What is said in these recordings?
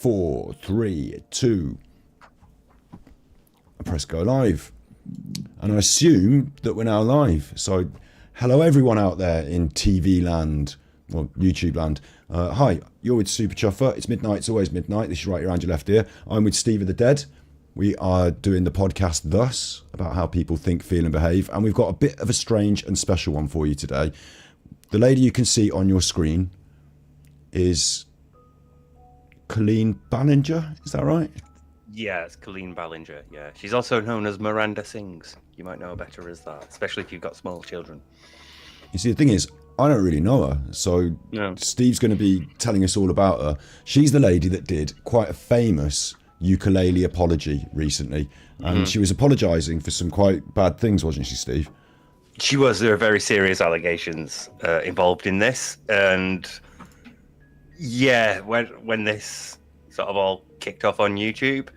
4, 3, 2. I press go live. And I assume that we're now live. So hello everyone out there in TV land, or YouTube land. Hi, you're with Superchuffer. It's midnight, it's always midnight. This is right around your left ear. I'm with Steve of the Dead. We are doing the podcast Thus, about how people think, feel and behave. And we've got a bit of a strange and special one for you today. The lady you can see on your screen is Colleen Ballinger, is that right? Yeah, it's Colleen Ballinger, yeah. She's also known as Miranda Sings. You might know her better as that, especially if you've got small children. You see, the thing is, I don't really know her, so No. Steve's going to be telling us all about her. She's the lady that did quite a famous ukulele apology recently, and she was apologising for some quite bad things, wasn't she, Steve? She was. There are very serious allegations involved in this, and yeah, when this sort of all kicked off on YouTube,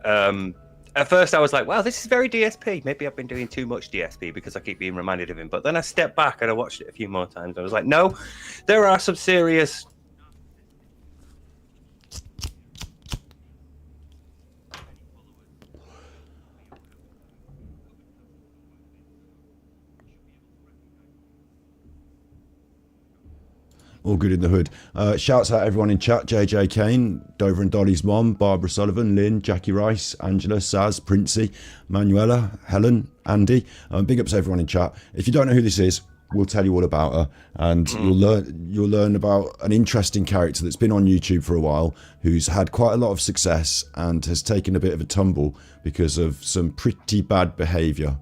at first I was like, wow, this is very DSP. Maybe I've been doing too much DSP because I keep being reminded of him. But then I stepped back and I watched it a few more times. I was like, no, there are some serious... All good in the hood. Shouts out everyone in chat: JJ Kane, Dover and Dolly's mom, Barbara Sullivan, Lynn, Jackie Rice, Angela, Saz, Princey, Manuela, Helen, Andy. Big ups to everyone in chat. If you don't know who this is, we'll tell you all about her, and you'll learn about an interesting character that's been on YouTube for a while, who's had quite a lot of success and has taken a bit of a tumble because of some pretty bad behaviour.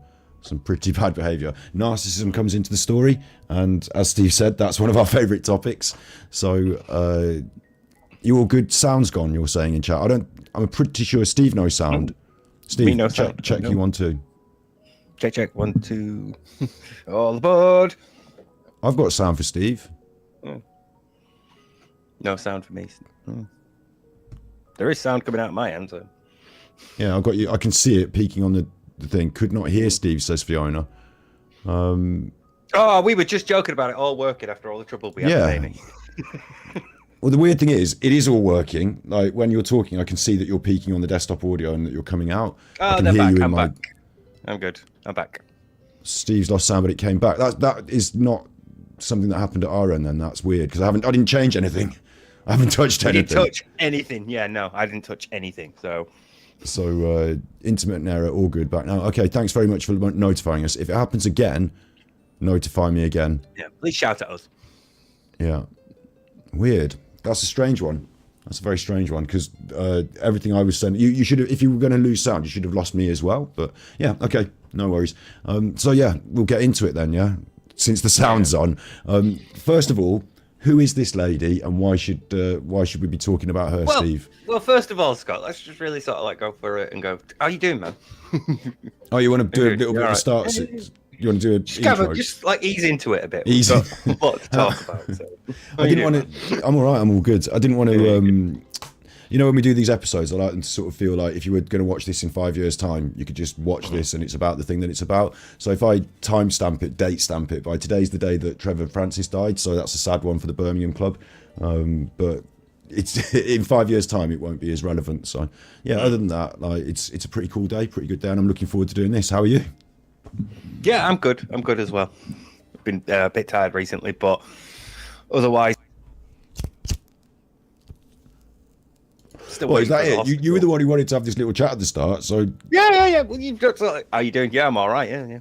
Narcissism comes into the story, and as Steve said, that's one of our favourite topics. So you all good? Sound's gone, you're saying in chat. I'm pretty sure Steve knows sound. Steve, know check sound. you 1 2. Check 1 2. All aboard. I've got sound for Steve. No sound for me. There is sound coming out of my end, so. Yeah, I've got you. I can see it peeking on the thing. Could not hear Steve, says Fiona. Oh, we were just joking about it all working after all the trouble we had with Amy. Well, the weird thing is, it is all working. Like when you're talking, I can see that you're peeking on the desktop audio and that you're coming out. Oh, I can they're hear back. you I'm back. I'm good. I'm back. Steve's lost sound, but it came back. That is not something that happened at our end. Then that's weird because I didn't change anything. I haven't touched anything. You didn't touch anything? Yeah, no, I didn't touch anything. So intermittent error, all good back now. Okay, thanks very much for notifying us. If it happens again, notify me again. Yeah, please shout at us. Yeah, weird. That's a strange one. That's a very strange one because everything I was saying, you should have, if you were going to lose sound, you should have lost me as well. But yeah, okay, no worries. So yeah, we'll get into it then. Yeah, since the sound's on. First of all, who is this lady, and why should we be talking about her, Steve? Well, first of all, Scott, let's just really sort of like go for it and go. How you doing, man? Oh, you want to do a little bit of a start? You want to do a intro? Just like ease into it a bit. Easy. We've got a lot to talk about. So. I didn't want to. I'm all right. I'm all good. I didn't want to. You know, when we do these episodes, I like them to sort of feel like if you were going to watch this in 5 years' time, you could just watch this and it's about the thing that it's about. So if I timestamp it, date stamp it, by today's the day that Trevor Francis died, so that's a sad one for the Birmingham club. But it's in 5 years' time, it won't be as relevant. So yeah, other than that, like it's a pretty cool day, pretty good day, and I'm looking forward to doing this. How are you? Yeah, I'm good. I'm good as well. I've been a bit tired recently, but otherwise. Well, is that it? You were the one who wanted to have this little chat at the start, so... Yeah. Well, you've got to, how you doing? Yeah, I'm all right, yeah.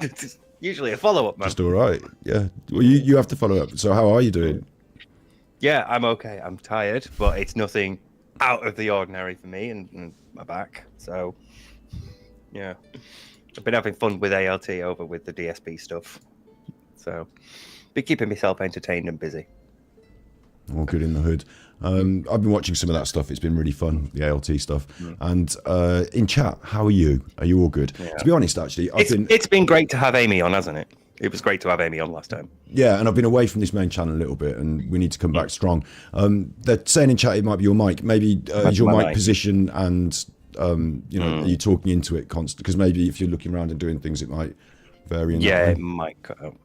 It's usually a follow-up, man. Just all right, yeah. Well, you have to follow up. So how are you doing? Yeah, I'm okay. I'm tired, but it's nothing out of the ordinary for me and my back. So, yeah. I've been having fun with ALT over with the DSP stuff. So, been keeping myself entertained and busy. All good in the hood. I've been watching some of that stuff. It's been really fun, the ALT stuff. And in chat, how are you? Are you all good? Yeah. To be honest, actually, it's been great to have Amy on, hasn't it? It was great to have Amy on last time. Yeah, and I've been away from this main channel a little bit, and we need to come back strong. They're saying in chat it might be your mic. Maybe is your mic position and are you talking into it constant? Because maybe if you're looking around and doing things, it might vary. It might cut out.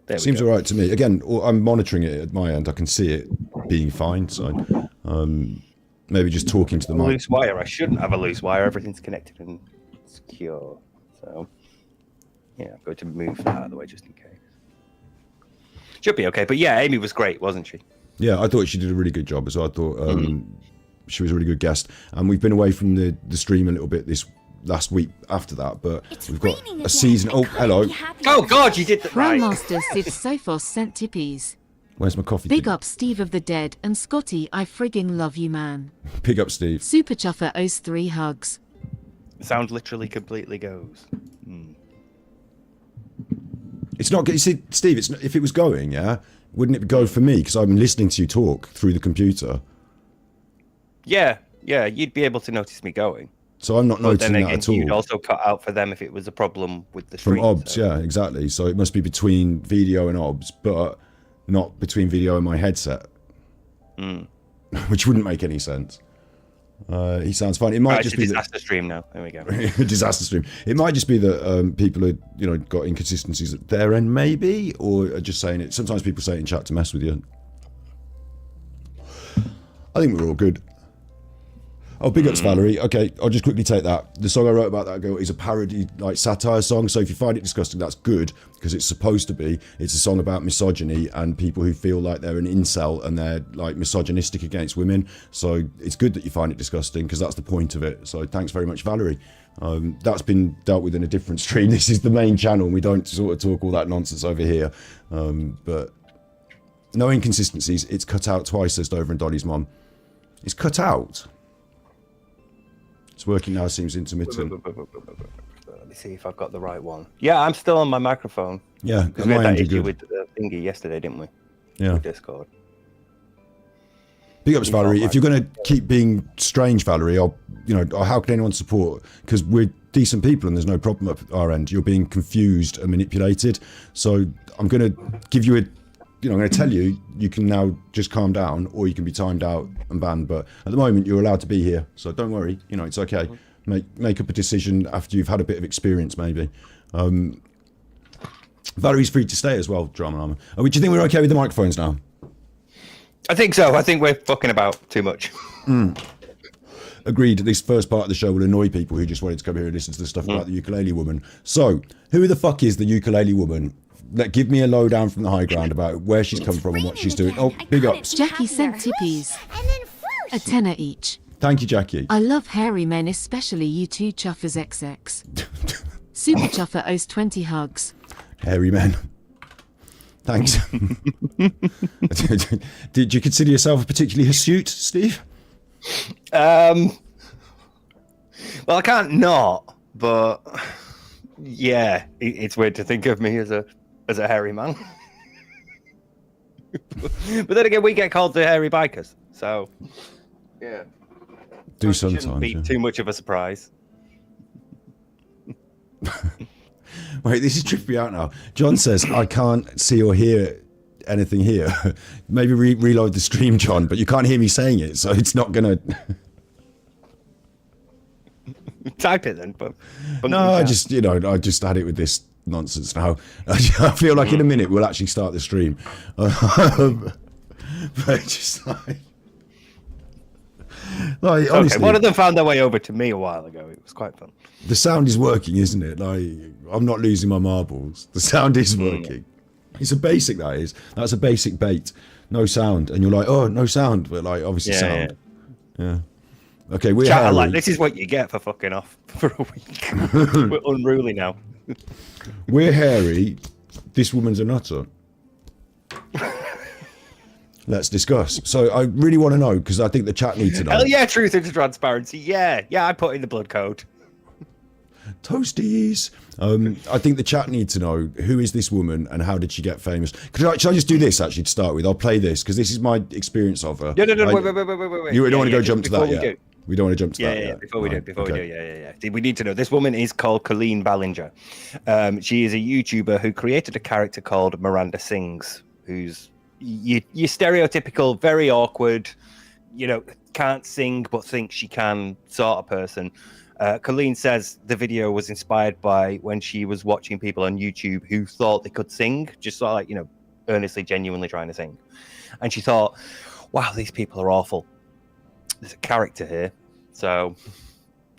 There we Seems go. all right to me. Again, I'm monitoring it at my end. I can see it being fine. So maybe just talking to the mic. Loose wire. I shouldn't have a loose wire. Everything's connected and secure. So yeah, I'm going to move that out of the way just in case. Should be okay. But yeah, Amy was great, wasn't she? Yeah, I thought she did a really good job. So I thought she was a really good guest. And we've been away from the stream a little bit this last week after that, but we've got a season. Oh, hello. Oh God, you did that right. Grandmaster Sid Sophos sent tippies. Where's my coffee? Big up Steve of the Dead and Scotty, I frigging love you, man. Big up, Steve. Superchuffer owes 3 hugs. Sound literally completely goes. It's not. You see, Steve. It's not, if it was going, yeah, wouldn't it go for me? Because I'm listening to you talk through the computer. Yeah, you'd be able to notice me going. So I'm not But noticing then that again, at all. you'd also cut out for them if it was a problem with the From stream. OBS, so. yeah, exactly. So it must be between video and OBS, but not between video and my headset, which wouldn't make any sense. He sounds fine. It might just be disaster stream now. There we go. disaster stream. It might just be that people are, got inconsistencies at their end, maybe, or are just saying it. Sometimes people say it in chat to mess with you. I think we're all good. Oh, big ups, Valerie. Okay, I'll just quickly take that. The song I wrote about that girl is a parody, like satire song. So if you find it disgusting, that's good because it's supposed to be. It's a song about misogyny and people who feel like they're an incel and they're like misogynistic against women. So it's good that you find it disgusting because that's the point of it. So thanks very much, Valerie. That's been dealt with in a different stream. This is the main channel. And we don't sort of talk all that nonsense over here. But no inconsistencies. It's cut out twice, says Dover and Dolly's mom. It's cut out. It's working now, seems intermittent. Let me see if I've got the right one. Yeah, I'm still on my microphone. Yeah, because we had that issue with the thingy yesterday, didn't we? Yeah. With Discord. Big ups, Valerie. If you're going to keep being strange, Valerie, how can anyone support? Because we're decent people and there's no problem at our end. You're being confused and manipulated. So I'm going to give you I'm going to tell you, you can now just calm down or you can be timed out and banned. But at the moment, you're allowed to be here. So don't worry. It's okay. Make up a decision after you've had a bit of experience, maybe. Valerie's free to stay as well, Drama Armor. Do you think we're okay with the microphones now? I think so. I think we're fucking about too much. Agreed. This first part of the show will annoy people who just wanted to come here and listen to the stuff about the ukulele woman. So, who the fuck is the ukulele woman? Give me a lowdown from the high ground about where she's come from and what she's doing. Oh, big ups. Jackie sent tippies. A tenner each. Thank you, Jackie. I love hairy men, especially you two chuffers XX. Superchuffer owes 20 hugs. Hairy men. Thanks. Did you consider yourself particularly hirsute, Steve? Well, I can't not, but yeah, it's weird to think of me as a hairy man. But then again, we get called the hairy bikers, so yeah. Do it shouldn't sometimes. be Yeah. too much of a surprise. Wait, this is tripping me out now. John says, I can't see or hear anything here. Maybe reload the stream, John, but you can't hear me saying it, so it's not going to... Type it then. But no, I just had it with this nonsense now. I feel like in a minute we'll actually start the stream. But just like honestly, okay, one of them found their way over to me a while ago. It was quite fun. the sound is working, isn't it? Like, I'm not losing my marbles. The sound is working. It's a basic, that is. That's a basic bait. No sound. And you're like, oh, no sound. But like, obviously sound. Yeah. Okay, we're Chat, hairy. like, this is what you get for fucking off for a week. We're unruly now. We're hairy. This woman's a nutter. Let's discuss. So I really want to know, because I think the chat needs to know. Hell yeah, truth and transparency. Yeah, I put in the blood code. Toasties. I think the chat need to know, who is this woman and how did she get famous? Should I just do this actually to start with? I'll play this because this is my experience of her. No, wait. You don't want to go jump to that yet? We don't want to jump to that yet. Before we do. We need to know. This woman is called Colleen Ballinger. She is a YouTuber who created a character called Miranda Sings, who's your stereotypical, very awkward, can't sing but thinks she can sort of person. Colleen says the video was inspired by when she was watching people on YouTube who thought they could sing, just sort of like, earnestly, genuinely trying to sing. And she thought, wow, these people are awful. There's a character here. So,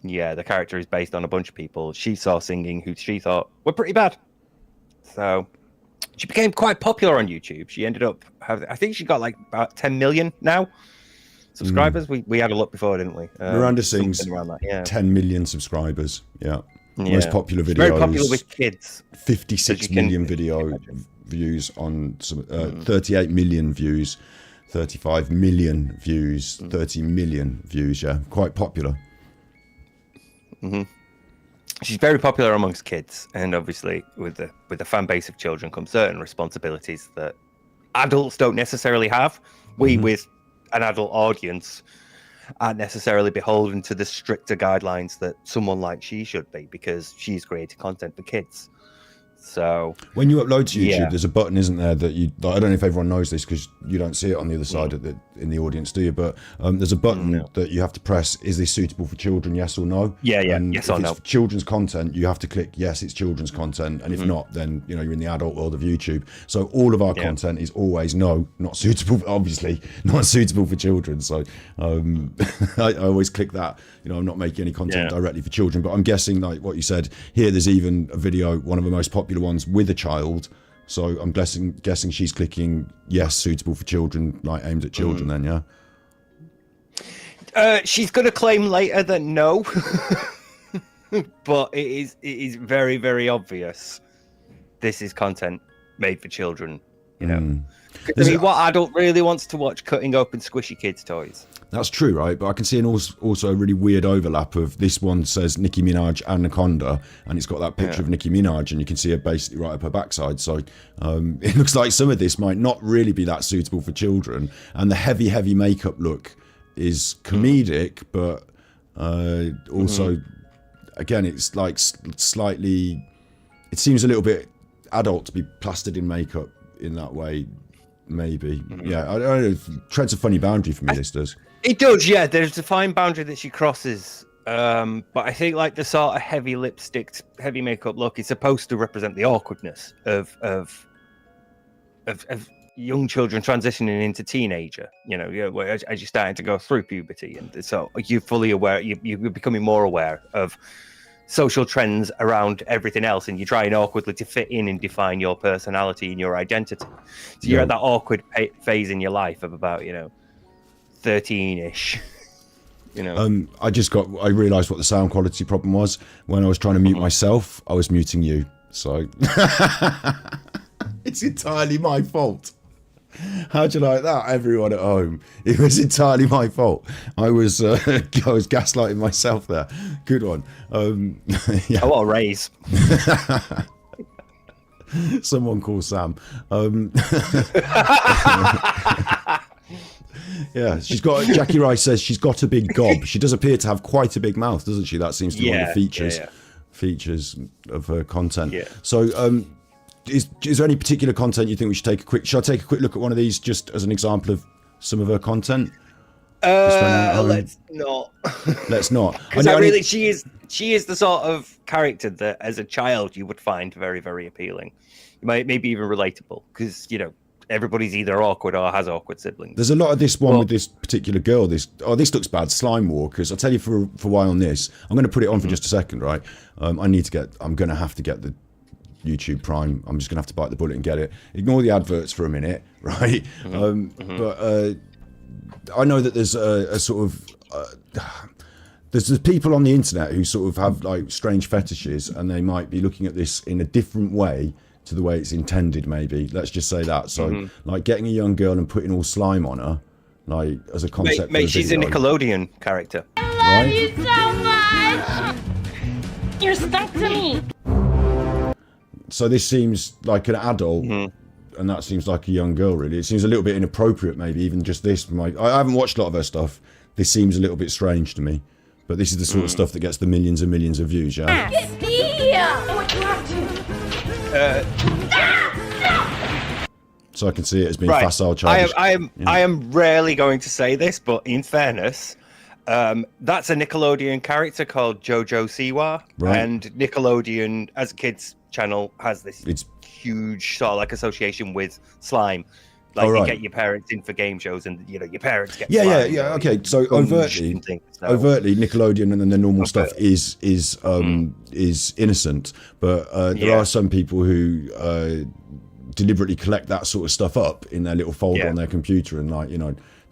yeah, the character is based on a bunch of people she saw singing who she thought were pretty bad. So she became quite popular on YouTube. She ended up I think she got like about 10 million now subscribers. We had a look before, didn't we? Miranda sings around that, yeah. 10 million subscribers. Yeah. Most popular video. Very popular with kids. 56 million video views on 38 million views, 35 million views, 30 million views. Yeah, quite popular. She's very popular amongst kids, and obviously with the fan base of children come certain responsibilities that adults don't necessarily have. We, with an adult audience, aren't necessarily beholden to the stricter guidelines that someone like she should be, because she's creating content for kids. So when you upload to YouTube, there's a button, isn't there, that you, I don't know if everyone knows this because you don't see it on the other side of in the audience, do you? But there's a button that you have to press, is this suitable for children, yes or no? And yes if or no. it's children's content, you have to click yes, it's children's content, and if not, then you're in the adult world of YouTube. So all of our content is always no, not suitable, obviously not suitable for children. So I always click that. I'm not making any content directly for children, but I'm guessing, like what you said here, there's even a video, one of the most popular ones, with a child. So I'm guessing she's clicking yes, suitable for children, like aimed at children. Then she's going to claim later that no, but it is very, very obvious. This is content made for children. I mean, what adult really wants to watch cutting open squishy kids' toys? That's true, right? But I can see also a really weird overlap of this one says Nicki Minaj Anaconda, and it's got that picture of Nicki Minaj, and you can see her basically right up her backside. So it looks like some of this might not really be that suitable for children. And the heavy makeup look is comedic, but also, again, it's like slightly, it seems a little bit adult to be plastered in makeup in that way. Maybe. I don't know. It treads a funny boundary for me, this does. It does, yeah. There's a fine boundary that she crosses. But I think like the sort of heavy lipstick, heavy makeup look is supposed to represent the awkwardness of young children transitioning into teenager. As you're starting to go through puberty, and so you're fully aware. You're becoming more aware of social trends around everything else, and you're trying awkwardly to fit in and define your personality and your identity. So you're at that awkward phase in your life of about 13ish. I realized what the sound quality problem was when I was trying to mute myself. I was muting you, so it's entirely my fault. How'd you like that, everyone at home? It was entirely my fault. I was gaslighting myself there. Good one. What a raise. Someone call Sam. Jackie Rice says she's got a big gob. She does appear to have quite a big mouth, doesn't she? That seems to be one of the features of her content. So is there any particular content you think we should take should I take a quick look at one of these just as an example of some of her content? Let's not. Let's not. Because she is the sort of character that as a child you would find very, very appealing. Maybe even relatable, because everybody's either awkward or has awkward siblings. There's a lot of this one with this particular girl. This looks bad. Slime Walkers. I'll tell you for why on this. I'm going to put it on for just a second, right? I'm going to have to get the YouTube Prime. I'm just going to have to bite the bullet and get it. Ignore the adverts for a minute, right? But I know that there's a sort of there's people on the internet who sort of have like strange fetishes, and they might be looking at this in a different way to the way it's intended. Maybe let's just say that. So like getting a young girl and putting all slime on her, like as a concept. Mate, she's a Nickelodeon character. I love you so much. You're stuck to me. So this seems like an adult, and that seems like a young girl, really. It seems a little bit inappropriate, maybe, even just this. I haven't watched a lot of her stuff. This seems a little bit strange to me. But this is the sort of stuff that gets the millions and millions of views, yeah? So I can see it as being facile, childish. I am rarely going to say this, but in fairness, That's a Nickelodeon character called Jojo Siwa, Right. and Nickelodeon, as a kids channel, has this It's huge sort of like association with slime. Like, Oh, you right. get your parents in for game shows, and your parents get yeah, slime, okay. So gunge overtly, and things, so- overtly, Nickelodeon and then the normal stuff is innocent, but there Yeah. are some people who deliberately collect that sort of stuff up in their little folder Yeah. on their computer and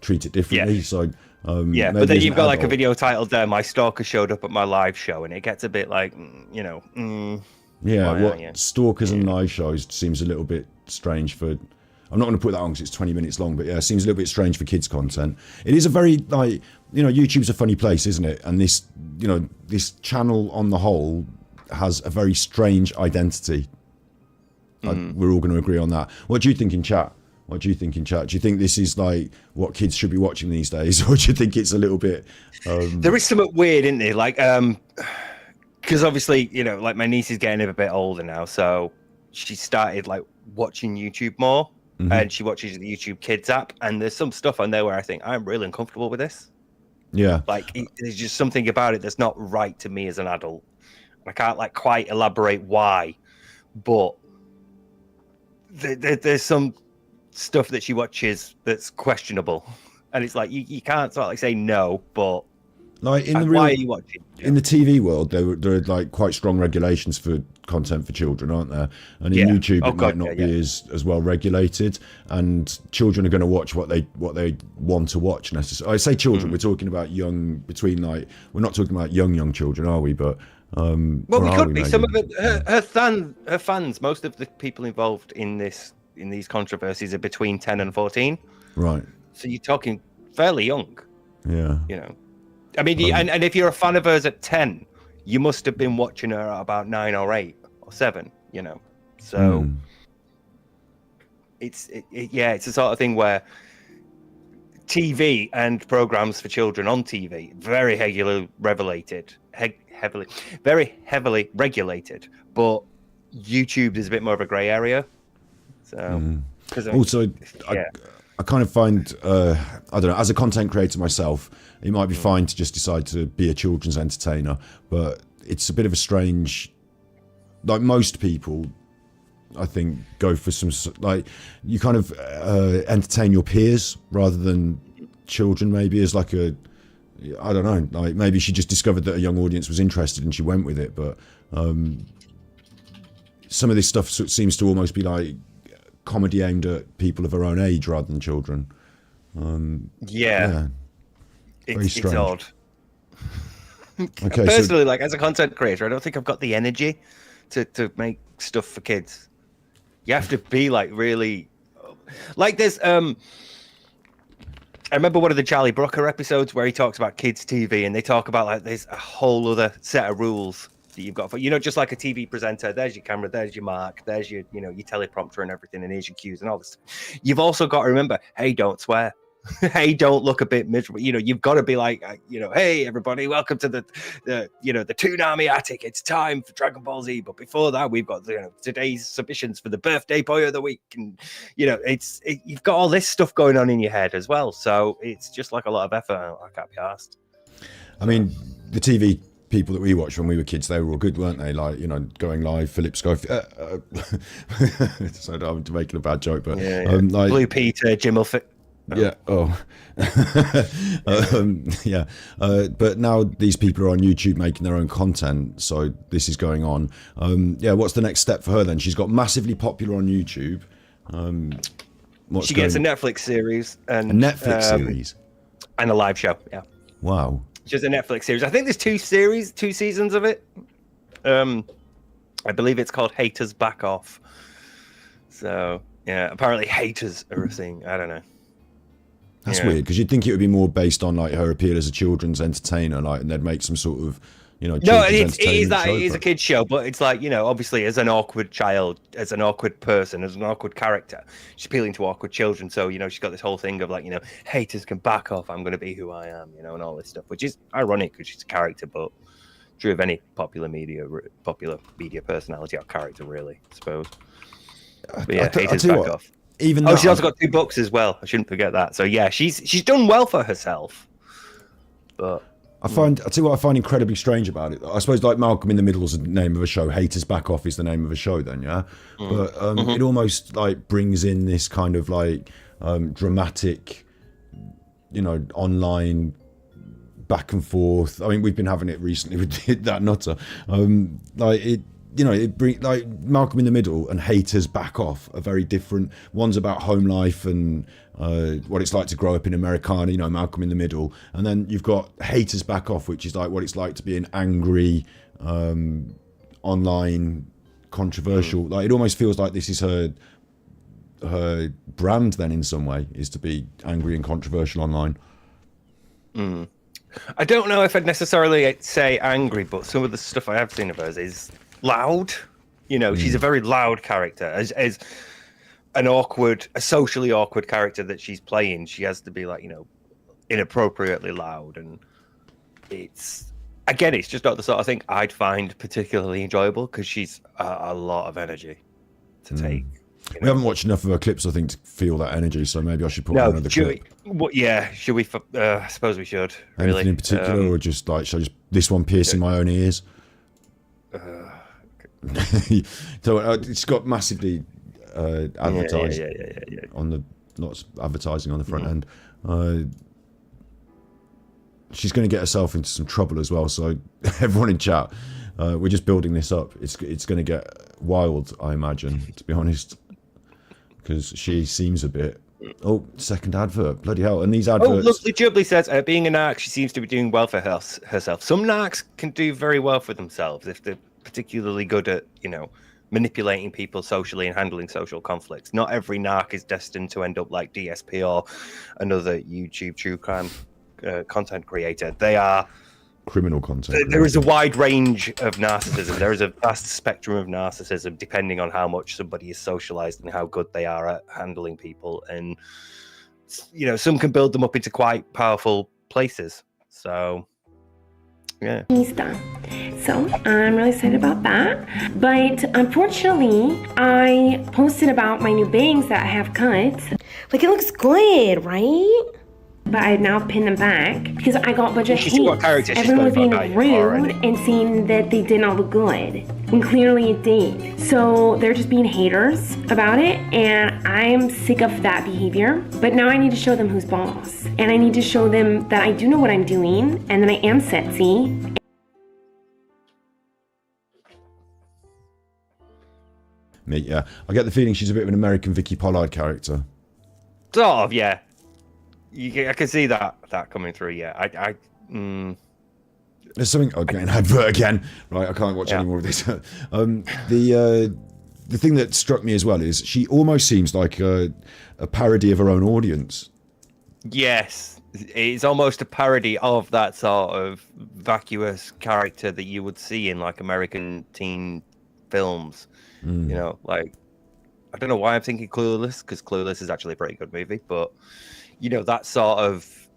treat it differently. Yeah. So Yeah, maybe but then as you've an got like a adult- video titled "My Stalker Showed Up at My Live Show," and it gets a bit like, Yeah, Why what aren't you? stalkers and live shows seems a little bit strange for. I'm not going to put that on because it's 20 minutes long, but yeah, it seems a little bit strange for kids' content. It is a very YouTube's a funny place, isn't it? And this channel on the whole has a very strange identity. We're all going to agree on that. What do you think in chat? Do you think this is like what kids should be watching these days, or do you think it's a little bit? There is something weird, isn't there? Like, because obviously, like my niece is getting a bit older now, so she started like watching YouTube more, and she watches the YouTube Kids app, and there's some stuff on there where I think I'm really uncomfortable with this. Yeah, Like, there's just something about it that's not right to me as an adult. I can't like quite elaborate why, but there's some stuff that she watches that's questionable, and it's like you can't sort of like say no, but like in the why are you watching? in the TV world, there are like quite strong regulations for content for children, aren't there? And in YouTube, it might not be as well regulated, and children are going to watch what they want to watch. Necessarily, I say children. We're talking about young, between like we're not talking about young children, are we? But well, we could be. Some of it, her fans, most of the people involved in these controversies are between 10 and 14. Right. So you're talking fairly young. Yeah. I mean, and if you're a fan of hers at 10, you must have been watching her at about 9 or 8 or 7, So it's the sort of thing where TV and programs for children on TV very heavily regulated, but YouTube is a bit more of a grey area. So also, I kind of find I don't know, as a content creator myself, it might be fine to just decide to be a children's entertainer, but it's a bit of a strange, like most people I think go for some like you kind of entertain your peers rather than children, maybe as like a, I don't know, like maybe she just discovered that a young audience was interested and she went with it, but some of this stuff seems to almost be like comedy aimed at people of her own age rather than children. It's odd. Okay, personally, like as a content creator, I don't think I've got the energy to make stuff for kids. You have to be like really like there's I remember one of the Charlie Brooker episodes where he talks about kids TV, and they talk about like there's a whole other set of rules that you've got for, just like a TV presenter. There's your camera, there's your mark, there's your your teleprompter and everything, and here's your cues and all this. You've also got to remember, hey, don't swear. Hey, don't look a bit miserable. You've got to be like, hey, everybody, welcome to the Toonami Attic. It's time for Dragon Ball Z. But before that, we've got today's submissions for the birthday boy of the week, and you've got all this stuff going on in your head as well. So it's just like a lot of effort. I can't be asked. I mean, the TV people that we watched when we were kids, they were all good, weren't they? Like, going live, Philip Schofield. So I'm making a bad joke, but like Blue Peter, Jim Ulfit. Yeah. Oh. But now these people are on YouTube making their own content, so this is going on. What's the next step for her then? She's got massively popular on YouTube. She gets a Netflix series and series and a live show. Yeah. Wow. She has a Netflix series. I think there's 2 seasons of it. I believe it's called Haters Back Off. So yeah, apparently haters are a thing. I don't know. That's weird, because you'd think it would be more based on like her appeal as a children's entertainer, like, and they'd make some sort of, no, it is a kid's show, but it's like, obviously as an awkward child, as an awkward person, as an awkward character, she's appealing to awkward children. So, she's got this whole thing of like, haters can back off. I'm going to be who I am, and all this stuff, which is ironic because she's a character, but true of any popular media personality or character, really, I suppose. But yeah, haters back off. Even she's also got 2 books as well. I shouldn't forget that. So yeah, she's done well for herself. But I tell you what I find incredibly strange about it. I suppose like Malcolm in the Middle is the name of a show. Haters Back Off is the name of a show then, yeah? But it almost like brings in this kind of like dramatic, online back and forth. I mean, we've been having it recently with that nutter. It brings like Malcolm in the Middle and Haters Back Off are very different. One's about home life and what it's like to grow up in Americana, Malcolm in the Middle. And then you've got Haters Back Off, which is like what it's like to be an angry, online, controversial. Like it almost feels like this is her brand then in some way, is to be angry and controversial online. I don't know if I'd necessarily say angry, but some of the stuff I have seen of hers is loud. She's a very loud character. As a socially awkward character that she's playing, she has to be like, inappropriately loud. And it's just not the sort of thing I'd find particularly enjoyable, because she's a lot of energy to take. We haven't watched enough of her clips, I think, to feel that energy. So maybe I should put one of the clip. Should we? I suppose we should. Anything really. in particular, or just like, should I just this one piercing my own ears? So it's got massively advertised on the lots of advertising on the front end. She's going to get herself into some trouble as well. So everyone in chat, we're just building this up. It's going to get wild, I imagine, to be honest, because she seems a bit. Oh, second advert, bloody hell! And these adverts. Oh, Lovely Jubbly says, being a narc, she seems to be doing well for herself. Some narcs can do very well for themselves if they're particularly good at, manipulating people socially and handling social conflicts. Not every narc is destined to end up like DSP or another YouTube true crime content creator. They are criminal content. There is a wide range of narcissism. There is a vast spectrum of narcissism, depending on how much somebody is socialized and how good they are at handling people. And, some can build them up into quite powerful places. So, yeah. He's done. So I'm really excited about that. But unfortunately, I posted about my new bangs that I have cut. Like, it looks good, right? But I now pinned them back because I got a bunch of hate. Everyone was being rude and saying that they did not look good, when clearly it did. So they're just being haters about it, and I'm sick of that behavior. But now I need to show them who's boss, and I need to show them that I do know what I'm doing, and that I am sexy. Yeah, I get the feeling she's a bit of an American Vicky Pollard character. Sort of, yeah. I can see that coming through. Yeah, There's something. Oh, getting advert again. Right, I can't watch any more of this. The thing that struck me as well is she almost seems like a parody of her own audience. Yes, it's almost a parody of that sort of vacuous character that you would see in like American teen films. Like, I don't know why I'm thinking Clueless, because Clueless is actually a pretty good movie, but that sort of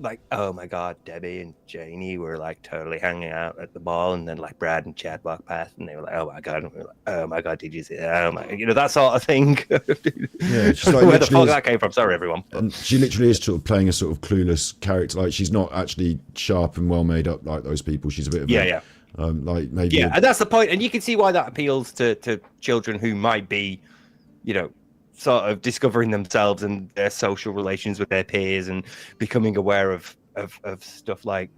like, oh my god, Debbie and Janie were like totally hanging out at the mall, and then like Brad and Chad walked past, and they were like, oh my god, and we were like, oh my god, did you see that? Oh my, that sort of thing. Yeah, she's like, where the fuck that came from? Sorry, everyone. And she literally is sort of playing a sort of clueless character. Like, she's not actually sharp and well made up like those people. She's a bit of like maybe and that's the point, and you can see why that appeals to children who might be, sort of discovering themselves and their social relations with their peers and becoming aware of stuff like,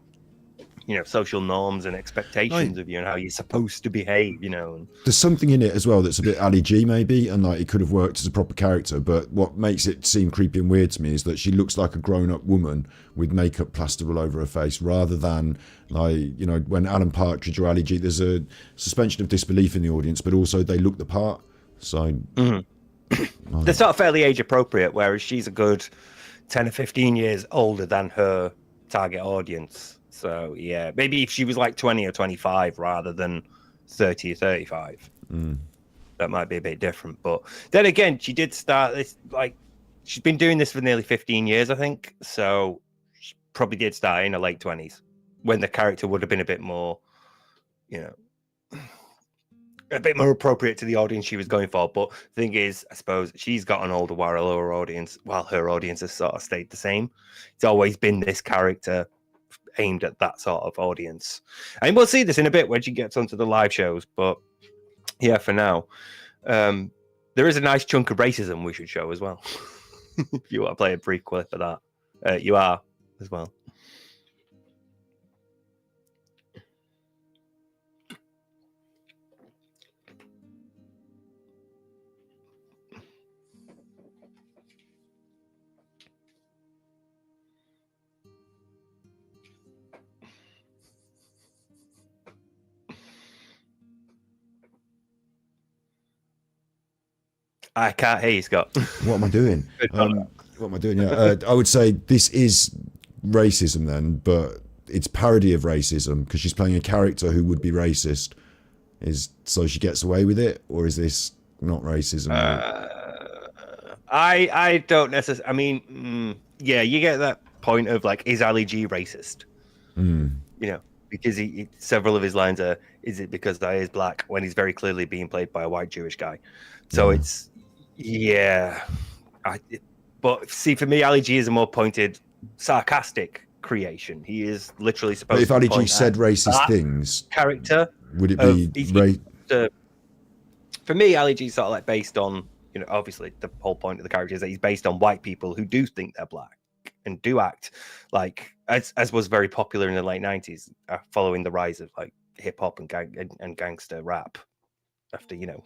social norms and expectations of you and how you're supposed to behave, And there's something in it as well that's a bit Ali G maybe, and like it could have worked as a proper character, but what makes it seem creepy and weird to me is that she looks like a grown-up woman with makeup plastered all over her face, rather than like, when Alan Partridge or Ali G, there's a suspension of disbelief in the audience, but also they look the part. So they're sort of fairly age appropriate, whereas she's a good 10 or 15 years older than her target audience. So yeah, maybe if she was like 20 or 25 rather than 30 or 35, that might be a bit different. But then again, she did start this, like, she's been doing this for nearly 15 years, I think. So she probably did start in her late 20s when the character would have been a bit more, a bit more appropriate to the audience she was going for. But the thing is, I suppose she's gotten older while her audience has sort of stayed the same. It's always been this character aimed at that sort of audience. And we'll see this in a bit when she gets onto the live shows. But yeah, for now, there is a nice chunk of racism we should show as well. If you want to play a brief clip of that, you are as well. I can't hear you, Scott. What am I doing? What am I doing? Yeah, I would say this is racism then, but it's parody of racism because she's playing a character who would be racist. So she gets away with it, or is this not racism? I don't necessarily. I mean, yeah, you get that point of like, is Ali G racist? You know, because several of his lines are, "Is it because I is black?" when he's very clearly being played by a white Jewish guy. So it's, yeah. But see, for me, Ali G is a more pointed, sarcastic creation. He is literally supposed to. But if Ali G said racist things, character, would it be? For me, Ali G is sort of like based on, you know, obviously the whole point of the character is that he's based on white people who do think they're black and do act like, as was very popular in the late 90s, following the rise of like hip hop and gangster rap after, you know,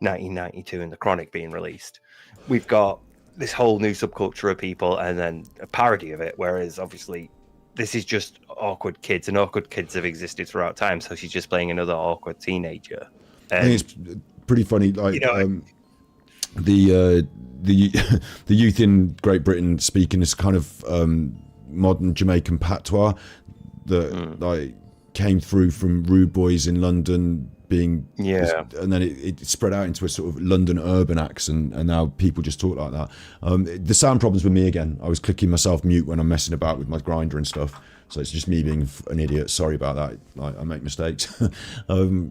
1992 and The Chronic being released. We've got this whole new subculture of people and then a parody of it, whereas obviously this is just awkward kids, and awkward kids have existed throughout time, so she's just playing another awkward teenager. And, I think it's pretty funny, like, you know, the youth in Great Britain speaking this kind of modern Jamaican patois that like came through from rude boys in London being, and then it spread out into a sort of London urban accent, and now people just talk like that. The sound problems with me again. I was clicking myself mute when I'm messing about with my grinder and stuff, so it's just me being an idiot. Sorry about that. I make mistakes. So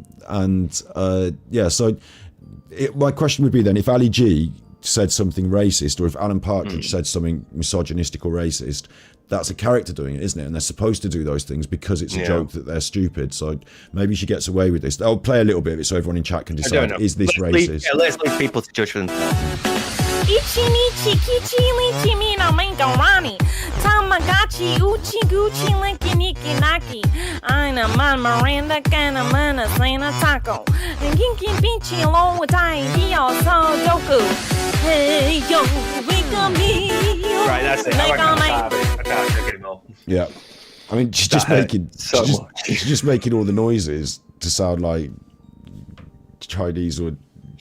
my question would be then, if Ali G said something racist, or if Alan Partridge said something misogynistic or racist, that's a character doing it, isn't it? And they're supposed to do those things because it's a joke that they're stupid. So maybe she gets away with this. I'll play a little bit of it so everyone in chat can decide, is this racist? Let's leave people to judge for themselves. Ichi nichi kichi lichi mina mangarani. Tamagotchi uchi gucci linky niki naki. Aina man Miranda kana mana sana taco. And kinky bichi lo with dio so doku. Hey yo, we can be. Right, that's it. I can't take it anymore. Yeah. I mean, she's just making all the noises to sound like Chinese or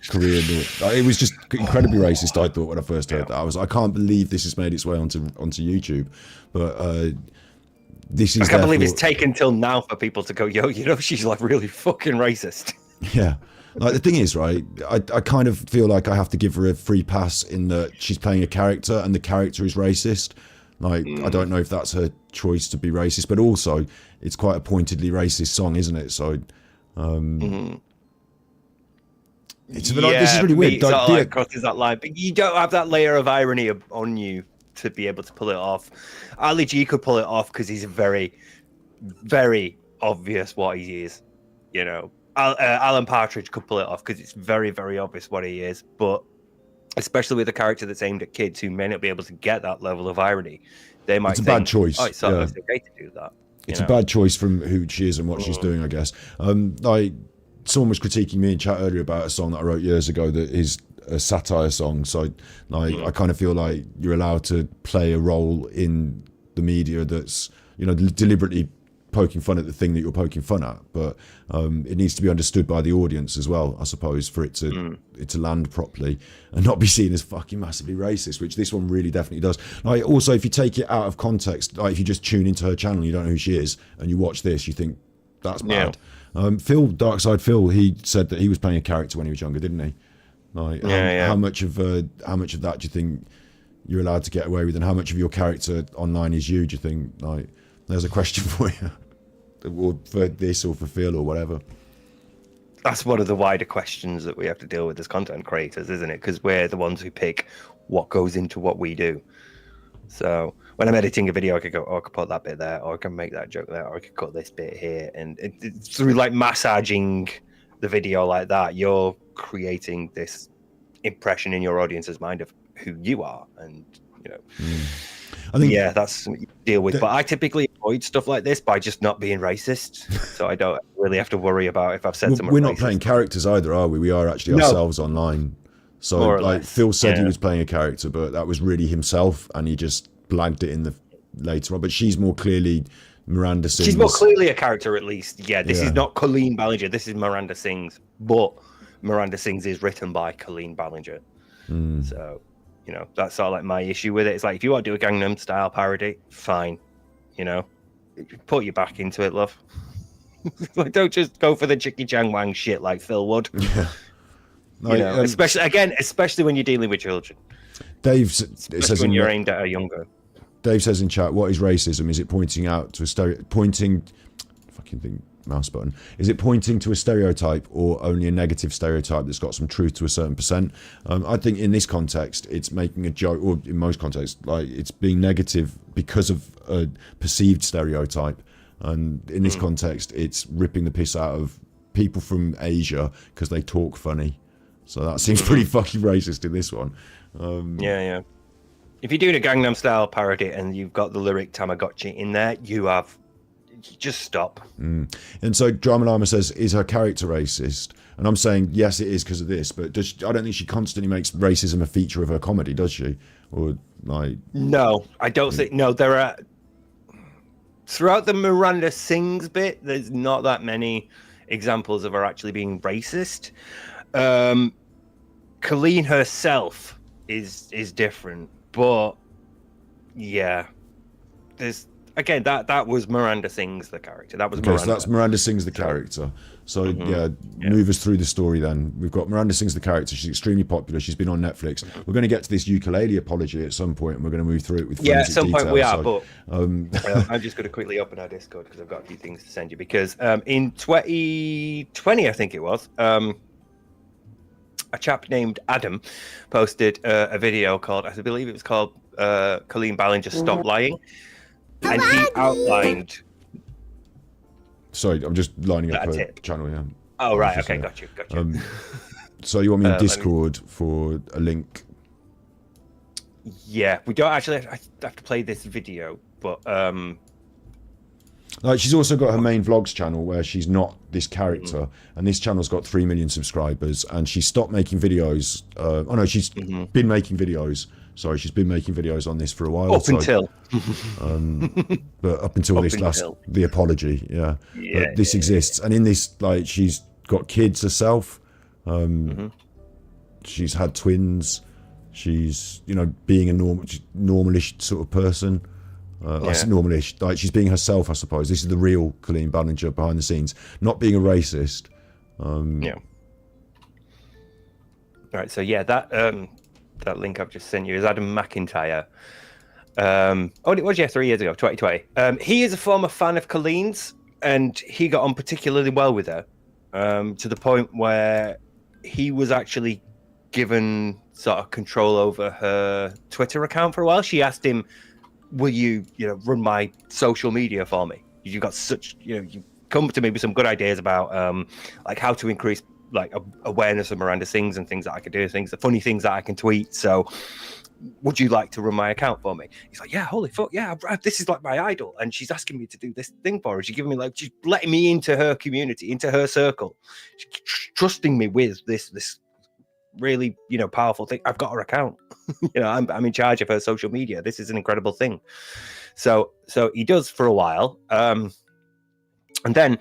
Korean. It was just incredibly racist, I thought, when I first heard that. I can't believe this has made its way onto YouTube. But this is. I can't believe it's taken till now for people to go, yo, you know, she's like really fucking racist. Yeah. Like, the thing is, right, I kind of feel like I have to give her a free pass in that she's playing a character and the character is racist. Like, I don't know if that's her choice to be racist, but also it's quite a pointedly racist song, isn't it? So, it's this is really weird. Like crosses that line, but you don't have that layer of irony on you to be able to pull it off. Ali G could pull it off because he's very, very obvious what he is, you know. Alan Partridge could pull it off because it's very, very obvious what he is, but especially with a character that's aimed at kids who may not be able to get that level of irony, they might think, bad choice. Oh, it's okay to do that. It's a bad choice from who she is and what she's doing, I guess. Like, someone was critiquing me in chat earlier about a song that I wrote years ago that is a satire song. So, like, I kind of feel like you're allowed to play a role in the media that's, you know, deliberately poking fun at the thing that you're poking fun at, but it needs to be understood by the audience as well, I suppose, for it to land properly and not be seen as fucking massively racist, which this one really definitely does. Like, also, if you take it out of context, like if you just tune into her channel and you don't know who she is and you watch this, you think that's bad. Phil, Darkside Phil, he said that he was playing a character when he was younger, didn't he? Like, how much of that do you think you're allowed to get away with, and how much of your character online is you? Do you think? Like, there's a question for you. Or for this or for Phil or whatever. That's one of the wider questions that we have to deal with as content creators, isn't it? Because we're the ones who pick what goes into what we do. So when I'm editing a video, I could go, oh, I could put that bit there, or I can make that joke there, or I could cut this bit here. And through like massaging the video like that, you're creating this impression in your audience's mind of who you are. And, you know, I think that's something you deal with. But I typically avoid stuff like this by just not being racist. So I don't really have to worry about if I've said something. We're not playing characters either, are we? We are actually ourselves online. So like Phil said he was playing a character, but that was really himself, and he just blagged it in the later on. But she's more clearly Miranda Sings. She's more clearly a character, at least. Yeah, this is not Colleen Ballinger. This is Miranda Sings. But Miranda Sings is written by Colleen Ballinger. So, you know, that's sort of like my issue with it. It's like, if you want to do a Gangnam Style parody, fine. You know, put your back into it, love. Like, don't just go for the Chicky Chang Wang shit like Phil would. Yeah. You know, especially when you're dealing with children. Dave says when you're aimed at a younger. Dave says in chat, what is racism? Is it pointing out to a mouse button? Is it pointing to a stereotype or only a negative stereotype that's got some truth to a certain percent? I think in this context, it's making a joke, or in most contexts, like it's being negative because of a perceived stereotype. And in this context, it's ripping the piss out of people from Asia because they talk funny. So that seems pretty fucking racist in this one. Yeah. If you're doing a Gangnam Style parody and you've got the lyric Tamagotchi in there, you just stop. And so Drama Lama says, is her character racist? And I'm saying, yes, it is because of this. But I don't think she constantly makes racism a feature of her comedy, does she? Or like... No, I don't think... No, there are... Throughout the Miranda Sings bit, there's not that many examples of her actually being racist. Colleen herself is different, but yeah, there's again that was Miranda Sings the character. That was Miranda. So that's Miranda Sings the character. So move us through the story then. We've got Miranda Sings the character. She's extremely popular. She's been on Netflix. We're going to get to this ukulele apology at some point, and we're going to move through it with at some detail, point we are. But I'm just going to quickly open our Discord because I've got a few things to send you. Because in 2020, I think it was. A chap named Adam posted a video called, I believe it was called Colleen Ballinger Stop Lying. And he outlined... Sorry, I'm just lining up a channel, yeah. Oh, right, okay, got you. So you want me in Discord for a link? Yeah, we don't actually have to play this video, but... Like, she's also got her main vlogs channel where she's not this character, and this channel's got 3 million subscribers, and she stopped making videos. She's been making videos. Sorry, she's been making videos on this for a while. Up until the apology, but this exists, and in this, like, she's got kids herself. She's had twins. She's, you know, being a normalish sort of person. Normalish, like she's being herself, I suppose. This is the real Colleen Ballinger behind the scenes, not being a racist. All right, so that link I've just sent you is Adam McIntyre. It was 3 years ago, 2020. He is a former fan of Colleen's, and he got on particularly well with her, to the point where he was actually given sort of control over her Twitter account for a while. She asked him, will you run my social media for me? You've got such, you come to me with some good ideas about like how to increase like awareness of Miranda Sings and things that I can do, the funny things that I can tweet. So would you like to run my account for me? He's like, yeah, holy fuck, yeah, this is like my idol. And she's asking me to do this thing for her. She's giving me she's letting me into her community, into her circle. She's trusting me with this really, powerful thing. I've got her account. I'm in charge of her social media. This is an incredible thing. So he does for a while. And then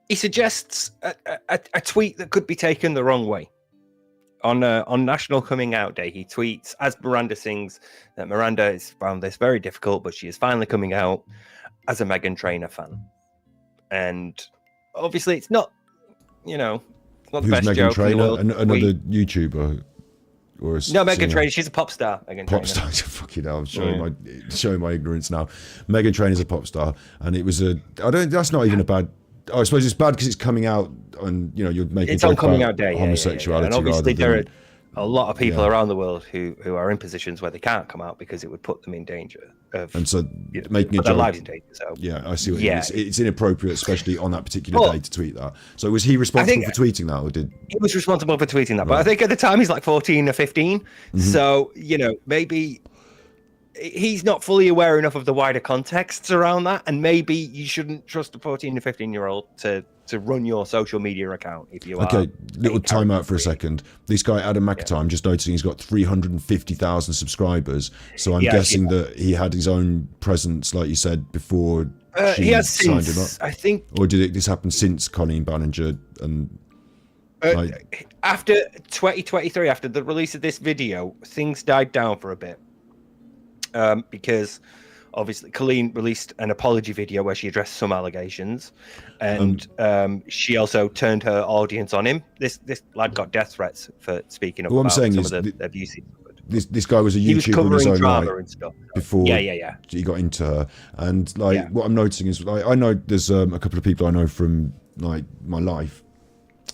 he suggests a tweet that could be taken the wrong way. On National Coming Out Day, he tweets, as Miranda Sings, that Miranda has found this very difficult, but she is finally coming out as a Meghan Trainor fan. And obviously it's not, not the best Meghan joke Trainor? in the world. Another YouTuber? Or no, Meghan Trainor. She's a pop star. Pop star. Fucking hell! I'm showing my ignorance now. Meghan Trainor's a pop star, and it was that's not even a bad. I suppose it's bad because it's coming out, and you're making. It's on coming out day. Homosexuality, and obviously rather than a lot of people around the world who are in positions where they can't come out because it would put them in danger of, and so making their lives in danger. So yeah, I see what you mean. It's inappropriate, especially on that particular day, to tweet that. So was he responsible for tweeting that, or did he was responsible for tweeting that? But I think at the time he's like 14 or 15, so maybe he's not fully aware enough of the wider contexts around that, and maybe you shouldn't trust a 14 or 15-year-old to run your social media account if you are. Okay, little time out for a second. This guy, Adam McIntyre, I'm just noticing he's got 350,000 subscribers. So I'm guessing that he had his own presence, like you said, before he has signed since, him up. I think. Or did this happen since Colleen Ballinger and... after 2023, after the release of this video, things died down for a bit. Because obviously Colleen released an apology video where she addressed some allegations, and she also turned her audience on him. This lad got death threats for speaking up about some of the abuse he suffered. This guy was a He was YouTuber in his covering own drama right and stuff. before he got into her. And what I'm noticing is, I know there's a couple of people I know from like my life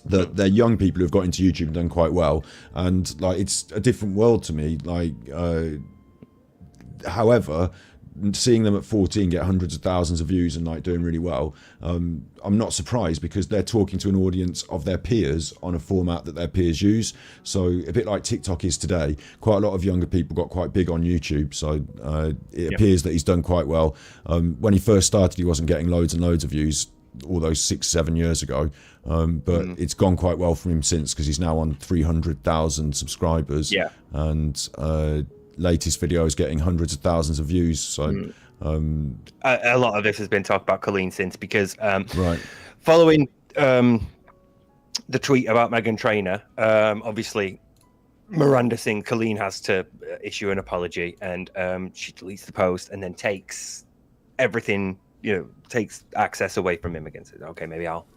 that they're young people who've got into YouTube and done quite well, and like it's a different world to me. However, seeing them at 14 get hundreds of thousands of views and like doing really well, I'm not surprised, because they're talking to an audience of their peers on a format that their peers use. So a bit like TikTok is today, quite a lot of younger people got quite big on YouTube. So it appears that he's done quite well. When he first started, he wasn't getting loads and loads of views all those 6-7 years ago, but it's gone quite well for him since, because he's now on 300,000 subscribers, and latest video is getting hundreds of thousands of views. So a lot of this has been talked about Colleen since, because following the tweet about Meghan Trainor, obviously Miranda Singh, Colleen has to issue an apology, and she deletes the post and then takes everything, takes access away from him again. Says, okay, maybe I'll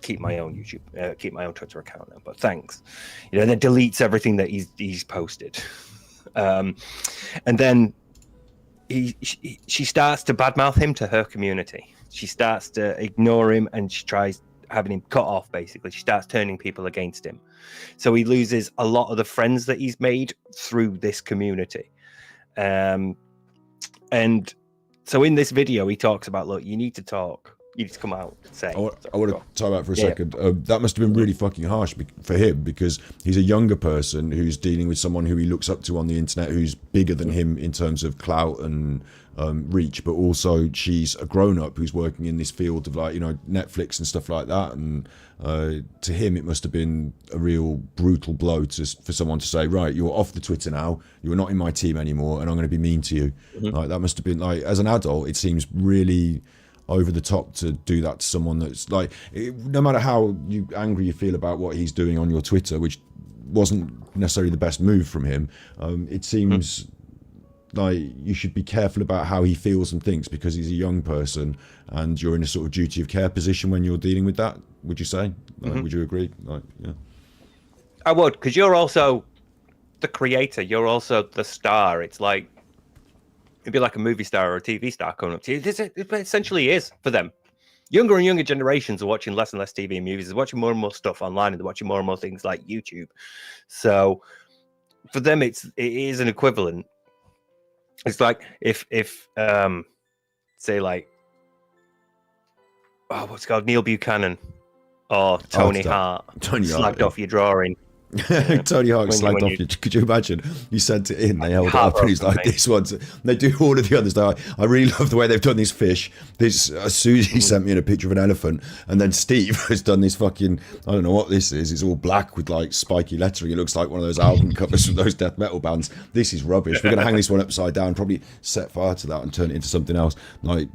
keep my own YouTube, keep my own Twitter account now, but thanks. And then deletes everything that he's posted. And then she starts to badmouth him to her community. She starts to ignore him, and she tries having him cut off. Basically, she starts turning people against him. So he loses a lot of the friends that he's made through this community. And so in this video, he talks about, look, you need to talk. You need to come out and say. I want to time out for a second. That must have been really fucking harsh for him, because he's a younger person who's dealing with someone who he looks up to on the internet, who's bigger than him in terms of clout and reach, but also she's a grown-up who's working in this field of Netflix and stuff like that. And to him, it must have been a real brutal blow for someone to say, right, you're off the Twitter now, you're not in my team anymore, and I'm going to be mean to you. That must have been, as an adult, it seems really over the top to do that to someone that's no matter how angry you feel about what he's doing on your Twitter, which wasn't necessarily the best move from him, it seems like you should be careful about how he feels and thinks, because he's a young person and you're in a sort of duty of care position when you're dealing with that. Would you say? Would you agree? I would, because you're also the creator, you're also the star. It's like, it'd be like a movie star or a TV star coming up to you. It essentially is for them. Younger and younger generations are watching less and less TV and movies. They're watching more and more stuff online, and they're watching more and more things like YouTube. So for them, it is an equivalent. It's like if say like, what's it called, Neil Buchanan or Tony Hart slagged off your drawing. Tony Hawk slagged off you. Could you imagine? You sent it in, they held it up, and he's like, this one's. They do all of the others. I really love the way they've done these fish. Susie sent me in a picture of an elephant, and then Steve has done this fucking. I don't know what this is. It's all black with like spiky lettering. It looks like one of those album covers from those death metal bands. This is rubbish. We're gonna hang this one upside down, probably set fire to that, and turn it into something else. Like,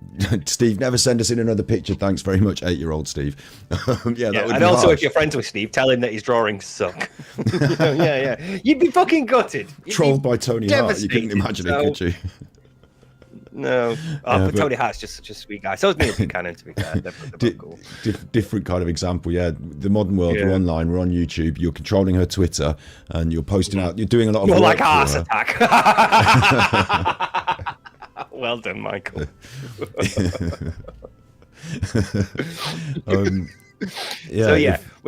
Steve, never send us in another picture. Thanks very much, 8-year-old Steve. That would be and also, harsh. if you're friends with Steve, tell him that his drawings suck. You'd be fucking gutted. Trolled by Tony Hart. You couldn't imagine it, could you? No. But Tony Hart's just such a sweet guy. So is Neil Buchanan, to be fair. They're both cool. Different kind of example, the modern world, we're online, we're on YouTube, you're controlling her Twitter, and you're posting out, you're doing a lot of You're work like Arse Attack. Well done, Michael. We're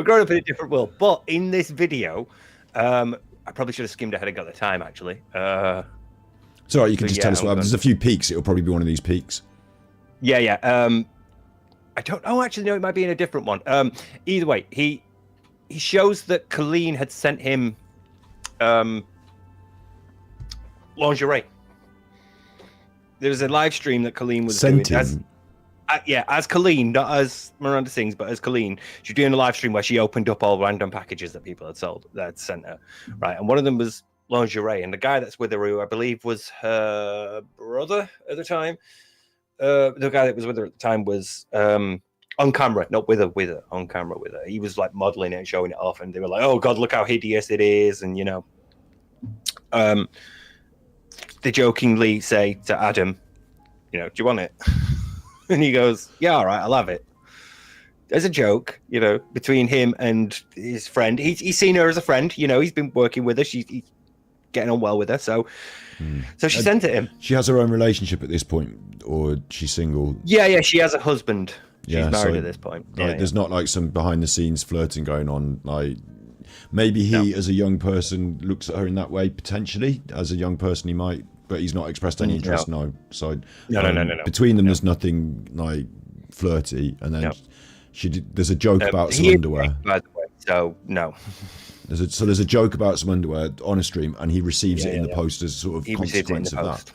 growing up in a different world. But in this video, I probably should have skimmed ahead and got the time, actually. It's all right, you can just tell us what happens. There's a few peaks. It'll probably be one of these peaks. Yeah. I don't know, actually. No, it might be in a different one. Either way, he shows that Colleen had sent him lingerie. There was a live stream that Colleen was doing. As Colleen, not as Miranda Sings, but as Colleen. She was doing a live stream where she opened up all random packages that people had sent her. Right, and one of them was lingerie, and the guy that's with her, who I believe was her brother at the time, the guy that was with her at the time was on camera, not with her, on camera with her. He was like modeling it and showing it off, and they were like, "Oh God, look how hideous it is," and they jokingly say to Adam, "Do you want it?" And he goes, "Yeah, all right, I'll have it." As a joke, between him and his friend, he's seen her as a friend. He's been working with her. He's getting on well with her, so she sent it him. She has her own relationship at this point, or she's single? Yeah, she has a husband. She's married at this point. There's not like some behind the scenes flirting going on. Like maybe he, as a young person, looks at her in that way potentially. As a young person, he might, but he's not expressed any interest. No. So no. Between them, there's nothing like flirty, and then there's a joke about some underwear. By the way, so no. There's a joke about some underwear on a stream, and he receives it in the post as sort of consequence of that.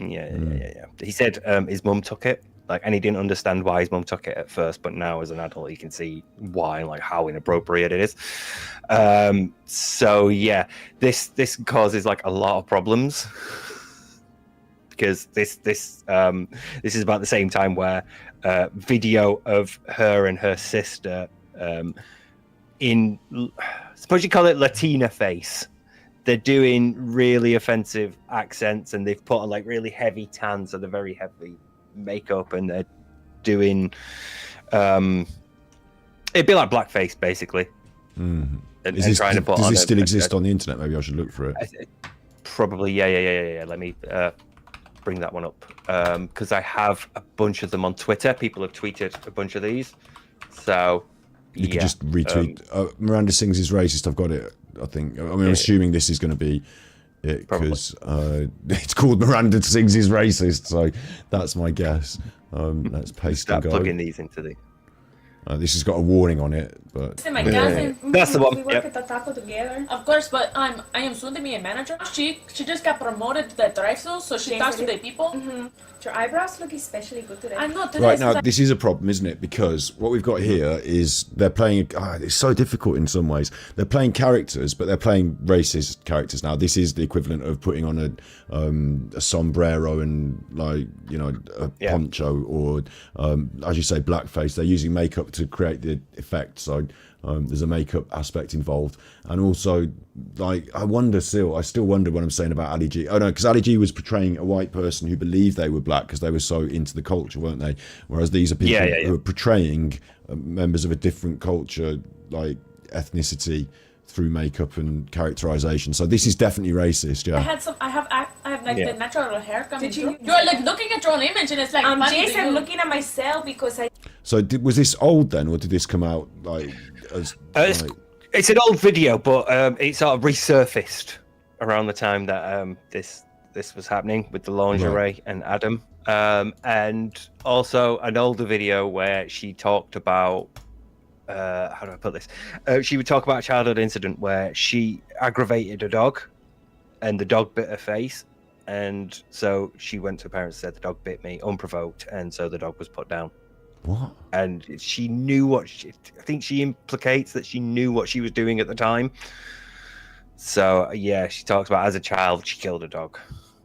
Yeah. He said his mum took it, and he didn't understand why his mum took it at first, but now as an adult, he can see why, and how inappropriate it is. So yeah, this causes a lot of problems because this is about the same time where video of her and her sister in, suppose you call it Latina face. They're doing really offensive accents, and they've put on really heavy tans, so they're very heavy makeup, and they're doing it'd be like blackface basically. Mm-hmm. Does this still exist on the internet? Maybe I should look for it. Probably, yeah. Let me bring that one up because I have a bunch of them on Twitter. People have tweeted a bunch of these, so you can just retweet. Miranda Sings is racist. I've got it. I think. I'm assuming this is going to be it because it's called Miranda Sings is racist. So that's my guess. Let's paste and go. Plugging these into the. This has got a warning on it, but My cousin, that's the one. We work at the taco together. Of course, but I am soon to be a manager. She just got promoted to the drive-thru, so she talks to the people. Mm-hmm. Your eyebrows look especially good today. I know. Today right now, this is a problem, isn't it? Because what we've got here is they're playing. It's so difficult in some ways. They're playing characters, but they're playing racist characters. Now, this is the equivalent of putting on a sombrero and a poncho, or as you say, blackface. They're using makeup to create the effect. So there's a makeup aspect involved, and also I still wonder what I'm saying about Ali G. Oh no, because Ali G was portraying a white person who believed they were black because they were so into the culture, weren't they? Whereas these are people who are portraying members of a different culture, like ethnicity, through makeup and characterization. So this is definitely racist. Yeah. I have the natural hair coming through. You're looking at your own image, and it's Jason, I'm looking at myself because I. So was this old then, or did this come out It's an old video, but it sort of resurfaced around the time that this was happening with the lingerie and Adam, and also an older video where she talked about how do I put this? She would talk about a childhood incident where she aggravated a dog, and the dog bit her face, and so she went to her parents and said the dog bit me unprovoked, and so the dog was put down. What? And she knew I think she implicates that she knew what she was doing at the time. So yeah, she talks about as a child she killed a dog.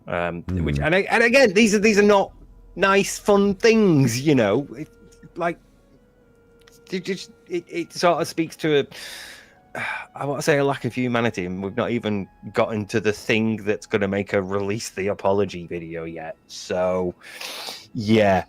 Which and again, these are not nice, fun things, It sort of speaks to I want to say a lack of humanity, and we've not even gotten to the thing that's going to make her release the apology video yet. So yeah.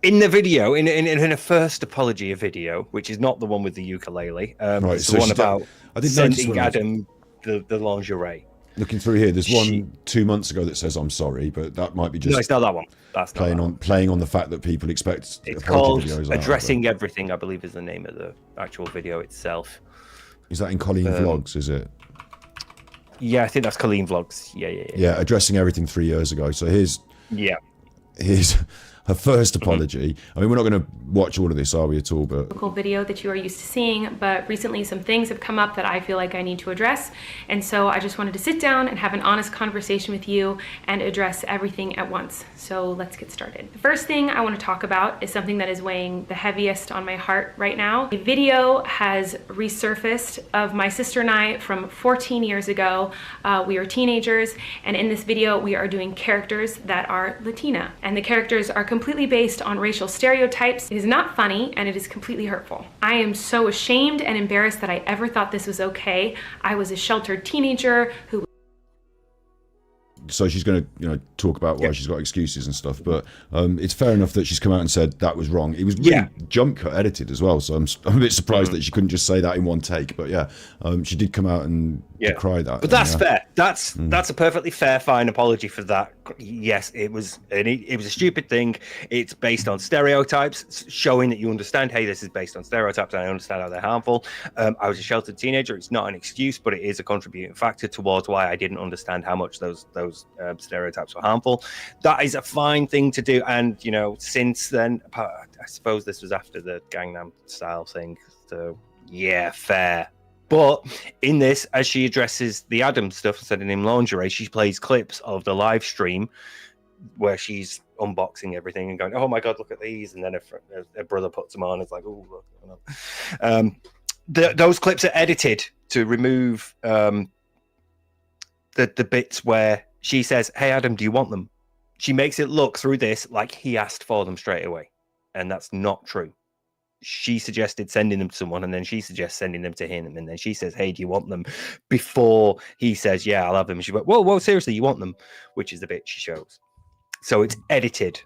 In the video, in a first apology video, which is not the one with the ukulele, it's the one about sending Adam the lingerie. Looking through here, there's one 2 months ago that says "I'm sorry," but that might be just. No, it's not that one. That's playing on the fact that people expect. It's called "Addressing Everything," I believe, is the name of the actual video itself. Is that in Colleen Vlogs, is it? Yeah, I think that's Colleen Vlogs. Yeah, addressing everything 3 years ago. So here's her first apology. I mean, we're not going to watch all of this, are we, at all? But video that you are used to seeing, but recently some things have come up that I feel like I need to address, and so I just wanted to sit down and have an honest conversation with you and address everything at once. So let's get started. The first thing I want to talk about is something that is weighing the heaviest on my heart right now. A video has resurfaced of my sister and I from 14 years ago. We were teenagers, and in this video we are doing characters that are Latina, and the characters are completely based on racial stereotypes. It is not funny, and it is completely hurtful. I am so ashamed and embarrassed that I ever thought this was okay. I was a sheltered teenager who... So she's going to, talk about why she's got excuses and stuff. But it's fair enough that she's come out and said that was wrong. It was really jump cut edited as well. So I'm a bit surprised that she couldn't just say that in one take. But she did come out and decry that. But that's fair. That's a perfectly fair, fine apology for that. Yes, it was a stupid thing. It's based on stereotypes, showing that you understand, hey, this is based on stereotypes and I understand how they're harmful. I was a sheltered teenager. It's not an excuse, but it is a contributing factor towards why I didn't understand how much those stereotypes were harmful. That is a fine thing to do. And, since then, I suppose this was after the Gangnam Style thing. So, yeah, fair. But in this, as she addresses the Adam stuff, sending him lingerie, she plays clips of the live stream where she's unboxing everything and going, oh my God, look at these. And then her brother puts them on. It's like, oh, look. Those clips are edited to remove the bits where she says, hey, Adam, do you want them? She makes it look through this like he asked for them straight away. And that's not true. She suggested sending them to someone, and then she suggests sending them to him, and then she says, hey, do you want them? Before he says, yeah, I'll have them. She went, whoa, seriously, you want them? Which is the bit she shows. So it's edited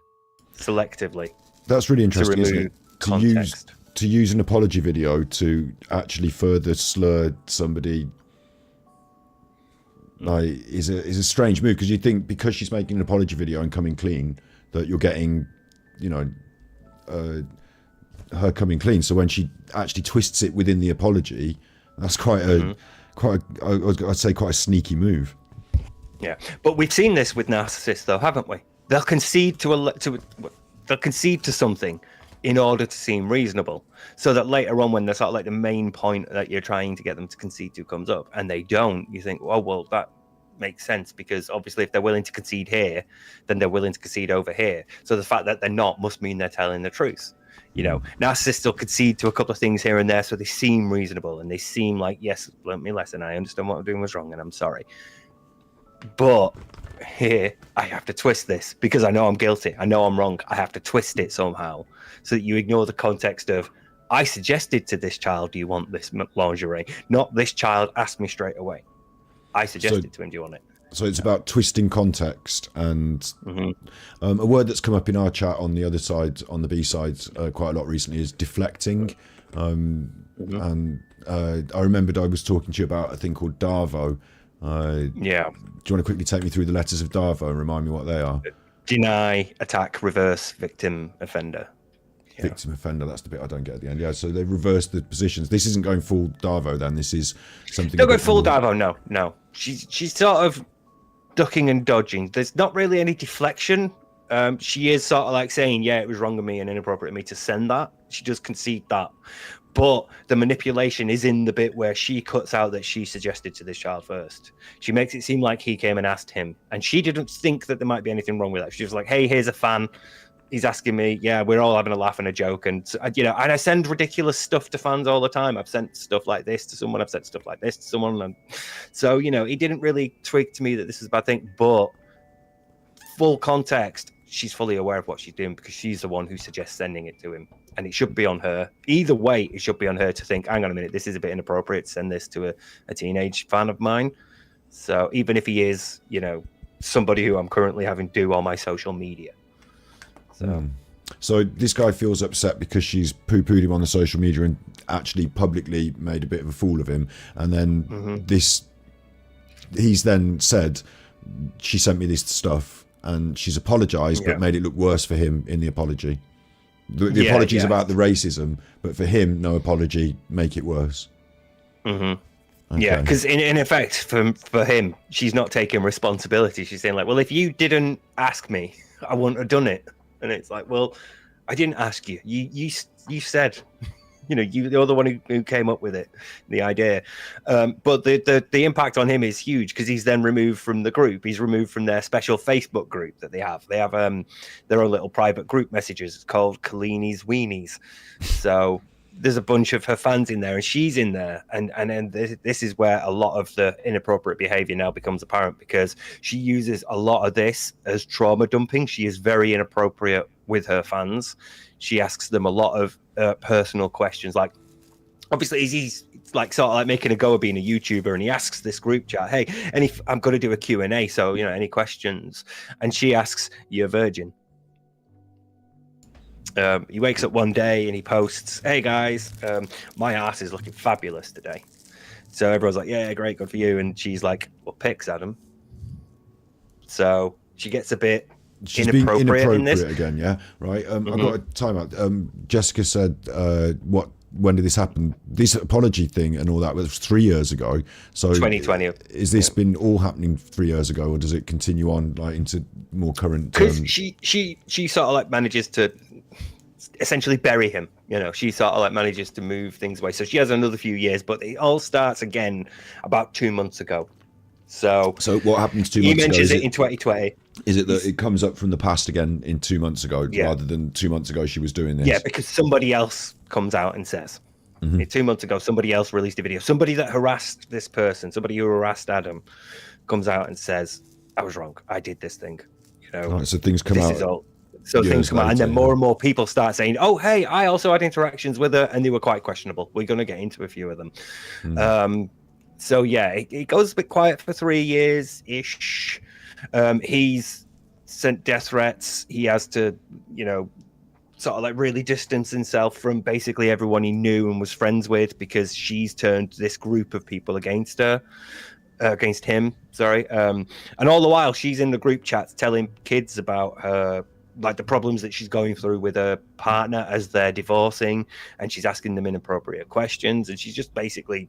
selectively. That's really interesting, isn't it? Context. To use an apology video to actually further slur somebody is a strange move, because you think because she's making an apology video and coming clean that you're getting, her coming clean. So when she actually twists it within the apology, that's I'd say quite a sneaky move. Yeah, but we've seen this with narcissists, though, haven't we? They'll concede they'll concede to something in order to seem reasonable, so that later on, when the sort of like the main point that you're trying to get them to concede to comes up, and they don't, you think, oh well, that makes sense, because obviously if they're willing to concede here, then they're willing to concede over here. So the fact that they're not must mean they're telling the truth. Narcissists will concede to a couple of things here and there, so they seem reasonable and they seem like, yes, learnt me a lesson. I understand what I'm doing was wrong, and I'm sorry. But here, I have to twist this because I know I'm guilty. I know I'm wrong. I have to twist it somehow so that you ignore the context of, I suggested to this child, do you want this lingerie? Not this child asked me straight away. I suggested to him, do you want it? So it's about twisting context, and a word that's come up in our chat on the other side, on the B side, quite a lot recently is deflecting. And I remembered I was talking to you about a thing called DARVO. Do you want to quickly take me through the letters of DARVO and remind me what they are? Deny, attack, reverse, victim, offender. Victim offender, that's the bit I don't get at the end. Yeah, so they reverse the positions. This isn't going full DARVO then, this is something... Don't go full DARVO, no. She's sort of ducking and dodging. There's not really any deflection. She is sort of like saying, yeah, it was wrong of me and inappropriate of me to send that. She does concede that. But the manipulation is in the bit where she cuts out that she suggested to this child first. She makes it seem like he came and asked him. And she didn't think that there might be anything wrong with that. She was like, hey, here's a fan. He's asking me, yeah, we're all having a laugh and a joke. And, and I send ridiculous stuff to fans all the time. I've sent stuff like this to someone. I've sent stuff like this to someone. And so, he didn't really twig to me that this is a bad thing. But full context, she's fully aware of what she's doing because she's the one who suggests sending it to him. And it should be on her. Either way, it should be on her to think, hang on a minute, this is a bit inappropriate to send this to a teenage fan of mine. So even if he is, somebody who I'm currently having do all my social media. So this guy feels upset because she's poo-pooed him on the social media and actually publicly made a bit of a fool of him. And then he's then said, she sent me this stuff and she's apologized, but made it look worse for him in the apology. The apology is about the racism, but for him, no apology, make it worse. Mm-hmm. Yeah, because in effect, for him, she's not taking responsibility. She's saying like, well, if you didn't ask me, I wouldn't have done it. And it's like, well, I didn't ask you. You said, you're the one who came up with it, the idea. But the impact on him is huge because he's then removed from the group. He's removed from their special Facebook group that they have. They have their own little private group messages. It's called Colleen's Weenies. So there's a bunch of her fans in there, and she's in there, and then this is where a lot of the inappropriate behavior now becomes apparent because she uses a lot of this as trauma dumping. She is very inappropriate with her fans. She asks them a lot of personal questions, like obviously he's like sort of like making a go of being a YouTuber, and he asks this group chat, hey, I'm going to do a Q&A, so any questions? And she asks, you're a virgin? He wakes up one day and he posts, hey guys, my ass is looking fabulous today. So everyone's like, yeah, great, good for you. And she's like, well, pics, Adam. So she gets a bit inappropriate in this again. Yeah, right. I've got a timeout. Jessica said, when did this happen? This apology thing and all that was 3 years ago. So 2020. Is this been all happening 3 years ago, or does it continue on like into more current? Because she sort of like manages to essentially bury him. She sort of like manages to move things away. So she has another few years, but it all starts again about 2 months ago. So what happens 2 months ago? He mentions it in 2020. Is it that it comes up from the past again in 2 months ago, rather than 2 months ago she was doing this? Yeah, because somebody else comes out and says, 2 months ago, somebody else released a video. Somebody that harassed this person, somebody who harassed Adam, comes out and says, I was wrong. I did this thing. Right, so things come out. Things come out, and then more and more people start saying, oh, hey, I also had interactions with her, and they were quite questionable. We're going to get into a few of them. So, yeah, it goes a bit quiet for 3 years-ish. He's sent death threats. He has to, sort of like really distance himself from basically everyone he knew and was friends with because she's turned this group of people against him. And all the while she's in the group chats telling kids about her, like the problems that she's going through with her partner as they're divorcing, and she's asking them inappropriate questions, and she's just basically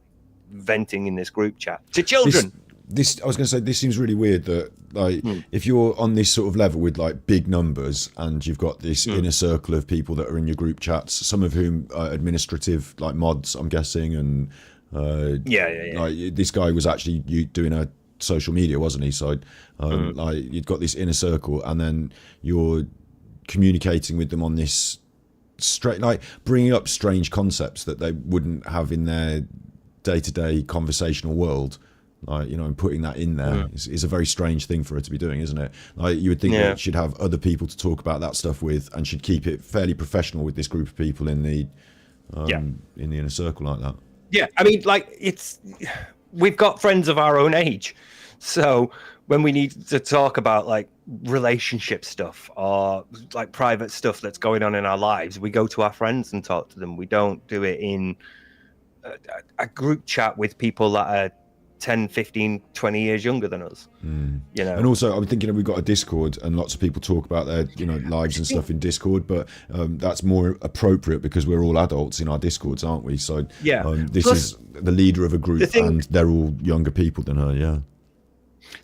venting in this group chat to children. This I was going to say, this seems really weird that like if you're on this sort of level with like big numbers and you've got this inner circle of people that are in your group chats, some of whom are administrative like mods, I'm guessing, and like this guy was actually doing a social media, wasn't he? So like you've got this inner circle, and then you're communicating with them on this straight, like bringing up strange concepts that they wouldn't have in their day-to-day conversational world, like and putting that in there is a very strange thing for her to be doing, isn't it? Like you would think that she'd have other people to talk about that stuff with, and she'd keep it fairly professional with this group of people in the inner circle like that. Yeah, I mean, like we've got friends of our own age, so when we need to talk about like relationship stuff or like private stuff that's going on in our lives, we go to our friends and talk to them. We don't do it in a group chat with people that are 10, 15, 20 years younger than us. And also I'm thinking we've got a Discord, and lots of people talk about their lives and stuff in Discord, but that's more appropriate because we're all adults in our Discords, aren't we? So this is the leader of a group, and they're all younger people than her.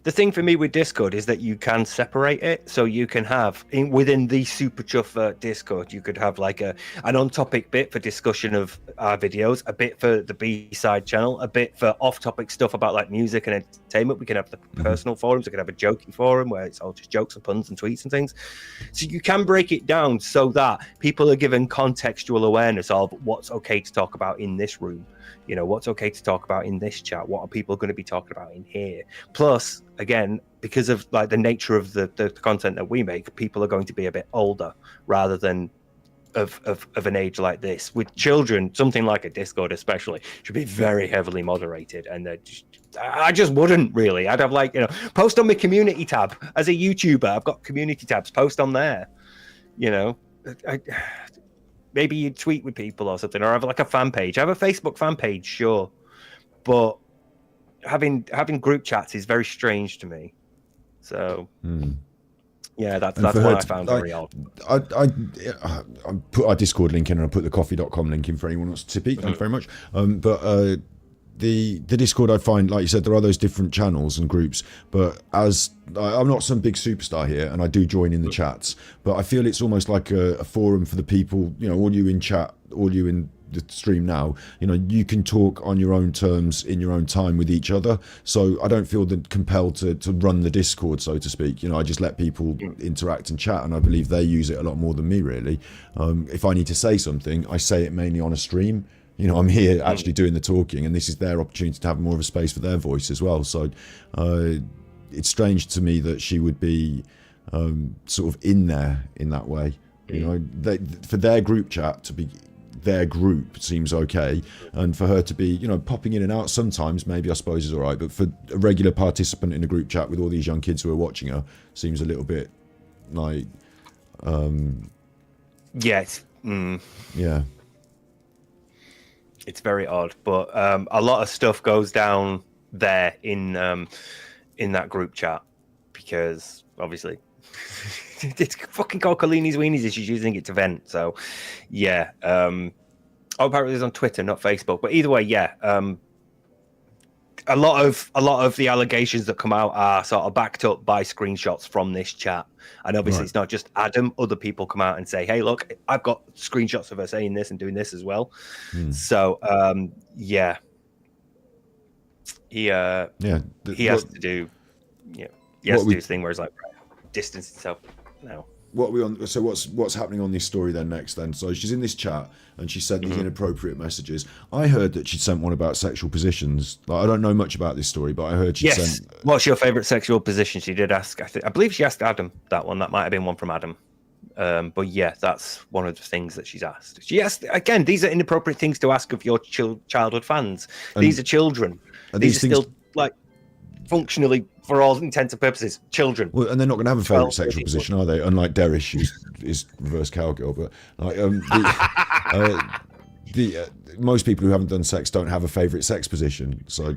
The thing for me with Discord is that you can separate it. So you can have within the Superchuffer Discord, you could have like an on-topic bit for discussion of our videos, a bit for the B-side channel, a bit for off-topic stuff about like music and entertainment. We can have the personal forums. We can have a jokey forum where it's all just jokes and puns and tweets and things. So you can break it down so that people are given contextual awareness of what's okay to talk about in this room. What's okay to talk about in this chat? What are people going to be talking about in here? Plus, again, because of like the nature of the content that we make, people are going to be a bit older rather than of an age like this. With children, something like a Discord especially should be very heavily moderated, and I just wouldn't really. I'd have like post on my community tab. As a YouTuber, I've got community tabs. Post on there. Maybe you tweet with people or something, or have like a fan page. I have a Facebook fan page, sure, but having group chats is very strange to me. So that's what I found very odd. I put our Discord link in, and I put the coffee.com link in for anyone who wants to tip. Thank you very much. But the Discord, I find, like you said, there are those different channels and groups, but as I'm not some big superstar here, and I do join in the chats, but I feel it's almost like a forum for the people, you know, all you in chat, all you in the stream now, you know, you can talk on your own terms in your own time with each other. So I don't feel compelled to run the Discord, so to speak. You know, I just let people interact and chat, and I believe they use it a lot more than me, really. If I need to say something, I say it mainly on a stream. You know, I'm here actually doing the talking, and this is their opportunity to have more of a space for their voice as well. So it's strange to me that she would be sort of in there in that way. You know, for their group chat to be their group seems okay, and for her to be, you know, popping in and out sometimes, maybe I suppose is all right, but for a regular participant in a group chat with all these young kids who are watching her seems a little bit like yes. Yeah, it's very odd, but a lot of stuff goes down there in that group chat, because obviously it's fucking called Colleen's Weenies and she's using it to vent. So yeah, apparently it's on Twitter, not Facebook, but either way, yeah, a lot of the allegations that come out are sort of backed up by screenshots from this chat, and obviously It's not just Adam. Other people come out and say, hey, look, I've got screenshots of her saying this and doing this as well. So yeah, he has to do his thing where he's like, distance himself now. What we on? So what's happening on this story then next? Then so she's in this chat and she sent these inappropriate messages. I heard that she'd sent one about sexual positions. Like, I don't know much about this story, but I heard she sent. What's your favorite sexual position? She did ask. I believe she asked Adam that one. That might have been one from Adam. But yeah, that's one of the things that she's asked. She asked again. These are inappropriate things to ask of your childhood fans. These are children. These are still like functionally, for all intents and purposes, children. Well, and they're not going to have a favourite sexual position, are they? Unlike Derish, who is reverse cowgirl. But like, most people who haven't done sex don't have a favourite sex position. So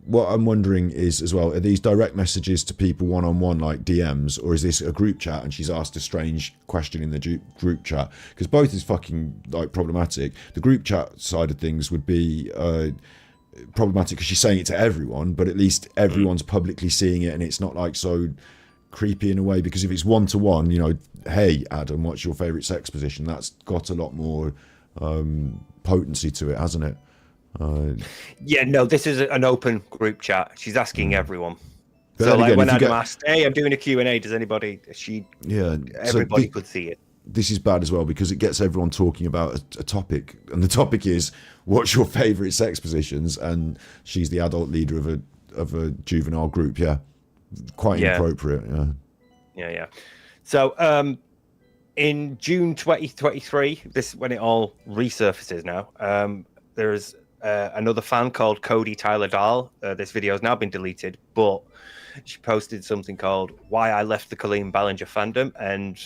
what I'm wondering is, as well, are these direct messages to people one-on-one, like DMs, or is this a group chat and she's asked a strange question in the group chat? Because both is fucking like problematic. The group chat side of things would be problematic because she's saying it to everyone, but at least everyone's publicly seeing it and it's not like so creepy in a way, because if it's one-to-one, you know, hey Adam, what's your favourite sex position, that's got a lot more potency to it, hasn't it? Yeah, no, this is an open group chat. She's asking everyone. But so like again, when Adam asked, hey, I'm doing a Q&A, does anybody, everybody could see it. This is bad as well because it gets everyone talking about a topic, and the topic is what's your favourite sex positions, and she's the adult leader of a juvenile group. Yeah, quite inappropriate. Yeah. So in June 2023, this when it all resurfaces now. There's another fan called Cody Tyler Dahl. This video has now been deleted, but she posted something called "Why I Left the Colleen Ballinger Fandom," and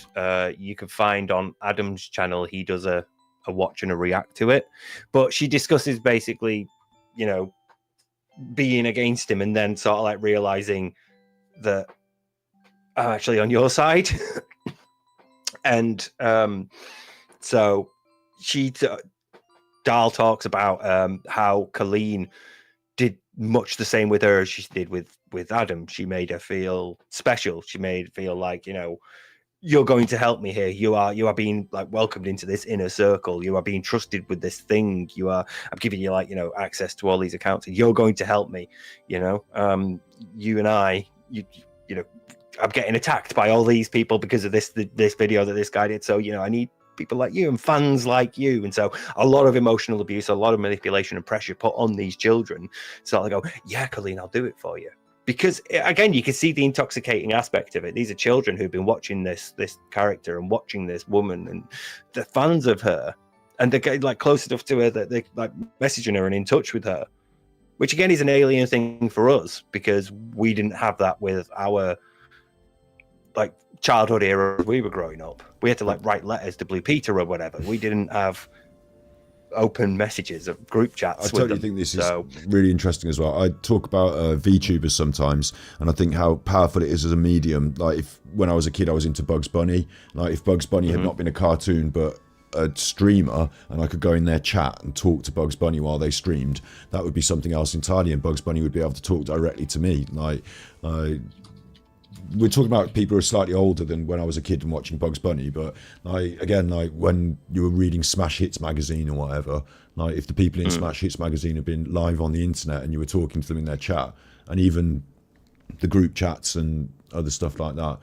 you can find on Adam's channel, he does a watch and a react to it. But she discusses basically, you know, being against him and then sort of like realizing that I'm actually on your side. And so Dahl talks about how Colleen did much the same with her as she did with Adam. She made her feel special. She made her feel like, you know, you're going to help me here. You are being like welcomed into this inner circle. You are being trusted with this thing. I'm giving you like, you know, access to all these accounts, and you're going to help me. You know, you and I, you know, I'm getting attacked by all these people because of this video that this guy did. So, you know, I need people like you and fans like you. And so a lot of emotional abuse, a lot of manipulation and pressure put on these children. So I go, yeah, Colleen, I'll do it for you. Because again, you can see the intoxicating aspect of it. These are children who've been watching this character and watching this woman, and the fans of her, and they're getting like close enough to her that they're like messaging her and in touch with her, which again is an alien thing for us because we didn't have that with our like childhood era as we were growing up. We had to like write letters to Blue Peter or whatever. We didn't have open messages of group chats. I totally think this is really interesting as well. I talk about VTubers sometimes, and I think how powerful it is as a medium. Like when I was a kid, I was into Bugs Bunny. Like if Bugs Bunny had not been a cartoon, but a streamer and I could go in their chat and talk to Bugs Bunny while they streamed, that would be something else entirely, and Bugs Bunny would be able to talk directly to me. Like, we're talking about people who are slightly older than when I was a kid and watching Bugs Bunny, but like, again, like when you were reading Smash Hits magazine or whatever, like if the people in Smash Hits magazine had been live on the internet and you were talking to them in their chat, and even the group chats and other stuff like that,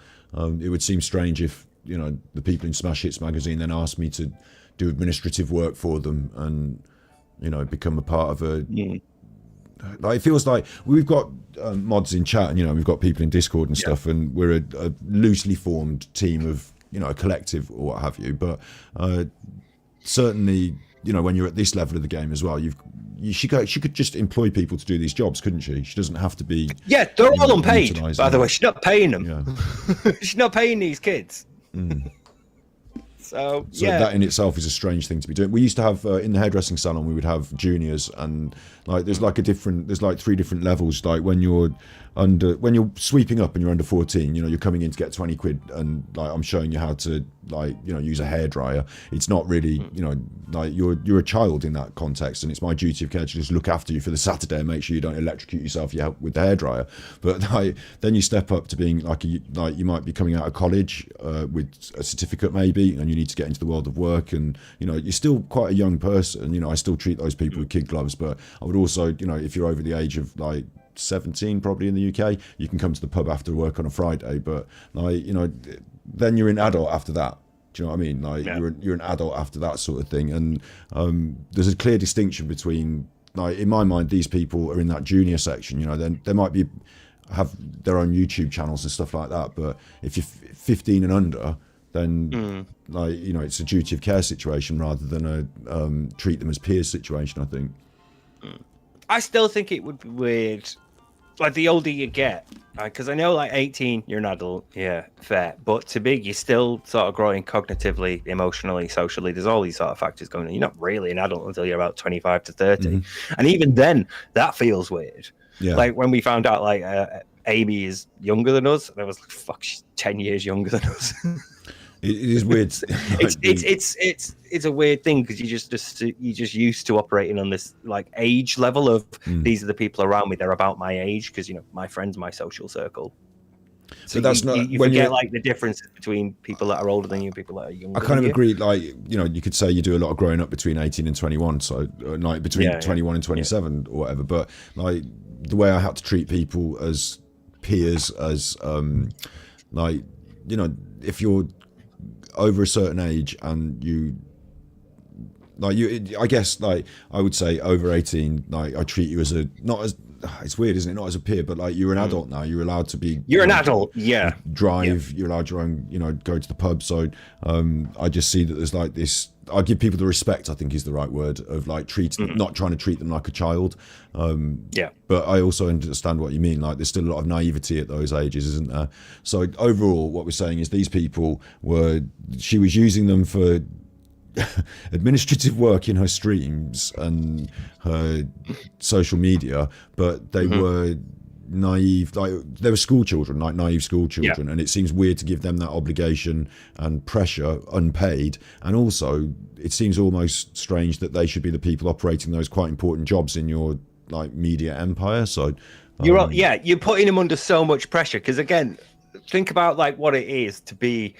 it would seem strange if, you know, the people in Smash Hits magazine then asked me to do administrative work for them and, you know, become a part of a... Like, it feels like we've got mods in chat, and, you know, we've got people in Discord and stuff, and we're a loosely formed team of, you know, a collective or what have you. But certainly, you know, when you're at this level of the game as well, she could just employ people to do these jobs, couldn't she? She doesn't have to be... Yeah, they're all unpaid, by the way. She's not paying them. Yeah. She's not paying these kids. So that in itself is a strange thing to be doing. We used to have in the hairdressing salon, we would have juniors, and like there's like 3 different levels. Like when you're sweeping up and you're under 14, you know, you're coming in to get 20 quid, and like I'm showing you how to, like, you know, use a hairdryer. It's not really, you know, like you're a child in that context, and it's my duty of care to just look after you for the Saturday and make sure you don't electrocute yourself with the hairdryer. But like, then you step up to being like you might be coming out of college with a certificate maybe, and you need to get into the world of work, and, you know, you're still quite a young person. You know, I still treat those people with kid gloves, but I would also, you know, if you're over the age of like 17 probably in the UK, you can come to the pub after work on a Friday, but like, you know, then you're an adult after that. Do you know what I mean? Like, you're an adult after that sort of thing, and there's a clear distinction between, like, in my mind, these people are in that junior section. You know, then they might have their own YouTube channels and stuff like that, but if you're 15 and under, then like, you know, it's a duty of care situation rather than a treat them as peers situation, I think. I still think it would be weird, like, the older you get, because I know, like, 18, you're an adult, yeah, fair, but to be, you're still sort of growing cognitively, emotionally, socially. There's all these sort of factors going on. You're not really an adult until you're about 25 to 30, and even then, that feels weird. Yeah. Like, when we found out, like, Amy is younger than us, and I was like, fuck, she's 10 years younger than us. It is weird. It's a weird thing, because you're just used to operating on this, like, age level of these are the people around me. They're about my age, because, you know, my friends, my social circle. So that's you forget like the difference between people that are older than you, and people that are younger. I kind of agree. Like, you know, you could say you do a lot of growing up between 18 and 21, so like between 21 and 27 or whatever. But like the way I had to treat people as peers, as like, you know, if you're over a certain age and you, like, I guess, like, I would say over 18, like, I treat you as it's weird, isn't it? Not as a peer, but like, you're an adult now. You're allowed to be. You're an adult, yeah. Drive. Yeah. You're allowed your own, you know, go to the pub. So I just see that there's like this. I give people the respect, I think is the right word, of like treating, not trying to treat them like a child. Yeah. But I also understand what you mean. Like, there's still a lot of naivety at those ages, isn't there? So overall, what we're saying is these people she was using them for administrative work in her streams and her social media, but they were naive, like they were school children, like naive school children, and it seems weird to give them that obligation and pressure unpaid. And also it seems almost strange that they should be the people operating those quite important jobs in your like media empire. So you're putting them under so much pressure, because again, think about like what it is to be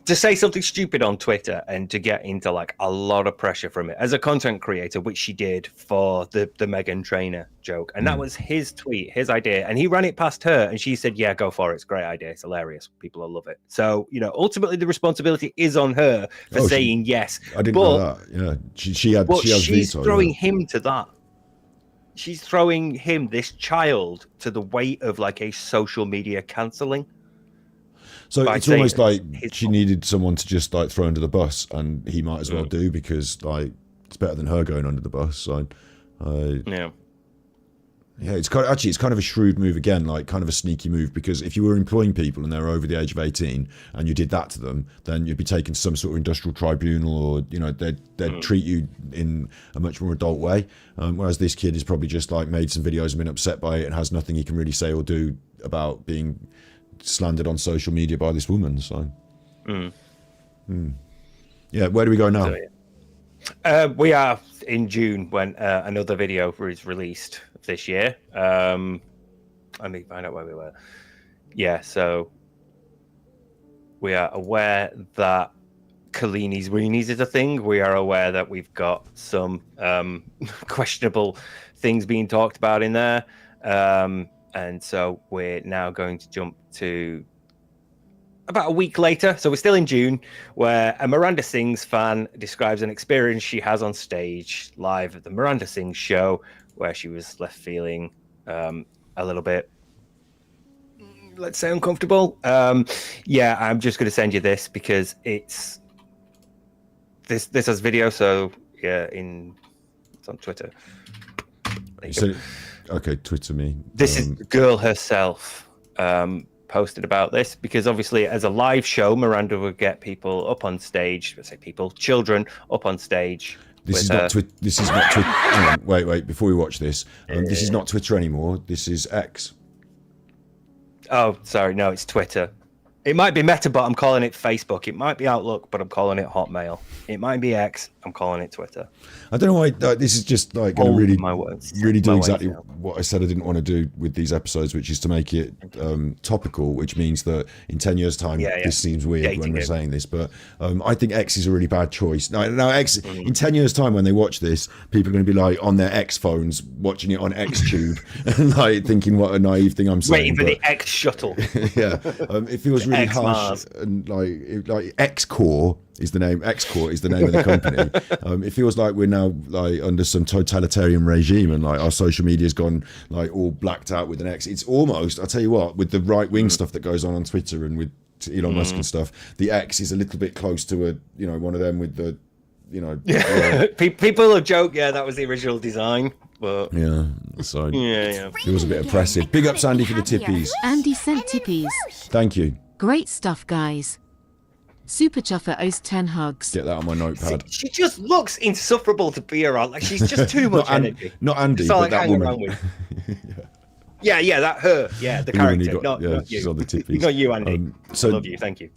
to say something stupid on Twitter and to get into like a lot of pressure from it as a content creator, which she did for the Meghan Trainor joke. And that was his tweet, his idea. And he ran it past her and she said, yeah, go for it. It's a great idea. It's hilarious. People will love it. So, you know, ultimately the responsibility is on her for saying yes. I didn't know that. Yeah. She has she's veto, throwing him to that. She's throwing him, this child, to the weight of like a social media cancelling. So it's almost like she needed someone to just like throw under the bus, and he might as well do, because like it's better than her going under the bus. So it's kind of a shrewd move again, like kind of a sneaky move, because if you were employing people and they were over the age of 18 and you did that to them, then you'd be taken to some sort of industrial tribunal, or you know they'd treat you in a much more adult way. Whereas this kid is probably just like made some videos and been upset by it and has nothing he can really say or do about being slandered on social media by this woman. So Yeah, where do we go now? So, yeah. We are in June when another video is released this year. Let me find out where we were. Yeah, so we are aware that Colleen's Weenies is a thing. We are aware that we've got some questionable things being talked about in there. And so we're now going to jump to about a week later. So we're still in June, where a Miranda Sings fan describes an experience she has on stage live at the Miranda Sings show, where she was left feeling a little bit, let's say, uncomfortable. Yeah, I'm just going to send you this because it's this has video. So yeah, it's on Twitter. So, okay, Twitter me. This is the girl herself posted about this, because obviously as a live show, Miranda would get people up on stage. Let's say children up on stage. This is not Twitter. This is not Twitter. Hang on, wait. Before we watch this, this is not Twitter anymore. This is X. Oh, sorry. No, it's Twitter. It might be Meta, but I'm calling it Facebook. It might be Outlook, but I'm calling it Hotmail. It might be X. I'm calling it Twitter. I don't know why this is just like going to really do exactly words what I said I didn't want to do with these episodes, which is to make it topical, which means that in 10 years' time, this seems weird when we're saying this, but I think X is a really bad choice. Now X, in 10 years' time, when they watch this, people are going to be like on their X phones, watching it on Xtube, and like thinking what a naive thing I'm saying. Waiting for the X shuttle. Yeah, it feels really harsh, and like X Core is the name. X Core is the name of the company. It feels like we're now like under some totalitarian regime, and like our social media's gone like all blacked out with an X. It's almost, I'll tell you what, with the right wing stuff that goes on Twitter and with Elon Musk and stuff, the X is a little bit close to one of them with the, people have joked, that was the original design. But so it was a bit oppressive. Big up Sandy for the tippies. Andy sent tippies. Thank you. Great stuff, guys. Superchuffer owes 10 hugs. Get that on my notepad. She just looks insufferable to be around. Like, she's just too much energy. Not Andy, but that woman. Yeah, that her. Yeah, the character. Not you. She's on the tippies. Not you, Andy. I love you. Thank you.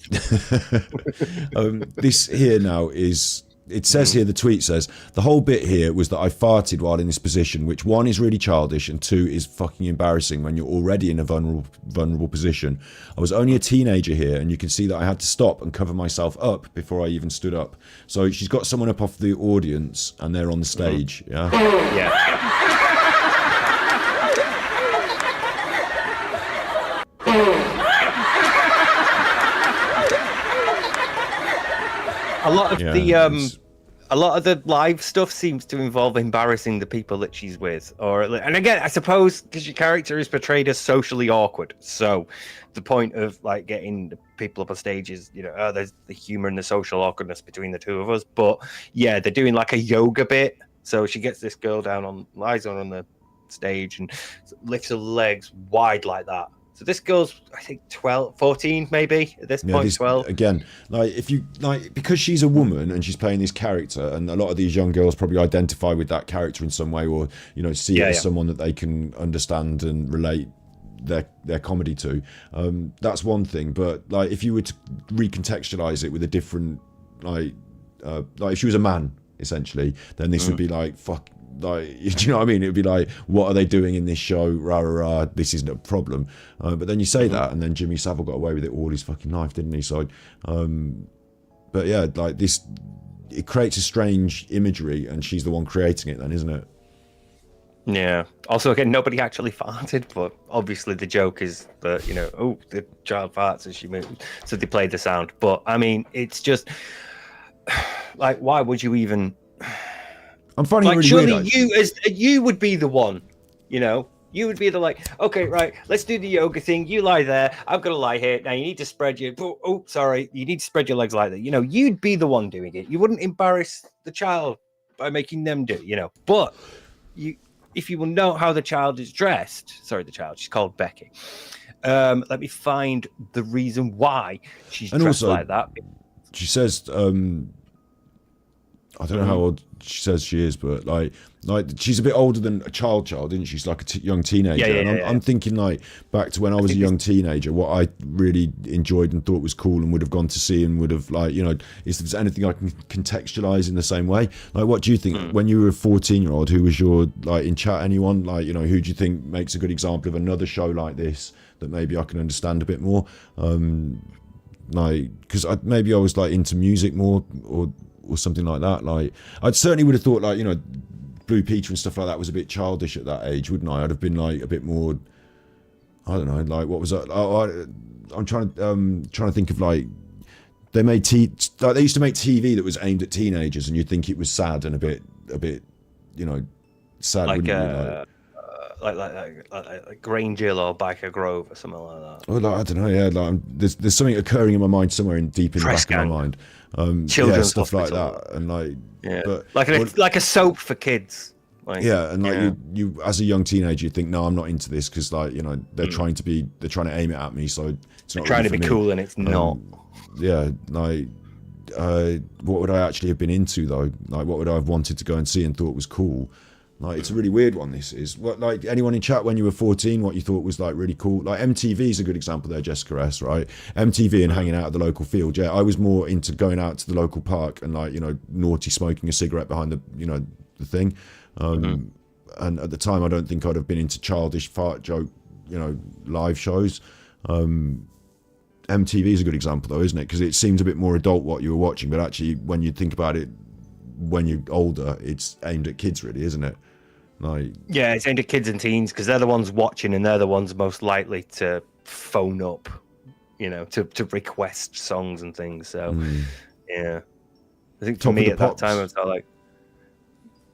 This here now is... It says here, the tweet says, the whole bit here was that I farted while in this position, which one is really childish and two is fucking embarrassing when you're already in a vulnerable position. I was only a teenager here, and you can see that I had to stop and cover myself up before I even stood up. So she's got someone up off the audience and they're on the stage. Yeah. A lot of the live stuff seems to involve embarrassing the people that she's with, and again, I suppose because your character is portrayed as socially awkward, so the point of like getting the people up on stage is, there's the humor and the social awkwardness between the two of us. But yeah, they're doing like a yoga bit, so she gets this girl lies on the stage and lifts her legs wide like that. So this girl's, I think, 14 maybe at this point. 12. Again, like if you like, because she's a woman and she's playing this character, and a lot of these young girls probably identify with that character in some way, or see it as someone that they can understand and relate their comedy to. That's one thing, but like if you were to recontextualize it with a different like if she was a man essentially, then this would be like fuck. Like, do you know what I mean? It would be like, what are they doing in this show? Rah, rah, rah, this isn't a problem. But then you say that, and then Jimmy Savile got away with it all his fucking life, didn't he? So, but yeah, like this, it creates a strange imagery, and she's the one creating it then, isn't it? Yeah. Also, again, nobody actually farted, but obviously the joke is that, the child farts as she moves. So they played the sound. But, I mean, it's just, like, why would you even... I'm finding like, it really weird. You would be the one, you would be the like, okay, right, let's do the yoga thing. You lie there, I'm gonna lie here. Now you need to spread your you need to spread your legs like that. You'd be the one doing it. You wouldn't embarrass the child by making them do it, But if you will know how the child is dressed, she's called Becky. Let me find the reason why she's dressed like that. She says I don't know how old she says she is, but like she's a bit older than a child, isn't she? She's like a young teenager. I'm thinking like back to when I was a young teenager, what I really enjoyed and thought was cool and would have gone to see and would have like, is there anything I can contextualize in the same way? Like, what do you think when you were a 14-year-old, who was your, like, in chat, anyone, like, who do you think makes a good example of another show like this that maybe I can understand a bit more? Like, because maybe I was like into music more or something like that. Like, I certainly would have thought like, Blue Peter and stuff like that was a bit childish at that age, wouldn't I? I'd have been like a bit more, I don't know, like, what was that? I'm trying to think of like, they made they used to make TV that was aimed at teenagers, and you'd think it was sad and a bit, sad, like, wouldn't you? Like Granger or Biker Grove or something like that. Well, like, I don't know. Yeah, like, there's something occurring in my mind somewhere deep in the back of my mind. Children's stuff hospital. like that, and like, but like a soap for kids. Like, and like you as a young teenager, you think, no, I'm not into this because like they're trying to aim it at me, so it's not trying really to be for me. cool, and it's not. Yeah, like, what would I actually have been into though? Like, what would I have wanted to go and see and thought was cool? Like, it's a really weird one. This is what, like, anyone in chat when you were 14, what you thought was like really cool. Like, MTV is a good example there, Jessica S, right? MTV and hanging out at the local field. Yeah, I was more into going out to the local park and like, naughty smoking a cigarette behind the, the thing. And at the time, I don't think I'd have been into childish fart joke, live shows. MTV is a good example though, isn't it? Because it seems a bit more adult what you were watching, but actually when you think about it, when you're older, it's aimed at kids really, isn't it? Like, yeah, it's aimed at kids and teens because they're the ones watching and they're the ones most likely to phone up, to request songs and things. So, yeah, I think for me at that time, I was like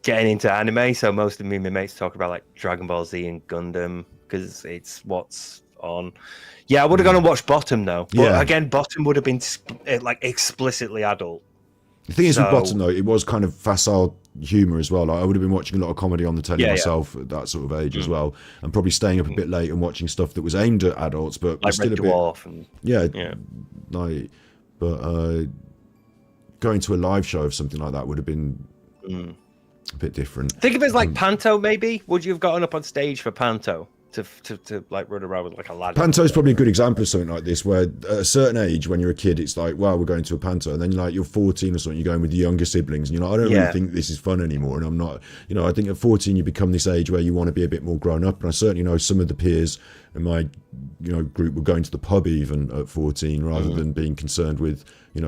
getting into anime. So most of me and my mates talk about like Dragon Ball Z and Gundam because it's what's on. Yeah, I would have gone and watched Bottom though. But again, Bottom would have been like explicitly adult. The thing is with Bottom though, it was kind of facile humour as well. Like, I would have been watching a lot of comedy on the telly myself at that sort of age as well, and probably staying up a bit late and watching stuff that was aimed at adults, but like still Red a Dwarf bit, like, but going to a live show of something like that would have been a bit different. Think of it as like Panto, maybe. Would you have gotten up on stage for Panto? To like run around with like a ladder. Panto is probably a good example of something like this, where at a certain age, when you're a kid, it's like, wow, we're going to a Panto, and then you're 14 or something, you're going with your younger siblings, and you're like, I don't really think this is fun anymore, and I'm not, I think at 14 you become this age where you want to be a bit more grown up, and I certainly know some of the peers in my group were going to the pub even at 14 rather than being concerned with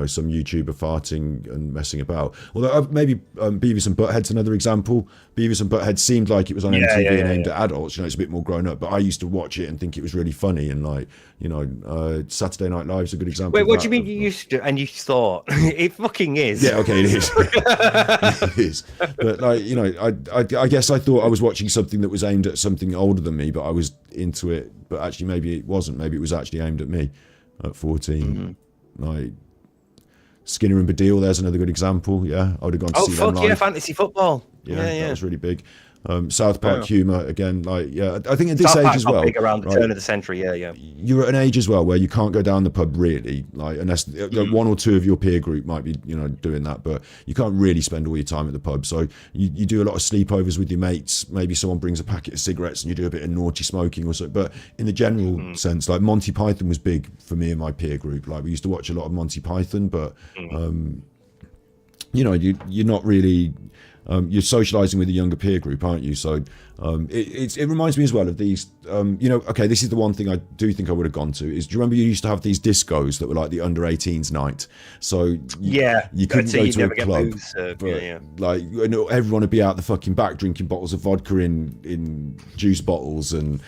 some YouTuber farting and messing about. Although maybe Beavis and Butthead's another example. Beavis and Butthead seemed like it was on MTV and aimed at adults. It's a bit more grown up. But I used to watch it and think it was really funny. And like, Saturday Night Live's a good example. Wait, what do you mean you used to? And you thought it fucking is? Yeah, okay, it is. It is. But like, I guess I thought I was watching something that was aimed at something older than me, but I was into it. But actually, maybe it wasn't. Maybe it was actually aimed at me at 14. Like, Skinner and Badil, there's another good example. Yeah, I would have gone to see them live. Oh, fuck yeah, fantasy football. Yeah, that was really big. South Park humour, again, like, I think at this age as well. Big around the turn of the century, You're at an age as well where you can't go down the pub really, like, unless one or two of your peer group might be, doing that, but you can't really spend all your time at the pub. So you do a lot of sleepovers with your mates. Maybe someone brings a packet of cigarettes and you do a bit of naughty smoking or so. But in the general sense, like, Monty Python was big for me and my peer group. Like, we used to watch a lot of Monty Python, but you're not really. You're socialising with a younger peer group, aren't you? So it reminds me as well of these. Okay, this is the one thing I do think I would have gone to. Is, do you remember you used to have these discos that were like the under 18s night? So you couldn't go to a club, like everyone would be out the fucking back drinking bottles of vodka in juice bottles and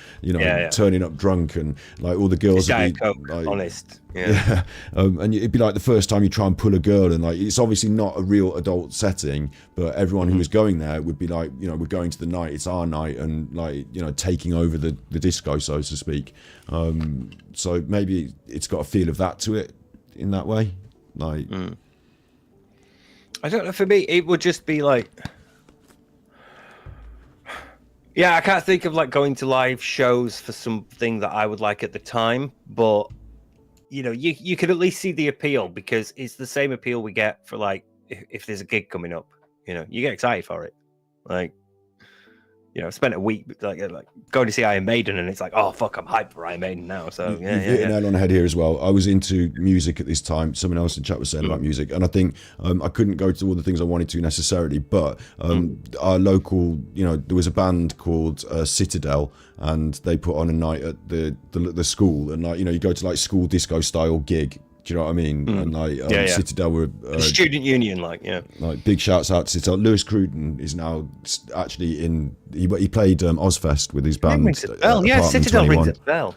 turning up drunk, and like all the girls would be Coke, like, honest. And it'd be like the first time you try and pull a girl, and like it's obviously not a real adult setting, but everyone who was going there would be like, we're going to the night, it's our night, and like, taking over the disco, so to speak. So maybe it's got a feel of that to it in that way. Like, I don't know. For me, it would just be like, I can't think of like going to live shows for something that I would like at the time, but you could at least see the appeal, because it's the same appeal we get for like if there's a gig coming up, you know, you get excited for it. Like, you know, I spent a week like going to see Iron Maiden, and it's like, oh fuck, I'm hyped for Iron Maiden now. So You've hit a nail on the head here as well. I was into music at this time. Someone else in chat was saying about music, and I think I couldn't go to all the things I wanted to necessarily, but our local, you know, there was a band called Citadel, and they put on a night at the school, and like, you know, you go to like school disco style gig. Do you know what I mean? And like Citadel were student union, like big shouts out to Citadel. Lewis Cruden is now actually in. He played Ozfest with his band. Citadel rings a bell.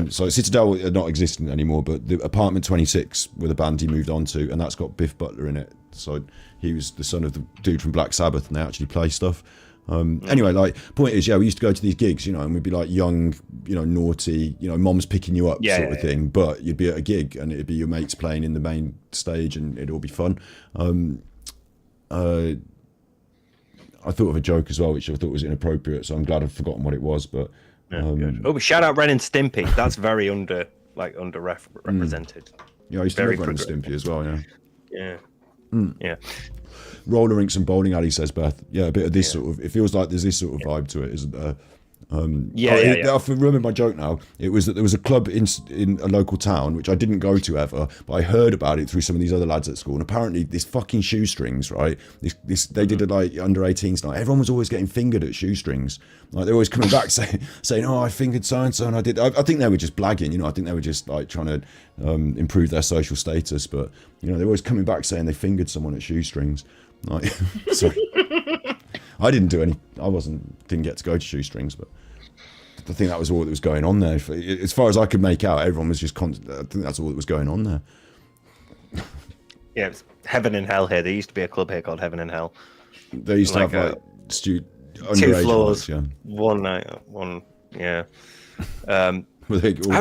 So Citadel are not existing anymore, but the Apartment 26 were the band he moved on to, and that's got Biff Butler in it. So he was the son of the dude from Black Sabbath, and they actually play stuff. Anyway, like, point is, we used to go to these gigs, you know, and we'd be like young, you know, naughty, you know, mom's picking you up sort of thing, but you'd be at a gig and it'd be your mates playing in the main stage and it'd all be fun. I thought of a joke as well, which I thought was inappropriate, so I'm glad I've forgotten what it was, but but shout out Ren and Stimpy. That's very represented. Yeah, I used to love Ren and Stimpy as well, Yeah. Roller rinks and bowling alley, says Beth. Yeah, a bit of this sort of. It feels like there's this sort of vibe to it, isn't there? I remember my joke now. It was that there was a club in a local town which I didn't go to ever, but I heard about it through some of these other lads at school. And apparently, this fucking shoestrings, right? They did it like under 18s night. Everyone was always getting fingered at shoestrings. Like they're always coming back saying, "Oh, I fingered so and so," and I did. I think they were just blagging, you know. I think they were just like trying to improve their social status. But you know, they're always coming back saying they fingered someone at shoestrings. Like, sorry, I didn't do any. Didn't get to go to shoestrings, but I think that was all that was going on there. As far as I could make out, everyone was just I think that's all that was going on there. Yeah, it was Heaven and Hell here. There used to be a club here called Heaven and Hell. They used to have like two floors, one night, one. Yeah. How do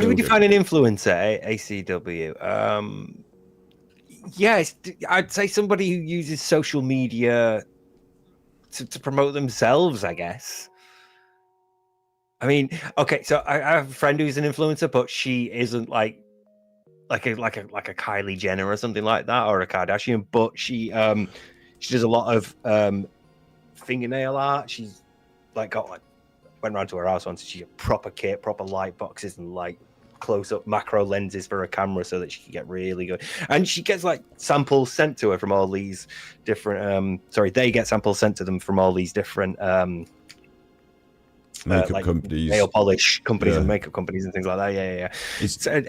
we define an influencer? ACW. I'd say somebody who uses social media to promote themselves, I guess. I mean, okay, so I have a friend who's an influencer, but she isn't like a Kylie Jenner or something like that, or a Kardashian. But she does a lot of fingernail art. She's went around to her house once. She had proper kit, proper light boxes, and like close-up macro lenses for her camera so that she can get really good. And she gets like samples sent to her from all these different. They get samples sent to them from all these different. Makeup companies, nail polish companies, and makeup companies and things like that.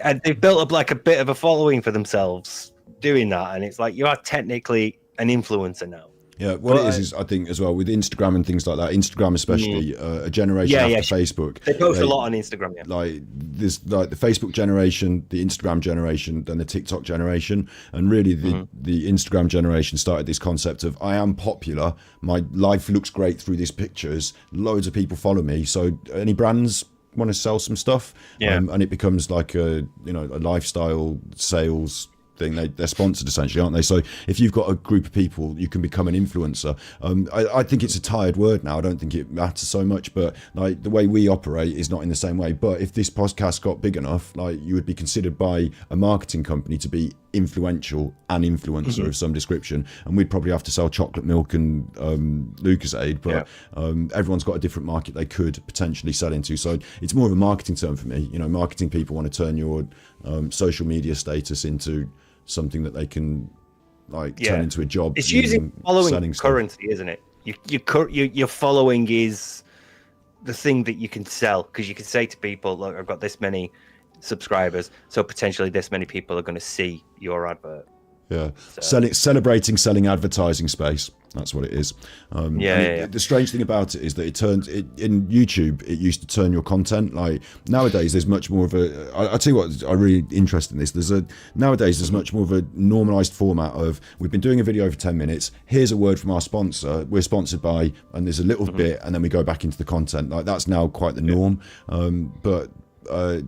And they've built up like a bit of a following for themselves doing that, and it's like you are technically an influencer now. Yeah, what it is I think as well with Instagram and things like that. Instagram, especially a generation after Facebook. They post a lot on Instagram. Yeah. Like there's like the Facebook generation, the Instagram generation, then the TikTok generation, and really the Instagram generation started this concept of I am popular. My life looks great through these pictures. Loads of people follow me. So any brands want to sell some stuff, and it becomes like a lifestyle sales thing. They're sponsored essentially, aren't they? So if you've got a group of people, you can become an influencer. I think it's a tired word now. I don't think it matters so much, but like the way we operate is not in the same way. But if this podcast got big enough, like you would be considered by a marketing company to be influential, an influencer of some description, and we'd probably have to sell chocolate milk and Lucozade, but everyone's got a different market they could potentially sell into. So it's more of a marketing term for me. You know, marketing people want to turn your social media status into something that they can turn into a job. It's using following currency, isn't it? Your following is the thing that you can sell, because you can say to people, look, I've got this many subscribers, so potentially this many people are going to see your advert. Celebrating selling advertising space. That's what it is. The strange thing about it is that in YouTube, it used to turn your content. Like nowadays, there's much more of a. I'll tell you what, I'm really interested in this. Nowadays, there's much more of a normalized format of we've been doing a video for 10 minutes. Here's a word from our sponsor. We're sponsored by, and there's a little bit, and then we go back into the content. Like that's now quite the norm. But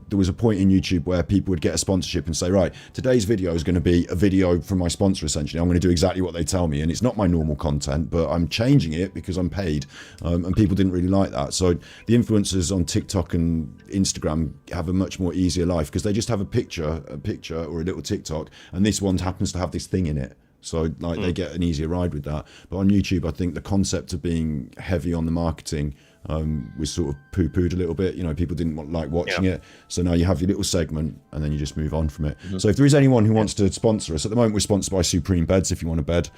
there was a point in YouTube where people would get a sponsorship and say, right, today's video is going to be a video from my sponsor, essentially. I'm going to do exactly what they tell me, and it's not my normal content, but I'm changing it because I'm paid, and people didn't really like that. So the influencers on TikTok and Instagram have a much more easier life because they just have a picture or a little TikTok, and this one happens to have this thing in it. So like they get an easier ride with that. But on YouTube, I think the concept of being heavy on the marketing was sort of poo-pooed a little bit. You know, people didn't like watching it. So now you have your little segment and then you just move on from it. So if there is anyone who wants to sponsor us, at the moment we're sponsored by Supreme Beds if you want a bed.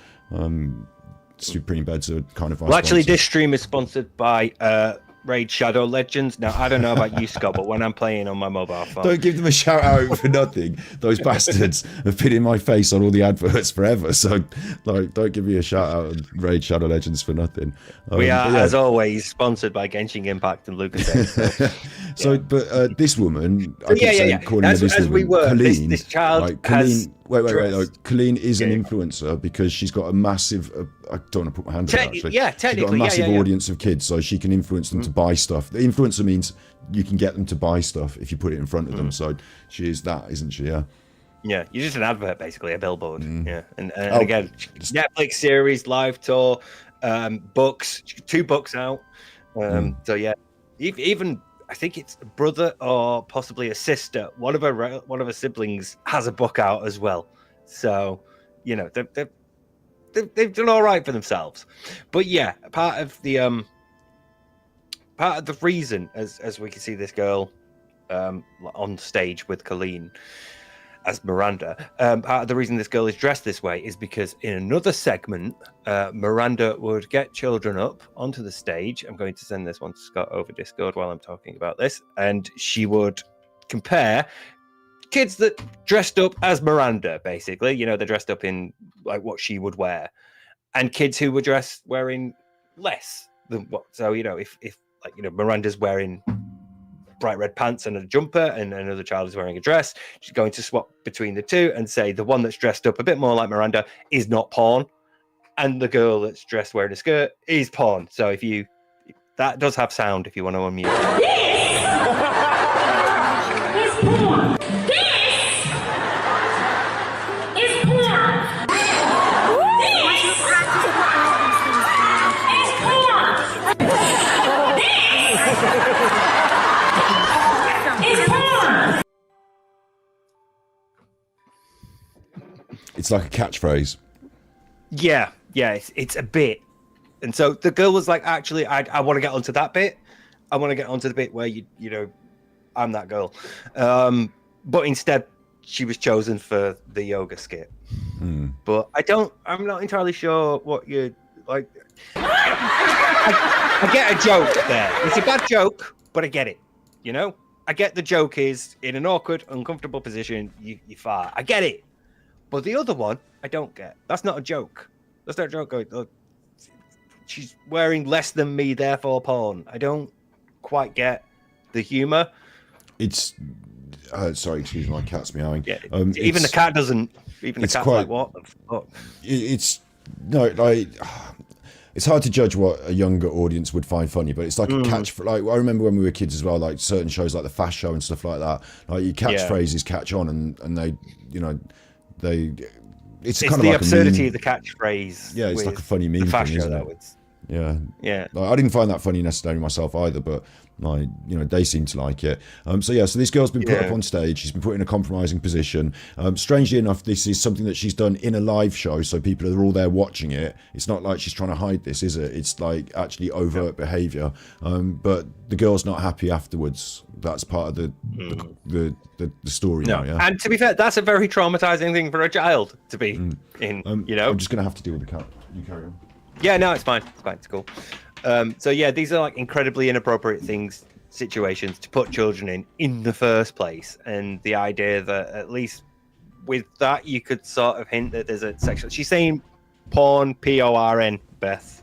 Supreme Beds are kind of our Well, actually, sponsor. this stream is sponsored by Raid Shadow Legends. Now, I don't know about you, Scott, but when I'm playing on my mobile phone... Don't give them a shout out for nothing. Those bastards have been in my face on all the adverts forever. So, like, don't give me a shout out on Raid Shadow Legends for nothing. We are, yeah. as always, sponsored by Genshin Impact and Lucas. But this woman, I keep saying, calling her this as woman, we were. Colleen. This child like, Colleen, has wait. Colleen is an influencer because she's got a massive. I don't want to put my hand on it, actually. Yeah, She's got a technically, massive audience of kids, so she can influence them to buy stuff. The influencer means you can get them to buy stuff if you put it in front of them. So she is that, isn't she? Yeah. Yeah, you're just an advert, basically, a billboard. Yeah, and again, Netflix series, live tour, books, 2 books out. So yeah, even I think it's a brother or possibly a sister. One of her siblings has a book out as well. So you know they've done all right for themselves. But yeah, part of the reason, as we can see this girl on stage with Colleen as Miranda, part of the reason this girl is dressed this way is because in another segment, Miranda would get children up onto the stage. I'm going to send this one to Scott over Discord while I'm talking about this. And she would compare kids that dressed up as Miranda, basically. You know, they're dressed up in like what she would wear. And kids who were wearing less than what. So, you know, if like, you know, Miranda's wearing bright red pants and a jumper and another child is wearing a dress, she's going to swap between the two and say the one that's dressed up a bit more like Miranda is not porn and the girl that's dressed wearing a skirt is porn. So that does have sound if you want to unmute it. This is porn. It's like a catchphrase. Yeah, it's a bit. And so the girl was like, actually, I want to get onto that bit. I want to get onto the bit where you know, I'm that girl. But instead, she was chosen for the yoga skit. But I'm not entirely sure what you like. I get a joke there. It's a bad joke, but I get it. You know, I get the joke is in an awkward, uncomfortable position, you fart. I get it. But the other one, I don't get. That's not a joke. That's not a joke. Oh, she's wearing less than me, therefore porn. I don't quite get the humor. It's sorry, excuse me, my cat's meowing. Yeah, even the cat doesn't. Even the cat's like, what the fuck? It's no, like it's hard to judge what a younger audience would find funny, but it's like a catch. Like I remember when we were kids as well, like certain shows like the Fast Show and stuff like that. Like your catchphrases catch on, and they, you know, it's kind of the like absurdity a meme. of the catchphrase. Yeah, it's like a funny meme Fast thing, Show, isn't that it? was. Yeah. Like, I didn't find that funny necessarily myself either, but like, you know, they seem to like it. So this girl's been put up on stage. She's been put in a compromising position. Strangely enough, this is something that she's done in a live show, so people are all there watching it. It's not like she's trying to hide this, is it? It's like actually overt behaviour. But the girl's not happy afterwards. That's part of the story now. Yeah. And to be fair, that's a very traumatizing thing for a child to be in. You know, I'm just gonna have to deal with the cat. You carry on. Yeah, no, it's fine. It's fine. It's cool. So yeah, these are like incredibly inappropriate situations to put children in the first place. And the idea that at least with that, you could sort of hint that there's a sexual. She's saying porn, porn, Beth.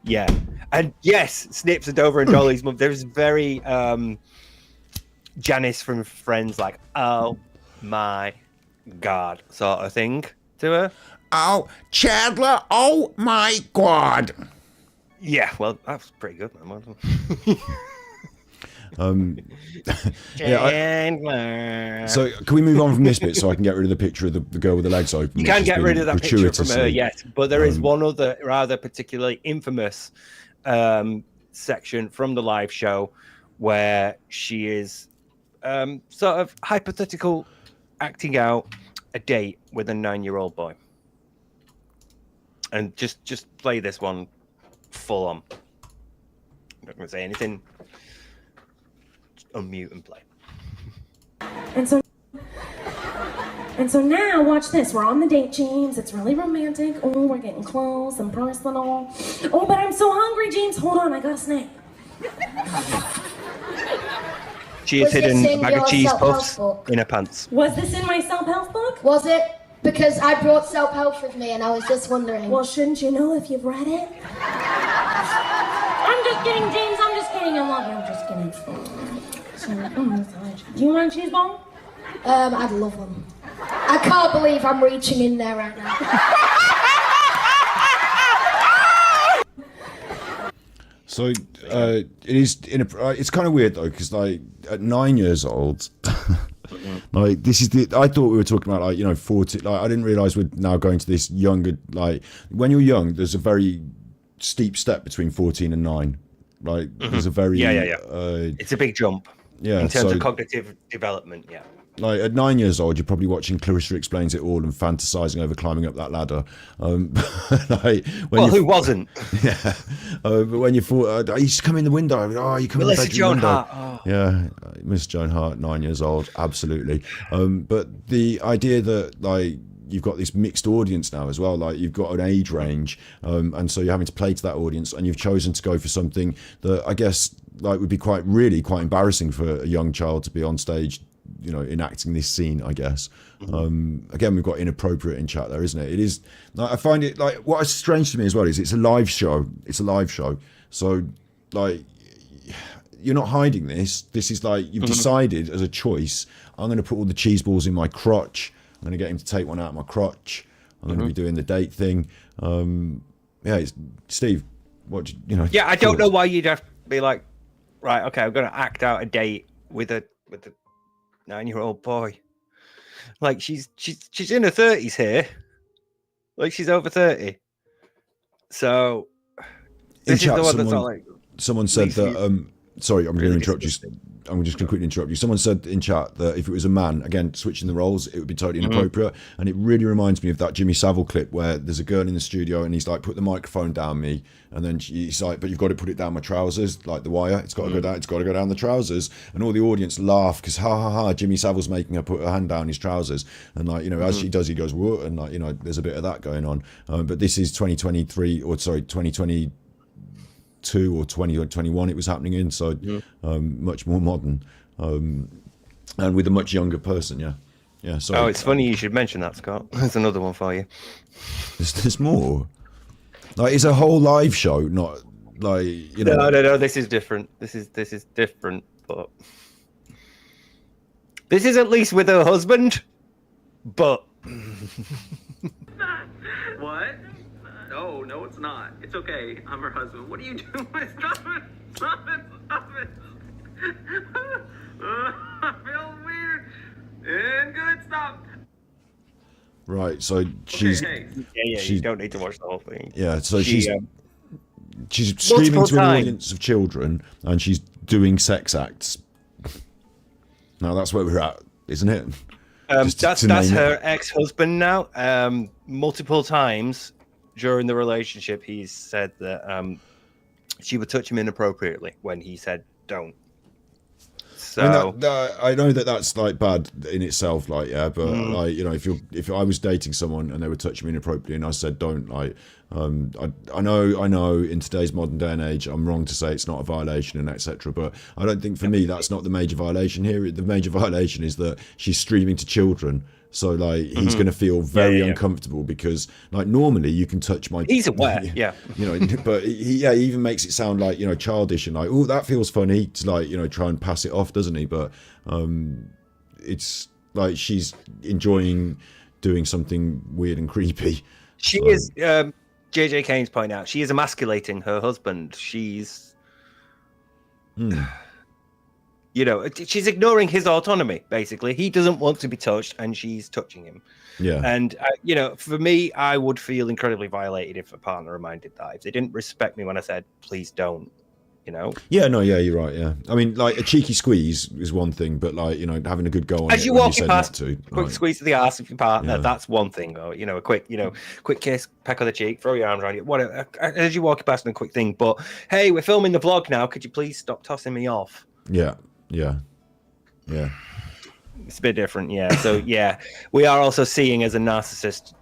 Yeah, and yes, Snips and Dover and Dolly's mum. There's very Janice from Friends, like, oh my god, sort of thing to her. Oh, Chandler! Oh my God! Yeah, well, that's pretty good, man. Chandler. So can we move on from this bit so I can get rid of the picture of the girl with the legs open? You can get rid of that picture from her, yes. But there is one other rather particularly infamous section from the live show where she is sort of hypothetical acting out a date with a 9-year-old boy. And just play this one full on. I'm not going to say anything. Just unmute and play. And so now, watch this. We're on the date, James. It's really romantic. Oh, we're getting close and personal. Oh, but I'm so hungry, James. Hold on, I got a snack. She has hidden a bag of cheese puffs in her pants. Was this in my self-help book? Was it? Because I brought self-help with me and I was just wondering. Well, shouldn't you know if you've read it? I'm just kidding, James. I'm just kidding. I love you. I'm just kidding. Do you want a cheese ball? I'd love one. I can't believe I'm reaching in there right now. So it is. It's kind of weird though, because like at 9 years old, like this is the. I thought we were talking about 40. Like I didn't realize we're now going to this younger. Like when you're young, there's a very steep step between 14 and 9. Like there's a very it's a big jump. Yeah, in terms of cognitive development. Yeah. Like at 9 years old, you're probably watching Clarissa Explains It All and fantasizing over climbing up that ladder. Who wasn't? Yeah, but when you're 4, I used to come in the window. Oh, you come in the bedroom Joan window. Hart. Oh. Yeah, Miss Joan Hart, 9 years old, absolutely. But the idea that like you've got this mixed audience now as well, like you've got an age range, and so you're having to play to that audience, and you've chosen to go for something that I guess like would be quite embarrassing for a young child to be on stage, enacting this scene, I guess. Again, we've got Inappropriate in chat there, isn't it? It is. Like, I find it like what is strange to me as well is it's a live show. So like you're not hiding this. This is like you've decided as a choice. I'm going to put all the cheese balls in my crotch. I'm going to get him to take one out of my crotch. I'm going to be doing the date thing. It's Steve. What Yeah, I don't know why you'd have to be like, right, okay, I'm going to act out a date with a 9-year-old boy. Like she's in her 30s here. Like she's over 30. So this is the one that's not like. Someone said that. Sorry, I'm going to interrupt you. I'm just going to quickly interrupt you. Someone said in chat that if it was a man, again switching the roles, it would be totally inappropriate. And it really reminds me of that Jimmy Savile clip where there's a girl in the studio and he's like, "Put the microphone down me," and then he's like, "But you've got to put it down my trousers, like the wire. It's got to go down. It's got to go down the trousers." And all the audience laugh because ha ha ha, Jimmy Savile's making her put her hand down his trousers, and like as she does, he goes whoa, and like there's a bit of that going on. But this is 2023 or sorry 2022 or 2021 it was happening in, so much more modern, and with a much younger person. So it's funny you should mention that, Scott. There's another one for you. There's more. Like it's a whole live show, not like No, this is different. This is different, but this is at least with her husband, but What? No, it's not. It's okay. I'm her husband. What are you doing? Stop it! Stop it! Stop it! I feel weird. And good. Stop. Right. So she's you don't need to watch the whole thing. Yeah. So she's streaming to an audience of children and she's doing sex acts. Now that's where we're at, isn't it? That's her ex-husband now. Multiple times during the relationship, he's said that she would touch him inappropriately when he said don't. So I know that that's like bad in itself, like but like if I was dating someone and they were touching me inappropriately and I said don't, like I know in today's modern day and age I'm wrong to say it's not a violation and etc. But I don't think for me that's not the major violation here. The major violation is that she's streaming to children. So like he's going to feel very uncomfortable because like normally you can touch my. He's aware, but he even makes it sound like childish and like that feels funny to like try and pass it off, doesn't he? But it's like she's enjoying doing something weird and creepy. She is. JJ Keynes point out she is emasculating her husband. She's. She's ignoring his autonomy, basically. He doesn't want to be touched, and she's touching him. Yeah. And, for me, I would feel incredibly violated if a partner reminded that. If they didn't respect me when I said, please don't, you know. Yeah, no, yeah, you're right. Yeah, I mean, like a cheeky squeeze is one thing, but like having a good go on as it you when walk you said past, not to, quick like, squeeze to the arse of your partner. Yeah. That's one thing, or a quick kiss, peck on the cheek, throw your arms around you, whatever. As you walk past, a quick thing. But hey, we're filming the vlog now. Could you please stop tossing me off? yeah. It's a bit different, yeah. So yeah, we are also seeing as a narcissist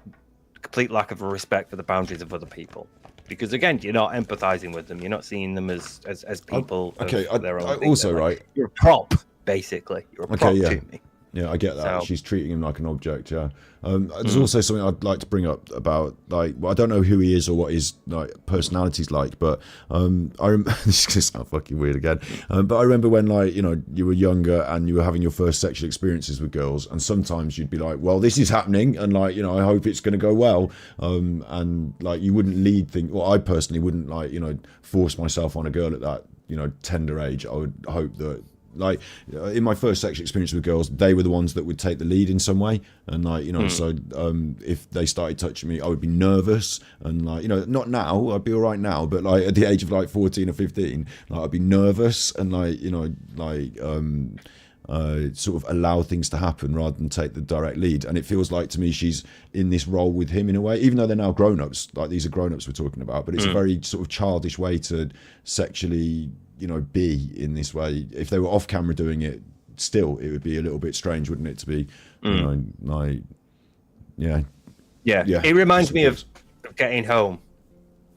complete lack of respect for the boundaries of other people. Because again, you're not empathizing with them. You're not seeing them as people. Okay, of their own I thing. also They're like, right. You're a prop, basically. You're a prop to me. Yeah, I get that. So- She's treating him like an object. Yeah. There's also something I'd like to bring up about I don't know who he is or what his like personality's like, but this is gonna sound fucking weird again. But I remember when you were younger and you were having your first sexual experiences with girls, and sometimes you'd be like, well, this is happening, and I hope it's going to go well. And like you wouldn't lead things. Well, I personally wouldn't force myself on a girl at that tender age. I would hope that. Like in my first sexual experience with girls, they were the ones that would take the lead in some way, and so if they started touching me, I would be nervous, and not now, I'd be all right now, but like at the age of like 14 or 15, I'd be nervous and sort of allow things to happen rather than take the direct lead. And it feels like to me she's in this role with him in a way, even though they're now grown-ups, like these are grown-ups we're talking about, but it's a very sort of childish way to sexually be in this way. If they were off camera doing it, still it would be a little bit strange, wouldn't it, to be yeah. It reminds me of getting home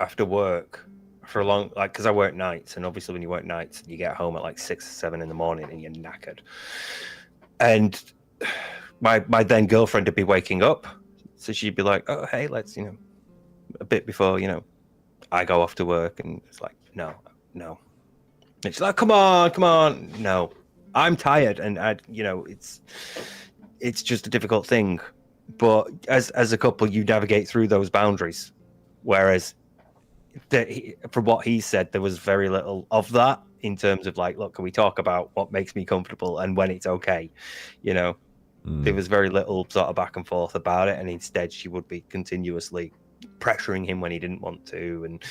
after work for a long, because I work nights, and obviously when you work nights you get home at like 6 or 7 in the morning and you're knackered, and my then girlfriend would be waking up, so she'd be like, oh hey, let's a bit before I go off to work, and it's like no. It's like, come on. No, I'm tired, and it's just a difficult thing. But as a couple, you navigate through those boundaries. Whereas, from what he said, there was very little of that in terms of like, look, can we talk about what makes me comfortable and when it's okay? There was very little sort of back and forth about it, and instead she would be continuously pressuring him when he didn't want to, and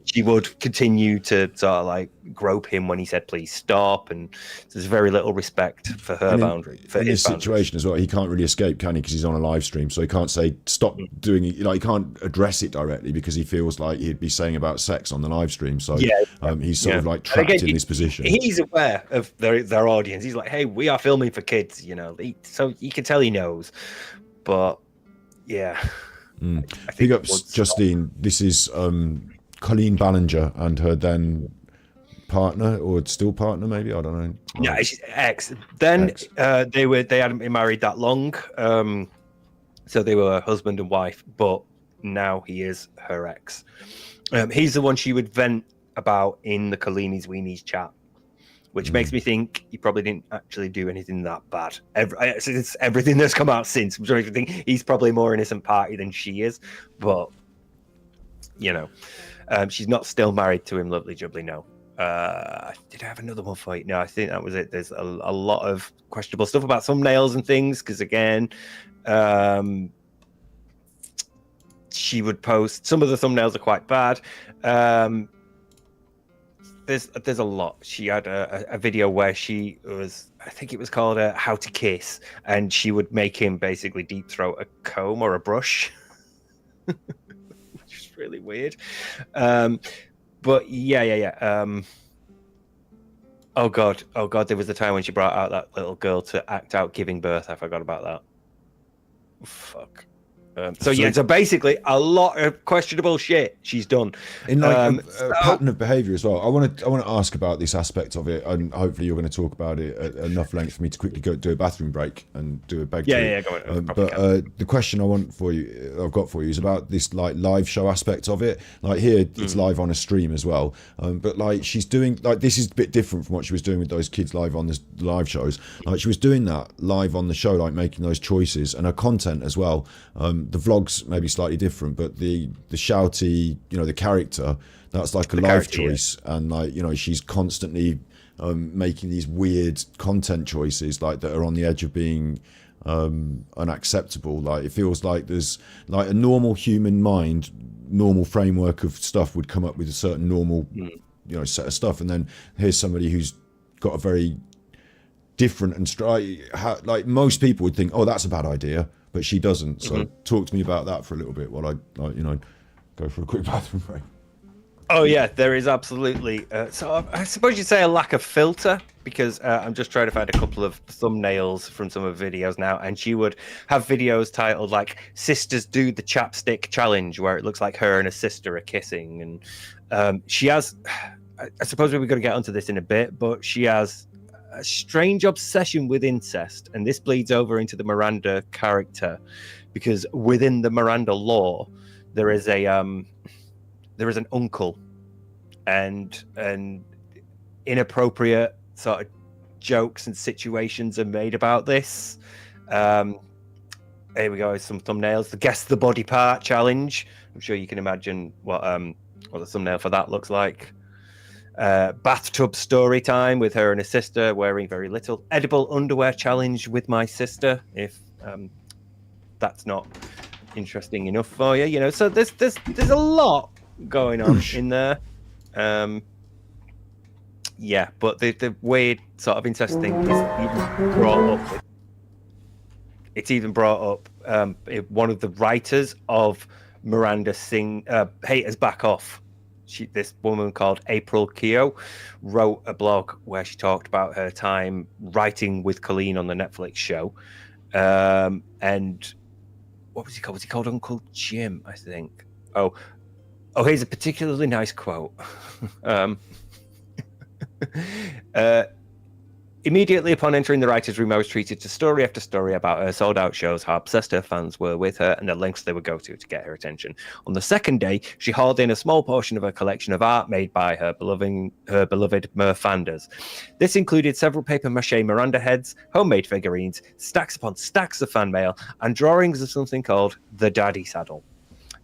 she would continue to sort of like grope him when he said please stop, and there's very little respect for her boundary. For in his this situation as well, he can't really escape, can he? Because he's on a live stream, so he can't say stop doing it. He can't address it directly because he feels like he'd be saying about sex on the live stream. So he's sort of like trapped in this position. He's aware of their audience. He's like, hey, we are filming for kids, so you can tell he knows. But yeah, I think big ups, Justine. This is Colleen Ballinger and her then partner, or still partner, maybe, I don't know. Yeah, she's ex. Then they hadn't been married that long, so they were husband and wife. But now he is her ex. He's the one she would vent about in the Colleen's Weenies chat, which makes me think he probably didn't actually do anything that bad. It's everything that's come out since, which makes me think he's probably a more innocent party than she is. But she's not still married to him, lovely jubbly, no. Did I have another one for you? No, I think that was it. There's a lot of questionable stuff about thumbnails and things, because again, she would post, some of the thumbnails are quite bad. There's a lot. She had a video where she was, I think it was called How to Kiss, and she would make him basically deep throat a comb or a brush. Really weird. But yeah. Oh god, there was a time when she brought out that little girl to act out giving birth. I forgot about that. Fuck. So basically a lot of questionable shit she's done in like a pattern of behavior as well. I want to ask about this aspect of it, and hopefully you're going to talk about it at enough length for me to quickly go do a bathroom break and do a beg. Go on. But the question I've got for you is about this like live show aspect of it. Like here it's live on a stream as well, but like she's doing, like, this is a bit different from what she was doing with those kids live on the live shows. Like she was doing that live on the show, like making those choices, and her content as well. The vlogs may be slightly different, but the shouty, the character, that's like a live choice. Yeah. And like, she's constantly making these weird content choices like that are on the edge of being unacceptable. Like it feels like there's like a normal human mind, normal framework of stuff would come up with a certain normal set of stuff, and then here's somebody who's got a very different and like most people would think, oh, that's a bad idea, but she doesn't. So talk to me about that for a little bit while I go for a quick bathroom break. Oh yeah, there is absolutely. So I suppose you'd say a lack of filter, because I'm just trying to find a couple of thumbnails from some of the videos now, and she would have videos titled like "Sisters Do the Chapstick Challenge," where it looks like her and her sister are kissing, and she has. I suppose we're going to get onto this in a bit, but she has a strange obsession with incest, and this bleeds over into the Miranda character, because within the Miranda law, there is an uncle, and inappropriate sort of jokes and situations are made about this. Here we go, some thumbnails. The Guess the Body Part Challenge. I'm sure you can imagine what the thumbnail for that looks like. Bathtub story time with her and her sister wearing very little. Edible underwear challenge with my sister, if that's not interesting enough for you. So there's a lot going on in there. But the weird sort of incest thing is even brought up. It's even brought up. One of the writers of Miranda Haters Back Off. This woman called April Keogh wrote a blog where she talked about her time writing with Colleen on the Netflix show. And what was he called? Was he called Uncle Jim, I think? Oh, here's a particularly nice quote. Immediately upon entering the writer's room, I was treated to story after story about her sold-out shows, how obsessed her fans were with her, and the lengths they would go to get her attention. On the second day, she hauled in a small portion of her collection of art made by her beloved Mirfanders. This included several papier-mâché Miranda heads, homemade figurines, stacks upon stacks of fan mail, and drawings of something called the Daddy Saddle.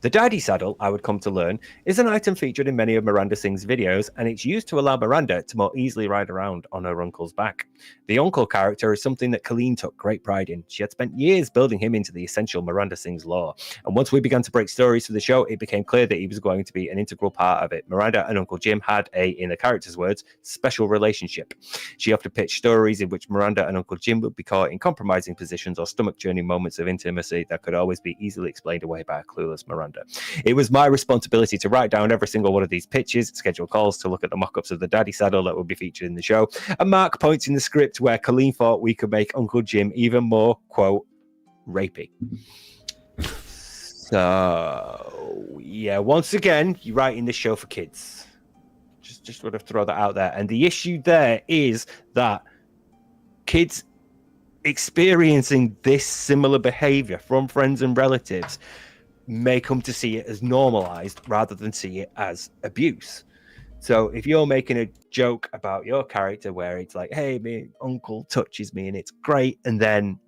The Daddy Saddle, I would come to learn, is an item featured in many of Miranda Sings videos, and it's used to allow Miranda to more easily ride around on her uncle's back. The uncle character is something that Colleen took great pride in. She had spent years building him into the essential Miranda Sings lore, and once we began to break stories for the show, it became clear that he was going to be an integral part of it. Miranda and Uncle Jim had in the character's words, special relationship. She often pitched stories in which Miranda and Uncle Jim would be caught in compromising positions or stomach-churning moments of intimacy that could always be easily explained away by a clueless Miranda. It was my responsibility to write down every single one of these pitches, schedule calls to look at the mock-ups of the Daddy Saddle that would be featured in the show, and mark points in the script where Colleen thought we could make Uncle Jim even more, quote, rapey. So, yeah, once again, you're writing this show for kids. Just want to throw that out there. And the issue there is that kids experiencing this similar behavior from friends and relatives may come to see it as normalized rather than see it as abuse. So if you're making a joke about your character where it's like, hey, my uncle touches me and it's great, and then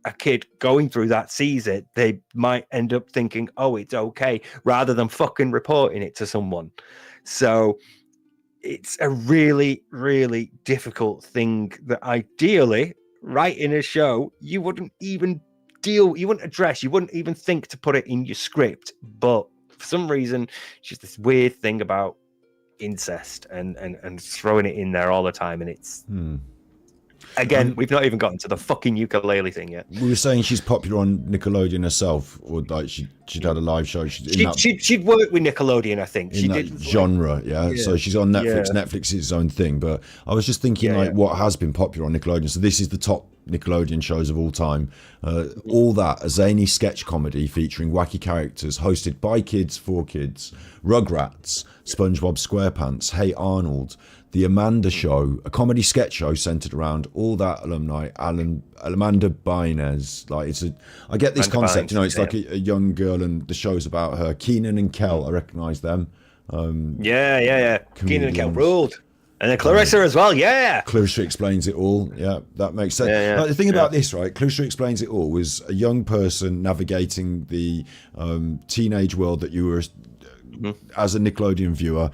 a kid going through that sees it, they might end up thinking, oh, it's okay, rather than fucking reporting it to someone. So it's a really, really difficult thing that ideally, right in a show, you wouldn't even you wouldn't address, you wouldn't even think to put it in your script. But for some reason, it's just this weird thing about incest and throwing it in there all the time. And it's again, we've not even gotten to the fucking ukulele thing yet. We were saying she's popular on Nickelodeon herself, or like she'd had a live show. She'd worked with Nickelodeon, I think. She did genre, yeah. So she's on Netflix. Yeah. Netflix is its own thing. But I was just thinking, what has been popular on Nickelodeon. So this is the top Nickelodeon shows of all time. All that, a zany sketch comedy featuring wacky characters, hosted by kids for kids. Rugrats, SpongeBob SquarePants, Hey Arnold, The Amanda Show, a comedy sketch show centered around all that alumni. Amanda Bynes, like I get this Amanda concept, Bynes, it's like a young girl, and the show's about her. Keenan and Kel, I recognise them. Keenan and Kel ruled. And then Clarissa as well, yeah. Clarissa Explains It All, yeah, that makes sense. Like, the thing about this, right, Clarissa Explains It All was a young person navigating the teenage world that you were, as a Nickelodeon viewer,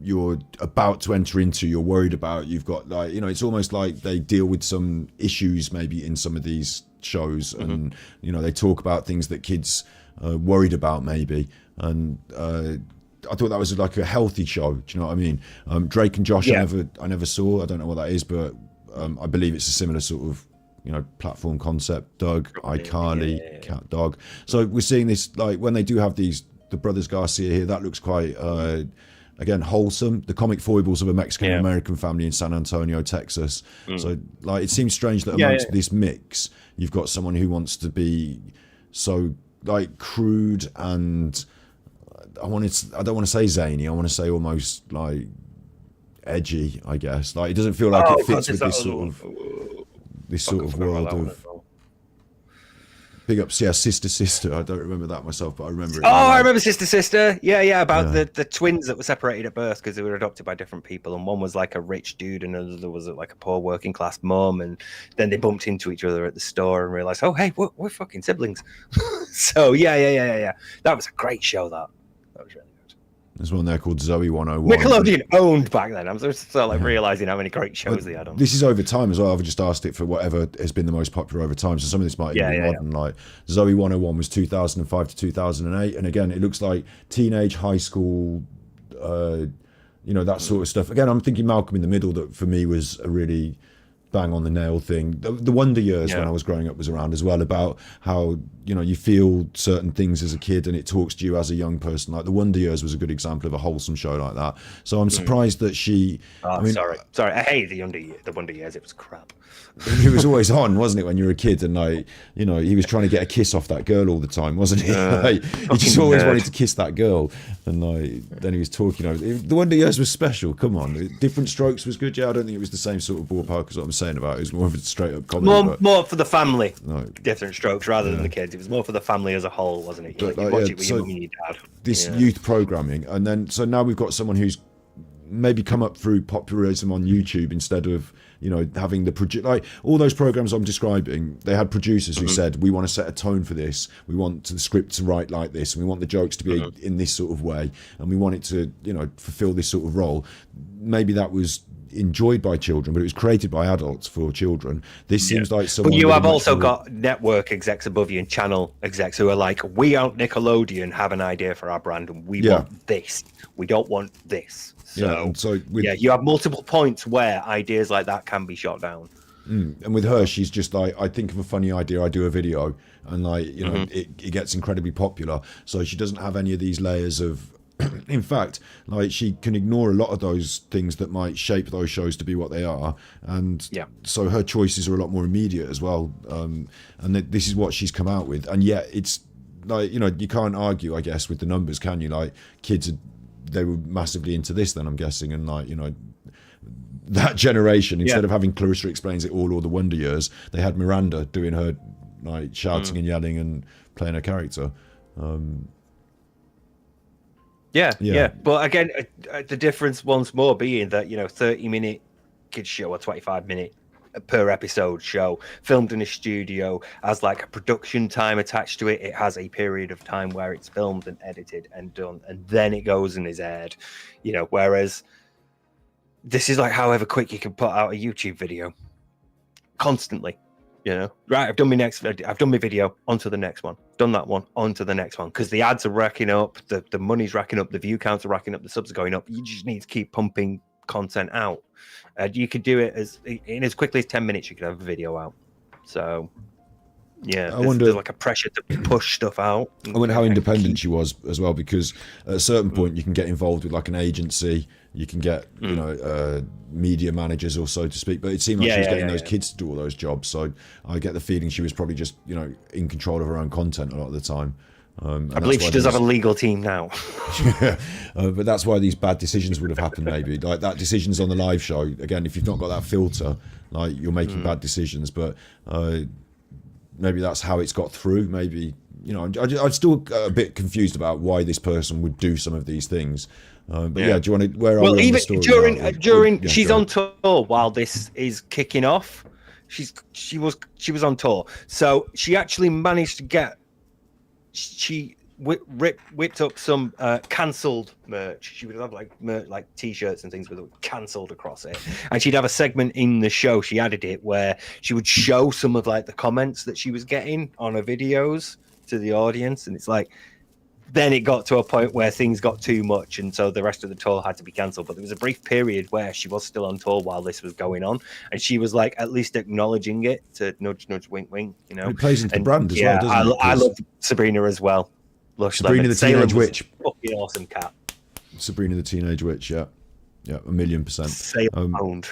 you're about to enter into, you're worried about, you've got like, it's almost like they deal with some issues maybe in some of these shows, and, they talk about things that kids are worried about maybe, and I thought that was like a healthy show. Do you know what I mean? Drake and Josh, I never saw. I don't know what that is, but I believe it's a similar sort of, you know, platform concept. Doug, iCarly, Cat Dog. So we're seeing this, like, when they do have the Brothers Garcia here, that looks quite again wholesome. The comic foibles of a Mexican American family in San Antonio, Texas. So like, it seems strange that amongst this mix, you've got someone who wants to be so like crude and I don't want to say zany. I want to say almost like edgy, I guess. Like, it doesn't feel like it fits with this sort of world of. Big ups, Sister. I don't remember that myself, but I remember it. I remember Sister. Yeah, about the twins that were separated at birth because they were adopted by different people, and one was like a rich dude, and another was like a poor working class mom, and then they bumped into each other at the store and realized, oh, hey, we're fucking siblings. So yeah. That was a great show. That was really good. There's one there called Zoe 101. Nickelodeon owned back then. I'm just like realizing how many great shows they had on. This is over time as well. I've just asked it for whatever has been the most popular over time. So some of this might even be modern. Like Zoe 101 was 2005 to 2008, and again, it looks like teenage, high school, that sort of stuff. Again, I'm thinking Malcolm in the Middle. That for me was a really bang on the nail thing. The Wonder Years when I was growing up was around as well, about how you feel certain things as a kid and it talks to you as a young person. Like the Wonder Years was a good example of a wholesome show like that. So I'm surprised that she sorry, I hated the Wonder Years. It was crap. He was always on, wasn't it, when you were a kid? And he was trying to get a kiss off that girl all the time, wasn't he? He just always wanted to kiss that girl. And then he was talking. The Wonder Years was special. Come on, Different Strokes was good. Yeah, I don't think it was the same sort of ballpark as what I'm saying about. It was more of a straight up comedy. More for the family. No. Different Strokes rather than the kids. It was more for the family as a whole, wasn't it? You watch it with your mum and your dad. This youth programming, and then so now we've got someone who's maybe come up through popularism on YouTube instead of having the like all those programs I'm describing. They had producers who said, we want to set a tone for this, we want the script to write like this, and we want the jokes to be in this sort of way, and we want it to fulfill this sort of role. Maybe that was enjoyed by children, but it was created by adults for children. This seems like someone. But you have also got network execs above you and channel execs who are like, we out Nickelodeon have an idea for our brand and we want this, we don't want this. So you have multiple points where ideas like that can be shot down. And with her, she's just like, I think of a funny idea, I do a video, and it gets incredibly popular. So she doesn't have any of these layers of in fact, like, she can ignore a lot of those things that might shape those shows to be what they are, and so her choices are a lot more immediate as well. And this is what she's come out with, and yet it's like, you can't argue, I guess, with the numbers, can you? Like, kids they were massively into this then, I'm guessing, and that generation, instead of having Clarissa Explains It All or the Wonder Years, they had Miranda doing her shouting and yelling and playing her character. Yeah. But again, the difference once more being that 30-minute kids show or 25-minute per episode show filmed in a studio has like a production time attached to it. It has a period of time where it's filmed and edited and done, and then it goes and is aired. Whereas this is like however quick you can put out a YouTube video constantly. Right, I've done my video, onto the next one, done that one, onto the next one, because the ads are racking up, the money's racking up, the view counts are racking up, the subs are going up. You just need to keep pumping content out. You could do it in as quickly as 10 minutes. You could have a video out. So there's like a pressure to push stuff out. I wonder how independent she was as well, because at a certain point you can get involved with like an agency, you can get media managers, or so to speak, but it seemed like she was getting those kids to do all those jobs. So I get the feeling she was probably just in control of her own content a lot of the time. I believe she does have a legal team now. But that's why these bad decisions would have happened. Maybe like that decisions on the live show. Again, if you've not got that filter, like, you're making bad decisions. But maybe that's how it's got through. Maybe I'm still a bit confused about why this person would do some of these things. But do you want to? Where are we even on the story during she's on tour while this is kicking off. She was on tour, so she actually managed to get. She whipped up some cancelled merch. She would have like t-shirts and things with it cancelled across it, and she'd have a segment in the show. She added it where she would show some of like the comments that she was getting on her videos to the audience, and it's like, then it got to a point where things got too much, and so the rest of the tour had to be cancelled. But there was a brief period where she was still on tour while this was going on, and she was like at least acknowledging it, to nudge, nudge, wink, wink. You know, it plays into the brand as well, doesn't it? I love Sabrina as well. Lush Sabrina Lemon. the Teenage Witch. Fucking awesome cat. Sabrina the Teenage Witch, yeah, 1,000,000%. Salem owned.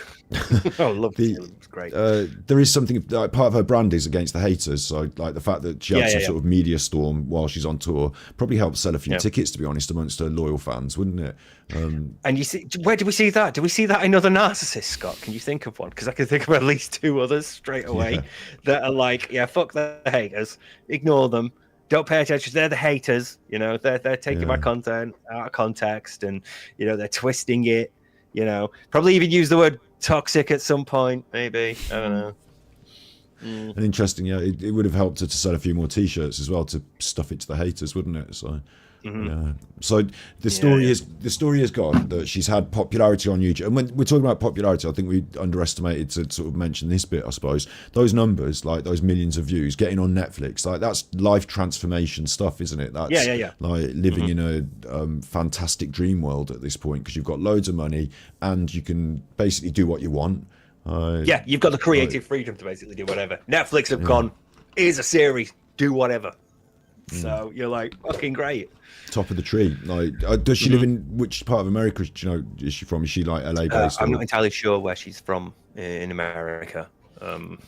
Oh, love the, Salem. It's great. There is something like part of her brand is against the haters. So like the fact that she had some sort of media storm while she's on tour probably helped sell a few tickets, to be honest, amongst her loyal fans, wouldn't it? And you see, where do we see that? Do we see that in other narcissists, Scott? Can you think of one? Because I can think of at least 2 others straight away that are like, yeah, fuck the haters, ignore them. Don't pay attention. They're the haters. You know, they're taking my content out of context, and you know they're twisting it. You know, probably even use the word toxic at some point. Maybe, I don't know. And interesting, it would have helped her to sell a few more T-shirts as well to stuff it to the haters, wouldn't it? So. Yeah. So the story has gone that she's had popularity on YouTube, and when we're talking about popularity, I think we underestimated to sort of mention this bit. I suppose those numbers, like those millions of views, getting on Netflix, like that's life transformation stuff, isn't it? That's like living in a fantastic dream world at this point, because you've got loads of money and you can basically do what you want. You've got the creative freedom to basically do whatever. Netflix have gone, here's a series, do whatever. So you're like, fucking great. Top of the tree. Like, does she live in which part of America? Do you know, is she from? Is she like LA based? I'm not entirely sure where she's from in America. But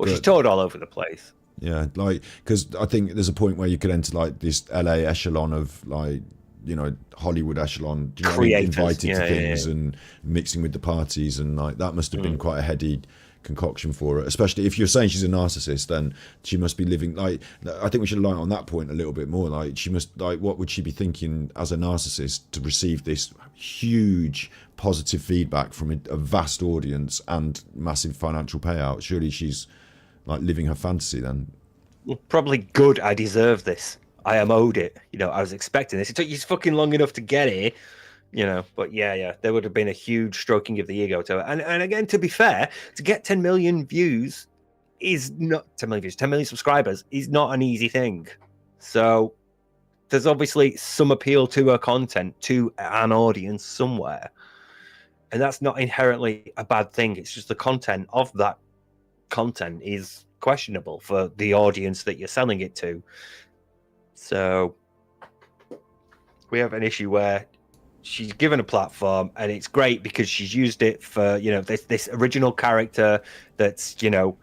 she's toured all over the place. Yeah, like, because I think there's a point where you could enter like this LA echelon of like, you know, Hollywood echelon, you know, invited to things and mixing with the parties, and like that must have been quite a heady concoction for her, especially if you're saying she's a narcissist. Then she must be living like, I think we should line on that point a little bit more. Like, she must, like, what would she be thinking as a narcissist to receive this huge positive feedback from a vast audience and massive financial payout? Surely she's like living her fantasy then. Well, probably good. I deserve this. I am owed it. You know, I was expecting this. It took you fucking long enough to get here. You know, but there would have been a huge stroking of the ego to it. And again, to be fair, to get 10 million views is not 10 million views, 10 million subscribers is not an easy thing. So there's obviously some appeal to her content to an audience somewhere. And that's not inherently a bad thing. It's just the content of that content is questionable for the audience that you're selling it to. So we have an issue where she's given a platform, and it's great because she's used it for, you know, this original character that's, you know,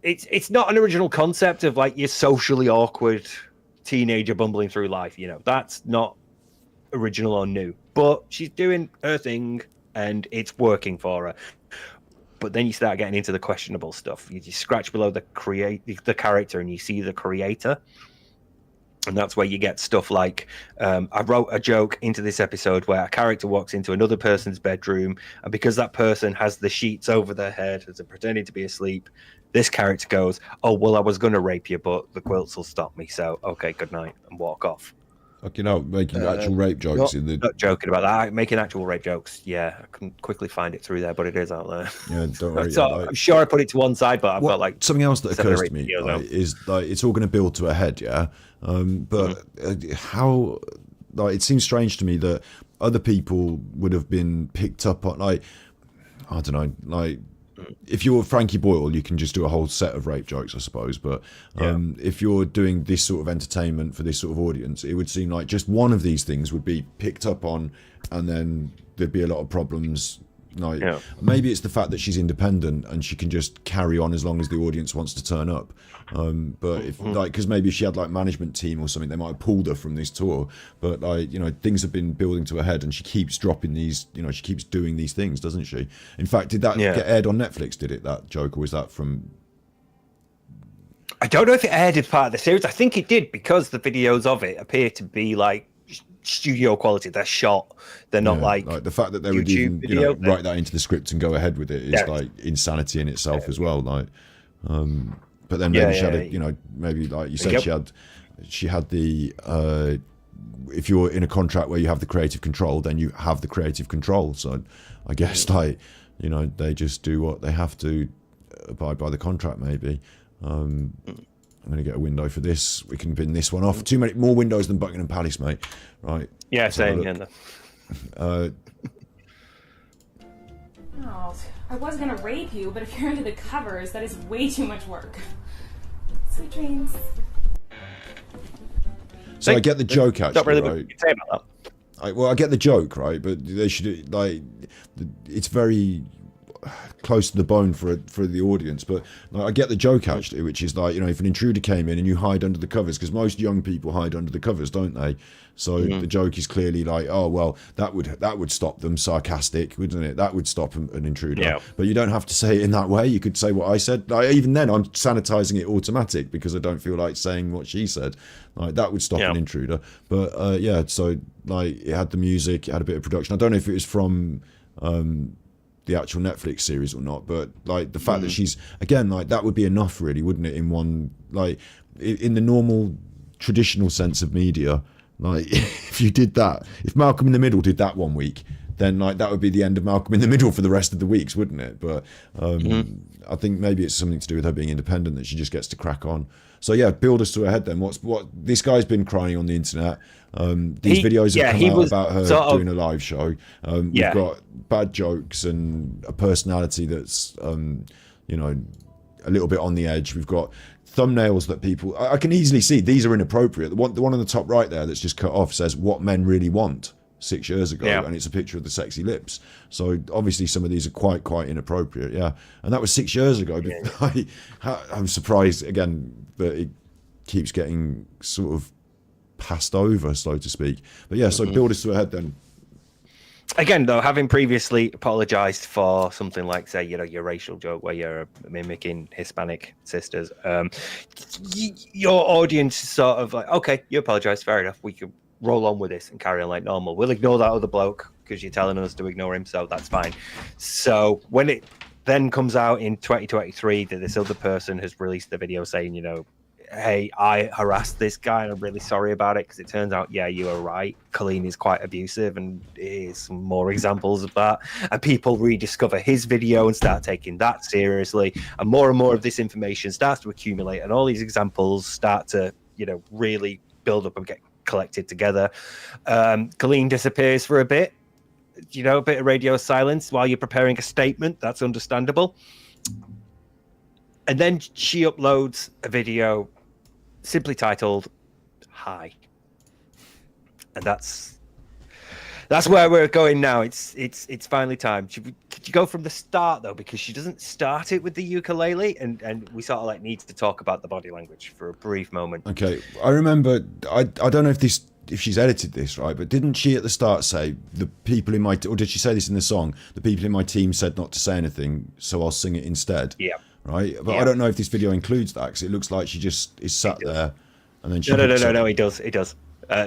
it's not an original concept of like your socially awkward teenager bumbling through life. You know, that's not original or new, but she's doing her thing and it's working for her. But then you start getting into the questionable stuff. You scratch below the character and you see the creator. And that's where you get stuff like, I wrote a joke into this episode where a character walks into another person's bedroom, and because that person has the sheets over their head as they're pretending to be asleep, this character goes, oh, well, I was going to rape you, but the quilts will stop me. So, okay, good night, and walk off. Like, you know, making actual rape jokes. Not joking about that. Making actual rape jokes. Yeah, I can quickly find it through there, but it is out there. Yeah, don't worry. So I'm sure I put it to one side, but I've got like something else that occurs to me is like it's all going to build to a head, yeah. But how? Like, it seems strange to me that other people would have been picked up on, like, I don't know, like. If you're Frankie Boyle, you can just do a whole set of rape jokes, I suppose. But if you're doing this sort of entertainment for this sort of audience, it would seem like just one of these things would be picked up on, and then there'd be a lot of problems. Like, maybe it's the fact that she's independent and she can just carry on as long as the audience wants to turn up. But if like, because maybe if she had like management team or something, they might have pulled her from this tour. But like, you know, things have been building to a head, and she keeps dropping these. You know, she keeps doing these things, doesn't she? In fact, did that get aired on Netflix? Did it, that joke, or was that from? I don't know if it aired as part of the series. I think it did, because the videos of it appear to be like studio quality. They're shot. They're not like the fact that they would even, you know, write that into the script and go ahead with it is like insanity in itself as well. Like, but then maybe she had a, you know, maybe like you said, she had the if you're in a contract where you have the creative control, then you have the creative control. So I guess like, you know, they just do what they have to, abide by the contract maybe. I'm going to get a window for this. We can bin this one off. Too many more windows than Buckingham Palace, mate. Right. Yeah, same. Yeah, Oh, I was gonna rape you, but if you're into the covers, that is way too much work. Sweet dreams. So I get the joke, actually, not really right? what you can say about that. I get the joke, right? But they should, like, it's very close to the bone for the audience. But like, I get the joke, actually, which is like, if an intruder came in and you hide under the covers, because most young people hide under the covers, don't they? So the joke is clearly like, oh well, that would stop them, sarcastic, wouldn't it? That would stop an intruder. Yeah. But you don't have to say it in that way. You could say what I said. Like, even then, I'm sanitizing it automatic because I don't feel like saying what she said. Like, that would stop an intruder. But so like, it had the music, it had a bit of production. I don't know if it was from the actual Netflix series or not, but like the fact that she's, again, like, that would be enough, really, wouldn't it? In one, like, in the normal traditional sense of media, like, if you did that, if Malcolm in the Middle did that one week, then like that would be the end of Malcolm in the Middle for the rest of the weeks, wouldn't it? But I think maybe it's something to do with her being independent, that she just gets to crack on. So yeah, build us to her head then. What this guy's been crying on the internet. These videos have come out about her doing a live show. We've got bad jokes and a personality that's a little bit on the edge. We've got thumbnails that people, I can easily see these are inappropriate. The one on the top right there that's just cut off says "What Men Really Want" 6 years ago, and it's a picture of the sexy lips. So obviously some of these are quite inappropriate. Yeah, and that was 6 years ago. But I'm surprised again that it keeps getting sort of passed over, so to speak. But yeah, so build us to a head then. Again, though, having previously apologized for something like, say, your racial joke where you're mimicking Hispanic sisters, your audience is sort of like, okay, you apologize, fair enough, we can roll on with this and carry on like normal. We'll ignore that other bloke because you're telling us to ignore him, so that's fine. So when it then comes out in 2023 that this other person has released the video saying, hey, I harassed this guy and I'm really sorry about it, because it turns out, yeah, you were right, Colleen is quite abusive, and here's some more examples of that. And people rediscover his video and start taking that seriously, and more of this information starts to accumulate, and all these examples start to, really build up and get collected together. Colleen disappears for a bit, a bit of radio silence while you're preparing a statement. That's understandable. And then she uploads a video simply titled "Hi," and that's where we're going now. It's finally time. Could you go from the start though, because she doesn't start it with the ukulele, and we sort of like need to talk about the body language for a brief moment. Okay, I remember. I don't know if she's edited this right, but didn't she at the start say the people in my or did she say this in the song? The people in my team said not to say anything, so I'll sing it instead. Yeah. Right, but I don't know if this video includes that, because it looks like she just is sat there, and then she no, it does.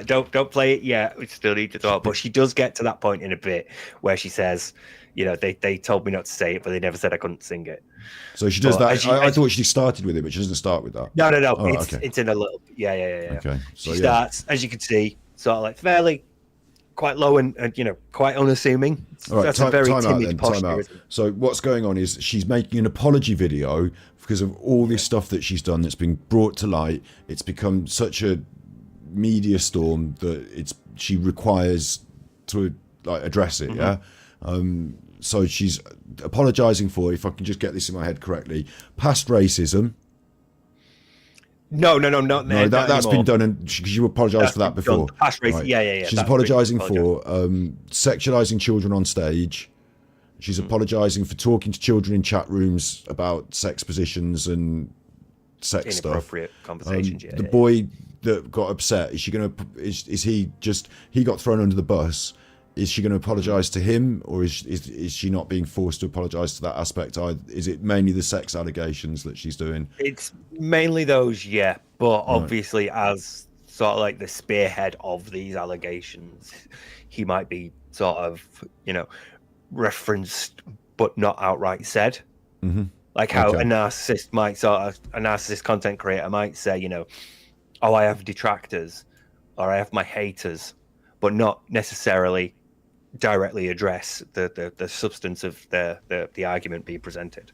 Don't play it yet. We still need to talk, but she does get to that point in a bit where she says, they told me not to say it, but they never said I couldn't sing it. So she does that. I thought she started with it, but she doesn't start with that. No. Oh, it's in a little. Yeah. Okay. So she starts, as you can see, sort of like fairly quite low and quite unassuming. All right, that's a very timid time posture. out. So what's going on is she's making an apology video because of all this stuff that she's done that's been brought to light. It's become such a media storm that she requires to like address it. Yeah. So she's apologizing for, if I can just get this in my head correctly, past racism. No, that's been done, and you apologised for that before. Past racism, right. Yeah. She's apologising for sexualising children on stage. She's apologising for talking to children in chat rooms about sex positions and sex stuff. Inappropriate conversations. The boy that got upset, is he got thrown under the bus? Is she going to apologise to him, or is she not being forced to apologise to that aspect? Is it mainly the sex allegations that she's doing? It's mainly those, yeah. But obviously, as sort of like the spearhead of these allegations, he might be sort of, referenced but not outright said. Like how a narcissist a narcissist content creator might say, oh, I have detractors or I have my haters, but not necessarily directly address the substance of the argument being presented.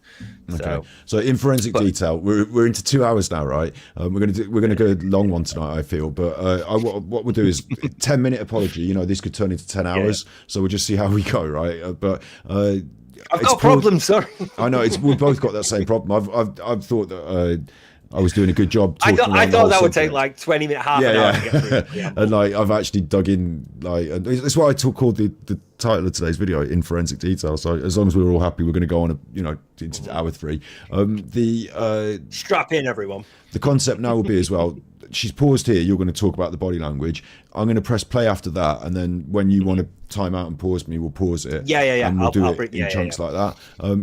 So in forensic detail, we're into 2 hours now, right? We're gonna go a long one tonight, I feel. But what we'll do is 10-minute apology. You know, this could turn into 10 hours, so we'll just see how we go, right? I've got problems, sorry. I know we've both got that same problem. I've thought that I was doing a good job. I thought that would take like 20 minutes, half an hour to get through. Yeah. And like I've actually dug in, like that's why I called the title of today's video in forensic detail. So as long as we're all happy, we're going to go on into hour 3. Strap in, everyone. The concept now will be as well. She's paused here. You're going to talk about the body language. I'm going to press play after that, and then when you want to time out and pause me, we'll pause it. Yeah. And we'll do it in chunks like that.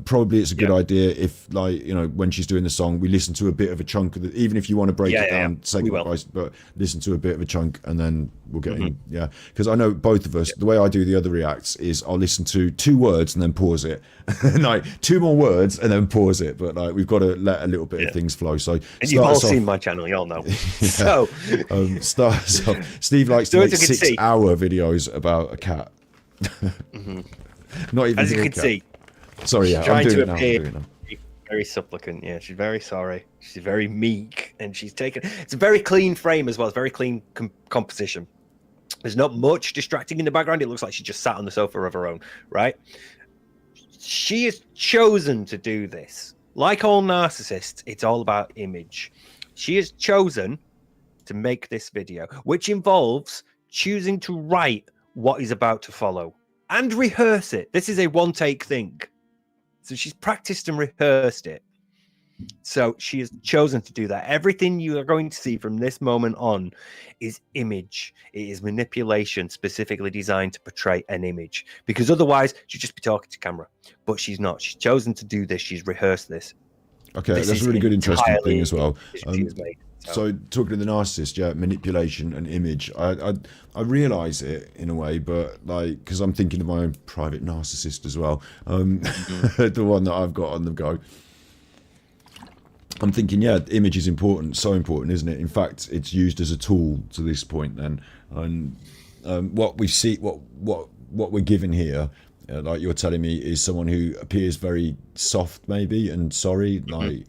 Probably it's a good idea if, like, you know, when she's doing the song, we listen to a bit of a chunk of the, even if you want to break it down segment by, but listen to a bit of a chunk, and then we'll get in. Yeah, because I know both of us. The way I do the other reacts is I'll listen to 2 words and then pause it, like 2 more words and then pause it. But like we've got to let a little bit of things flow. So and you've all seen my channel, you all know. So Steve likes to make 6-hour videos about a cat. Not even as you can see. Sorry, yeah, trying I'm doing to it appear now. Very supplicant. Yeah, she's very sorry. She's very meek, and she's taken. It's a very clean frame as well. It's very clean composition. There's not much distracting in the background. It looks like she just sat on the sofa of her own, right? She has chosen to do this. Like all narcissists, it's all about image. She has chosen to make this video, which involves choosing to write what is about to follow and rehearse it. This is a one-take thing. So she's practiced and rehearsed it. So she has chosen to do that. Everything you are going to see from this moment on is image. It is manipulation specifically designed to portray an image, because otherwise she'd just be talking to camera. But she's not. She's chosen to do this. She's rehearsed this. Okay, that's a really good, interesting thing as well. So talking to the narcissist, manipulation and image. I realise it in a way, but like, because I'm thinking of my own private narcissist as well, the one that I've got on the go. I'm thinking, image is important, so important, isn't it? In fact, it's used as a tool to this point. Then, and what we see, what we're given here, like you're telling me, is someone who appears very soft, maybe, and sorry, like.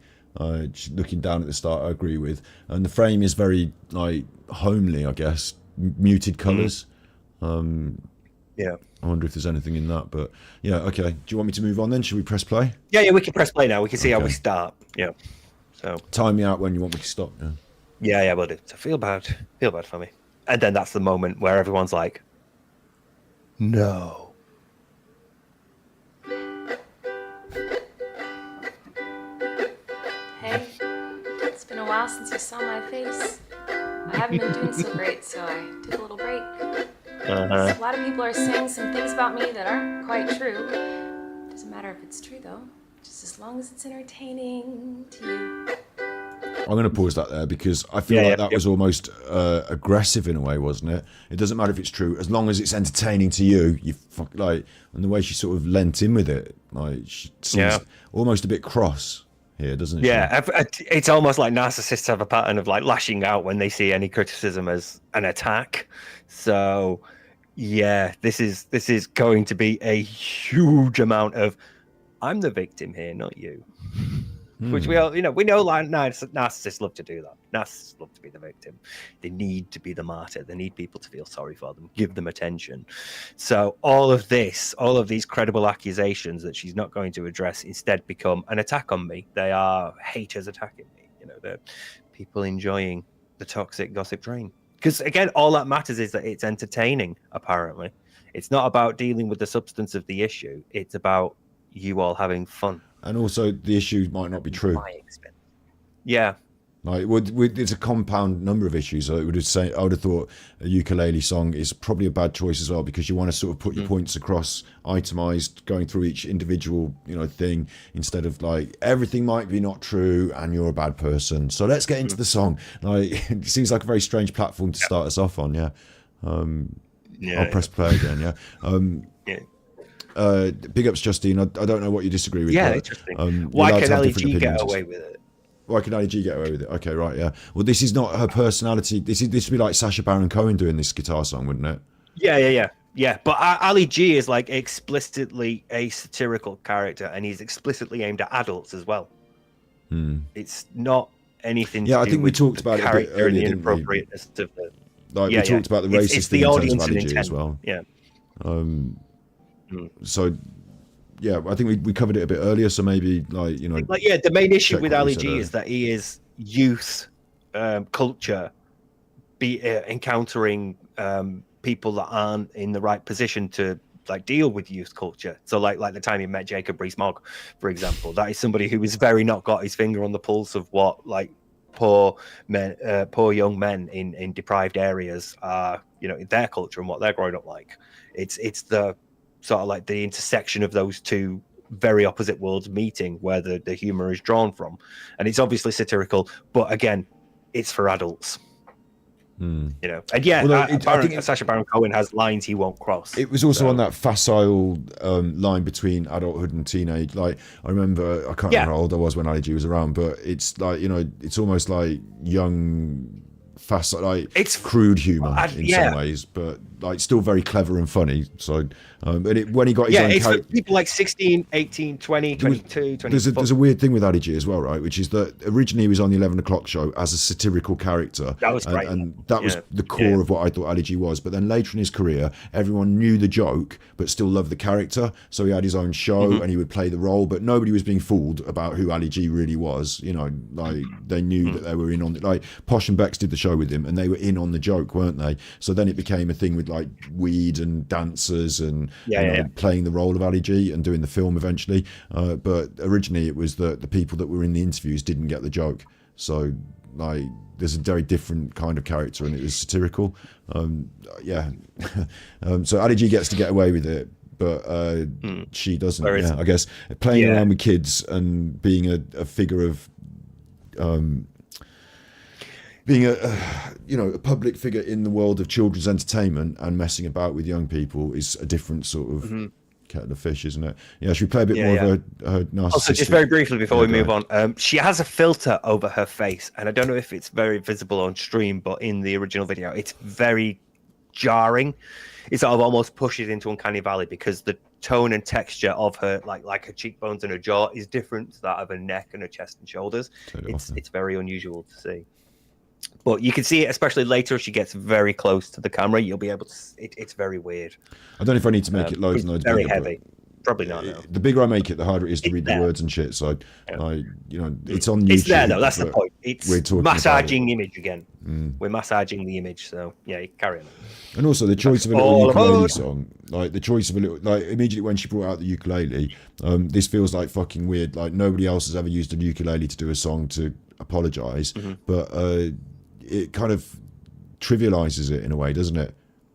Looking down at the start, I agree with, and the frame is very like homely, I guess, muted colours. I wonder if there's anything in that, but okay. Do you want me to move on then? Should we press play? Yeah, we can press play now. We can see how we start. Yeah. So time me out when you want me to stop. Yeah, will do. So feel bad for me, and then that's the moment where everyone's like, no. It's been a while since you saw my face. I haven't been doing so great, so I took a little break. A lot of people are saying some things about me that aren't quite true. Doesn't matter if it's true, though. Just as long as it's entertaining to you. I'm going to pause that there because I feel like that was almost aggressive in a way, wasn't it? It doesn't matter if it's true, as long as it's entertaining to you. And the way she sort of leant in with it, like she seems almost a bit cross here, doesn't it? Yeah, it's almost like narcissists have a pattern of like lashing out when they see any criticism as an attack. So this is going to be a huge amount of I'm the victim here, not you. Which we all, we know like narcissists love to do that. Narcissists love to be the victim. They need to be the martyr. They need people to feel sorry for them, give them attention. So all of these credible accusations that she's not going to address instead become an attack on me. They are haters attacking me. They're people enjoying the toxic gossip train. Because again, all that matters is that it's entertaining, apparently. It's not about dealing with the substance of the issue. It's about you all having fun. And also, the issue might not be true. Yeah. Like, it's a compound number of issues. So I would have thought a ukulele song is probably a bad choice as well, because you want to sort of put your points across, itemized, going through each individual, thing, instead of like everything might be not true and you're a bad person. So let's get into the song. Like, it seems like a very strange platform to start us off on. I'll press play again. Big ups, Justine. I don't know what you disagree with. Yeah, interesting. Why can LG get away with it? Why can LG get away with it? Okay, right, yeah. Well, this is not her personality. This would be like Sacha Baron Cohen doing this guitar song, wouldn't it? Yeah. Yeah, but Ali G is like explicitly a satirical character, and he's explicitly aimed at adults as well. It's not anything. Yeah, to I do think we with talked the about it a bit character and earlier, the didn't we? inappropriateness of the. Like we talked about the racist it's the thing in terms audience of and Ali G intent as well. Yeah. So, yeah, I think we covered it a bit earlier. So maybe The main issue check with what we Ali said G earlier. is that he is youth culture, encountering people that aren't in the right position to like deal with youth culture. So like the time he met Jacob Rees-Mogg, for example, that is somebody who has very not got his finger on the pulse of what like poor young men in deprived areas are, their culture and what they're growing up like. It's the sort of like the intersection of those two very opposite worlds meeting where the humor is drawn from, and it's obviously satirical, but again, it's for adults. And I think Sacha Baron Cohen has lines he won't cross. It was also on that facile line between adulthood and teenage. Like I remember, I can't remember how old I was when Ali G was around, but it's like it's almost like young, facile, like it's crude humor in some ways, but like still very clever and funny. So, when he got his own it's character, for people like 16, 18, 20, 22, 24. There's a weird thing with Ali G as well, right? Which is that originally he was on the 11 o'clock show as a satirical character. That was great. And that was the core of what I thought Ali G was. But then later in his career, everyone knew the joke, but still loved the character. So he had his own show and he would play the role, but nobody was being fooled about who Ali G really was. Like they knew that they were in on it. Like Posh and Bex did the show with him and they were in on the joke, weren't they? So then it became a thing with like weed and dancers and playing the role of Ali G and doing the film eventually. But originally it was the people that were in the interviews didn't get the joke. So like there's a very different kind of character and it was satirical. So Ali G gets to get away with it, but she doesn't. I guess playing around with kids and being a figure of being a public figure in the world of children's entertainment and messing about with young people is a different sort of kettle of fish, isn't it? Yeah, should we play a bit more of her narcissistic... Also, just very briefly before we move on, she has a filter over her face, and I don't know if it's very visible on stream, but in the original video, it's very jarring. It sort of almost pushes into Uncanny Valley because the tone and texture of her, like her cheekbones and her jaw, is different to that of her neck and her chest and shoulders. It's very unusual to see. But you can see it, especially later, if she gets very close to the camera, you'll be able to. It's very weird. I don't know if I need to make it loads and loads very bigger. Heavy. Probably not. No. The bigger I make it, the harder it is to read the words and shit. So, it's on YouTube. It's there though. That's the point. It's we're massaging the image again. We're massaging the image. So yeah, you carry on. And also the choice of a little ukulele song, like the choice of a little, like immediately when she brought out the ukulele, this feels like fucking weird. Like nobody else has ever used a ukulele to do a song to apologize, but it kind of trivializes it in a way, doesn't it?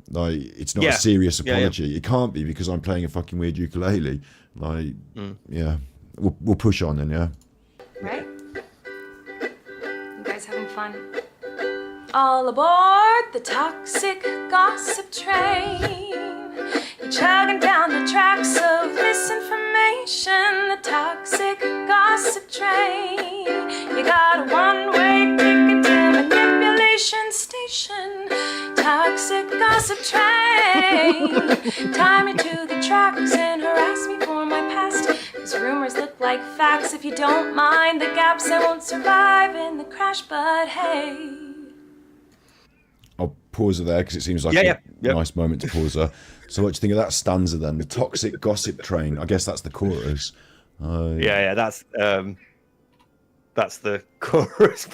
Like it's not a serious apology. It can't be because I'm playing a fucking weird ukulele. Like, we'll push on then, Right? You guys having fun? All aboard the toxic gossip train. You're chugging down the tracks of misinformation. The toxic gossip train. You got a one-way ticket to manipulation station. Toxic gossip train. Tie me to the tracks and harass me for my past. Cause rumors look like facts. If you don't mind the gaps, I won't survive in the crash, but hey. I'll pause her there because it seems like a nice moment to pause her. So what do you think of that stanza then? The toxic gossip train. I guess that's the chorus. That's the chorus.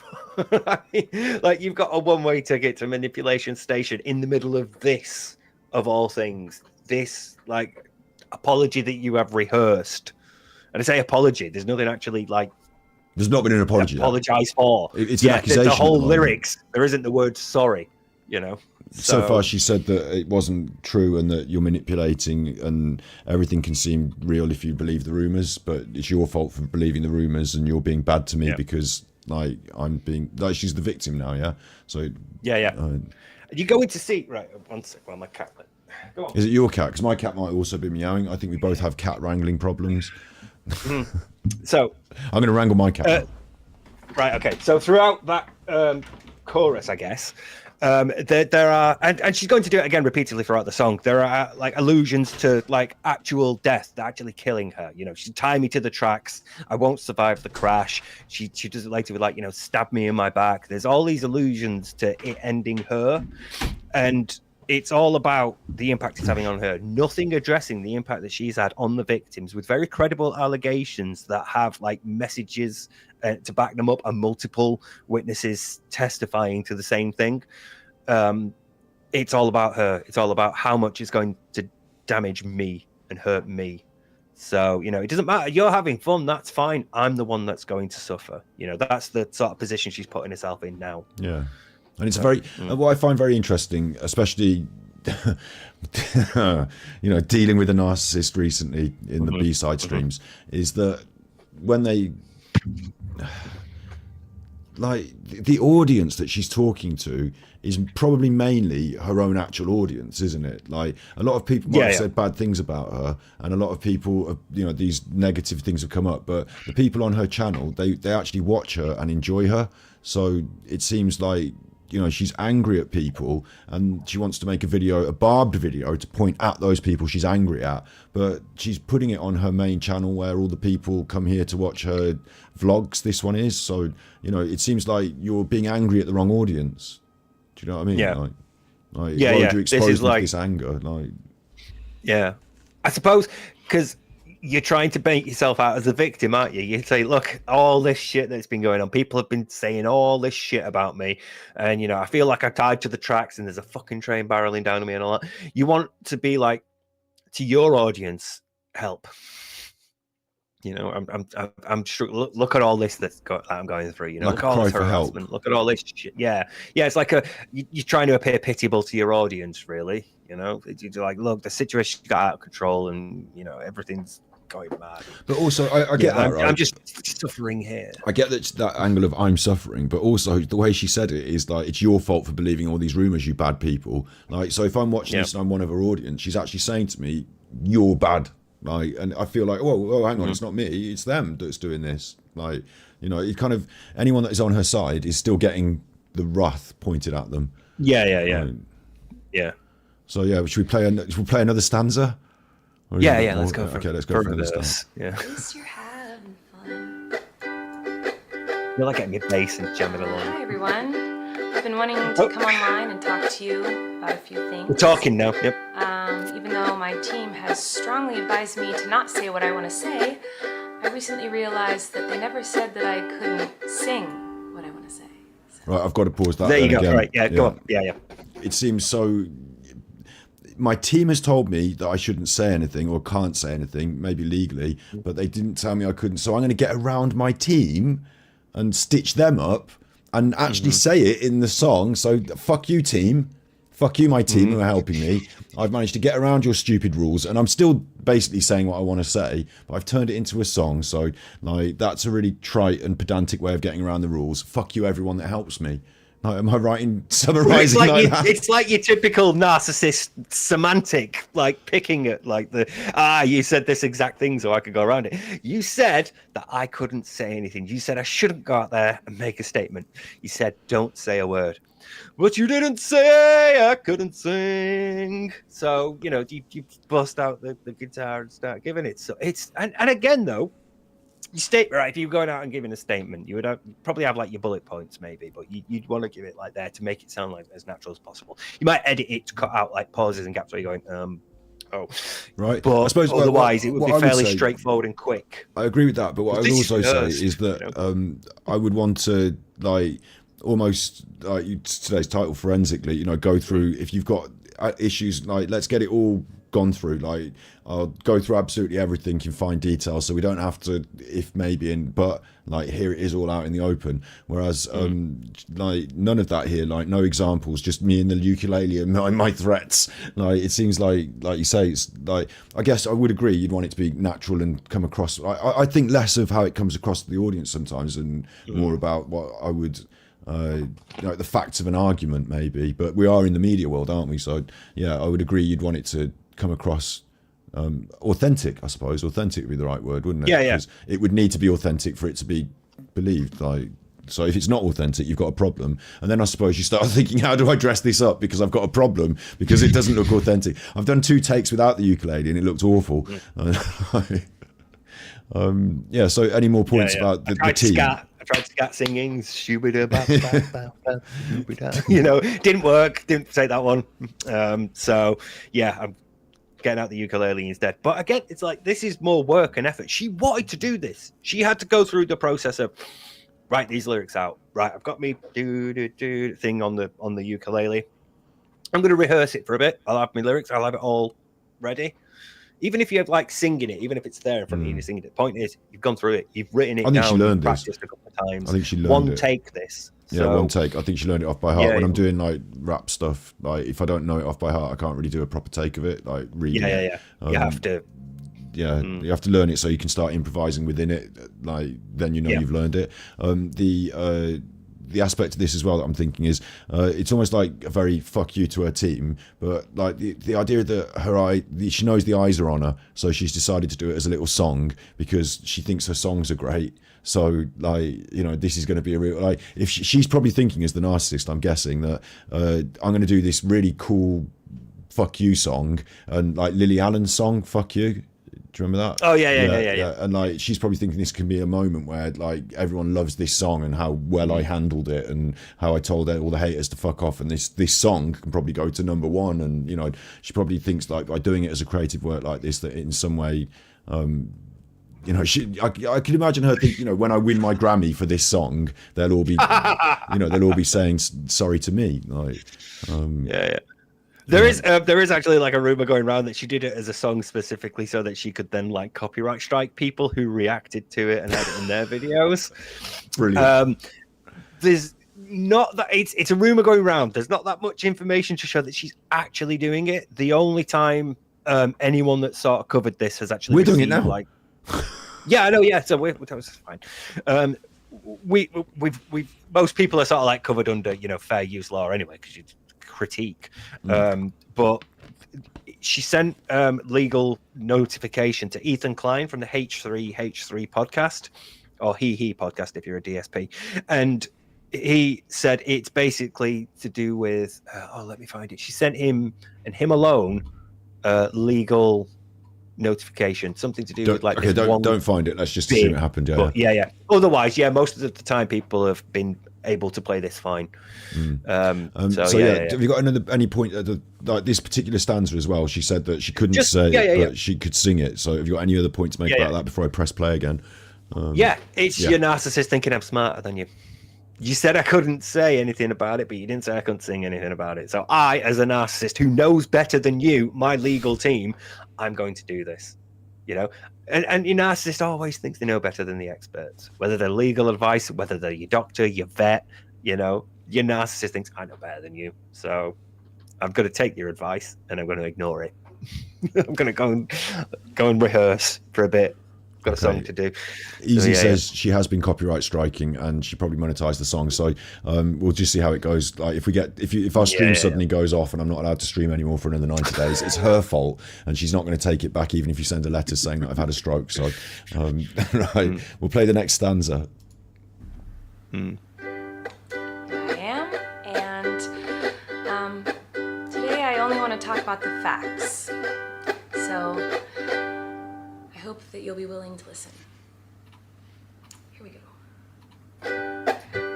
Like you've got a one-way ticket to manipulation station in the middle of this, of all things, this like apology that you have rehearsed. And I say apology, there's nothing actually like there's not been an apology. Apologize for. It's an accusation. The whole lyrics, there isn't the word sorry, So far she said that it wasn't true and that you're manipulating and everything can seem real if you believe the rumors, but it's your fault for believing the rumors and you're being bad to me because like I'm being like she's the victim now, So you go into see right. One sec, while my cat. Go on. Is it your cat? Because my cat might also be meowing. I think we both have cat wrangling problems. So I'm going to wrangle my cat. Right. Okay. So throughout that chorus, I guess There are, and she's going to do it again repeatedly throughout the song. There are like allusions to like actual death, actually killing her. You know, she tied me to the tracks. I won't survive the crash. She does it later with like, you know, stab me in my back. There's all these allusions to it ending her, and it's all about the impact it's having on her. Nothing addressing the impact that she's had on the victims, with very credible allegations that have like messages to back them up and multiple witnesses testifying to the same thing. It's all about her. It's all about how much it's going to damage me and hurt me. So, you know, it doesn't matter. You're having fun. That's fine. I'm the one that's going to suffer. You know, that's the sort of position she's putting herself in now. Yeah. And it's very, what I find very interesting, especially, you know, dealing with a narcissist recently in the B-side streams, is that when they, like, the audience that she's talking to is probably mainly her own actual audience, isn't it? Like, a lot of people might have said bad things about her, and a lot of people, you know, these negative things have come up, but the people on her channel, they actually watch her and enjoy her. So it seems like, you know, she's angry at people and she wants to make a video, a barbed video, to point at those people she's angry at, but she's putting it on her main channel where all the people come here to watch her vlogs. This one is, so, you know, it seems like you're being angry at the wrong audience. Do you know what I mean? Yeah. Like why would you expose this is them to this anger? Like, yeah, I suppose because you're trying to paint yourself out as a victim, aren't you? You say, look, all this shit that's been going on, people have been saying all this shit about me, and, you know, I feel like I'm tied to the tracks and there's a fucking train barreling down on me and all that. You want to be like, to your audience, help. You know, I'm sure. Look at all this that I'm going through. You know, like look at all this cry for help. harassment. Look at all this shit. Yeah. It's like you're trying to appear pitiable to your audience, really. You know, you're like, look, the situation got out of control, and, you know, everything's going mad. But also, I get that, right? I'm just suffering here. I get that angle of I'm suffering, but also the way she said it is like, it's your fault for believing all these rumors, you bad people. Like, so if I'm watching this and I'm one of her audience, she's actually saying to me, you're bad. Like, and I feel like, whoa, hang on, it's not me, it's them that's doing this. Like, you know, it kind of, anyone that is on her side is still getting the wrath pointed at them. Yeah. So yeah, should we play another stanza? Yeah, let's go. Okay, let's go for another stanza. Yeah. At least you're having fun. You're like getting your bass and jamming along. Hi everyone. I've been wanting to come online and talk to you about a few things. We're talking now. Yep. Even though my team has strongly advised me to not say what I want to say, I recently realized that they never said that I couldn't sing what I want to say. So. Right, I've got to pause that. There you go. Again. Right, yeah, go on. Yeah. It seems so. My team has told me that I shouldn't say anything or can't say anything, maybe legally, but they didn't tell me I couldn't. So I'm going to get around my team and stitch them up and actually say it in the song. So fuck you, team. Fuck you, my team, who are helping me. I've managed to get around your stupid rules, and I'm still basically saying what I want to say, but I've turned it into a song. So, like, that's a really trite and pedantic way of getting around the rules. Fuck you, everyone that helps me. Like, am I right in summarising that? It's like your typical narcissist semantic, like picking at like you said this exact thing so I could go around it. You said that I couldn't say anything. You said I shouldn't go out there and make a statement. You said don't say a word. But you didn't say I couldn't sing. So, you know, you bust out the guitar and start giving it. So it's, and again, though, you state, right, if you're going out and giving a statement, you would probably have like your bullet points maybe, but you'd want to give it like there to make it sound like as natural as possible. You might edit it to cut out like pauses and gaps where you're going, right. But I suppose otherwise it would be fairly straightforward and quick. I agree with that, but what I would also say is that I would want to, like, almost like today's title, forensically, you know, go through, if you've got issues, like, let's get it all gone through. Like, I'll go through absolutely everything in fine detail, so we don't have to but like, here it is all out in the open. Whereas like, none of that here, like, no examples, just me and the ukulele and my threats. Like, it seems like you say, it's like, I guess I would agree you'd want it to be natural and come across. I think less of how it comes across to the audience sometimes, and more about what I would like the facts of an argument maybe. But we are in the media world, aren't we? So yeah, I would agree you'd want it to come across authentic. I suppose authentic would be the right word, wouldn't it? Yeah. Because it would need to be authentic for it to be believed. Like, So if it's not authentic, you've got a problem. And then I suppose you start thinking, how do I dress this up? Because I've got a problem, because it doesn't look authentic. I've done 2 takes without the ukulele and it looked awful. So any more points about the team? I tried scat singing, you know, didn't work, didn't take that one. So yeah, I'm getting out the ukulele instead. But again, it's like, this is more work and effort. She wanted to do this. She had to go through the process of write these lyrics out. Right, I've got me do thing on the ukulele. I'm going to rehearse it for a bit. I'll have my lyrics. I'll have it all ready. Even if you're like singing it, even if it's there in front of you, you're singing it. The point is, you've gone through it. You've written it down. I think she learned this. Practiced a couple of times. I think she learned one it. take this. Yeah, So, one take. I think she learned it off by heart. Yeah, When I'm doing like rap stuff, like if I don't know it off by heart, I can't really do a proper take of it. Like reading it. You have to. Yeah, you have to learn it so you can start improvising within it. Like then you know you've learned it. The aspect of this as well that I'm thinking is it's almost like a very fuck you to her team, but like the idea that she knows the eyes are on her, so she's decided to do it as a little song because she thinks her songs are great. So like, you know, this is going to be a real, like, if she's probably thinking as the narcissist, I'm guessing that I'm going to do this really cool fuck you song, and like Lily Allen's song fuck you. Do you remember that? Oh yeah. And like, she's probably thinking this can be a moment where like everyone loves this song and how well I handled it and how I told all the haters to fuck off, and this song can probably go to number 1. And you know, she probably thinks like by doing it as a creative work like this, that in some way, you know, I can imagine her think, you know, when I win my Grammy for this song, they'll all be, you know, they'll all be saying sorry to me. Like, There is actually like a rumor going around that she did it as a song specifically so that she could then like copyright strike people who reacted to it and had it in their videos. Brilliant. There's not that it's a rumor going around. There's not that much information to show that she's actually doing it. The only time anyone that sort of covered this has actually we're doing it now. Like, yeah, I know. Yeah, so that was fine. We've most people are sort of like covered under, you know, fair use law anyway, because you critique. But she sent legal notification to Ethan Klein from the H3 podcast, or he podcast if you're a DSP, and he said it's basically to do with let me find it. She sent him and him alone legal notification, something to do with like don't find it. Let's just assume it happened. But otherwise, most of the time people have been able to play this fine. Have you got any point at like this particular stanza as well? She said that she couldn't say it, but she could sing it. So have you got any other point to make about that before I press play again? It's your narcissist thinking I'm smarter than you. You said I couldn't say anything about it, but you didn't say I couldn't sing anything about it. So I, as a narcissist who knows better than you, my legal team, I'm going to do this. You know, and your narcissist always thinks they know better than the experts, whether they're legal advice, whether they're your doctor, your vet. You know, your narcissist thinks I know better than you. So I'm going to take your advice and I'm going to ignore it. I'm going to go and rehearse for a bit. Got a song to do. Easy says she has been copyright striking and she probably monetized the song. So we'll just see how it goes. Like if our stream suddenly goes off and I'm not allowed to stream anymore for another 90 days, it's her fault, and she's not going to take it back even if you send a letter saying that I've had a stroke. So we'll play the next stanza. I am, and today I only want to talk about the facts. So I hope that you'll be willing to listen. Here we go.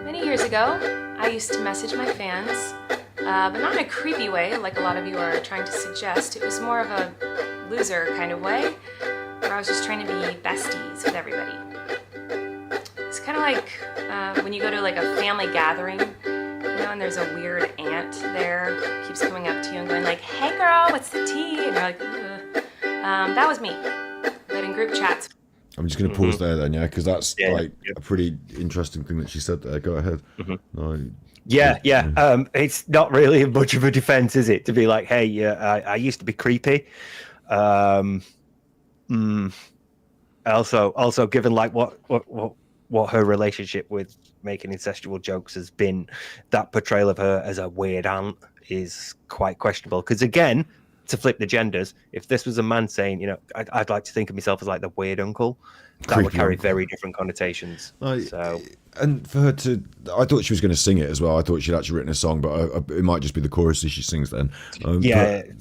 Many years ago, I used to message my fans, but not in a creepy way like a lot of you are trying to suggest. It was more of a loser kind of way, where I was just trying to be besties with everybody. It's kind of like when you go to like a family gathering, you know, and there's a weird aunt there, keeps coming up to you and going like, "Hey girl, what's the tea?" And you're like, "Ugh." That was me. But in group chats. I'm just going to pause there then, because that's a pretty interesting thing that she said there. Go ahead. It's not really much of a defense, is it? To be like, hey, I used to be creepy. Also, given like what her relationship with making incestual jokes has been, that portrayal of her as a weird aunt is quite questionable. Because again, to flip the genders, if this was a man saying, you know, I'd like to think of myself as like the weird uncle, that Creepy would carry uncle. very different connotations. And for her to, I thought she was going to sing it as well. I thought she'd actually written a song, but it might just be the choruses she sings then. Okay,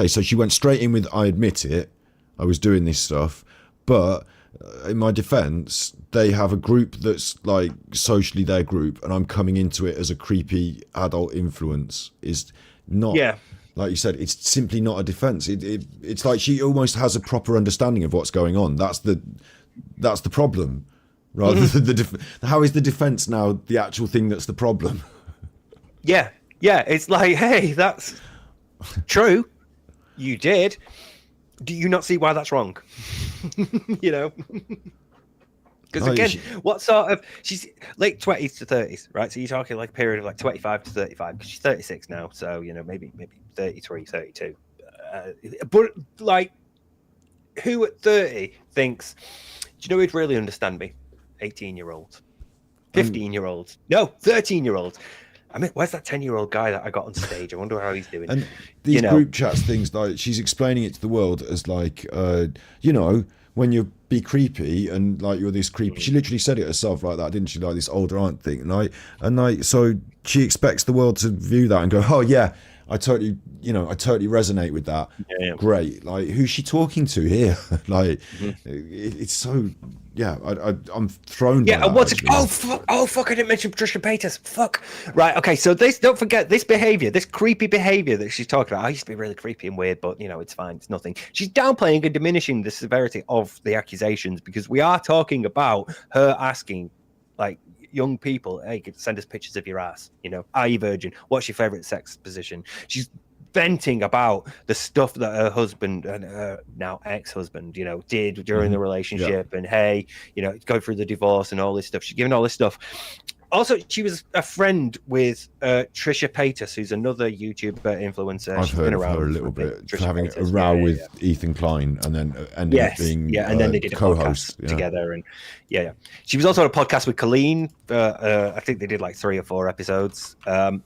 so she went straight in with, I admit it, I was doing this stuff, but in my defense, they have a group that's like socially their group, and I'm coming into it as a creepy adult influence is not, like you said, it's simply not a defense. It's like she almost has a proper understanding of what's going on. That's the problem, rather than how is the defense now the actual thing that's the problem? Yeah, it's like, hey, that's true, you did. Do you not see why that's wrong? You know, because again, what sort of, she's late 20s to 30s, right? So you're talking like a period of like 25 to 35, because she's 36 now, so you know, maybe 33, 32. But like, who at 30 thinks, do you know who'd really understand me? 18-year-olds, 15-year-olds, no, 13-year-olds. I mean, where's that 10-year-old guy that I got on stage? I wonder how he's doing. And these group chats things, like she's explaining it to the world as like, you know, when you be creepy and like you're this creepy. She literally said it herself like that, didn't she? Like this older aunt thing, and so she expects the world to view that and go, oh yeah, I totally resonate with that. Yeah. Great. Like, who's she talking to here? Like, it's so. Yeah, I'm thrown. Yeah, by and what's it? Oh fuck! I didn't mention Patricia Paytas. Fuck. Right. Okay. So don't forget this behavior, this creepy behavior that she's talking about. I used to be really creepy and weird, but you know, it's fine. It's nothing. She's downplaying and diminishing the severity of the accusations, because we are talking about her asking, like, young people, hey, send us pictures of your ass. You know, are you virgin? What's your favorite sex position? She's venting about the stuff that her husband and her now ex-husband, you know, did during the relationship, and hey, you know, go through the divorce and all this stuff. She's giving all this stuff. Also, she was a friend with Trisha Paytas, who's another YouTuber influencer. I've heard of her a little bit, for having a row with Ethan Klein, and then ended up being and then they did a co-host podcast together, and she was also on a podcast with Colleen. I think they did like 3 or 4 episodes. But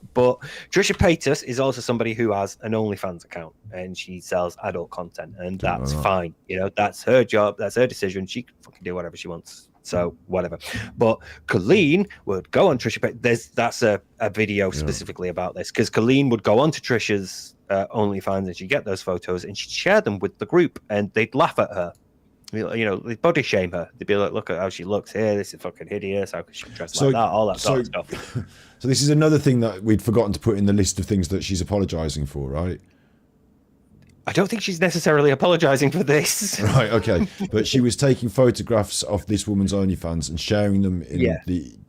Trisha Paytas is also somebody who has an OnlyFans account, and she sells adult content, and that's fine. You know, that's her job, that's her decision. She can fucking do whatever she wants. So whatever. But Colleen would go on Trisha. That's a video specifically about this, because Colleen would go on to Trisha's OnlyFans, and she'd get those photos and she'd share them with the group, and they'd laugh at her. You know, they'd body shame her. They'd be like, look at how she looks here. This is fucking hideous. How could she dress like that? All that sort of stuff. So this is another thing that we'd forgotten to put in the list of things that she's apologizing for, right? I don't think she's necessarily apologizing for this. Right, okay. But she was taking photographs of this woman's OnlyFans and sharing them in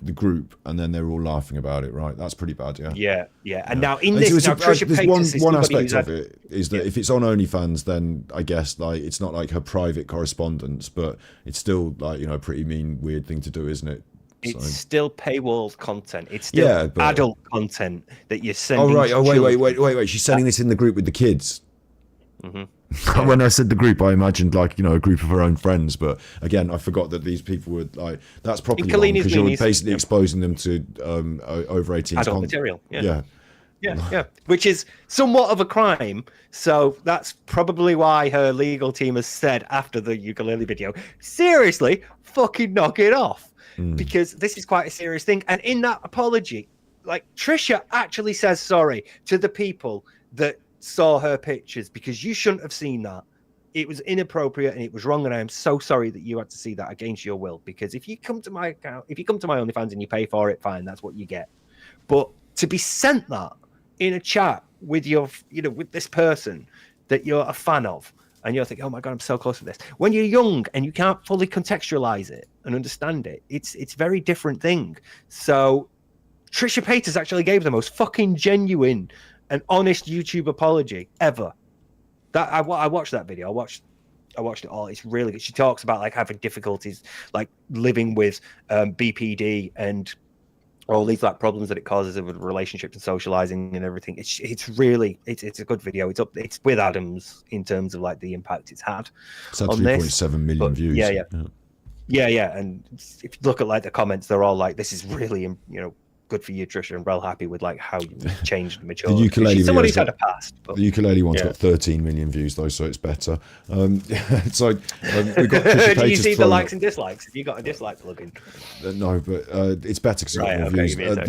the group, and then they were all laughing about it, right? That's pretty bad, yeah? Yeah. And now in this, Trisha Paytas is one aspect of it is that if it's on OnlyFans, then I guess like it's not like her private correspondence, but it's still like, you know, a pretty mean, weird thing to do, isn't it? It's still paywall content. It's still adult content that you're sending. Oh, right. Oh, wait. She's sending this in the group with the kids. When I said the group, I imagined like, you know, a group of her own friends, but again, I forgot that these people were like, that's probably wrong, because you're basically exposing them to over 18 adult material. Yeah, which is somewhat of a crime. So that's probably why her legal team has said after the ukulele video, seriously, fucking knock it off, because this is quite a serious thing. And in that apology, like, Trisha actually says sorry to the people that saw her pictures, because you shouldn't have seen that. It was inappropriate and it was wrong, and I am so sorry that you had to see that against your will, because if you come to my account, if you come to my OnlyFans and you pay for it, fine, that's what you get. But to be sent that in a chat with your, you know, with this person that you're a fan of, and you're thinking, oh my God, I'm so close to this. When you're young and you can't fully contextualize it and understand it, it's a very different thing. So Trisha Paytas actually gave the most fucking genuine an honest YouTube apology ever. That I watched that video. I watched it all. It's really good. She talks about like having difficulties, like living with BPD and all these like problems that it causes with relationships and socializing and everything. It's a good video. It's with Adams in terms of like the impact it's had. It's had 3.7 million views. Yeah. And if you look at like the comments, they're all like, this is really, you know, good for you, Trisha. I'm real happy with like how you changed and matured. The ukulele She's someone video's who's had a past. But, the ukulele one's yeah. got 13 million views though, so it's better. It's like we got Trisha Do you Paytas see the thrown likes up. and dislikes? Have you got a dislike plugin? No, but it's better because it's got more okay, views. give me a sec.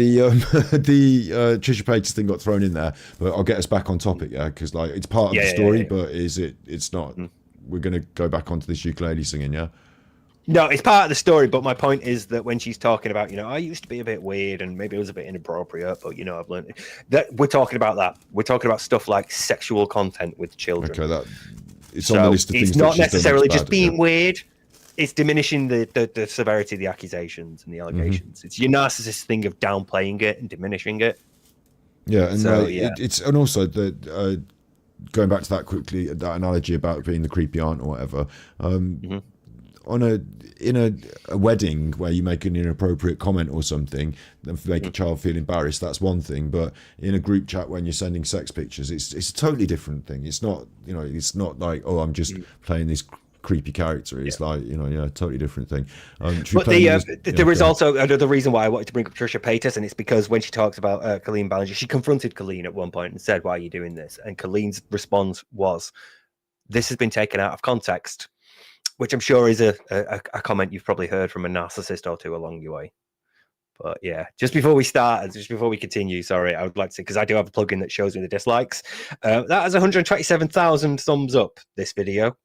The Trisha Paytas thing got thrown in there, but I'll get us back on topic, yeah, because like it's part of the story, but it's not. We're going to go back onto this ukulele singing, yeah. No, it's part of the story, but my point is that when she's talking about, I used to be a bit weird and maybe it was a bit inappropriate, but I've learned that we're talking about that. We're talking about stuff like sexual content with children. Okay, it's on the list of things. It's not that she's done necessarily that's just bad, being weird. It's diminishing the severity of the accusations and the allegations. It's your narcissist thing of downplaying it and diminishing it. Yeah, and So, it's and also the going back to that quickly, that analogy about being the creepy aunt or whatever. In a wedding where you make an inappropriate comment or something and make a child feel embarrassed, that's one thing. But in a group chat when you're sending sex pictures, it's a totally different thing. It's not it's not like, oh, I'm just playing this creepy character. It's like totally different thing. But there is also another reason why I wanted to bring up Trisha Paytas, and it's because when she talks about Colleen Ballinger, she confronted Colleen at one point and said, "Why are you doing this?" And Colleen's response was, "This has been taken out of context," which I'm sure is a comment you've probably heard from a narcissist or two along your way. But yeah, just before we continue, sorry, I would like to say, because I do have a plugin that shows me the dislikes. That has 127,000 thumbs up, this video.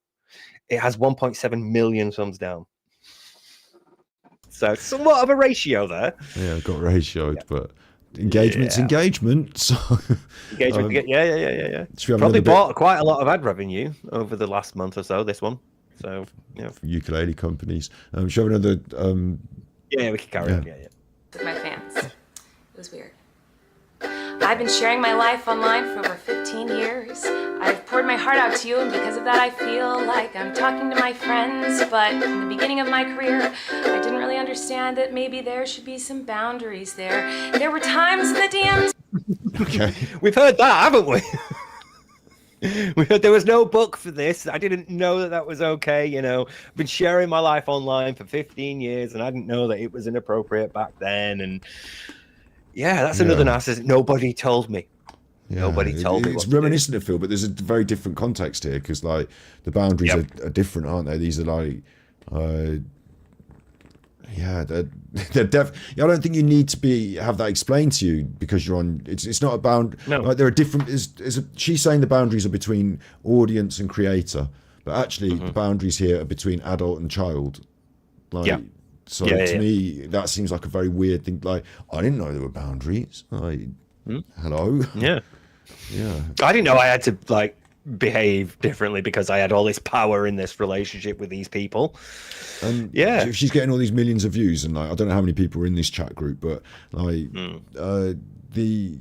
It has 1.7 million thumbs down. So somewhat of a ratio there. Yeah, got ratioed, but engagement's engagement. So engagement, yeah. Probably bought quite a lot of ad revenue over the last month or so, this one. So, ukulele companies. Should we have another? Yeah, we can carry on. Yeah. With my fans. It was weird. I've been sharing my life online for over 15 years. I've poured my heart out to you, and because of that, I feel like I'm talking to my friends. But in the beginning of my career, I didn't really understand that maybe there should be some boundaries there. There were times in the DMs. Okay. We've heard that, haven't we? We heard there was no book for this. I didn't know that was okay. I've been sharing my life online for 15 years, and I didn't know that it was inappropriate back then. And yeah, that's another narcissist. Nobody told me. Yeah, Nobody told me. It's reminiscent of Phil, but there's a very different context here because, like, the boundaries are different, aren't they? These are like, they're I don't think you need to have that explained to you because you're on. It's not a bound. No, like, there are different. She's saying the boundaries are between audience and creator, but actually the boundaries here are between adult and child. Like, so to me, that seems like a very weird thing. Like, I didn't know there were boundaries. Hello. Yeah. Yeah. I didn't know I had to behave differently because I had all this power in this relationship with these people. And if she's getting all these millions of views, and I don't know how many people are in this chat group, but the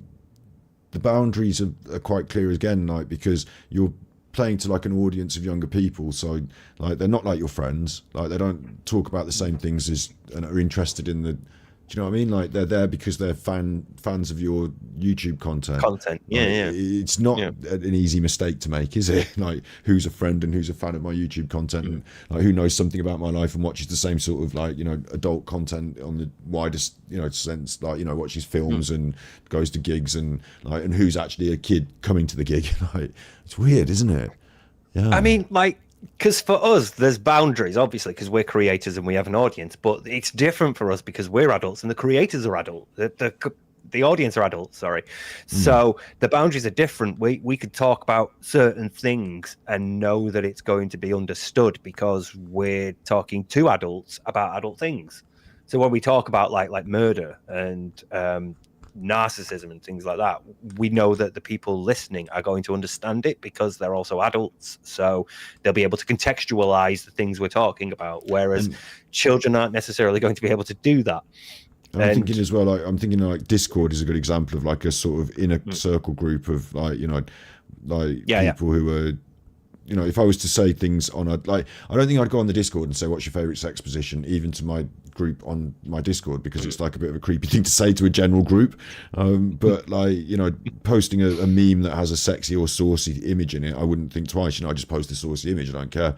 boundaries are quite clear again, because you're playing to an audience of younger people, so they're not like your friends, they don't talk about the same things and are interested in the. Do you know what I mean? They're there because they're fans of your YouTube content. It's not an easy mistake to make, is it? Who's a friend and who's a fan of my YouTube content, and who knows something about my life and watches the same sort of adult content on the widest sense, watches films and goes to gigs and who's actually a kid coming to the gig. It's weird, isn't it? Yeah. I mean, because for us, there's boundaries, obviously, because we're creators and we have an audience. But it's different for us because we're adults and the creators are adult. The audience are adults, sorry. So the boundaries are different. We could talk about certain things and know that it's going to be understood because we're talking to adults about adult things. So when we talk about like murder and narcissism and things like that, we know that the people listening are going to understand it because they're also adults, so they'll be able to contextualize the things we're talking about, whereas children aren't necessarily going to be able to do that. I'm thinking as well, Discord is a good example of a sort of inner circle group of people who are, if I was to say things on I don't think I'd go on the Discord and say, what's your favorite sex position, even to my group on my Discord, because it's a bit of a creepy thing to say to a general group. But posting a meme that has a sexy or saucy image in it, I wouldn't think twice. I just post a saucy image. I don't care.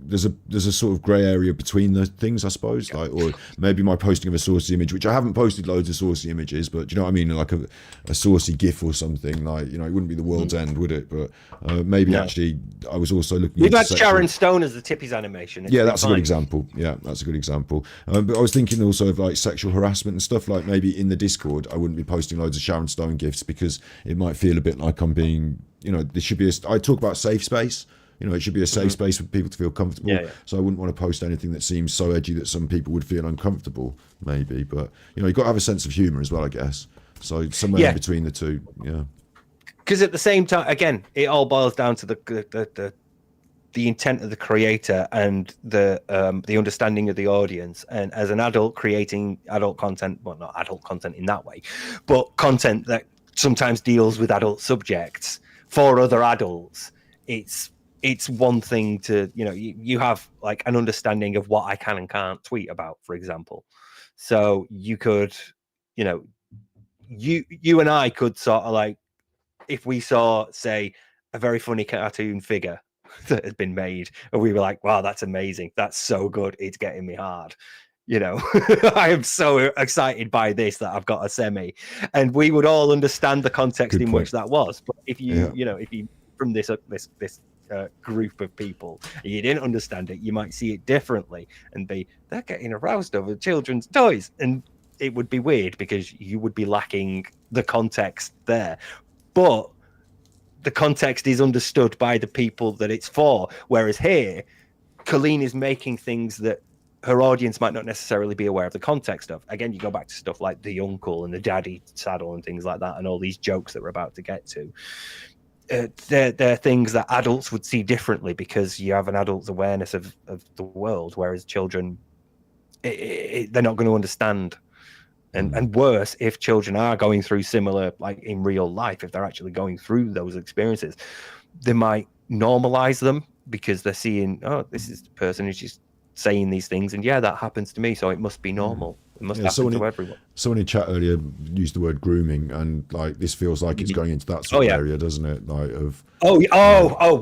there's a sort of grey area between the things, I suppose. Like, or maybe my posting of a saucy image, which I haven't posted loads of saucy images, but do you know what I mean? Like a saucy GIF or something. Like, you know, it wouldn't be the world's end, would it? But maybe actually, I was also looking. We've had Sharon Stone as the Tippies animation. Yeah, that's a good example. Yeah, that's a good example. But I was thinking also of like sexual harassment and stuff. Like maybe in the Discord, I wouldn't be posting loads of Sharon Stone GIFs because it might feel a bit like I'm being, you know, there should be I talk about safe space. You know, it should be a safe space for people to feel comfortable. So I wouldn't want to post anything that seems so edgy that some people would feel uncomfortable, maybe. But, you know, you've got to have a sense of humour as well, I guess. So somewhere in between the two, Because at the same time, again, it all boils down to the intent of the creator and the understanding of the audience. And as an adult creating adult content, well, not adult content in that way, but content that sometimes deals with adult subjects for other adults, it's one thing to, you know, you have like an understanding of what I can and can't tweet about, for example. So you could, you know, you and I could sort of like, if we saw, say, a very funny cartoon figure that had been made, and we were like, wow, that's amazing. That's so good. It's getting me hard. You know, I am so excited by this that I've got a semi, and we would all understand the context in which that was. But if you, you know, if you from this group of people, and you didn't understand it, you might see it differently and be, they're getting aroused over children's toys, and it would be weird because you would be lacking the context there. But the context is understood by the people that it's for, whereas here, Colleen is making things that her audience might not necessarily be aware of the context of. Again, you go back to stuff like the uncle and the daddy saddle and things like that, and all these jokes that we're about to get to. They're things that adults would see differently because you have an adult's awareness of the world, whereas children, they're not going to understand. And worse, if children are going through similar, like in real life, if they're actually going through those experiences, they might normalize them because they're seeing, oh, this is the person who's just saying these things, and yeah, that happens to me, so it must be normal. It must happen to everyone. Someone in chat earlier used the word grooming, and like this feels like it's going into that sort of area, doesn't it? Like of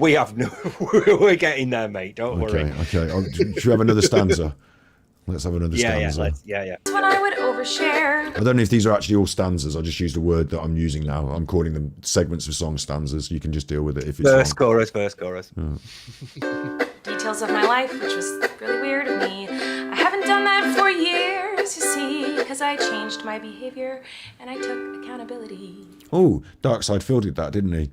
we have no, we're getting there, mate. Don't worry. Okay. Should we have another stanza? Let's have another stanza. Yeah. When I would overshare. I don't know if these are actually all stanzas. I just used a word that I'm using now. I'm calling them segments of song stanzas. You can just deal with it if it's first chorus. Yeah. Details of my life, which was really weird of me. I haven't done that for years, you see, because I changed my behavior and I took accountability. Oh, Darkside Phil did that, didn't he?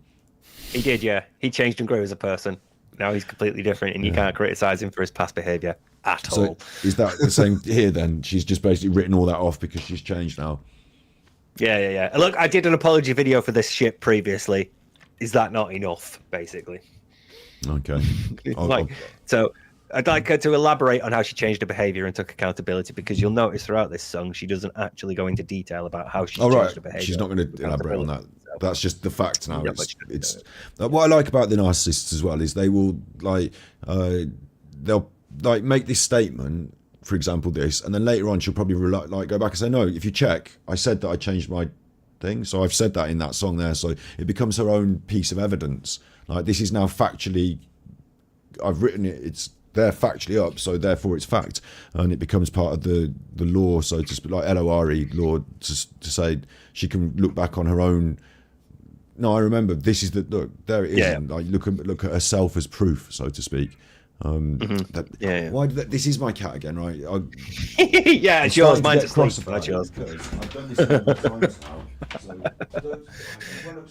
He did, yeah. He changed and grew as a person. Now he's completely different, and you can't criticize him for his past behavior at all. Is that the same here then? She's just basically written all that off because she's changed now. Yeah. Look, I did an apology video for this shit previously. Is that not enough, basically? Okay. So I'd like her to elaborate on how she changed her behavior and took accountability, because you'll notice throughout this song she doesn't actually go into detail about how she changed her behavior. She's not going to elaborate on that. That's just the fact now. It's what I like about the narcissists as well is they will they'll like make this statement, for example, this, and then later on she'll probably like go back and say, no, if you check, I said that I changed my thing, so I've said that in that song there, so it becomes her own piece of evidence. Like, this is now factually, I've written it, it's there factually up, so therefore it's fact, and it becomes part of the law, so to speak, like LORE law, to say she can look back on her own. No, I remember, this is the, look, there it is. Yeah. Like, look at herself as proof, so to speak. Why did that, this is my cat again, right? Yeah, it's yours. Mine's asleep. That's yours. I've done this so many times now.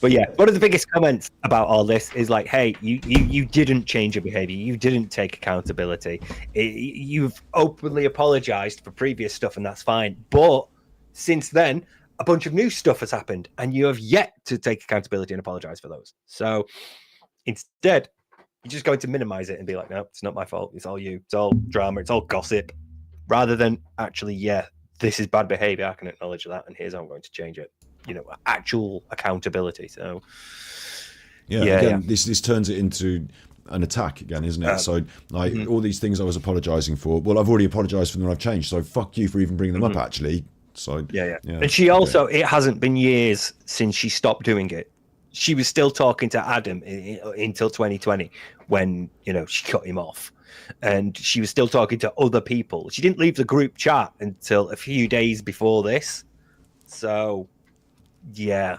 But yeah, one of the biggest comments about all this is like, hey, you didn't change your behavior. You didn't take accountability. You've openly apologized for previous stuff, and that's fine. But since then, a bunch of new stuff has happened, and you have yet to take accountability and apologize for those. So instead, you're just going to minimize it and be like, no, it's not my fault. It's all you. It's all drama. It's all gossip. Rather than actually, yeah, this is bad behavior. I can acknowledge that, and here's how I'm going to change it. You know, actual accountability. So, yeah. This turns it into an attack again, isn't it? So, like, all these things I was apologizing for. Well, I've already apologized for them and I've changed. So, fuck you for even bringing them up, actually. So, yeah. And she also, it hasn't been years since she stopped doing it. she was still talking to Adam until 2020 when, she cut him off. And she was still talking to other people. She didn't leave the group chat until a few days before this. So, yeah,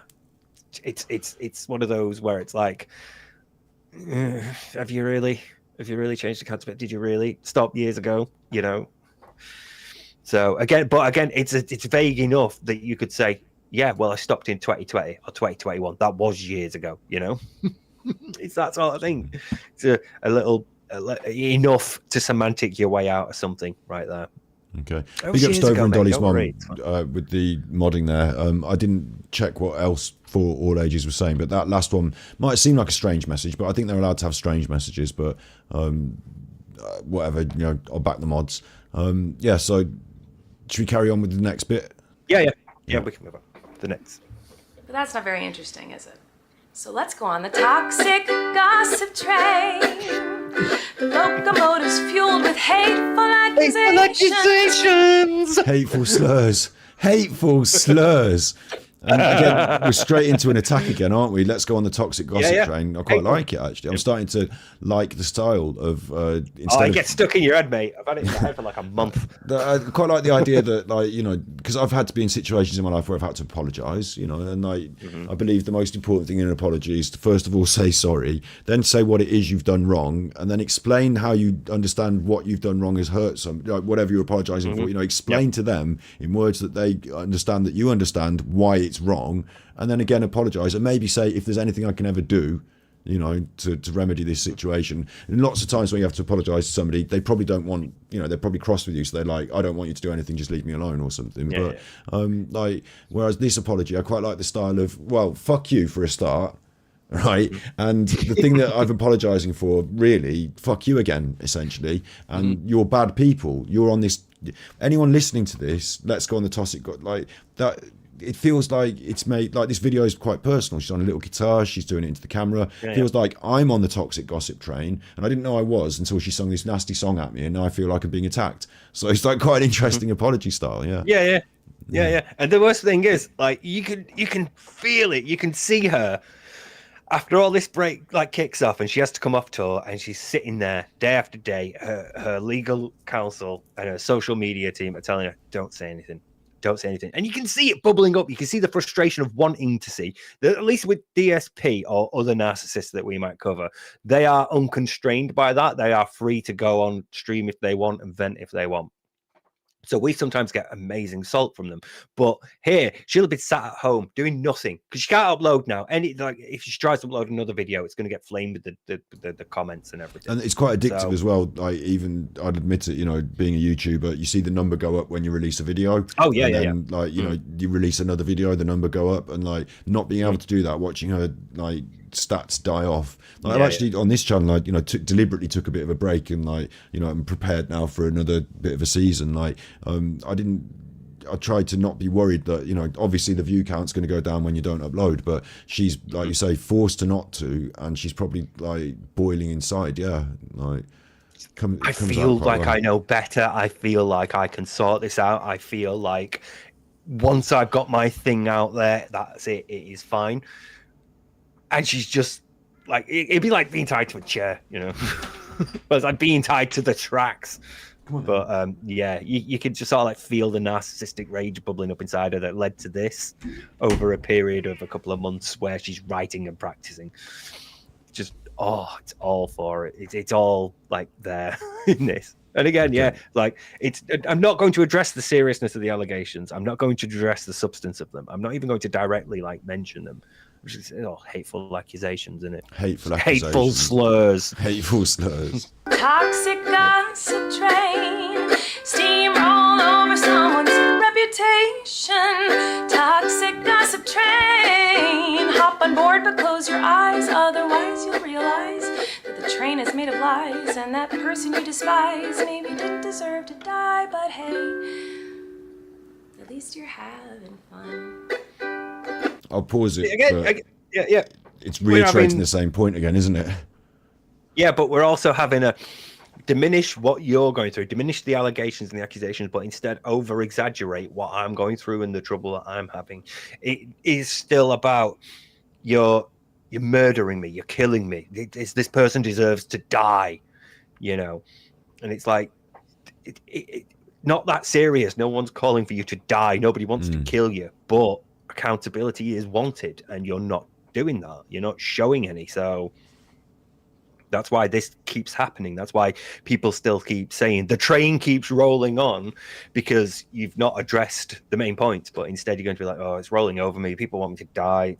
it's one of those where it's like, have you really changed the concept? Did you really stop years ago? So again, it's vague enough that you could say, yeah, well, I stopped in 2020 or 2021. That was years ago. It's that sort of thing. It's a little enough to semantic your way out of something right there. Okay. Big up Stover and Dolly's mum with the modding there. I didn't check what else For All Ages was saying, but that last one might seem like a strange message, but I think they're allowed to have strange messages, but whatever, I'll back the mods. So should we carry on with the next bit? Yeah, we can move on. The next. But that's not very interesting, is it? So let's go on the toxic gossip train. The locomotive's fueled with hateful accusations. Hateful slurs. And again, we're straight into an attack again, aren't we? Let's go on the toxic gossip train. I quite like it, actually. I'm starting to like the style of... it gets stuck in your head, mate. I've had it in my head for like a month. I quite like the idea that, because I've had to be in situations in my life where I've had to apologise, and I believe the most important thing in an apology is to first of all say sorry, then say what it is you've done wrong, and then explain how you understand what you've done wrong has hurt some, whatever you're apologising for, explain to them in words that they understand, that you understand why it's wrong, and then again apologise and maybe say if there's anything I can ever do to remedy this situation. And lots of times when you have to apologise to somebody, they probably don't want, they're probably cross with you, so they're like, I don't want you to do anything, just leave me alone or something. Whereas this apology, I quite like the style of, well, fuck you for a start, right? And the thing that I'm apologising for, really, fuck you again, essentially. And you're bad people. You're on this, anyone listening to this, let's go on the toss, that. It feels like it's made, like this video is quite personal. She's on a little guitar, she's doing it into the camera. Feels like I'm on the toxic gossip train, and I didn't know I was until she sung this nasty song at me, and now I feel like I'm being attacked. So it's like quite an interesting apology style. Yeah. And the worst thing is, like, you can feel it. You can see her after all this break kicks off, and she has to come off tour, and she's sitting there day after day. Her legal counsel and her social media team are telling her, don't say anything. Don't say anything. And you can see it bubbling up. You can see the frustration of wanting to see that, at least with DSP or other narcissists that we might cover, they are unconstrained by that. They are free to go on stream if they want and vent if they want. So we sometimes get amazing salt from them. But here, she'll have been sat at home doing nothing because she can't upload now. If she tries to upload another video, it's going to get flamed with the comments and everything. And it's quite addictive as well. Even I'd admit it, being a YouTuber, you see the number go up when you release a video. Oh yeah, and then, you release another video, the number go up, and not being able to do that, watching her stats die off. I've actually on this channel, deliberately took a bit of a break, and I'm prepared now for another bit of a season. I tried to not be worried that obviously the view count's going to go down when you don't upload, but she's, like you say, forced to not to, and she's probably boiling inside. I feel like I know better. I feel like I can sort this out. I feel like once I've got my thing out there, that's it. It is fine. And she's just it'd be like being tied to a chair, but it's like being tied to the tracks. But you can just sort of feel the narcissistic rage bubbling up inside her that led to this over a period of a couple of months where she's writing and practicing. Just it's all for it. It's all there in this. And again, I'm not going to address the seriousness of the allegations. I'm not going to address the substance of them. I'm not even going to directly mention them. Which is hateful accusations, isn't it? Hateful slurs. Hateful slurs. Toxic gossip train, steamroll over someone's reputation. Toxic gossip train, hop on board but close your eyes, otherwise you'll realize that the train is made of lies, and that person you despise maybe didn't deserve to die, but hey, at least you're having fun. I'll pause it. Again, it's reiterating the same point again, isn't it? Yeah, but we're also having a diminish what you're going through, diminish the allegations and the accusations, but instead over-exaggerate what I'm going through and the trouble that I'm having. It is still about your You're murdering me. You're killing me. This person deserves to die, you know? And it's like, not that serious. No one's calling for you to die. Nobody wants to kill you, but accountability is wanted, and you're not doing that. You're not showing any. So that's why this keeps happening. That's why people still keep saying the train keeps rolling on, because you've not addressed the main points, but instead you're going to be like, oh, it's rolling over me. People want me to die.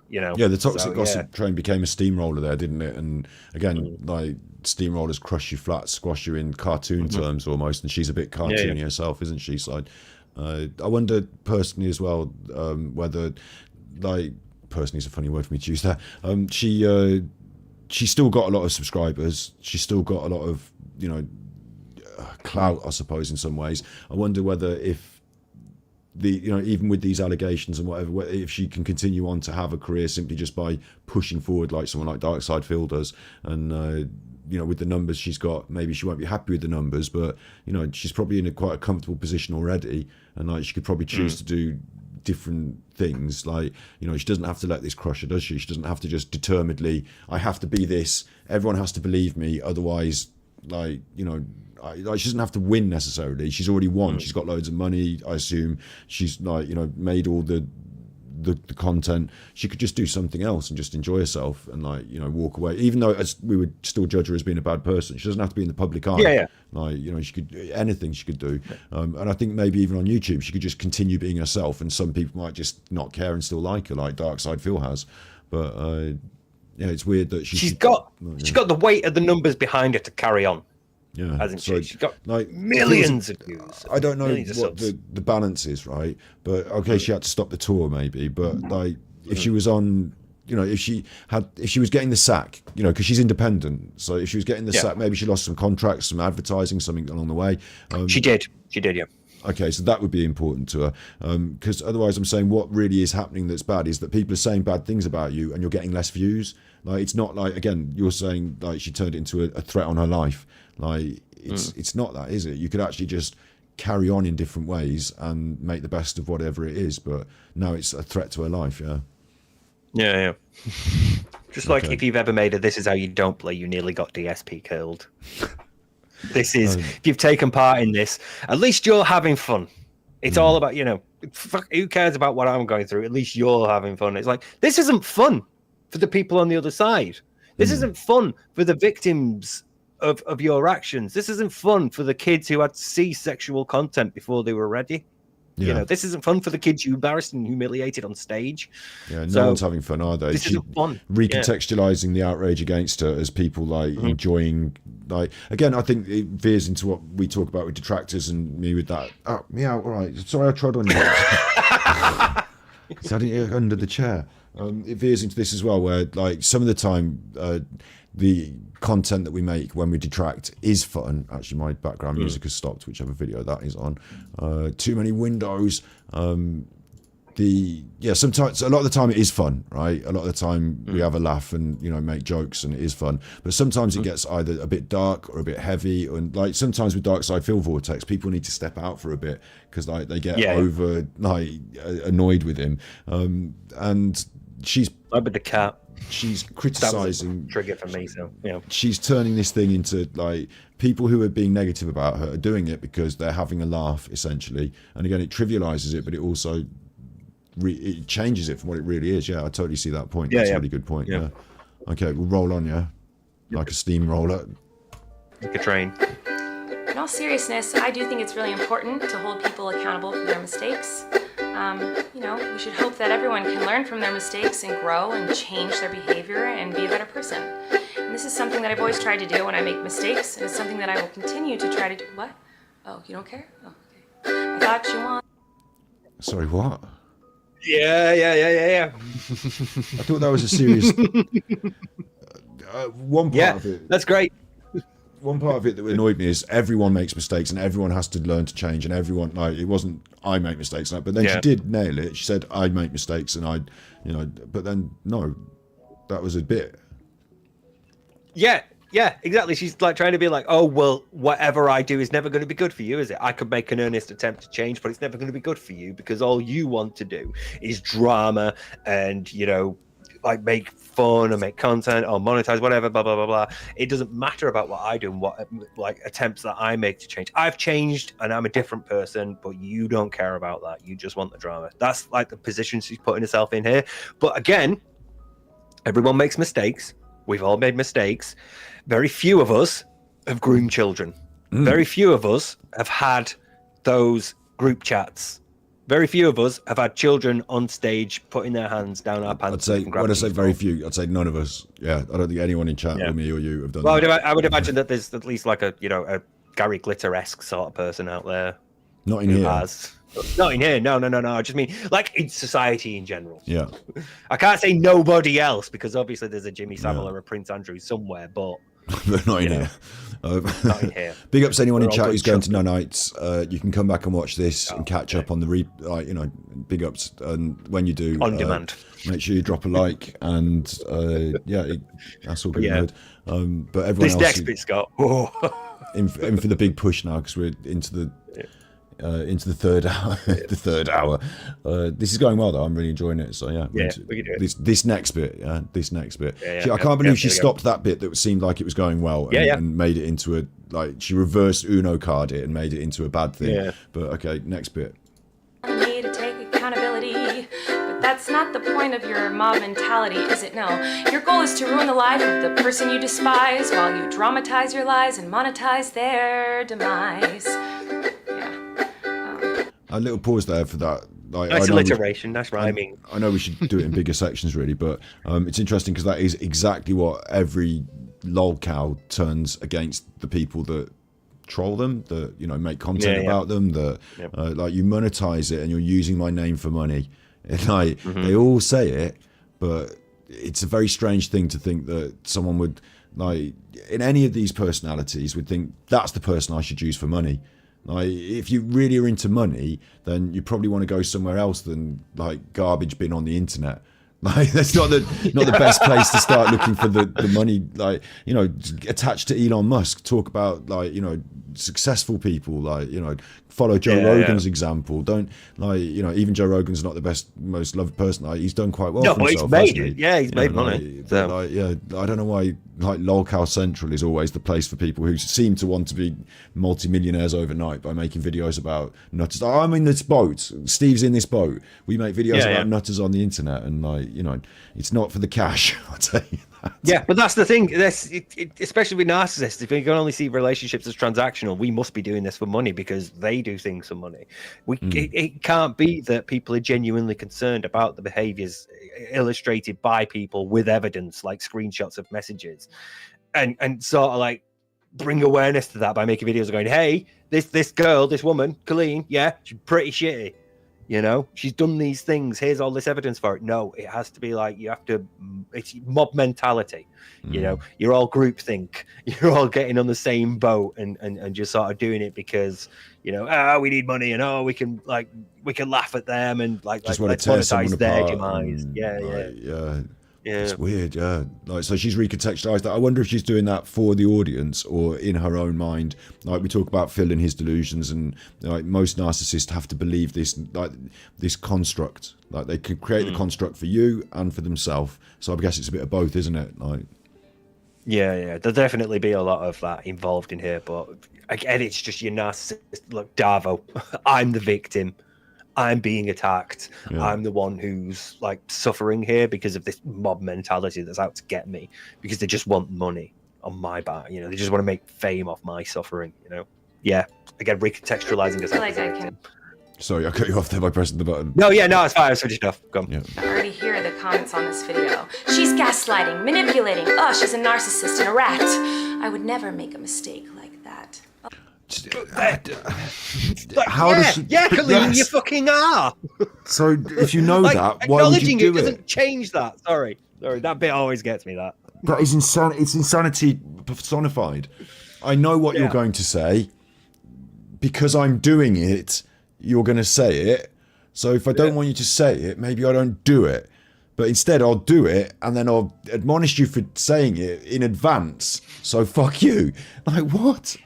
You know. Yeah, the toxic gossip train became a steamroller there, didn't it? And again, like steamrollers crush you flat, squash you in cartoon terms almost. And she's a bit cartoony herself, isn't she? So I wonder personally as well whether, like, personally is a funny word for me to use there. She's still got a lot of subscribers. She's still got a lot of, you know, clout, I suppose, in some ways. I wonder whether if even with these allegations and whatever, if she can continue on to have a career simply just by pushing forward like someone like Darkside Phil does. And, you know, with the numbers she's got, maybe she won't be happy with the numbers, but, you know, she's probably in quite a comfortable position already. And, like, she could probably choose to do different things. Like, you know, she doesn't have to let this crush her, does she? She doesn't have to just determinedly, I have to be this, everyone has to believe me, otherwise, like, you know, like, she doesn't have to win necessarily. She's already won. She's got loads of money, I assume. She's, like, you know, made all the content. She could just do something else and just enjoy herself and, like, you know, walk away, even though as we would still judge her as being a bad person. She doesn't have to be in the public eye. Like, you know, she could, anything she could do. And I think maybe even on YouTube she could just continue being herself, and some people might just not care and still like her, like Darkside Phil has. But yeah, it's weird that she's got the weight of the numbers behind her to carry on. Yeah, hasn't she? She's got like millions of views. I don't know what the balance is, right? But okay, she had to stop the tour, maybe. But like, if she was on, you know, if she was getting the sack, you know, because she's independent. So if she was getting the sack, maybe she lost some contracts, some advertising, something along the way. She did, yeah. Okay, so that would be important to her, because otherwise, I'm saying what really is happening that's bad is that people are saying bad things about you, and you're getting less views. Like, it's not like, again, you're saying like she turned it into a threat on her life. Like, it's not that, is it? You could actually just carry on in different ways and make the best of whatever it is. But no, it's a threat to her life. Yeah. Just like if you've ever made a "This Is How You Don't Play," you nearly got DSP killed. This is, if you've taken part in this, at least you're having fun. It's all about, you know, who cares about what I'm going through? At least you're having fun. It's like, this isn't fun for the people on the other side. This isn't fun for the victims of your actions. This isn't fun for the kids who had to see sexual content before they were ready. You know, this isn't fun for the kids you embarrassed and humiliated on stage. Yeah, no one's having fun, are they? This isn't fun. Recontextualizing the outrage against her as people like enjoying, like, again, I think it veers into what we talk about with detractors and me with that. Oh, meow, all right. Sorry, I trod on you. So I didn't get under the chair. It veers into this as well, where like some of the time the content that we make when we detract is fun. Actually, my background music has stopped, whichever video that is on. Too many windows. Sometimes, a lot of the time it is fun, right? A lot of the time we have a laugh and, you know, make jokes and it is fun. But sometimes it gets either a bit dark or a bit heavy. And like sometimes with Darkside Phil Vortex, people need to step out for a bit because like they get annoyed with him. And she's with the cat. She's criticizing. Trigger for me, so yeah. She's turning this thing into like people who are being negative about her are doing it because they're having a laugh, essentially. And again, it trivializes it, but it also it changes it from what it really is. Yeah, I totally see that point. That's a really good point. Yeah. Okay, we'll roll on. Yeah, like a steamroller, like a train. In all seriousness, I do think it's really important to hold people accountable for their mistakes. You know, we should hope that everyone can learn from their mistakes and grow and change their behavior and be a better person. And this is something that I've always tried to do when I make mistakes, and it's something that I will continue to try to do. What? Oh, you don't care? Oh, okay. I thought you want. Sorry, what? Yeah. I thought that was a serious. One part of it. That's great. One part of it that annoyed me is everyone makes mistakes and everyone has to learn to change, and everyone, like, it wasn't I make mistakes, but then she did nail it. She said I make mistakes and I, you know, but then no, that was a bit. Yeah, exactly. She's like trying to be like, oh well, whatever I do is never going to be good for you, is it? I could make an earnest attempt to change, but it's never going to be good for you because all you want to do is drama and, you know, like make fun or make content or monetize whatever, blah blah blah blah. It doesn't matter about what I do and what like attempts that I make to change. I've changed and I'm a different person, but you don't care about that. You just want the drama. That's like the position she's putting herself in here. But again, everyone makes mistakes. We've all made mistakes. Very few of us have groomed children. Very few of us have had those group chats. Very few of us have had children on stage putting their hands down our pants. I'd say, when I say very few, I'd say none of us. Yeah, I don't think anyone in chat with me or you have done well, that. I would imagine that there's at least like a Gary Glitter-esque sort of person out there. Not in here. Not in here. No. I just mean like in society in general. Yeah. I can't say nobody else because obviously there's a Jimmy Savile or a Prince Andrew somewhere, but not in here. Not in here. Big ups to anyone in chat who's going to No Nights. You can come back and watch this and catch up on the big ups. And when you do, on demand, make sure you drop a like and that's all good. Yeah. But everyone this else, next bit, Scott. in for the big push now because we're into the third hour. The third hour. This is going well though. I'm really enjoying it. So yeah, we can do it. This next bit. This next bit. Yeah, I can't believe she stopped that bit that seemed like it was going well and made it into a she reversed Uno card it and made it into a bad thing. Yeah. But okay, next bit. Me to take accountability, but that's not the point of your mob mentality, is it? No. Your goal is to ruin the life of the person you despise while you dramatize your lies and monetize their demise. A little pause there for that. Nice alliteration, nice rhyming. I know we should do it in bigger sections, really, but it's interesting because that is exactly what every lolcow turns against the people that troll them, that make content about them, that like you monetize it and you're using my name for money. And they all say it, but it's a very strange thing to think that someone would in any of these personalities would think that's the person I should use for money. Like, if you really are into money, then you probably want to go somewhere else than garbage bin on the internet. That's not the best place to start looking for the money. Attached to Elon Musk, talk about successful people. Follow Joe Rogan's example. Don't even Joe Rogan's not the most loved person. He's done quite well. No, for but himself, he's made it. Yeah, he's made money. I don't know why Lolcow Central is always the place for people who seem to want to be multi-millionaires overnight by making videos about nutters. I'm in this boat. Steve's in this boat. We make videos about nutters on the internet, and it's not for the cash. I'll tell you that. Yeah, but that's the thing. Especially with narcissists, if you can only see relationships as transactional, we must be doing this for money because they do things for money. It can't be that people are genuinely concerned about the behaviors illustrated by people with evidence, like screenshots of messages, and sort of bring awareness to that by making videos going, hey, this girl, this woman, Colleen, she's pretty shitty. She's done these things. Here's all this evidence for it. No, it has to be it's mob mentality. You're all groupthink. You're all getting on the same boat and just sort of doing it because, we need money and we can laugh at them and just want to monetize their demise. Yeah. It's weird, so she's recontextualized that. I wonder if she's doing that for the audience or in her own mind. We talk about Phil and his delusions, and most narcissists have to believe this construct. They could create the construct for you and for themselves. So I guess it's a bit of both, isn't it? Yeah. There'll definitely be a lot of that involved in here, but again, it's just your narcissist. Look, Darvo, I'm the victim. I'm being attacked. I'm the one who's suffering here because of this mob mentality that's out to get me because they just want money on my back. They just want to make fame off my suffering. Again, recontextualizing as I can. Sorry, I cut you off there by pressing the button. No, it's fine. I switched off. Go on. Yeah. I already hear the comments on this video. She's gaslighting, manipulating. Oh, she's a narcissist and a rat. I would never make a mistake like that. Colleen, you fucking are. So if you know that, why would you do it? Doesn't change that. Sorry, that bit always gets me. That is insanity. It's insanity personified. I know what you're going to say. Because I'm doing it, you're going to say it. So if I don't want you to say it, maybe I don't do it. But instead, I'll do it, and then I'll admonish you for saying it in advance. So fuck you. What?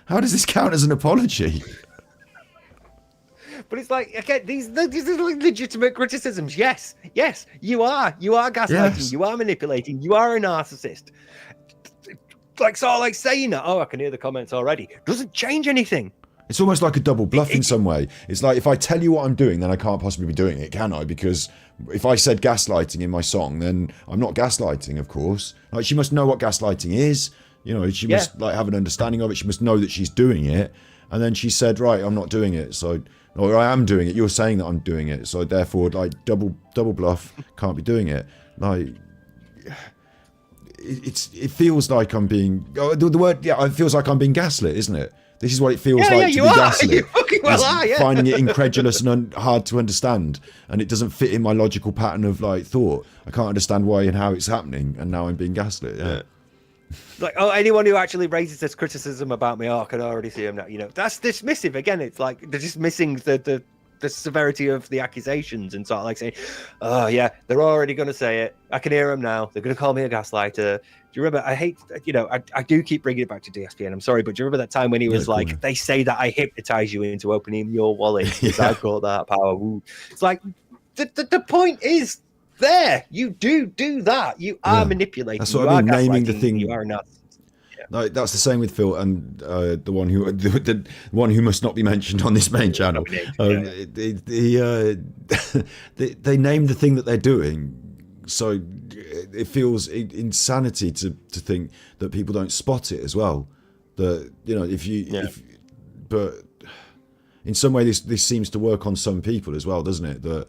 How does this count as an apology? But it's like, again, these are legitimate criticisms. Yes, you are gaslighting, Yes. you are manipulating, you are a narcissist. Like, sort of like saying that, I can hear the comments already, doesn't change anything. It's almost like a double bluff in some way. It's like, if I tell you what I'm doing, then I can't possibly be doing it, can I? Because if I said gaslighting in my song, then I'm not gaslighting, of course. Like, she must know what gaslighting is. You know, she must like have an understanding of it. She must know that she's doing it. And then she said, right, I'm not doing it. So, or I am doing it. You're saying that I'm doing it. So therefore, like, double bluff, can't be doing it. Like, it feels like I'm being, the word, it feels like I'm being gaslit, isn't it? This is what it feels like to be gaslit. You fucking well are, yeah. Finding it incredulous and hard to understand, and it doesn't fit in my logical pattern of like thought. I can't understand why and how it's happening, and now I'm being gaslit. Yeah. Like, anyone who actually raises this criticism about me, I can already see him now. You know, that's dismissive. Again, it's like they're dismissing the severity of the accusations and sort of like saying, oh yeah, they're already going to say it. I can hear them now. They're going to call me a gaslighter. Do you remember? I hate, I do keep bringing it back to DSP, and I'm sorry, but do you remember that time when he was like, they say that I hypnotize you into opening your wallet because I call that power. Woo. It's like, the point is there. You do that. You are manipulating. That's what I mean, naming the thing. You are not. No, that's the same with Phil and the one who must not be mentioned on this main channel. They name the thing that they're doing, so it feels insanity to think that people don't spot it as well. That, you know, but in some way this seems to work on some people as well, doesn't it? That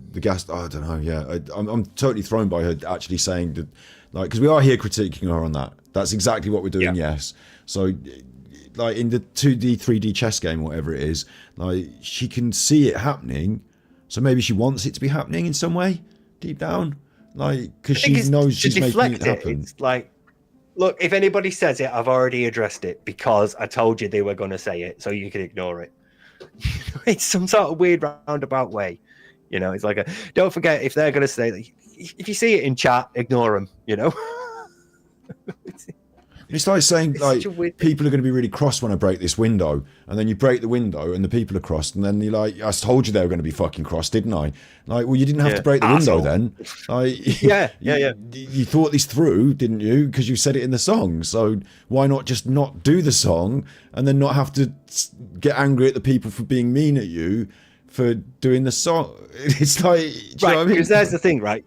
the gas, I don't know. Yeah, I'm totally thrown by her actually saying that, like, because we are here critiquing her on that. That's exactly what we're doing. Yes. So, like, in the 2D, 3D chess game, whatever it is, like, she can see it happening. So maybe she wants it to be happening in some way, deep down, like, because she knows she's making it happen. It's like, look, if anybody says it, I've already addressed it because I told you they were going to say it, so you can ignore it. It's some sort of weird roundabout way. You know, it's like don't forget, if they're going to say that, if you see it in chat, ignore them, you know. It's like saying, like, people are going to be really cross when I break this window, and then you break the window and the people are crossed, and then you're like, I told you they were going to be fucking cross, didn't I? Like, well, you didn't have to break the window then. Like, you thought this through, didn't you? Because you said it in the song. So why not just not do the song and then not have to get angry at the people for being mean at you for doing the song? It's like, do you know what I mean? Because there's the thing, right?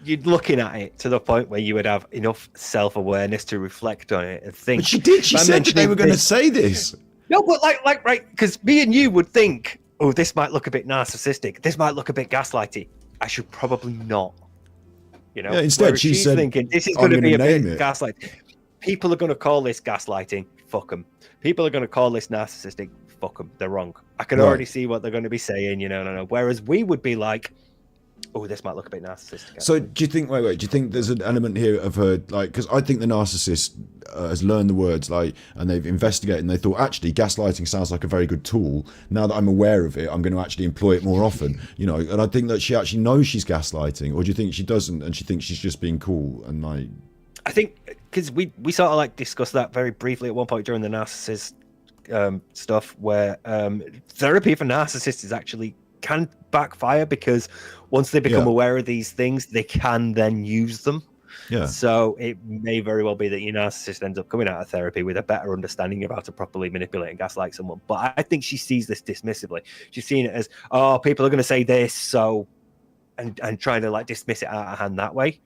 You're looking at it to the point where you would have enough self-awareness to reflect on it and think. But she did. She said that they were going to say this. No, but like, right? Because me and you would think, oh, this might look a bit narcissistic. This might look a bit gaslighty. I should probably not. You know. Yeah, instead, she's said, thinking this is going to be a bit gaslighting. People are going to call this gaslighting. Fuck them. People are going to call this narcissistic. Fuck them. They're wrong. I can already see what they're going to be saying. You know, no. Whereas we would be like, oh, this might look a bit narcissistic. So do you think, do you think there's an element here of her, like, because I think the narcissist has learned the words, like, and they've investigated and they thought, actually, gaslighting sounds like a very good tool. Now that I'm aware of it, I'm going to actually employ it more often, you know, and I think that she actually knows she's gaslighting, or do you think she doesn't and she thinks she's just being cool and like... I think, because we sort of like discussed that very briefly at one point during the narcissist stuff, where therapy for narcissists is actually can backfire, because once they become aware of these things, they can then use them. Yeah. So it may very well be that your narcissist ends up coming out of therapy with a better understanding of how to properly manipulate and gaslight someone. But I think she sees this dismissively. She's seeing it as, oh, people are going to say this, so, and trying to like dismiss it out of hand that way.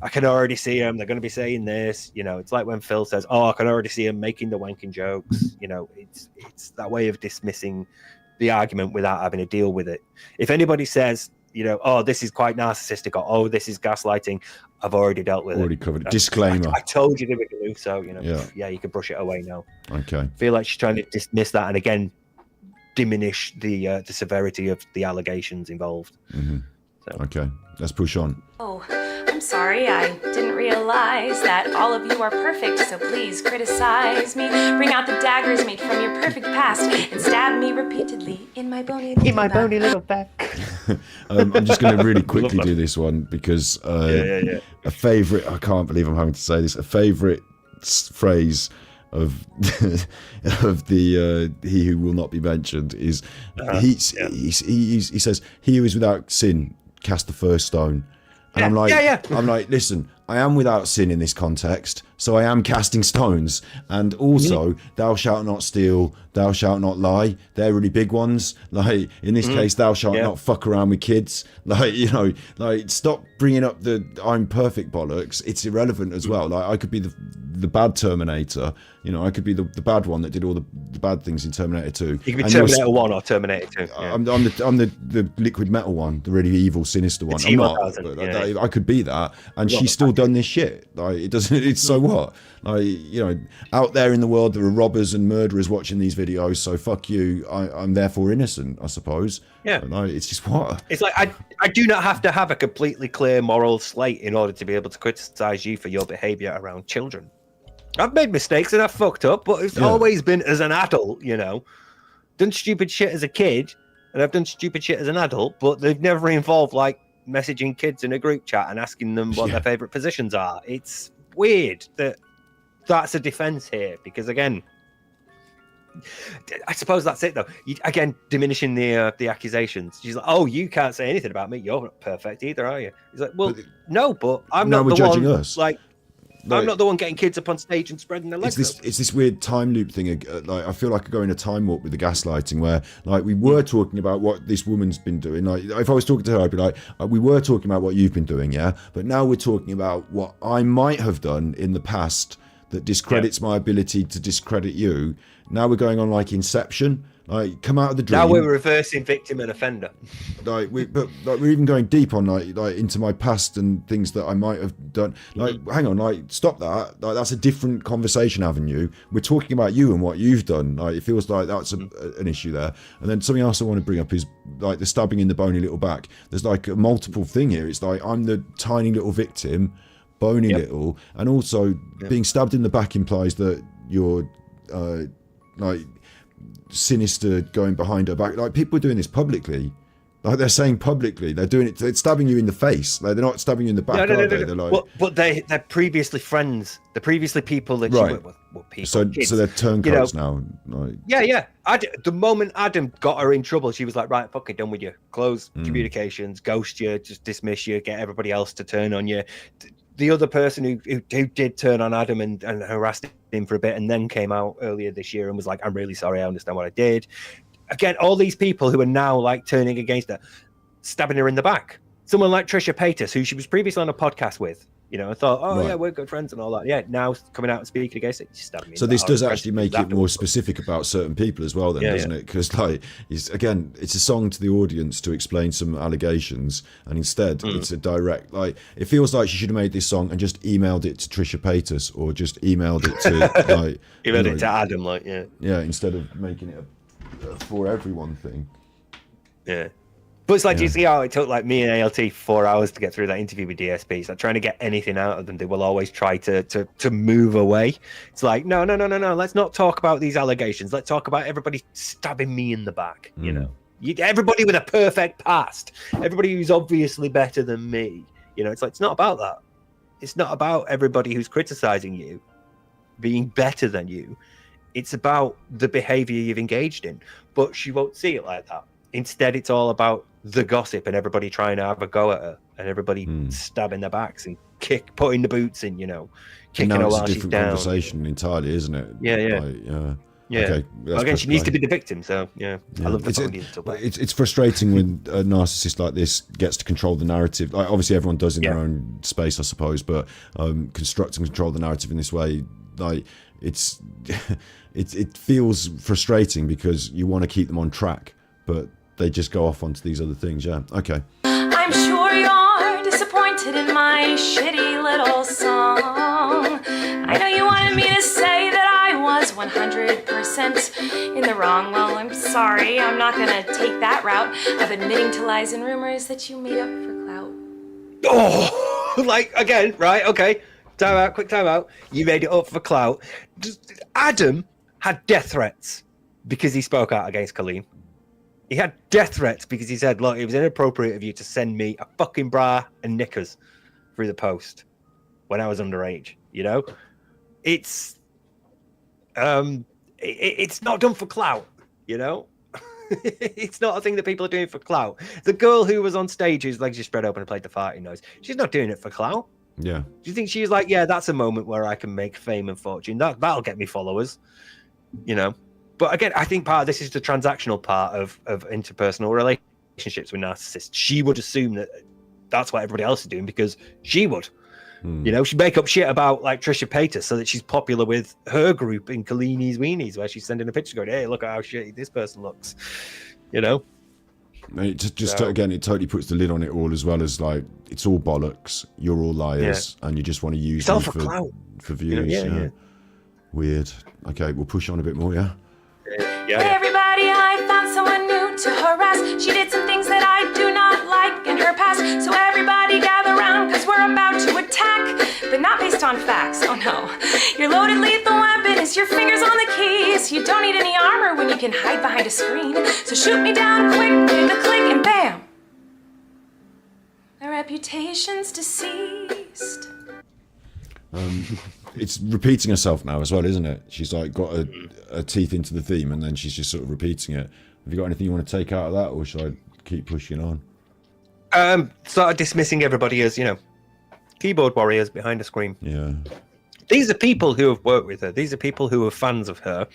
I can already see them. They're going to be saying this. You know, it's like when Phil says, oh, I can already see him making the wanking jokes. You know, it's that way of dismissing the argument without having to deal with it. If anybody says, you know, oh, this is quite narcissistic, or oh, this is gaslighting, I've already dealt with it. Already covered it. Disclaimer. I told you they were going to, so, you know, you can brush it away now. Okay. I feel like she's trying to dismiss that and again diminish the severity of the allegations involved. So. Okay, let's push on. Oh, I'm sorry, I didn't realize that all of you are perfect, so please criticize me. Bring out the daggers made from your perfect past and stab me repeatedly in my bony little back. I'm just going to really quickly do this one because a favourite, I can't believe I'm having to say this, a favourite phrase of of the he who will not be mentioned is he says, "He who is without sin cast the first stone." And I'm like, listen, I am without sin in this context, so I am casting stones. And also, thou shalt not steal, thou shalt not lie. They're really big ones. Like, in this case, thou shalt not fuck around with kids. Like, you know, like, stop bringing up the I'm perfect bollocks. It's irrelevant as well. Like, I could be the bad Terminator. You know, I could be the bad one that did all the bad things in Terminator 2. You could be Terminator 1 or Terminator 2. Yeah. I'm the liquid metal one, the really evil, sinister one. I'm not, but I could be that. And she's still done this shit. Like, it doesn't. It's so what? Like, you know, out there in the world, there are robbers and murderers watching these videos. So fuck you. I'm therefore innocent, I suppose. Yeah. Like, it's just what? It's like I do not have to have a completely clear moral slate in order to be able to criticize you for your behavior around children. I've made mistakes and I've fucked up, but it's always been as an adult, you know. Done stupid shit as a kid, and I've done stupid shit as an adult, but they've never involved like messaging kids in a group chat and asking them what their favorite positions are. It's weird that that's a defense here, because again, I suppose that's it though. Again, diminishing the accusations. She's like, "Oh, you can't say anything about me. You're not perfect either, are you?" He's like, "Well, no, but I'm not the judging one." Us. Like, I'm not the one getting kids up on stage and spreading their legs. It's this weird time loop thing. Like, I feel like I go in a time warp with the gaslighting, where like we were talking about what this woman's been doing. Like, if I was talking to her, I'd be like, "We were talking about what you've been doing, yeah." But now we're talking about what I might have done in the past that discredits my ability to discredit you. Now we're going on like Inception. Like, come out of the dream. Now we're reversing victim and offender. Like, we're even going deep on like into my past and things that I might have done. Like, hang on, like, stop that. Like, that's a different conversation avenue. We're talking about you and what you've done. Like, it feels like that's an issue there. And then something else I want to bring up is like the stabbing in the bony little back. There's like a multiple thing here. It's like I'm the tiny little victim, bony little, and also being stabbed in the back implies that you're like sinister, going behind her back. Like, people are doing this publicly. Like, they're saying publicly they're doing it. They're stabbing you in the face. Like, they're not stabbing you in the back, are they? They're like, but they're previously friends. They're previously people that right. were people. So they're turncoats now. Like, yeah. The moment Adam got her in trouble, she was like, "Right, fucking done with you. Close communications, ghost you, just dismiss you, get everybody else to turn on you." The other person who did turn on Adam and harassed him for a bit and then came out earlier this year and was like, "I'm really sorry, I understand what I did." Again, all these people who are now like turning against her, stabbing her in the back. Someone like Trisha Paytas, who she was previously on a podcast with, you know, and thought, "Oh, yeah, we're good friends and all that." Yeah, now coming out and speaking against it, stabbing me. So this does actually make it more specific about certain people as well, then, doesn't it? Because like, it's a song to the audience to explain some allegations, and instead it's a direct. Like, it feels like she should have made this song and just emailed it to Trisha Paytas, or just emailed it to like emailed it to Adam, like instead of making it a for everyone thing. Yeah. But it's like, do you see how it took like me and ALT 4 hours to get through that interview with DSP? It's like trying to get anything out of them. They will always try to move away. It's like, no. Let's not talk about these allegations. Let's talk about everybody stabbing me in the back. You know, everybody with a perfect past, everybody who's obviously better than me. You know, it's like, it's not about that. It's not about everybody who's criticizing you being better than you. It's about the behavior you've engaged in. But she won't see it like that. Instead, it's all about the gossip and everybody trying to have a go at her and everybody stabbing their backs and putting the boots in, you know, kicking her while she's down. It's a different conversation entirely, isn't it? Yeah. Okay, well, again, she needs to be the victim, so I love the it's frustrating when a narcissist like this gets to control the narrative. Like, obviously everyone does in their own space, I suppose, but construct and control the narrative in this way, like, it's it feels frustrating because you want to keep them on track, but they just go off onto these other things. Okay. I'm sure you're disappointed in my shitty little song. I know you wanted me to say that I was 100% in the wrong. Well, I'm sorry. I'm not going to take that route of admitting to lies and rumors that you made up for clout. Oh, like, again, right? Okay. Quick time out. You made it up for clout. Adam had death threats because he spoke out against Colleen. He had death threats because he said, "Look, it was inappropriate of you to send me a fucking bra and knickers through the post when I was underage." You know, it's It's not done for clout, you know. It's not a thing that people are doing for clout. The girl who was on stage whose legs just spread open and played the farting noise, she's not doing it for clout. Yeah. Do you think she's like, yeah, that's a moment where I can make fame and fortune. That'll get me followers, you know? But again, I think part of this is the transactional part of interpersonal relationships with narcissists. She would assume that that's what everybody else is doing because she would. You know, she'd make up shit about like Trisha Paytas so that she's popular with her group in Colleen's Weenies, where she's sending a picture going, hey, look at how shitty this person looks. You know? It just again, it totally puts the lid on it all, as well as like, it's all bollocks. You're all liars, and you just want to use them for views. Yeah. Weird. Okay, we'll push on a bit more, yeah? Hey everybody, I found someone new to harass. She did some things that I do not like in her past. So everybody gather around, cause we're about to attack. But not based on facts, oh no. Your loaded lethal weapon is your fingers on the keys. You don't need any armor when you can hide behind a screen. So shoot me down quick with a click and bam. My reputation's deceased. It's repeating herself now as well, isn't it? She's like got her teeth into the theme, and then she's just sort of repeating it. Have you got anything you want to take out of that, or should I keep pushing on? Started dismissing everybody as, you know, keyboard warriors behind a screen. Yeah. These are people who have worked with her. These are people who are fans of her.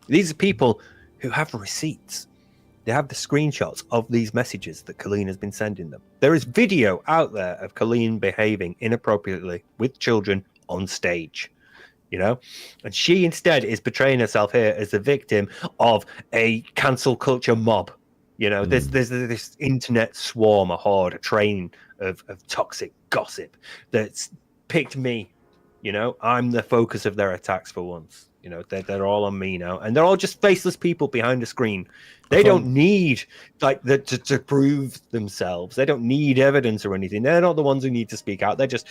These are people who have receipts. They have the screenshots of these messages that Colleen has been sending them. There is video out there of Colleen behaving inappropriately with children on stage, you know, and she instead is portraying herself here as the victim of a cancel culture mob. You know, there's this internet swarm, a horde, a train of toxic gossip that's picked me. You know, I'm the focus of their attacks for once. You know, they're all on me now, and they're all just faceless people behind a screen. They don't need like to prove themselves. They don't need evidence or anything. They're not the ones who need to speak out. They're just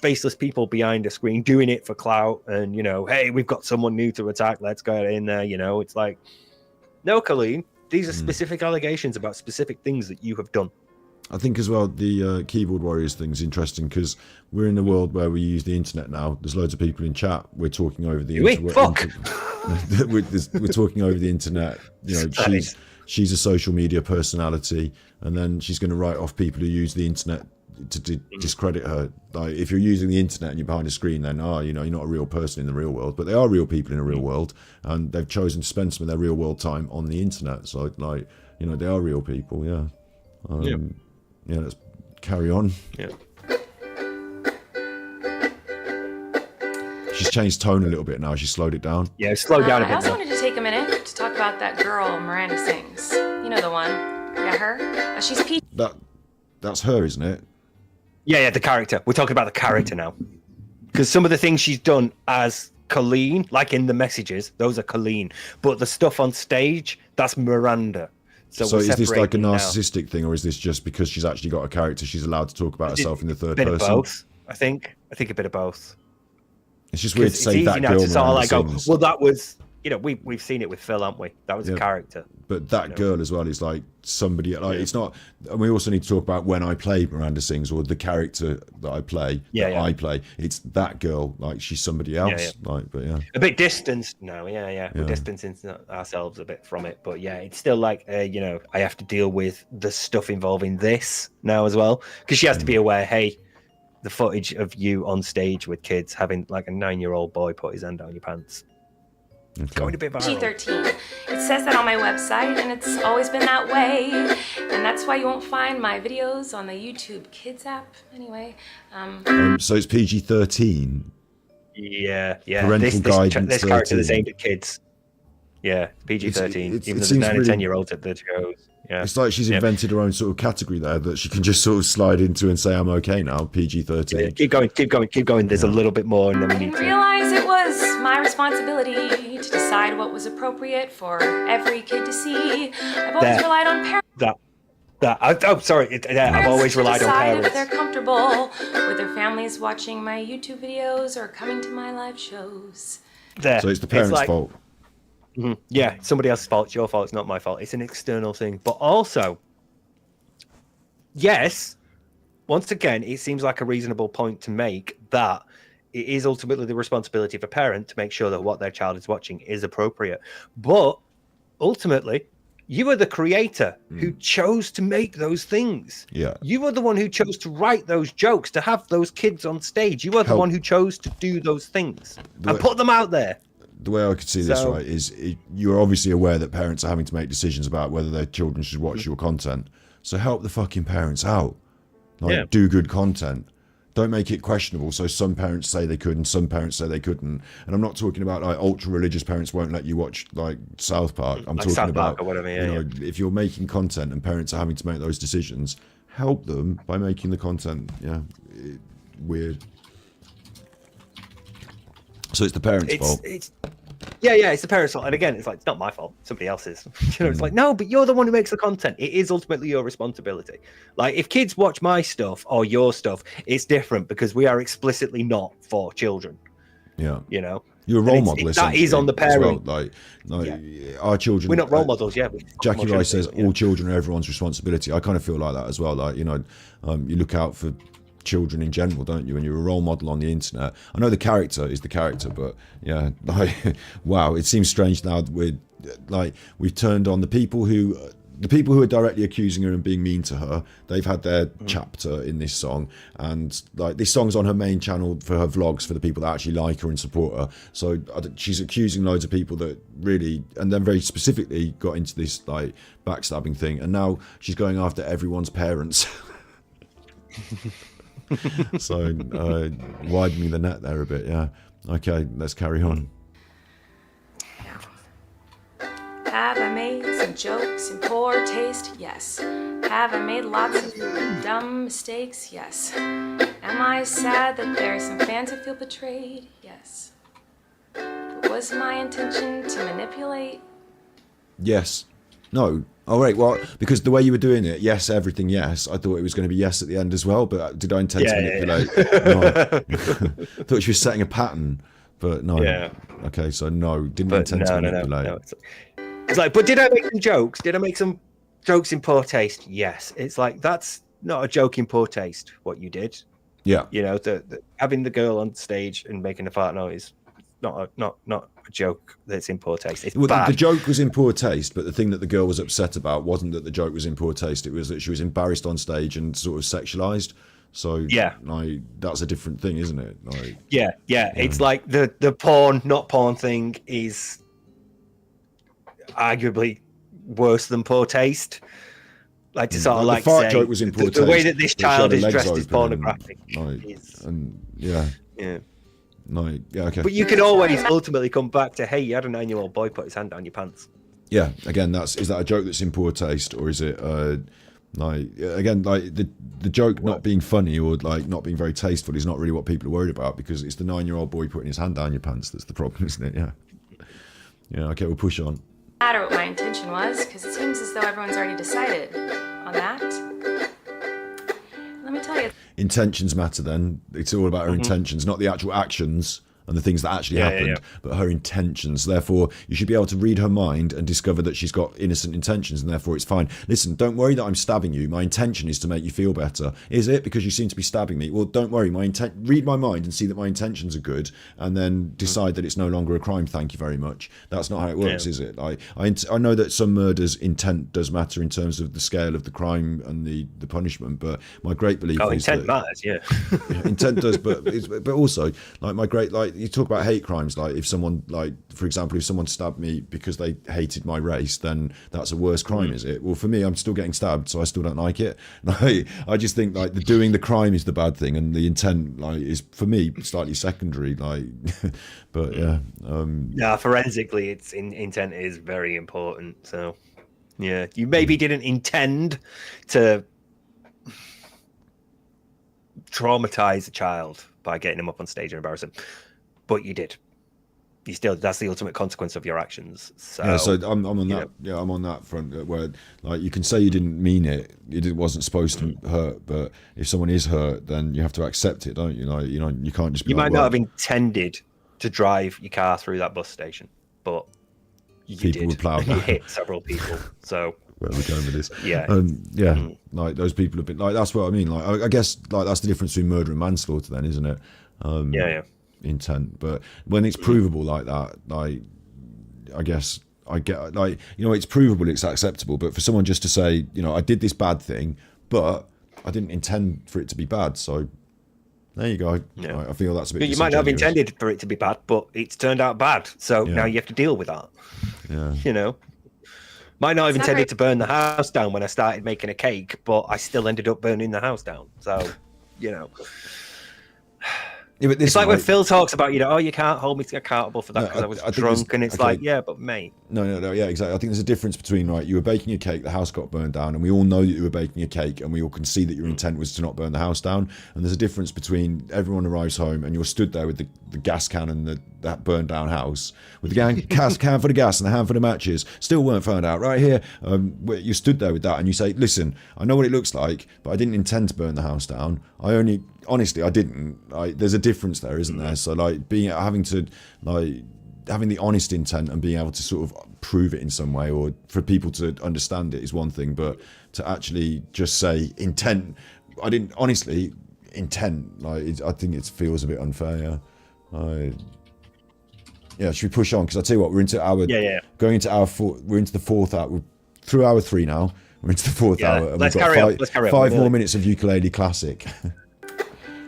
faceless people behind a screen doing it for clout. And, you know, hey, we've got someone new to attack. Let's go in there. You know, it's like, no, Colleen, these are specific allegations about specific things that you have done. I think as well, the keyboard warriors thing is interesting because we're in a world where we use the internet now. There's loads of people in chat. We're talking over the internet. We're talking over the internet. You know, she's a social media personality, and then she's going to write off people who use the internet to discredit her. Like, if you're using the internet and you're behind a screen, then you know, you're not a real person in the real world. But they are real people in the real world, and they've chosen to spend some of their real world time on the internet. So, like, you know, they are real people. Yeah. Yeah, let's carry on. Yeah. She's changed tone a little bit now. She's slowed it down. Yeah, slowed down a bit. I also wanted to take a minute to talk about that girl Miranda sings. You know the one. Yeah, her. She's Peach. That's her, isn't it? Yeah, the character. We're talking about the character now. Because some of the things she's done as Colleen, like in the messages, those are Colleen. But the stuff on stage, that's Miranda. So is this like a narcissistic thing, or is this just because she's actually got a character, she's allowed to talk about herself in the third person? A bit of both, I think. I think a bit of both. It's just weird to say that girl. It's all like, well, that was, you know, we've seen it with Phil, haven't we? That was a character. But that girl as well is like somebody, like, it's not, and we also need to talk about when I play Miranda Sings, or the character that I play, I play. It's that girl, like, she's somebody else. Like, but a bit distanced now. We're distancing ourselves a bit from it, but it's still like, you know, I have to deal with the stuff involving this now as well, because she has to be aware, hey, the footage of you on stage with kids having like a 9-year-old boy put his hand down your pants. It's going a bit viral. G13. It says that on my website, and it's always been that way. And that's why you won't find my videos on the YouTube Kids app. Anyway. So it's PG-13. Yeah. Parental guidance. This character is aimed at kids. Yeah, PG-13. Even though there's 9 and 10-year-olds at the shows. Yeah. It's like she's invented her own sort of category there that she can just sort of slide into and say, I'm okay now, PG-13. Yeah, keep going. There's a little bit more. And then I didn't realize it was my responsibility to decide what was appropriate for every kid to see. I've always relied on parents. I've always relied on parents. If they're comfortable with their families watching my YouTube videos or coming to my live shows. So it's the parents' fault. Mm-hmm. Yeah, somebody else's fault. It's your fault. It's not my fault. It's an external thing. But also, yes, once again, it seems like a reasonable point to make that it is ultimately the responsibility of a parent to make sure that what their child is watching is appropriate. But ultimately, you are the creator who chose to make those things. Yeah. You are the one who chose to write those jokes, to have those kids on stage. You are the one who chose to do those things and put them out there. The way I could see this, right, is you're obviously aware that parents are having to make decisions about whether their children should watch your content. So help the fucking parents out. Like, do good content. Don't make it questionable. So some parents say they could and some parents say they couldn't. And I'm not talking about like ultra religious parents won't let you watch like South Park. I'm like talking South about Park or whatever, you know, if you're making content and parents are having to make those decisions, help them by making the content weird. So it's the parents' fault. It's the parents' fault. And again, it's like, it's not my fault. Somebody else's. You know, it's like, no, but you're the one who makes the content. It is ultimately your responsibility. Like, if kids watch my stuff or your stuff, it's different because we are explicitly not for children. Yeah. You know? You're a role model. That is on the parent. Well. Like our children. We're not role models, Jackie Rice says all children are everyone's responsibility. I kind of feel like that as well. Like, you know, you look out for children in general, don't you? And you're a role model on the internet. I know the character is the character, but yeah, like, wow, it seems strange now that we've turned on the people who are directly accusing her and being mean to her. They've had their chapter in this song, and like this song's on her main channel for her vlogs for the people that actually like her and support her. So she's accusing loads of people that really, and then very specifically got into this like backstabbing thing, and now she's going after everyone's parents. So widening the net there a bit. Yeah, okay, let's carry on. Have I made some jokes in poor taste? Yes. Have I made lots of dumb mistakes? Yes. Am I sad that there are some fans who feel betrayed? Yes. But was my intention to manipulate? Yes. No. Oh, right. Well, because the way you were doing it, yes, everything, yes. I thought it was going to be yes at the end as well, but did I intend to manipulate? No. I thought she was setting a pattern, but no. Yeah. Okay, so no, didn't intend to manipulate. No. It's like, but did I make some jokes? Did I make some jokes in poor taste? Yes. It's like, that's not a joke in poor taste, what you did. Yeah. You know, having the girl on stage and making a fart noise, not a joke that's in poor taste. It's bad. The joke was in poor taste, but the thing that the girl was upset about wasn't that the joke was in poor taste. It was that she was embarrassed on stage and sort of sexualized. So yeah, like, that's a different thing, isn't it? Like, yeah. It's like the porn, not porn thing is arguably worse than poor taste. Like to sort of like the fart say, joke was in poor taste. The way that this child is dressed is pornographic. Okay. But you can always ultimately come back to, hey, you had a 9-year-old boy put his hand down your pants. Yeah, again, is that a joke that's in poor taste, or is it the joke not being funny or like not being very tasteful is not really what people are worried about, because it's the 9-year-old boy putting his hand down your pants that's the problem, isn't it? Yeah. Okay, we'll push on. No matter what my intention was, because it seems as though everyone's already decided on that. Let me tell you. Intentions matter then. It's all about her intentions, not the actual actions and the things that actually happened, but her intentions. Therefore, you should be able to read her mind and discover that she's got innocent intentions, and therefore it's fine. Listen, don't worry that I'm stabbing you. My intention is to make you feel better. Is it? Because you seem to be stabbing me. Well, don't worry. Read my mind and see that my intentions are good, and then decide that it's no longer a crime. Thank you very much. That's not how it works, is it? I know that some murders intent does matter in terms of the scale of the crime and the punishment, but my great belief is intent matters. Yeah, intent does, but also you talk about hate crimes. Like if someone, like for example, if someone stabbed me because they hated my race, then that's a worse crime, is it? Well, for me, I'm still getting stabbed, so I still don't like it. I just think like doing the crime is the bad thing, and the intent is for me slightly secondary. But yeah. Forensically, it's intent is very important. So yeah, you maybe didn't intend to traumatize a child by getting him up on stage and embarrass him, but you did. That's the ultimate consequence of your actions. So I'm on that. Yeah, I'm on that front where like you can say you didn't mean it. It wasn't supposed to hurt, but if someone is hurt, then you have to accept it, don't you? You can't just. You might not have intended to drive your car through that bus station, but people would plow. You hit several people. So where are we going with this? Yeah. Like those people have been like. That's what I mean. Like I guess like that's the difference between murder and manslaughter, then, isn't it? intent. But when it's provable like that, like, I guess I get, like, you know, it's provable, it's acceptable. But for someone just to say, you know, I did this bad thing, but I didn't intend for it to be bad, so there you go. Yeah. I feel that's a bit. You might not have intended for it to be bad, but it's turned out bad. So now you have to deal with that. Yeah. You know, might not have intended to burn the house down when I started making a cake, but I still ended up burning the house down. So, you know. Yeah, but it's like when Phil talks about, you know, oh, you can't hold me accountable for that because I was drunk, and it's okay. like, yeah, but mate. No, yeah, exactly. I think there's a difference between, right, you were baking a cake, the house got burned down, and we all know that you were baking a cake, and we all can see that your intent was to not burn the house down. And there's a difference between everyone arrives home and you're stood there with the gas can and that burned down house with the can for the gas and a handful of matches, still weren't found out. Right here, you stood there with that and you say, listen, I know what it looks like, but I didn't intend to burn the house down. Honestly, I didn't. There's a difference there, isn't there? So, like, having the honest intent and being able to sort of prove it in some way, or for people to understand it, is one thing. But to actually just say intent, I didn't honestly intent. Like, I think it feels a bit unfair. Yeah. Should we push on? Because I tell you what, we're into our going into our we're into the fourth hour. We're through hour 3 now. We're into the fourth hour. And let's we've got carry on. Let's carry on. 5 more minutes of ukulele classic.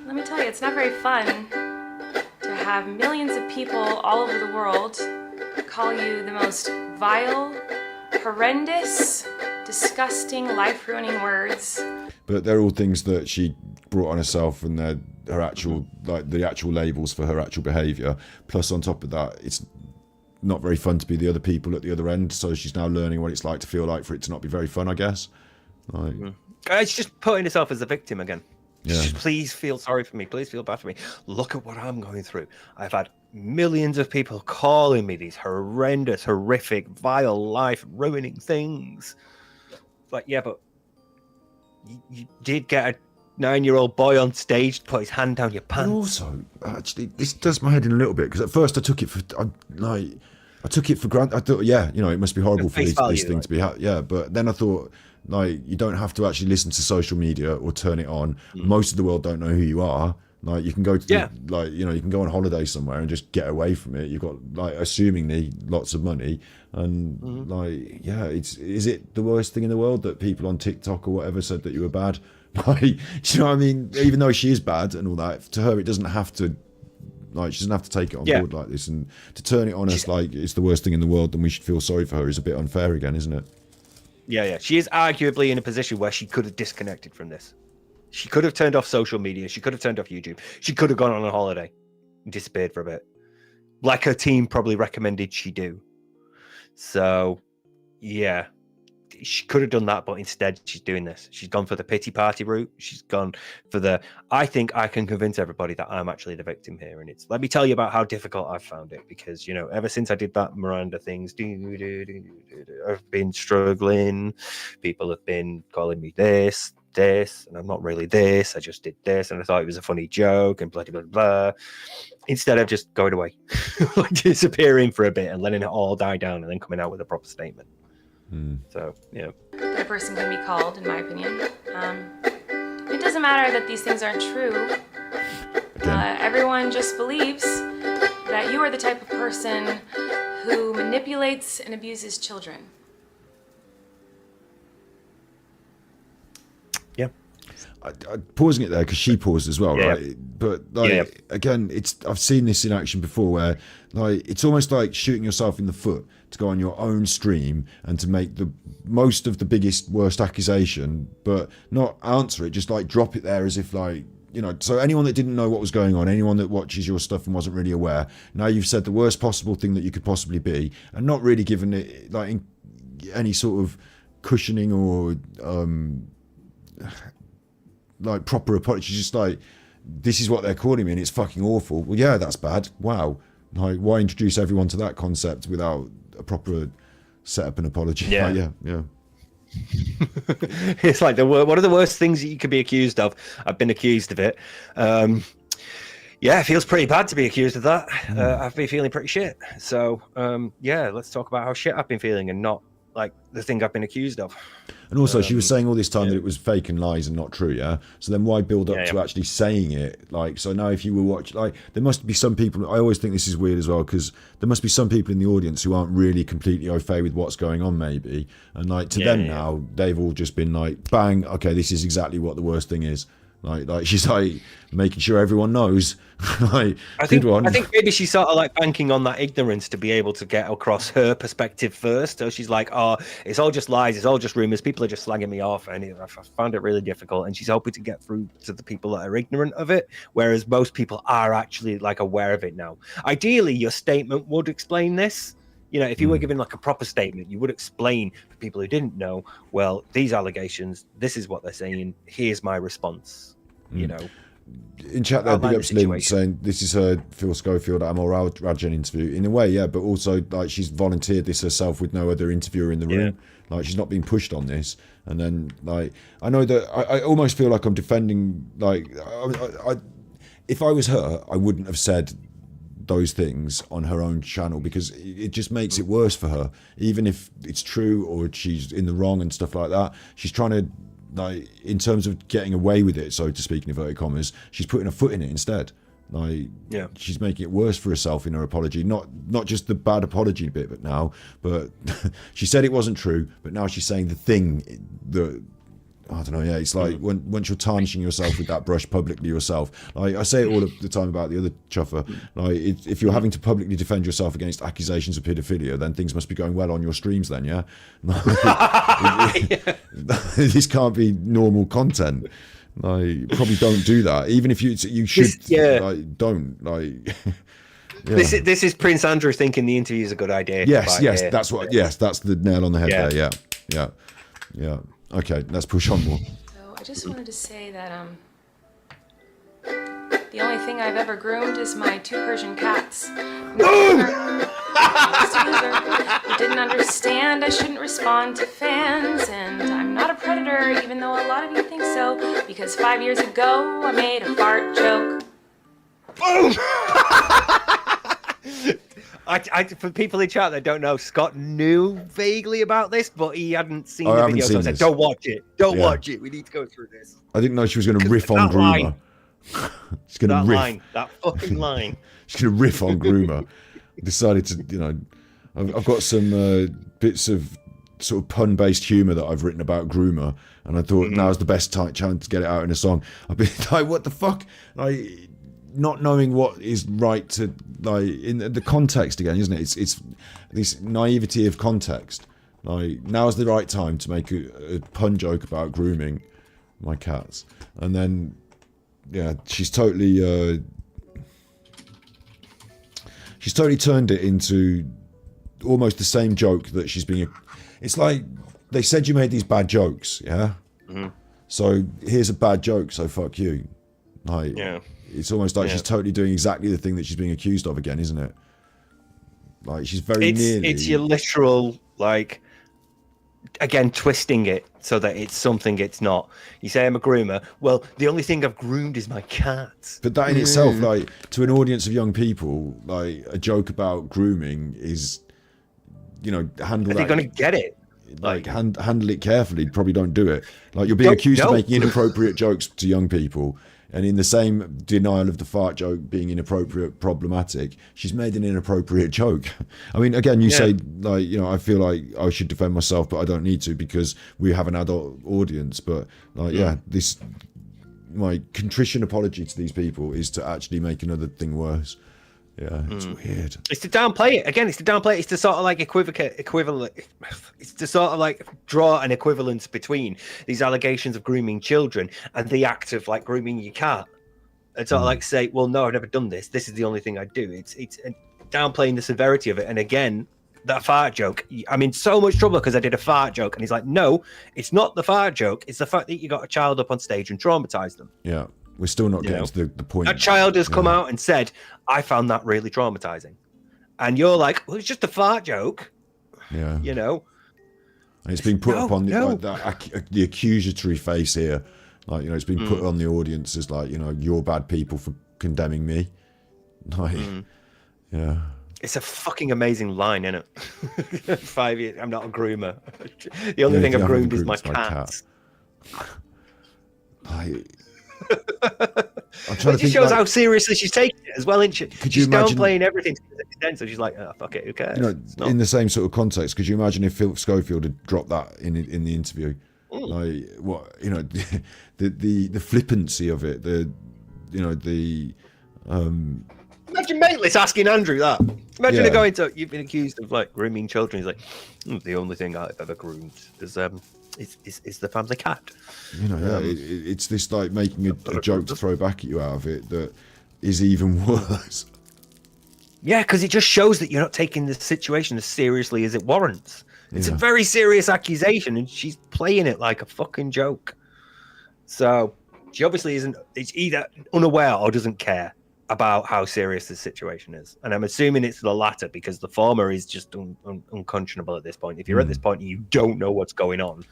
Let me tell you, it's not very fun to have millions of people all over the world call you the most vile, horrendous, disgusting, life-ruining words. But they're all things that she brought on herself, and they're her actual, like, the actual labels for her actual behaviour. Plus, on top of that, it's not very fun to be the other people at the other end. So she's now learning what it's like to feel like for it to not be very fun, I guess. Like, it's just putting herself as a victim again. Yeah. Just, please feel sorry for me. Please feel bad for me. Look at what I'm going through. I've had millions of people calling me these horrendous, horrific, vile, life-ruining things. Like, yeah, but you did get a 9-year-old boy on stage to put his hand down your pants. And also, actually, this does my head in a little bit, because at first I took it for granted. I thought, yeah, you know, it must be horrible for this thing to be, but then I thought, like, you don't have to actually listen to social media or turn it on. Most of the world don't know who you are. Like, you can go to you can go on holiday somewhere and just get away from it. You've got, like, assumingly lots of money, and is it the worst thing in the world that people on TikTok or whatever said that you were bad? Like, do you know what I mean? Even though she is bad and all that, to her it doesn't have to. Like, she doesn't have to take it on board like this, and to turn it on us like it's the worst thing in the world, then we should feel sorry for her, is a bit unfair again, isn't it? Yeah. She is arguably in a position where she could have disconnected from this. She could have turned off social media. She could have turned off YouTube. She could have gone on a holiday and disappeared for a bit, like her team probably recommended she do. So, yeah, she could have done that, but instead she's doing this. She's gone for the pity party route. She's gone for I think I can convince everybody that I'm actually the victim here. And let me tell you about how difficult I've found it, because, you know, ever since I did that Miranda things, I've been struggling. People have been calling me this, and I'm not really this. I just did this, and I thought it was a funny joke, and blah, blah, blah. Instead of just going away, like disappearing for a bit and letting it all die down and then coming out with a proper statement. So, yeah. A person can be called, in my opinion. It doesn't matter that these things aren't true. Everyone just believes that you are the type of person who manipulates and abuses children. Yeah. Pausing it there because she paused as well, right? But again, I've seen this in action before, where, like, it's almost like shooting yourself in the foot to go on your own stream and to make the most of the biggest, worst accusation, but not answer it, just like drop it there as if, like, you know, so anyone that didn't know what was going on, anyone that watches your stuff and wasn't really aware, now you've said the worst possible thing that you could possibly be, and not really given it, like, any sort of cushioning or like proper apology. She's just like, this is what they're calling me and it's fucking awful. Well, yeah, that's bad. Wow. Like, why introduce everyone to that concept without a proper set up an apology? Yeah. Like, yeah. It's like one of the worst things that you could be accused of. I've been accused of it. Yeah, it feels pretty bad to be accused of that. I've been feeling pretty shit. So, yeah, let's talk about how shit I've been feeling and not like the thing I've been accused of. And also, she was saying all this time that it was fake and lies and not true, yeah? So then why build up to actually saying it? Like, so now if you were watching, like, there must be some people, I always think this is weird as well, because there must be some people in the audience who aren't really completely au fait with what's going on, maybe. And, like, to them now, they've all just been like, bang, okay, this is exactly what the worst thing is. Like she's like making sure everyone knows. Like, I think maybe she's sort of like banking on that ignorance to be able to get across her perspective first. So she's like, oh, it's all just lies, it's all just rumors, people are just slagging me off, and I found it really difficult. And she's hoping to get through to the people that are ignorant of it, whereas most people are actually like aware of it now. Ideally, your statement would explain this. You know, if you were giving like a proper statement, you would explain for people who didn't know, well, these allegations, this is what they're saying, here's my response, you know. In chat there, big ups Lynn saying this is her Phil Schofield Amor Rajan interview. In a way, yeah, but also like she's volunteered this herself with no other interviewer in the room. Like she's not being pushed on this. And then like I know that I almost feel like I'm defending, like if I was her, I wouldn't have said those things on her own channel, because it just makes it worse for her. Even if it's true or she's in the wrong and stuff like that, she's trying to, like, in terms of getting away with it, so to speak, in inverted commas, she's putting a foot in it instead. Like, she's making it worse for herself in her apology. Not just the bad apology bit, but she said it wasn't true, but now she's saying the thing that, I don't know, yeah, it's like once you're tarnishing yourself with that brush publicly yourself. Like I say it all the time about the other chuffer. Like if you're having to publicly defend yourself against accusations of paedophilia, then things must be going well on your streams then, yeah? This can't be normal content. Like, probably don't do that. Even if you should, like, don't, like... Yeah. This is Prince Andrew thinking the interview is a good idea. Yes, that's the nail on the head there. Yeah. Okay, let's push on more. So I just wanted to say that the only thing I've ever groomed is my 2 Persian cats. You didn't understand I shouldn't respond to fans, and I'm not a predator, even though a lot of you think so, because 5 years ago I made a fart joke. Boom! For people in chat that don't know, Scott knew vaguely about this, but he hadn't seen the video, so I said, don't watch it. Don't watch it. We need to go through this. I didn't know she was going to riff on Groomer. She's going to riff. That fucking line. She's going to riff on Groomer. Decided to, you know, I've got some bits of sort of pun-based humour that I've written about Groomer, and I thought now's the best chance to get it out in a song. I've been like, what the fuck? Like, not knowing what is right to, like, in the context again, isn't it? It's this naivety of context. Like, now's the right time to make a pun joke about grooming my cats, and then she's totally turned it into almost the same joke that she's being. It's like they said you made these bad jokes, so here's a bad joke, so fuck you. Like, it's almost like she's totally doing exactly the thing that she's being accused of again, isn't it? Like, she's very nearly... It's your literal, like, again, twisting it so that it's something it's not. You say I'm a groomer. Well, the only thing I've groomed is my cat. But that in itself, like, to an audience of young people, like, a joke about grooming is, you know, handle that... Are they going to get it? Like, handle it carefully. Probably don't do it. Like, you're being accused of making inappropriate jokes to young people. And in the same denial of the fart joke being inappropriate, problematic, she's made an inappropriate joke. I mean, again, you say, like, you know, I feel like I should defend myself, but I don't need to because we have an adult audience. But, like, my contrition apology to these people is to actually make another thing worse. Yeah, it's weird. It's to downplay it. Again, it's to downplay it. It's to sort of like equivalent. It's to sort of like draw an equivalence between these allegations of grooming children and the act of like grooming your cat. And sort of like say, well, no, I've never done this. This is the only thing I do. It's downplaying the severity of it. And again, that fart joke, I'm in so much trouble because I did a fart joke. And he's like, no, it's not the fart joke. It's the fact that you got a child up on stage and traumatized them. Yeah. We're still not getting to the point. That child has come out and said, I found that really traumatizing. And you're like, well, it's just a fart joke. Yeah. You know? And it's being put up on the accusatory face here. Like, you know, it's been put on the audience as like, you know, you're bad people for condemning me. Like, It's a fucking amazing line, isn't it? 5 years. I'm not a groomer. The only thing I've groomed is my cats. I'm trying It to just think. shows Like, how seriously she's taking it as well, isn't she? Could you She's imagine downplaying everything to the extent, so she's like, oh, fuck it, who cares? You know, in the same sort of context, could you imagine if Phil Schofield had dropped that in the interview? Like what, you know, the flippancy of it, Imagine Mateless asking Andrew that. Imagine Yeah. her going to, you've been accused of like grooming children. He's like, the only thing I've ever groomed is the family cat. You know, it's this like making a joke to throw back at you out of it that is even worse. Yeah, because it just shows that you're not taking the situation as seriously as it warrants. It's a Yeah. very serious accusation, and she's playing it like a fucking joke. So she obviously isn't. It's either unaware or doesn't care about how serious this situation is. And I'm assuming it's the latter, because the former is just unconscionable at this point. If you're at this point and you don't know what's going on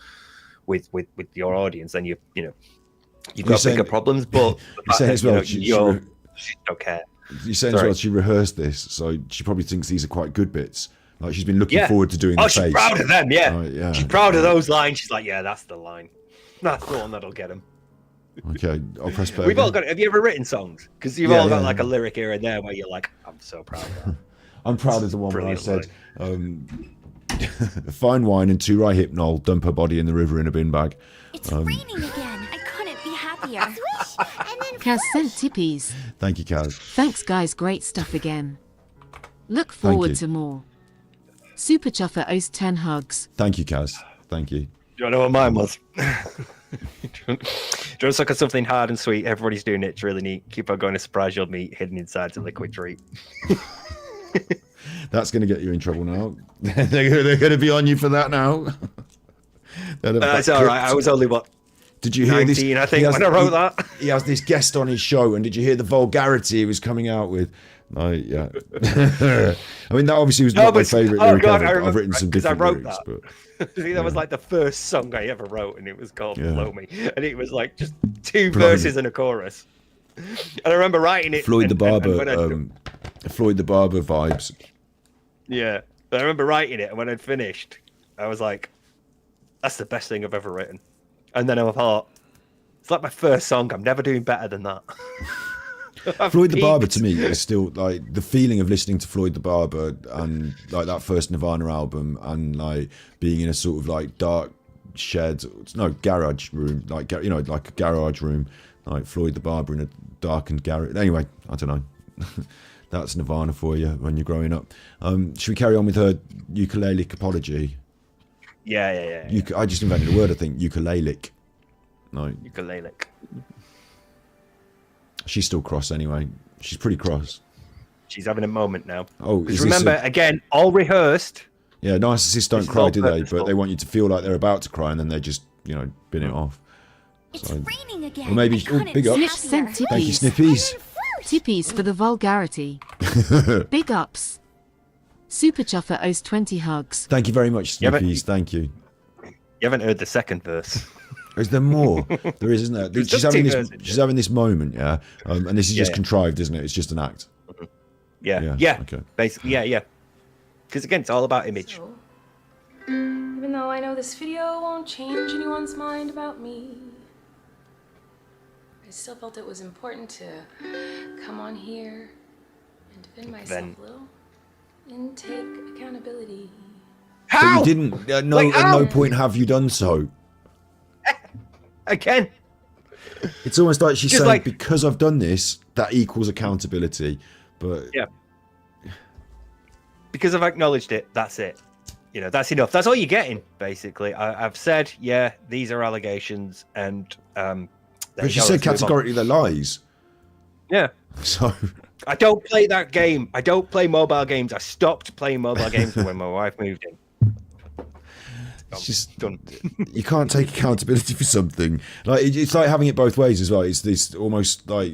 with your audience, then you've got bigger problems. But you're saying as well, she don't care. You're saying as well, she rehearsed this, so she probably thinks these are quite good bits. Like she's been looking forward to doing the face. She's proud of them, yeah. Right, yeah. She's proud of those lines. She's like, yeah, that's the line. That's the one that'll get him. Okay, I'll press play. We've all got it. Have you ever written songs? Because you've all got like a lyric here and there where you're like, I'm so proud of that. I'm proud of the one where I said, fine wine and 2 rye hypnol, dump her body in the river in a bin bag. It's raining again. I couldn't be happier. Swish! And then Kaz sent tippies. Thank you, Kaz. Thanks, guys. Great stuff again. Look forward to more. Superchuffer owes 10 hugs. Thank you, Kaz. Thank you. Do you know what mine was? Do you want to suck on something hard and sweet? Everybody's doing it. It's really neat. Keep on going. A surprise you'll meet hidden inside a liquid treat. That's going to get you in trouble now. They're going to be on you for that now. That's all right. I was only Did you hear 19, this? I think, when I wrote that. He has this guest on his show, and did you hear the vulgarity he was coming out with? Yeah. I mean, that obviously was not my favourite lyric ever. I've written some different lyrics, but I think that was like the first song I ever wrote, and it was called Blow Me. And it was like just 2 verses and a chorus. And I remember writing it. Floyd the Barber vibes. Yeah. I remember writing it, and when I'd finished, I was like, that's the best thing I've ever written. And then I thought, it's like my first song. I'm never doing better than that. Floyd the Barber to me is still like the feeling of listening to Floyd the Barber and like that first Nirvana album and like being in a sort of like dark shed, garage room, like, you know, like a garage room, like Floyd the Barber in a darkened garage. Anyway, I don't know. That's Nirvana for you when you're growing up. Should we carry on with her ukulele apology? Yeah. I just invented a word, I think, ukulelic. No. Ukulelic. She's still cross anyway. She's pretty cross. She's having a moment now. Oh, because remember, again, all rehearsed. Yeah, narcissists don't cry, do they? But they want you to feel like they're about to cry, and then they just, you know, bin it off. it's raining again. Or maybe, big ups. Snip sent tippies. Thank you, Snippies. Tippies for the vulgarity. Big ups. Superchuffer owes 20 hugs. Thank you very much, Snippies. Thank you. You haven't heard the second verse. Is there more? There is, isn't there? She's having this moment, yeah. And this is just contrived, isn't it? It's just an act. Yeah. Okay. Basically, yeah. Because again, it's all about image. So, even though I know this video won't change anyone's mind about me, I still felt it was important to come on here and defend myself a little and take accountability. How? But you didn't. At no point have you done so. Again. It's almost like she's Just saying, like, because I've done this, that equals accountability. But yeah. Because I've acknowledged it, that's it. You know, that's enough. That's all you're getting, basically. I've said, yeah, these are allegations, and but she said categorically they're lies. Yeah. So I don't play that game. I don't play mobile games. I stopped playing mobile games when my wife moved in. It's just done. You can't take accountability for something. Like it's like having it both ways as well. It's this almost like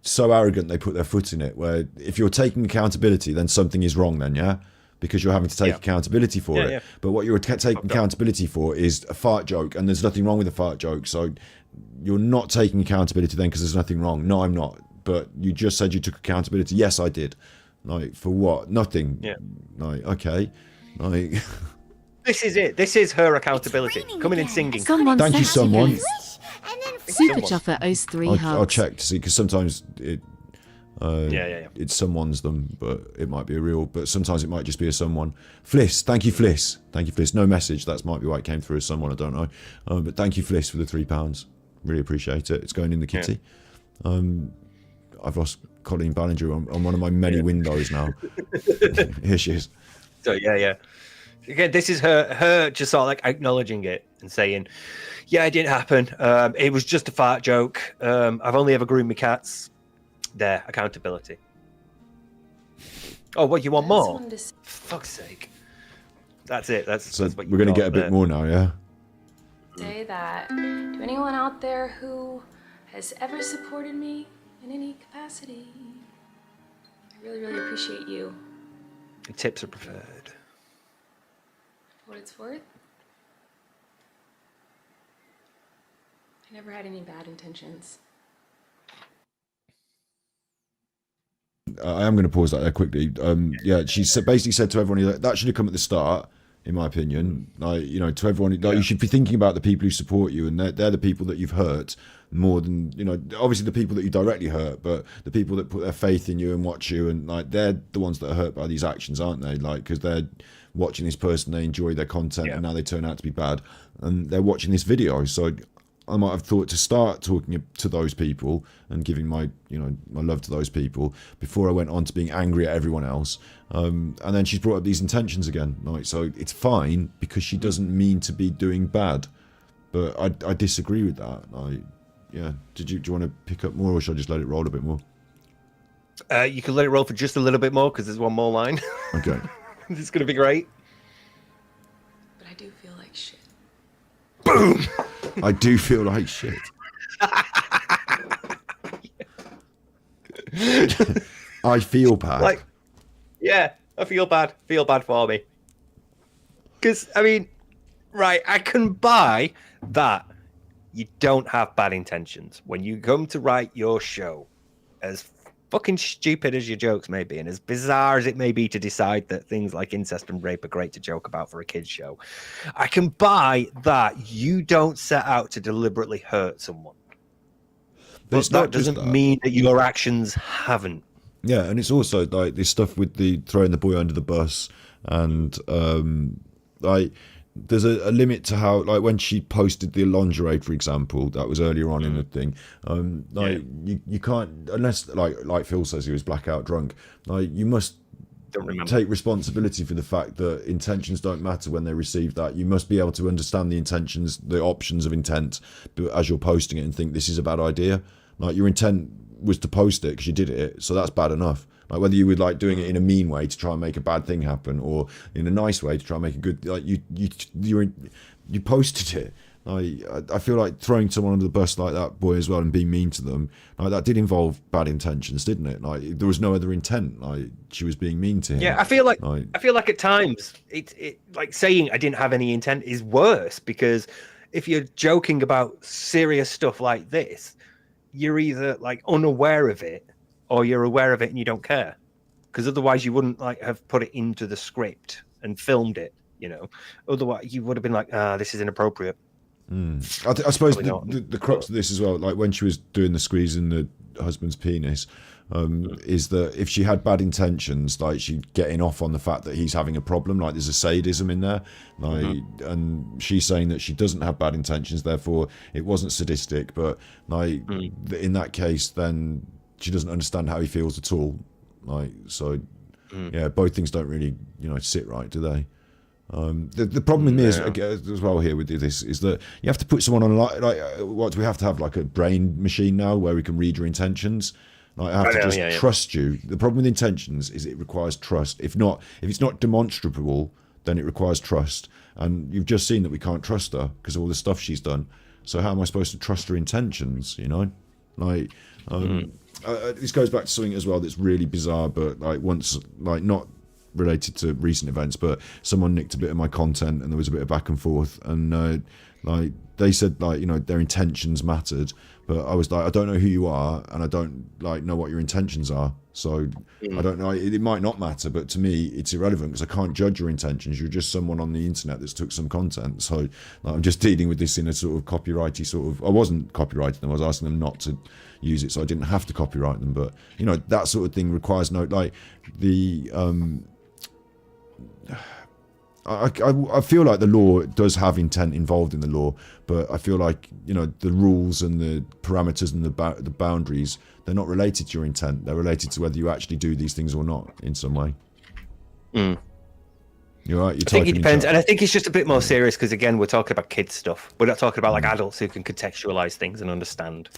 so arrogant they put their foot in it. Where if you're taking accountability, then something is wrong. Then because you're having to take accountability for it. Yeah. But what you're taking accountability for is a fart joke, and there's nothing wrong with a fart joke. So you're not taking accountability then because there's nothing wrong. No, I'm not. But you just said you took accountability. Yes, I did. Like, for what? Nothing. Yeah. Like, okay. Like... This is it. This is her accountability. Coming and singing. Someone Thank you, someone. Superchuffer owes 3 hugs. I'll check to see, because sometimes it yeah. it someone's them, but it might be a real, but sometimes it might just be a someone. Fliss, thank you, Fliss. Thank you, Fliss. No message, that might be why it came through as someone, I don't know. But thank you, Fliss, for the £3. Really appreciate it. It's going in the kitty. Yeah. I've lost Colleen Ballinger on one of my many windows now. Here she is. So yeah. Again, this is her just sort of like acknowledging it and saying, yeah, it didn't happen. It was just a fart joke. I've only ever groomed my cats. There, accountability. Oh, what, you want more? For fuck's sake. That's it. That's what we're going to get a bit more now, yeah? Say that to anyone out there who has ever supported me in any capacity. I really, really appreciate you. Tips are preferred. For what it's worth, I never had any bad intentions. I am going to pause that there quickly. Yeah, she basically said to everyone that should have come at the start, in my opinion. Like, you know, to everyone, like, you should be thinking about the people who support you, and they're the people that you've hurt more than, you know, obviously the people that you directly hurt, but the people that put their faith in you and watch you, and like, they're the ones that are hurt by these actions, aren't they? Like, because they're watching this person, they enjoy their content, and now they turn out to be bad, and they're watching this video. So I might have thought to start talking to those people and giving my, you know, my love to those people before I went on to being angry at everyone else. And then she's brought up these intentions again. Like, so it's fine because she doesn't mean to be doing bad, but I disagree with that. Yeah. Do you want to pick up more, or should I just let it roll a bit more? You can let it roll for just a little bit more because there's one more line. Okay. This is going to be great. But I do feel like shit. Boom! I do feel like shit. I feel bad. Like, yeah, I feel bad. Feel bad for me. Because, I mean, right, I can buy that you don't have bad intentions when you come to write your show, as fucking stupid as your jokes may be, and as bizarre as it may be to decide that things like incest and rape are great to joke about for a kid's show. I can buy that you don't set out to deliberately hurt someone. But that doesn't mean that your actions haven't. Yeah, and it's also like this stuff with the throwing the boy under the bus, and like there's a limit to how, like, when she posted the lingerie, for example, that was earlier on in the thing. Like, you can't, unless like Phil says he was blackout drunk. Like, you must take responsibility for the fact that intentions don't matter when they receive that. You must be able to understand the intentions, the options of intent, as you're posting it, and think this is a bad idea. Like, your intent was to post it because you did it, so that's bad enough. Like, whether you would like doing it in a mean way to try and make a bad thing happen, or in a nice way to try and make a good, like, you posted it. Like, I feel like throwing someone under the bus like that boy as well and being mean to them, like, that did involve bad intentions, didn't it? Like, there was no other intent. Like, she was being mean to him. Yeah, I feel like at times it like saying I didn't have any intent is worse, because if you're joking about serious stuff like this, you're either like unaware of it, or you're aware of it and you don't care, because otherwise you wouldn't like have put it into the script and filmed it, you know. Otherwise you would have been like, this is inappropriate. I suppose the crux of this as well, like when she was doing the squeeze in the husband's penis, is that if she had bad intentions, like, she's getting off on the fact that he's having a problem, like there's a sadism in there, like, and she's saying that she doesn't have bad intentions, therefore it wasn't sadistic, but like in that case then she doesn't understand how he feels at all. Like, so yeah, both things don't really, you know, sit right, do they? The problem with me is, as well here with this, is that you have to put someone on, like what do we have to have, like a brain machine now where we can read your intentions? Like, I have to just trust you. The problem with intentions is it requires trust. If it's not demonstrable, then it requires trust. And you've just seen that we can't trust her because of all the stuff she's done. So how am I supposed to trust her intentions? You know, like this goes back to something as well that's really bizarre, but like once, like not related to recent events, but someone nicked a bit of my content and there was a bit of back and forth, and Like they said, like, you know, their intentions mattered, but I was like, I don't know who you are, and I don't like know what your intentions are. So I don't know. It might not matter, but to me, it's irrelevant because I can't judge your intentions. You're just someone on the internet that's took some content. So like, I'm just dealing with this in a sort of copyrighty sort of. I wasn't copyrighting them. I was asking them not to use it, so I didn't have to copyright them. But you know, that sort of thing requires no like the. I feel like the law does have intent involved in the law, but I feel like, you know, the rules and the parameters and the boundaries, they're not related to your intent. They're related to whether you actually do these things or not in some way. You're right. I think it depends, and I think it's just a bit more serious because again, we're talking about kids stuff. We're not talking about like adults who can contextualize things and understand.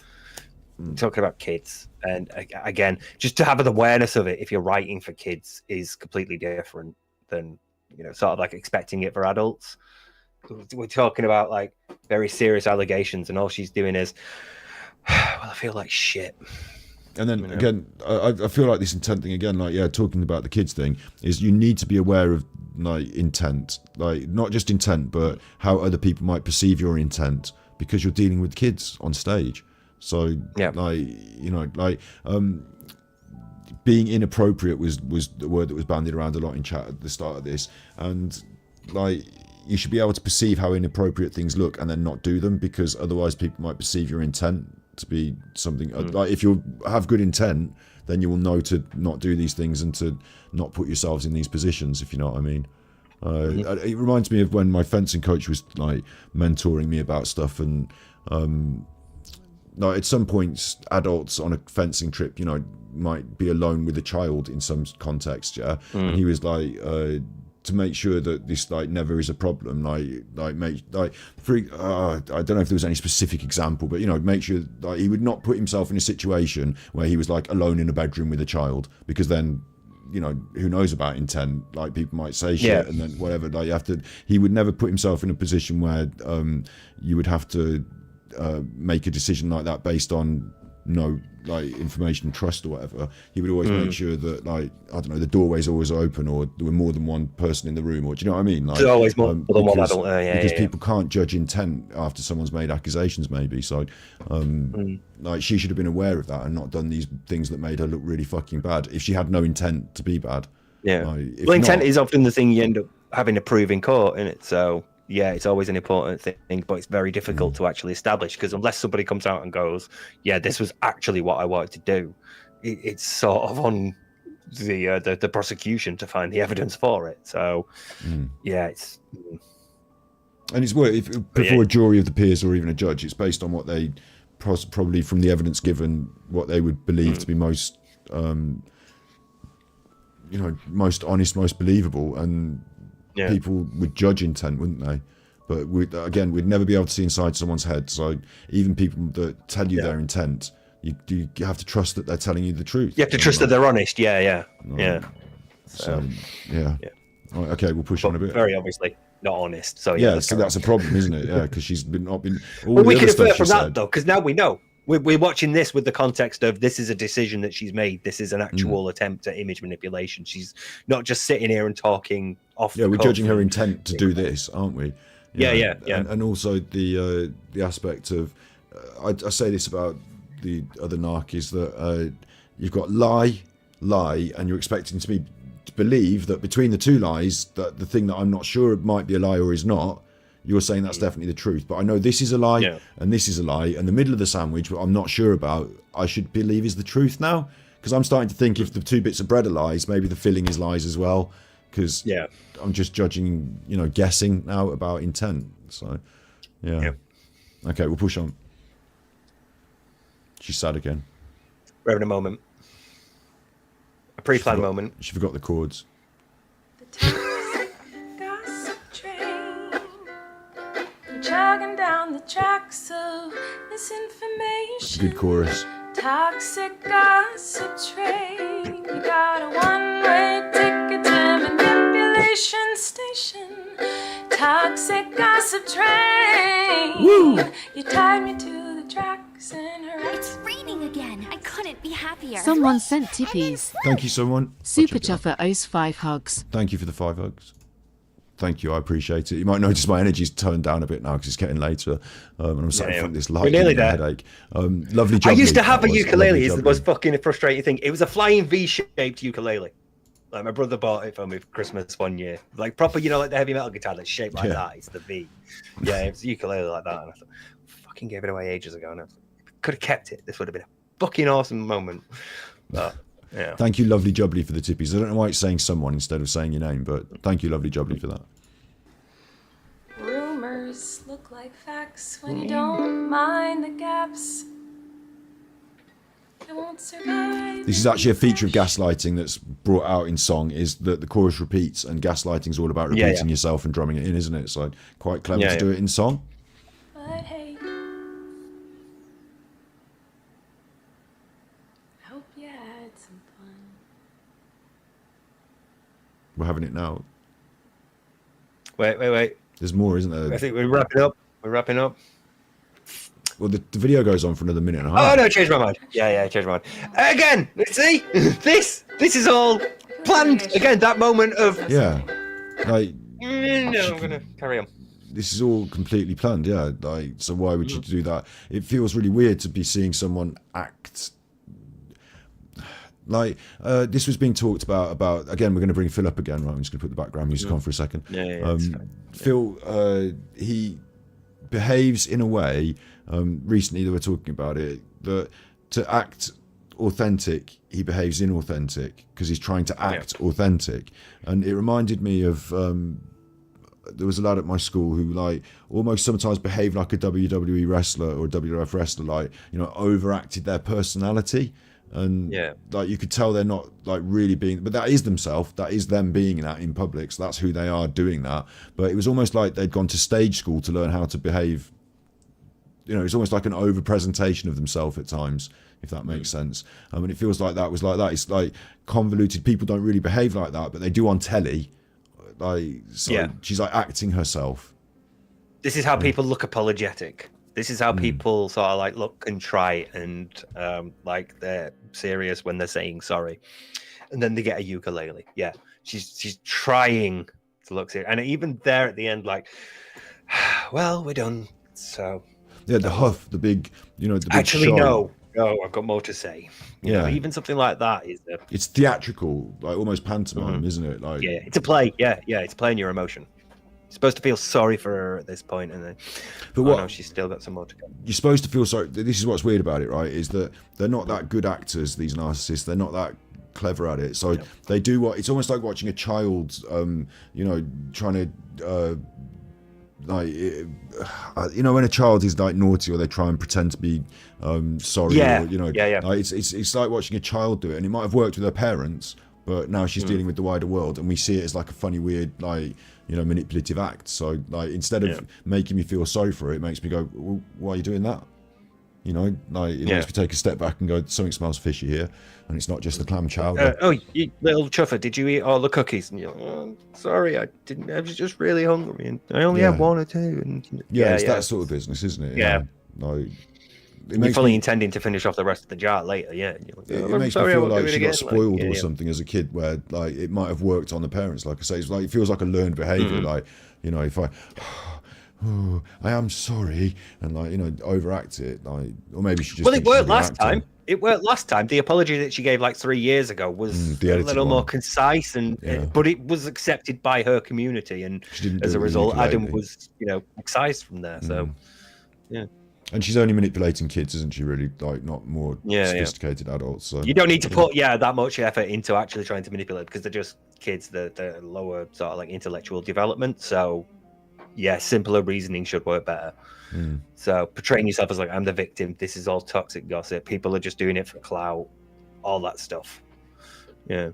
We're talking about kids, and again, just to have an awareness of it if you're writing for kids is completely different than, you know, sort of like expecting it for adults. We're talking about like very serious allegations, and all she's doing is, well, I feel like shit. And then again, I feel like this intent thing again, like, yeah, talking about the kids thing, is you need to be aware of like intent, like not just intent, but how other people might perceive your intent, because you're dealing with kids on stage. So yeah, like, you know, like being inappropriate was the word that was bandied around a lot in chat at the start of this, and like you should be able to perceive how inappropriate things look and then not do them, because otherwise people might perceive your intent to be something like, if you have good intent, then you will know to not do these things and to not put yourselves in these positions, if you know what I mean. It reminds me of when my fencing coach was like mentoring me about stuff, and like at some points adults on a fencing trip, you know, might be alone with a child in some context, yeah. And he was like, to make sure that this like never is a problem, I don't know if there was any specific example, but you know, make sure like he would not put himself in a situation where he was like alone in a bedroom with a child, because then, you know, who knows about intent, like people might say shit and then whatever, like you have to, he would never put himself in a position where you would have to make a decision like that based on no like information trust or whatever. He would always make sure that, like, I don't know, the doorway's always open, or there were more than one person in the room, or do you know what I mean? Like, there's always more than one adult, because people can't judge intent after someone's made accusations, maybe. So like she should have been aware of that and not done these things that made her look really fucking bad if she had no intent to be bad. Well, intent is often the thing you end up having to prove in court, isn't it? So yeah, it's always an important thing, but it's very difficult to actually establish, because unless somebody comes out and goes, yeah, this was actually what I wanted to do, it's sort of on the prosecution to find the evidence for it. So yeah, it's and it's before a jury of the peers or even a judge, it's based on what they probably, from the evidence given, what they would believe to be most you know, most honest, most believable, and people would judge intent, wouldn't they? But we'd never be able to see inside someone's head. So even people that tell you their intent, you have to trust that they're telling you the truth. You have to trust that they're honest. So yeah. Right, okay, we'll push on a bit. Very obviously not honest. So that's a problem, isn't it? Yeah, because she's not been. Well, we can infer from that though, because now we know. We're watching this with the context of this is a decision that she's made. This is an actual attempt at image manipulation. She's not just sitting here and talking off. Yeah, we're judging her intent to do this, aren't we? Yeah. And also the aspect of, I say this about the other narc, is that you've got lie, and you're expecting to believe that between the two lies, that the thing that I'm not sure might be a lie or is not, you're saying that's definitely the truth. But I know this is a lie and this is a lie, and the middle of the sandwich, what I'm not sure about, I should believe is the truth now, because I'm starting to think if the two bits of bread are lies, maybe the filling is lies as well, because I'm just judging, you know, guessing now about intent. So okay, we'll push on. She's sad again. We're having a moment, a pre-planned moment. She forgot the chords. Chugging down the tracks of misinformation. Good chorus. Toxic gossip train. You got a one-way ticket to manipulation station. Toxic gossip train. Woo! You tied me to the tracks and it's raining again. I couldn't be happier. Someone sent tippies. Thank you, someone. Superchuffer owes 5 hugs. Thank you for the 5 hugs. thank you. I appreciate it. You might notice my energy's toned down a bit now because it's getting later, and I'm starting to think this light headache. Lovely job. I used to have a ukulele. It's the most fucking frustrating thing. It was a flying V-shaped ukulele. Like my brother bought it for me for Christmas one year. Like proper, you know, like the heavy metal guitar that's shaped like that. It's the V. Yeah, it was a ukulele like that. And I thought, fucking gave it away ages ago. And I could have kept it. This would have been a fucking awesome moment. But yeah. Thank you, Lovely Jubbly, for the tippies. I don't know why it's saying someone instead of saying your name, but thank you, Lovely Jubbly, for that. Rumors look like facts when you don't mind the gaps. I won't survive. This is actually a feature of gaslighting that's brought out in song, is that the chorus repeats, and gaslighting is all about repeating yourself and drumming it in, isn't it? So quite clever to do it in song. But hey, I hope you had some fun. We're having it now. Wait. There's more, isn't there? I think we're wrapping up. Well, the video goes on for another minute and a half. Oh no, I changed my mind. Yeah, I changed my mind. Again, see, this is all planned. Again, that moment of like. No, I'm gonna carry on. This is all completely planned, yeah. Like, so why would you do that? It feels really weird to be seeing someone act. Like this was being talked about. Again, we're going to bring Phil up again, right? I'm just going to put the background music on for a second. Phil, he behaves in a way. Recently, they were talking about it, that to act authentic, he behaves inauthentic because he's trying to act authentic. And it reminded me of there was a lad at my school who like almost sometimes behaved like a WWE wrestler or a WWF wrestler, like, you know, overacted their personality. And like you could tell they're not like really being, but that is themselves, that is them being that in public, so that's who they are doing that. But it was almost like they'd gone to stage school to learn how to behave. You know, it's almost like an over presentation of themselves at times, if that makes sense. And it feels like that was like that. It's like convoluted. People don't really behave like that, but they do on telly. Like, so she's like acting herself. This is how people look apologetic. This is how people sort of like look contrite and like they're serious when they're saying sorry, and then they get a ukulele. Yeah, she's trying to look serious, and even there at the end, like, well, we're done. So yeah, the huff, the big, you know, the big actually show. no, I've got more to say. You know, even something like that is it's theatrical, like almost pantomime, isn't it? Like it's a play. Yeah, it's playing your emotion. You're supposed to feel sorry for her at this point, and then but no, she's still got some more to go. You're supposed to feel sorry. This is what's weird about it, right? Is that they're not that good actors, these narcissists. They're not that clever at it. So they do what it's almost like watching a child, you know, trying to like, you know, when a child is like naughty or they try and pretend to be sorry, or, you know, like, it's like watching a child do it, and it might have worked with her parents, but now she's dealing with the wider world, and we see it as like a funny, weird, like, you know, manipulative act. So like instead of making me feel sorry for it, it makes me go, well, why are you doing that? You know, like it makes me take a step back and go, something smells fishy here, and it's not just the clam chowder. You little chuffer, did you eat all the cookies? And you're like, oh, sorry, I didn't. I was just really hungry, and I only had one or two. And it's that sort of business, isn't it? Yeah. Like, you're fully intending to finish off the rest of the jar later. Yeah. Like, it makes me feel like she got spoiled or something as a kid, where like it might have worked on the parents. Like I say, it's like it feels like a learned behaviour. Like, you know, if I am sorry, and like, you know, overact it, like, or maybe she just. Well, it worked last time. It worked last time. The apology that she gave like 3 years ago was a little more concise, and but it was accepted by her community, and as a result, Adam was, you know, excised from there. So, yeah. And she's only manipulating kids, isn't she? Really, like, not more sophisticated adults. So you don't need to put that much effort into actually trying to manipulate, because they're just kids. They're lower sort of like intellectual development. So simpler reasoning should work better. So portraying yourself as like, I'm the victim, this is all toxic gossip, people are just doing it for clout, all that stuff. Yeah.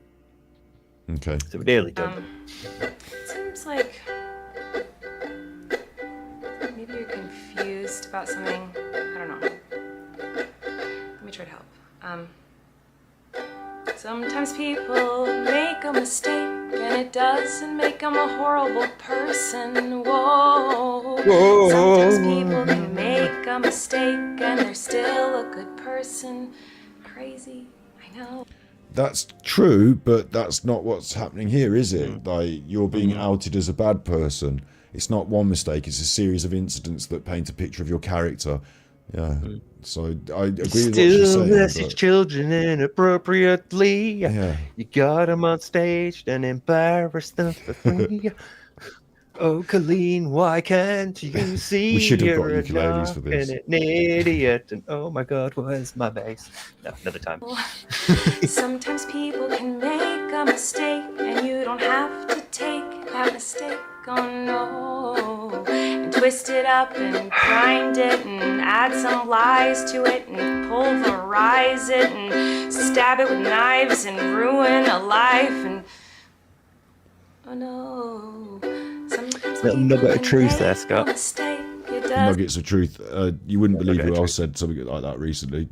Okay. So we're nearly done. It seems like maybe you're confused about something. I don't know. Let me try to help. Sometimes people make a mistake, and it doesn't make them a horrible person. Whoa. Sometimes people can make a mistake, and they're still a good person. Crazy, I know. that's true, but that's not what's happening here, is it? Like, you're being outed as a bad person. It's not one mistake, it's a series of incidents that paint a picture of your character. Yeah. So I agree with what you're saying. Still message children inappropriately. Yeah. You got them on stage and embarrass them for free. Oh, Colleen, why can't you see? We should have you're got ukuleles for this. an idiot. And oh my God, where's my bass? No, another time. Sometimes people can make a mistake, and you don't have to take that mistake. Oh no, and twist it up and grind it and add some lies to it and pulverize it and stab it with knives and ruin a life and oh no. Little nugget of truth there, Scott. Nuggets of truth. You wouldn't believe who else said something like that recently.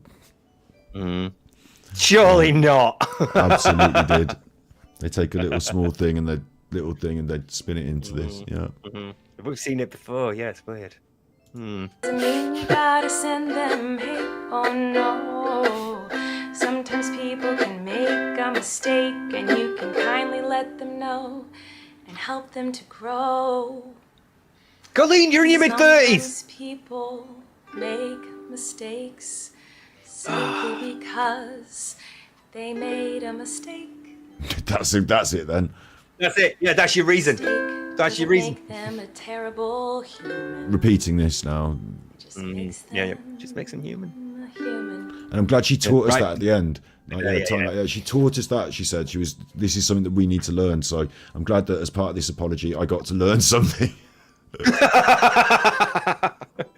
Surely not. Absolutely did. They take a little small thing and they'd spin it into this. Yeah. We've seen it before. Yeah, it's weird. Doesn't mean you gotta send them hate. Oh no. Sometimes people can make a mistake, and you can kindly let them know and help them to grow. Colleen, you're in your mid-30s. Sometimes people make mistakes simply because they made a mistake. That's it then. That's it. Yeah, that's your reason. That's your reason. Make them a terrible human. Repeating this now. Just makes them Yeah, just makes them human. a human. And I'm glad she taught us right. that at the end. Like, she taught us that. She said this is something that we need to learn. So I'm glad that as part of this apology, I got to learn something.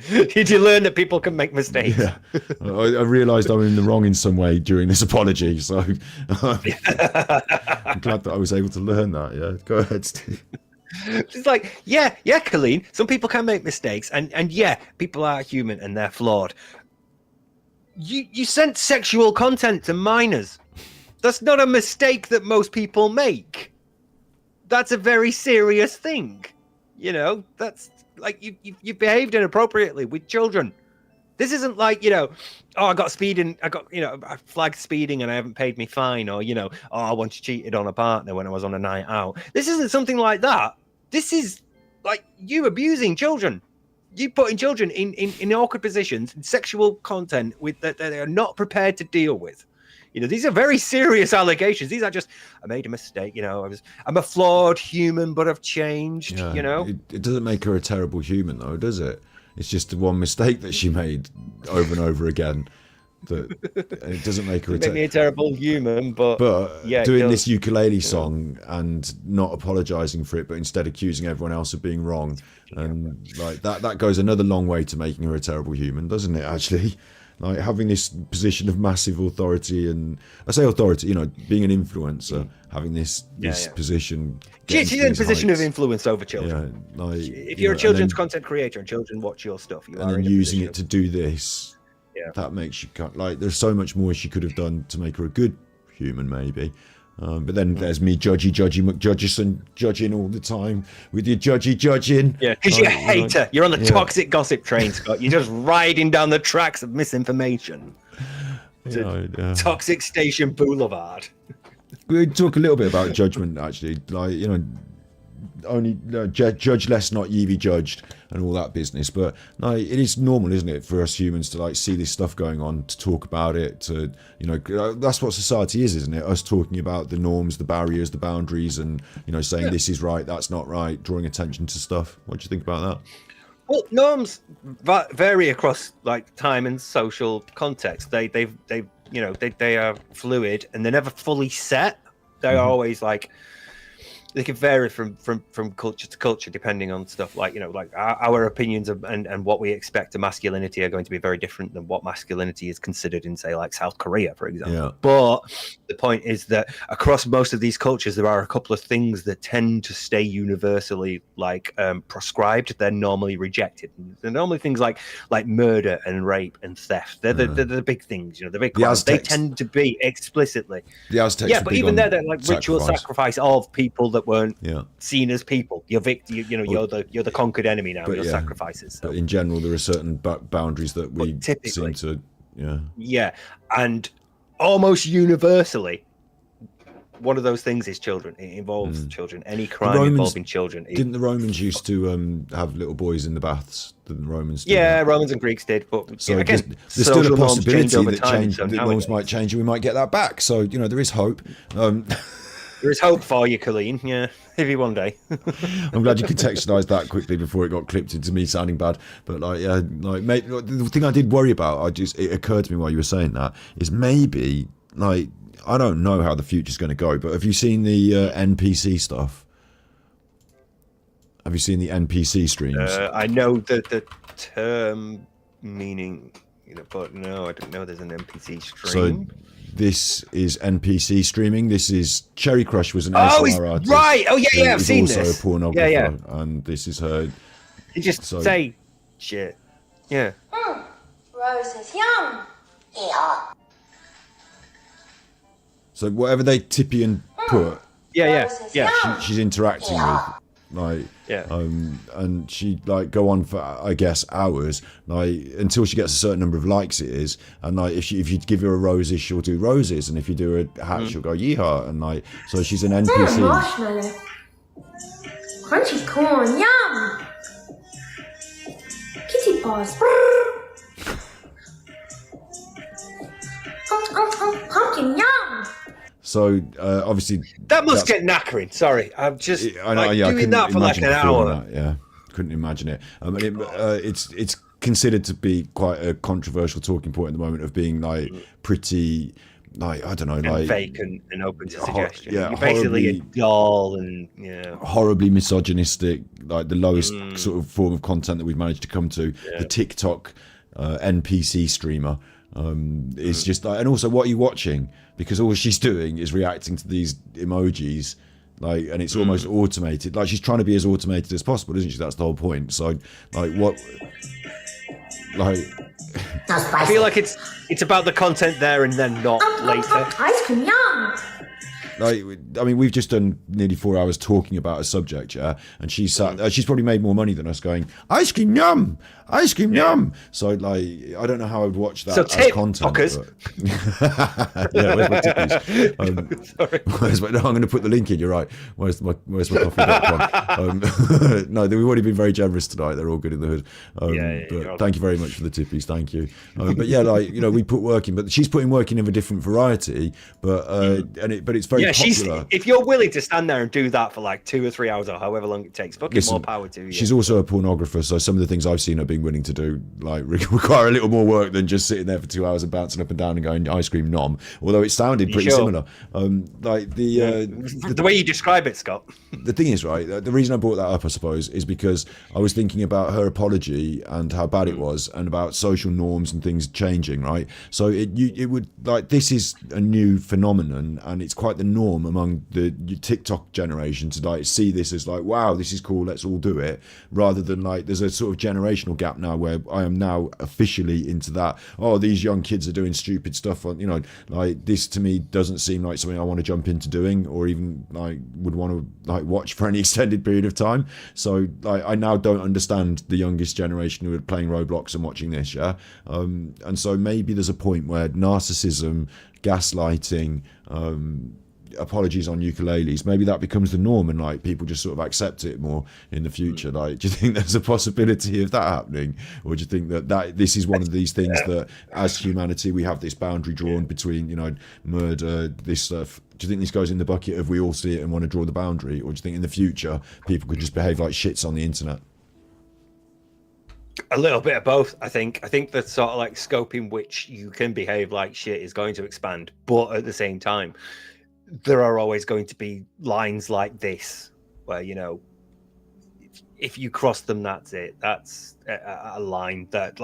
Did you learn that people can make mistakes? Yeah, I realised I'm in the wrong in some way during this apology. So I'm glad that I was able to learn that. Yeah, go ahead, Steve. It's like, yeah, Colleen. Some people can make mistakes, and yeah, people are human and they're flawed. You sent sexual content to minors. That's not a mistake that most people make. That's a very serious thing. You know, that's like you behaved inappropriately with children. This isn't like, oh, I flagged speeding and I haven't paid me fine, or, I once cheated on a partner when I was on a night out. This isn't something like that. This is like you abusing children. You putting children in awkward positions, in sexual content that they are not prepared to deal with. These are very serious allegations. These are just, I made a mistake. I'm a flawed human, but I've changed. Yeah, it doesn't make her a terrible human, though, does it? It's just the one mistake that she made over and over again. That it doesn't make her a terrible human, but yeah, doing this ukulele song and not apologizing for it, but instead accusing everyone else of being wrong, and like that goes another long way to making her a terrible human, doesn't it? Actually, like having this position of massive authority, and I say authority, being an influencer, having this position. She's in a position of influence over children. Yeah, like, if you're a children's content creator and children watch your stuff, you and are then in using it to do this. Yeah. That makes you like. There's so much more she could have done to make her a good human, maybe. But then there's me, judgy McJudgeson, judging all the time with your judging. Yeah, because you're a hater. You're on the toxic gossip train, Scott. You're just riding down the tracks of misinformation. Toxic Station Boulevard. We talk a little bit about judgment, actually. Like, only judge less, not ye be judged, and all that business. But no, it is normal, isn't it, for us humans to like see this stuff going on, to talk about it, to that's what society is, isn't it? Us talking about the norms, the barriers, the boundaries, and saying this is right, that's not right, drawing attention to stuff. What do you think about that? Well, norms vary across like time and social context. They are fluid and they're never fully set. They're always like. They can vary from culture to culture depending on stuff like our opinions and what we expect of masculinity are going to be very different than what masculinity is considered in, say, like South Korea, for example. Yeah. But the point is that across most of these cultures, there are a couple of things that tend to stay universally prescribed. They're normally rejected. They're normally things like murder and rape and theft. They're the big things, the big crimes. They tend to be explicitly. The Aztecs. Yeah, but even they're like ritual sacrifice of people that weren't seen as people. You're you're the conquered enemy now. You're sacrifices. So. But in general, there are certain boundaries that we seem to. Yeah, and almost universally, one of those things is children. It involves children. Any crime involving children. Didn't the Romans used to have little boys in the baths? Didn't the Romans? Yeah, Romans and Greeks did, but so again, there's still a possibility that norms might change, and we might get that back. So there is hope. There is hope for you, Colleen. Yeah, maybe one day. I'm glad you contextualised that quickly before it got clipped into me sounding bad. But the thing I did worry about, it occurred to me while you were saying that, is maybe I don't know how the future's going to go. But have you seen the NPC stuff? Have you seen the NPC streams? I know the term meaning, but no, I don't know. There's an NPC stream. So this is NPC streaming. This is Cherry Crush was an ASMR artist. Right. Oh yeah, I've seen this. Also a pornographer, and this is her. You just say shit. Yeah. Roses, yum. Yeah. So whatever they tippy and put, she's interacting with, and she go on for I guess hours, until she gets a certain number of likes. It is, and if you give her a roses, she'll do roses, and if you do a hat, she'll go yeehaw, and so she's an NPC. Marshmallow. Crunchy corn, yum. Kitty paws. Pumpkin, yum. So obviously that must get knackering. Sorry, I'm just doing that for like an hour. Couldn't imagine it. It's considered to be quite a controversial talking point at the moment of being pretty. I don't know, fake and open to suggestion. You're basically a doll, and horribly misogynistic, the lowest sort of form of content that we've managed to come to. The TikTok NPC streamer is just and also, what are you watching? Because all she's doing is reacting to these emojis, and it's almost automated. She's trying to be as automated as possible, isn't she? That's the whole point. So, what? I feel like it's about the content there and then not later. Ice cream, yum. We've just done nearly 4 hours talking about a subject, and she's probably made more money than us going ice cream yum, ice cream yum. So I don't know how I would watch that as content. But... where's my tippies? I'm going to put the link in. You're right. Where's my coffee.com? No, we've already been very generous tonight. They're all good in the hood. But thank you very much for the tippies. Thank you. But we put work in, but she's putting work in of a different variety. But it's very popular. If you're willing to stand there and do that for 2 or 3 hours or however long it takes, more power to you. She's also a pornographer, so some of the things I've seen her being willing to do require a little more work than just sitting there for 2 hours and bouncing up and down and going ice cream nom. Although it sounded pretty similar. The way you describe it, Scott. The thing is, the reason I brought that up, I suppose, is because I was thinking about her apology and how bad it was, and about social norms and things changing, right? So it would this is a new phenomenon, and it's quite the norm among the TikTok generation to see this as wow, this is cool, let's all do it, rather than there's a sort of generational gap now where I am now officially into that. Oh, these young kids are doing stupid stuff on this. To me doesn't seem like something I want to jump into doing, or even would want to watch for any extended period of time. So I now don't understand the youngest generation who are playing Roblox and watching this, and so maybe there's a point where narcissism, gaslighting, apologies on ukuleles, maybe that becomes the norm, and people just sort of accept it more in the future. Do you think there's a possibility of that happening, or do you think that this is one of these things that as humanity we have this boundary drawn between murder, this stuff? Do you think this goes in the bucket of we all see it and want to draw the boundary, or do you think in the future people could just behave like shits on the internet? A little bit of both, I think. I think the sort of scope in which you can behave like shit is going to expand, but at the same time, there are always going to be lines like this where if you cross them, that's it. That's a line that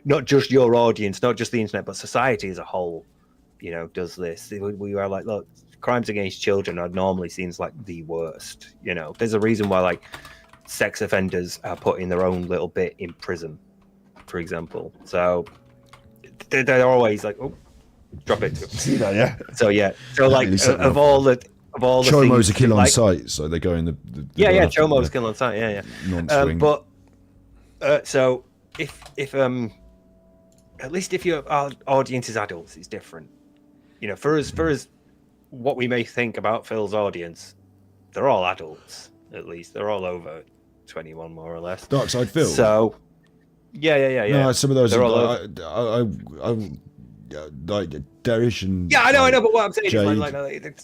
not just your audience, not just the internet, but society as a whole does this. We are look, crimes against children are normally seen as the worst. There's a reason why sex offenders are put in their own little bit in prison, for example. So they're always drop it. See that, yeah. So of all the Chomos are kill on site, so they go in the Chomos kill on site, non-swing. But so if at least if your audience is adults, it's different. For us what we may think about Phil's audience, they're all adults, at least. They're all over 21, more or less. Darkside Phil. So, yeah. No, some of those they're are all like Derish and I know, but what I'm saying Jade. is like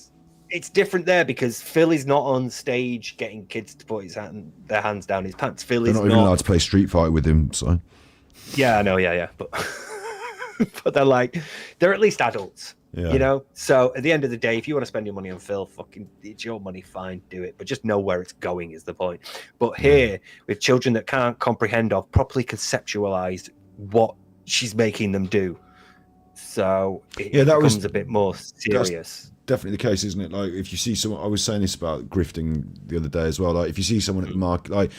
it's different there because Phil is not on stage getting kids to put their hands down his pants. Phil They're is not even allowed to play Street Fighter with him, so. Yeah, I know, yeah, but but they're at least adults, Yeah. you know. So at the end of the day, if you want to spend your money on Phil, fucking, it's your money, fine, do it. But just know where it's going is the point. But here, with children that can't comprehend or properly conceptualize what she's making them do, so it becomes a bit more serious. Definitely the case, isn't it? Like if you see someone, I was saying this about grifting the other day as well. Like if you see someone at the market, like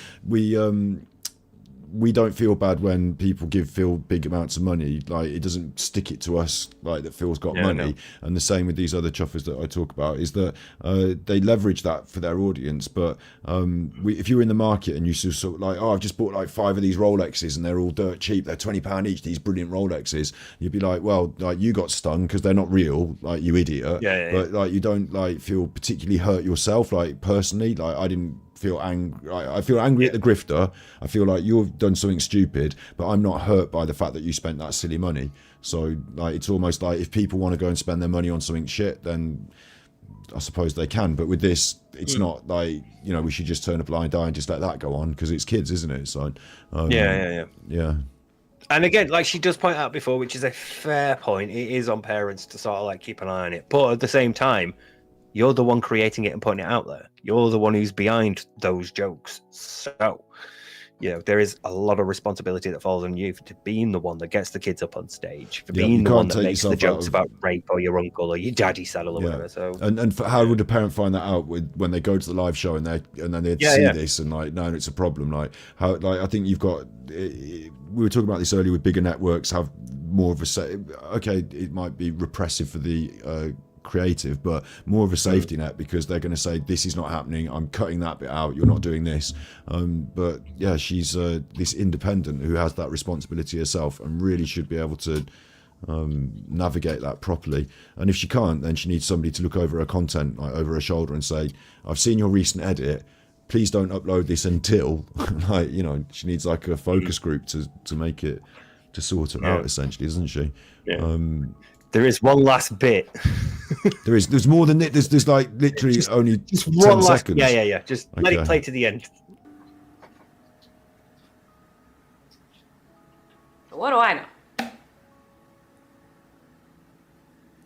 we don't feel bad when people give Phil big amounts of money. Like it doesn't stick it to us like that Phil's got money. No. And the same with these other chuffers that I talk about is that they leverage that for their audience. But if you're in the market and you sort of like, oh, I've just bought like 5 of these Rolexes and they're all dirt cheap, they're £20 each, these brilliant Rolexes, you'd be like, well, like you got stung because they're not real, like you idiot. But like you don't like feel particularly hurt yourself, like personally. Like I didn't feel angry. I feel angry at the grifter. I feel like you've done something stupid, but I'm not hurt by the fact that you spent that silly money. So like it's almost like if people want to go and spend their money on something shit, then I suppose they can. But with this, it's not like, you know, we should just turn a blind eye and just let that go on because it's kids, isn't it? So yeah. And again, like she does point out before, which is a fair point, it is on parents to sort of like keep an eye on it. But at the same time, you're the one creating it and putting it out there. You're the one who's behind those jokes. So, you know, there is a lot of responsibility that falls on you for being the one that gets the kids up on stage, for being the one that makes the jokes about rape or your uncle or your daddy saddle or whatever. So, and how would a parent find that out when they go to the live show and then they'd see this and like, no, it's a problem. Like how, like I think you've got. We were talking about this earlier with bigger networks have more of a say. Okay, it might be repressive for the. Creative, but more of a safety net because they're going to say this is not happening, I'm cutting that bit out, you're not doing this. But yeah, she's this independent who has that responsibility herself and really should be able to navigate that properly. And if she can't, then she needs somebody to look over her content, like over her shoulder, and say, I've seen your recent edit, please don't upload this until like, you know, she needs like a focus group to make it, to sort it out essentially, doesn't she? There is one last bit. There's more than it. There's like literally only just 10 one last, seconds. Yeah. Just let it play to the end. What do I know?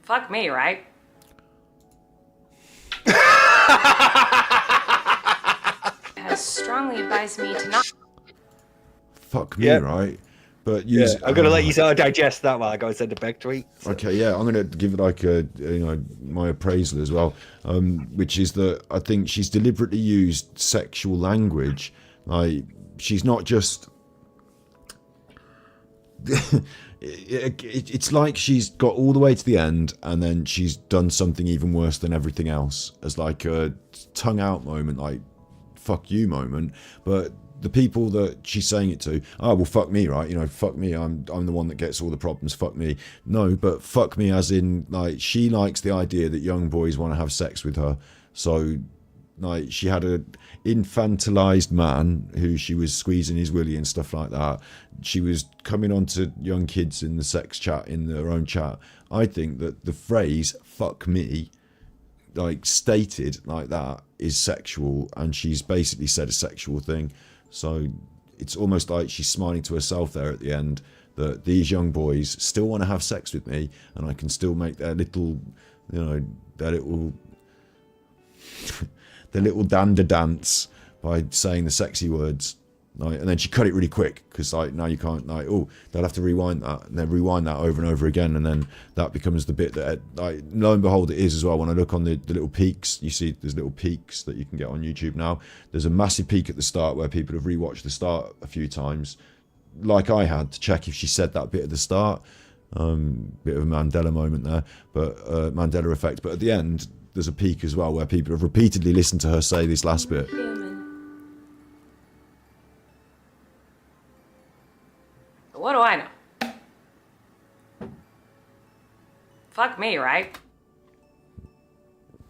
Fuck me, right? Has strongly advised me to not. Fuck me, right? But I'm gonna let you sort of digest that while I go and send a back tweet. So. Okay, I'm gonna give it like my appraisal as well, which is that I think she's deliberately used sexual language. Like she's not just. It's like she's got all the way to the end and then she's done something even worse than everything else as like a tongue out moment, like fuck you moment, but. The people that she's saying it to, oh well, fuck me, right? You know, fuck me. I'm the one that gets all the problems. Fuck me. No, but fuck me as in like she likes the idea that young boys want to have sex with her. So, like she had a infantilized man who she was squeezing his willy and stuff like that. She was coming on to young kids in the sex chat, in their own chat. I think that the phrase "fuck me," like stated like that, is sexual, and she's basically said a sexual thing. So it's almost like she's smiling to herself there at the end that these young boys still want to have sex with me and I can still make their little, you know, their little dander dance by saying the sexy words. Like, and then she cut it really quick because like now you can't like, oh, they'll have to rewind that and then rewind that over and over again, and then that becomes the bit that like lo and behold it is as well. When I look on the little peaks, you see there's little peaks that you can get on YouTube now. There's a massive peak at the start where people have rewatched the start a few times, like I had, to check if she said that bit at the start. Bit of a Mandela moment there, but Mandela effect. But at the end there's a peak as well where people have repeatedly listened to her say this last bit. What do I know? Fuck me, right?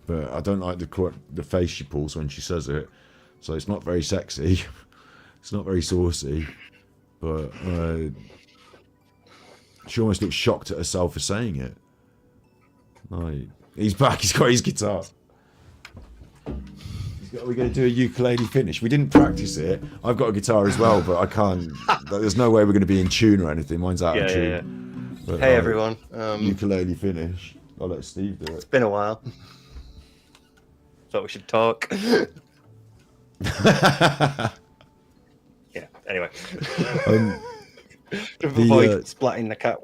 but I don't like the face she pulls when she says it. So it's not very sexy. It's not very saucy, but she almost looks shocked at herself for saying it. Like, he's back. He's got his guitar. We're going to do a ukulele finish. We didn't practice it. I've got a guitar as well, but I can't. There's no way we're going to be in tune or anything. Mine's out of tune. Yeah. But, hey everyone. Ukulele finish. I'll let Steve do it. It's been a while. Thought we should talk. Yeah. Anyway. Avoid splatting the cat.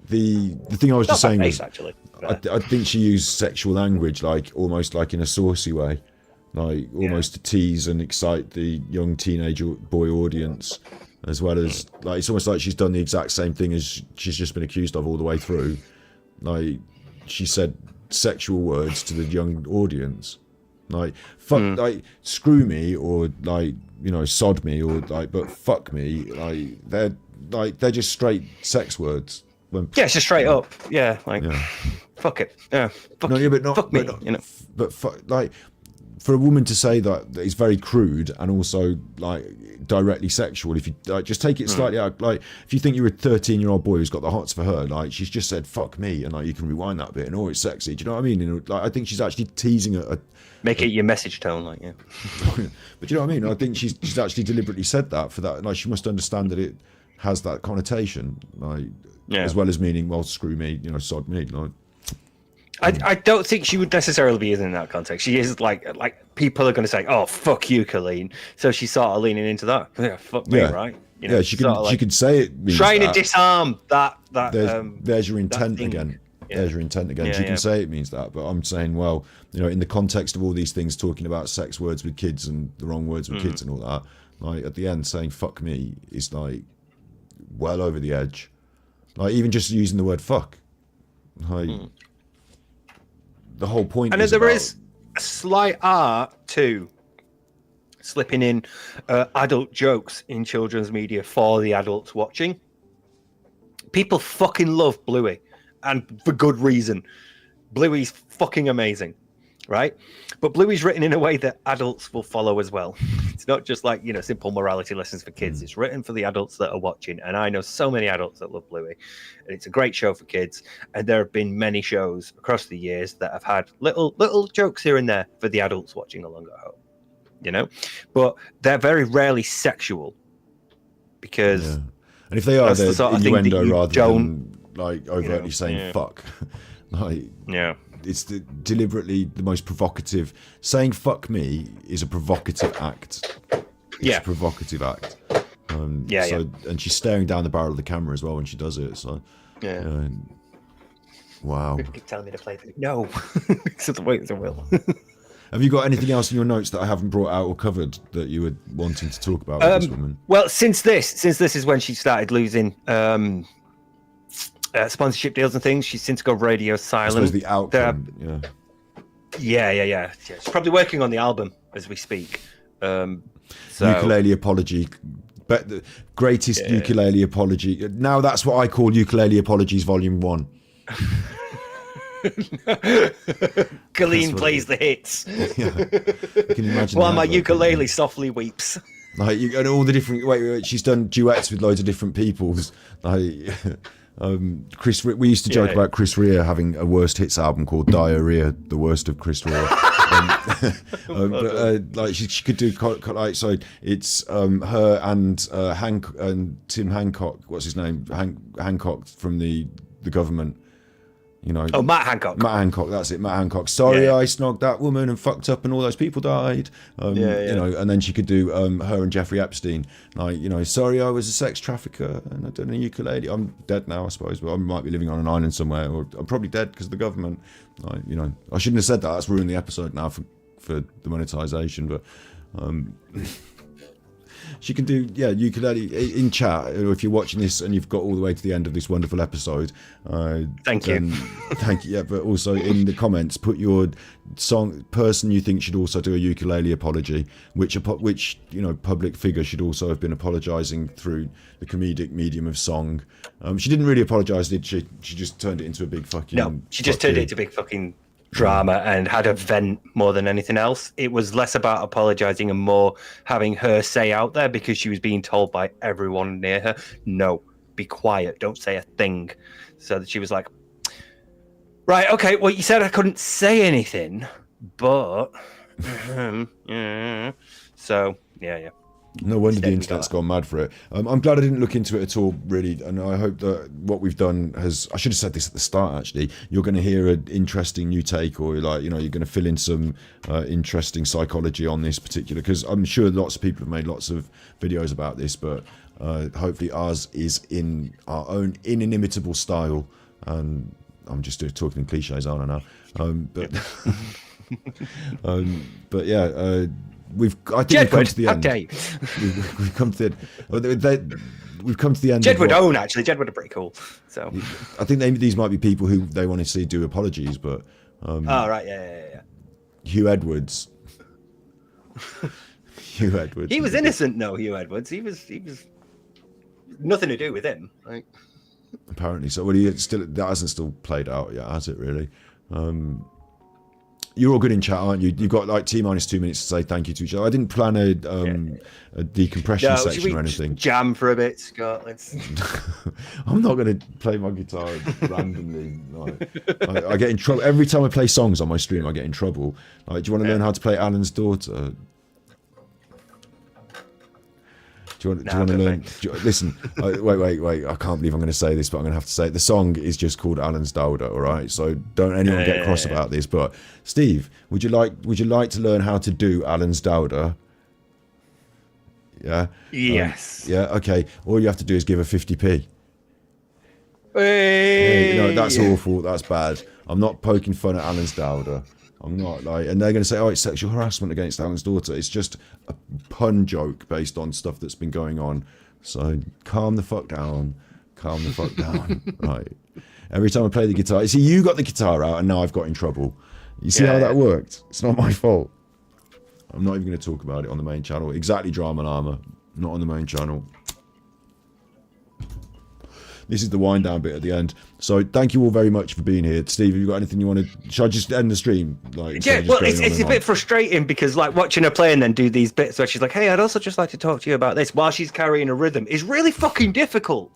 The thing I was just saying was, actually. I think she used sexual language, like almost like in a saucy way, like almost to tease and excite the young teenage boy audience, as well as like it's almost like she's done the exact same thing as she's just been accused of all the way through. Like she said sexual words to the young audience, like fuck, like screw me, or like, you know, sod me, or like, but fuck me, like they're just straight sex words. Yeah, it's just straight up. Yeah, like fuck it. Yeah, fuck, fuck me. You know, but like for a woman to say that is very crude and also like directly sexual. If you like, just take it slightly out. Like if you think you're a 13-year-old boy who's got the hots for her, like she's just said "fuck me," and like you can rewind that bit and it's sexy. Do you know what I mean? And, like I think she's actually teasing make it your message tone, like But you know what I mean? I think she's actually deliberately said that for that. Like she must understand that it has that connotation, like as well as meaning, well, screw me, you know, sod me, like. I don't think she would necessarily be using in that context. She is like people are going to say, "Oh, fuck you, Colleen." So she's sort of leaning into that. Yeah, fuck me, right? You know, yeah, she could say it. Means trying to disarm that. There's your intent again. Yeah. There's your intent again. She can say it means that, but I'm saying, well, you know, in the context of all these things, talking about sex words with kids and the wrong words with kids and all that, like at the end saying "fuck me" is like well over the edge. Like even just using the word "fuck," like. The whole point and there is a slight art to slipping in adult jokes in children's media for the adults watching. People fucking love Bluey, and for good reason. Bluey's fucking amazing, right? But Bluey's written in a way that adults will follow as well. It's not just like, you know, simple morality lessons for kids. It's written for the adults that are watching, and I know so many adults that love Bluey, and it's a great show for kids. And there have been many shows across the years that have had little jokes here and there for the adults watching along at home, you know, but they're very rarely sexual because, and if they are, they're the innuendo rather than like overtly saying fuck, like It's deliberately the most provocative. Saying "fuck me" is a provocative act. It's a provocative act. And she's staring down the barrel of the camera as well when she does it. So wow. People keep telling me to play the no. So the wait, will. Have you got anything else in your notes that I haven't brought out or covered that you were wanting to talk about with this woman? Well, since this is when she started losing sponsorship deals and things, she's since got radio silent. I suppose the outcome, yeah. She's probably working on the album as we speak. Ukulele apology, but the greatest ukulele apology. Now that's what I call Ukulele Apologies Volume 1. Colleen plays the hits. Can you imagine? While my ukulele softly weeps. Like and all the different. Wait, she's done duets with loads of different peoples. Like. Chris, we used to joke about Chris Rea having a worst hits album called Diarrhea, the worst of Chris Rea. But like she could do like so. It's her and Tim Hancock. What's his name? Hancock from the government. You know. Oh, Matt Hancock. Matt Hancock. That's it. Matt Hancock. Sorry, I snogged that woman and fucked up, and all those people died. You know, and then she could do her and Jeffrey Epstein. Like, you know, sorry, I was a sex trafficker and I done a ukulele. I'm dead now, I suppose, but I might be living on an island somewhere, or I'm probably dead because of the government. Like, you know, I shouldn't have said that. That's ruined the episode now for the monetization. But she can do ukulele in chat. If you're watching this and you've got all the way to the end of this wonderful episode, thank you. Yeah, but also in the comments, put your person you think should also do a ukulele apology, which you know, public figure should also have been apologizing through the comedic medium of song. She didn't really apologize, did she? She just turned it into a big fucking. No, she just turned it into a big fucking drama and had a vent more than anything else. It was less about apologizing and more having her say out there, because she was being told by everyone near her, no, be quiet, don't say a thing. So that she was like, right, okay, well, you said I couldn't say anything, but so yeah. No wonder the internet's gone mad for it. I'm glad I didn't look into it at all, really, and I hope that what we've done has... I should have said this at the start, actually. You're going to hear an interesting new take, or you're going to fill in some interesting psychology on this particular, because I'm sure lots of people have made lots of videos about this, but hopefully ours is in our own inimitable style. And I'm just talking in cliches, aren't I now? But yeah... We've come to the end. We've come to the we've come to the end. Jedward own, actually. Jedward are pretty cool. So I think these might be people who they want to see do apologies, but right, yeah. Hugh Edwards. Hugh Edwards. He was innocent, no, Hugh Edwards. He was nothing to do with him. Right? Apparently so. Well, that hasn't still played out yet, has it? Really? You're all good in chat, aren't you? You've got like T-minus 2 minutes to say thank you to each other. I didn't plan a decompression section or anything. Jam for a bit, Scott. I'm not going to play my guitar randomly. I get in trouble every time I play songs on my stream. I get in trouble. Like, do you want to learn how to play Alan's Daughter? Do you want to learn? Listen, wait. I can't believe I'm going to say this, but I'm going to have to say it. The song is just called Alan's Daughter, all right? So don't anyone get cross about this. But Steve, would you like to learn how to do Alan's Daughter? Yeah. Yes. Yeah. Okay. All you have to do is give her 50p. Hey. Yeah, that's awful. That's bad. I'm not poking fun at Alan's Daughter. I'm not and they're going to say, oh, it's sexual harassment against Alan's daughter. It's just a pun joke based on stuff that's been going on. So calm the fuck down. Right. Every time I play the guitar, see, you got the guitar out and now I've got in trouble. You see how that worked? It's not my fault. I'm not even going to talk about it on the main channel. Exactly, Drama and Armour. Not on the main channel. This is the wind down bit at the end. So thank you all very much for being here. Steve, have you got anything you want to... Should I just end the stream? Yeah, well, it's a bit frustrating because like watching her play and then do these bits where she's like, hey, I'd also just like to talk to you about this while she's carrying a rhythm is really fucking difficult.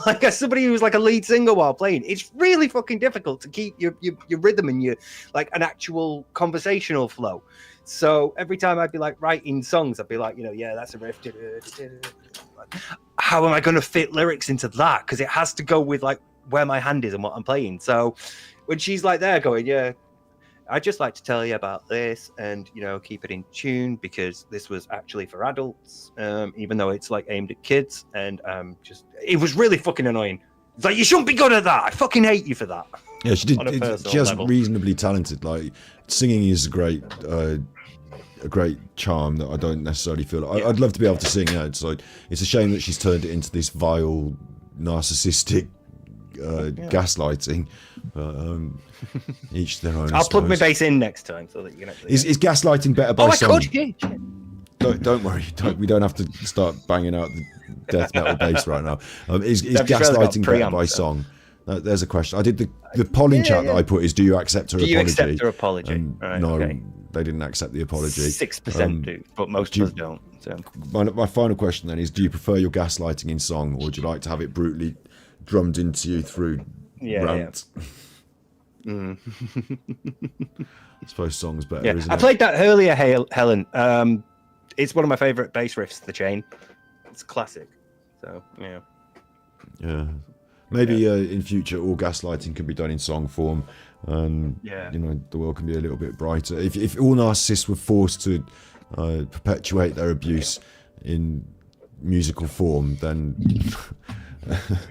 Like as somebody who's like a lead singer while playing, it's really fucking difficult to keep your rhythm and your like an actual conversational flow. So every time I'd be like writing songs, I'd be like, yeah, that's a riff. How am I going to fit lyrics into that? Because it has to go with like where my hand is and what I'm playing. So when she's like there going, yeah, I'd just like to tell you about this and, keep it in tune because this was actually for adults, even though it's like aimed at kids. And it was really fucking annoying. It's like, you shouldn't be good at that. I fucking hate you for that. Yeah, she did. She has reasonably talented. Like singing is a great charm that I don't necessarily feel. I'd love to be able to sing. So it's a shame that she's turned it into this vile, narcissistic gaslighting. But each their own. I'll plug my bass in next time so that you can actually. Is gaslighting better by song? Don't worry. We don't have to start banging out the death metal bass right now. Is gaslighting better by song? There's a question. I did the polling chat that I put is, do you accept her apology? Do you accept her apology? No, okay. They didn't accept the apology. 6% do, but most of us don't. So. My final question then is, do you prefer your gaslighting in song, or would you like to have it brutally drummed into you through rant? Yeah. I suppose song's better, isn't it? I played that earlier, Helen. It's one of my favourite bass riffs, The Chain. It's classic. So, yeah. Yeah. Maybe in future, all gaslighting can be done in song form, and the world can be a little bit brighter. If all narcissists were forced to perpetuate their abuse in musical form, then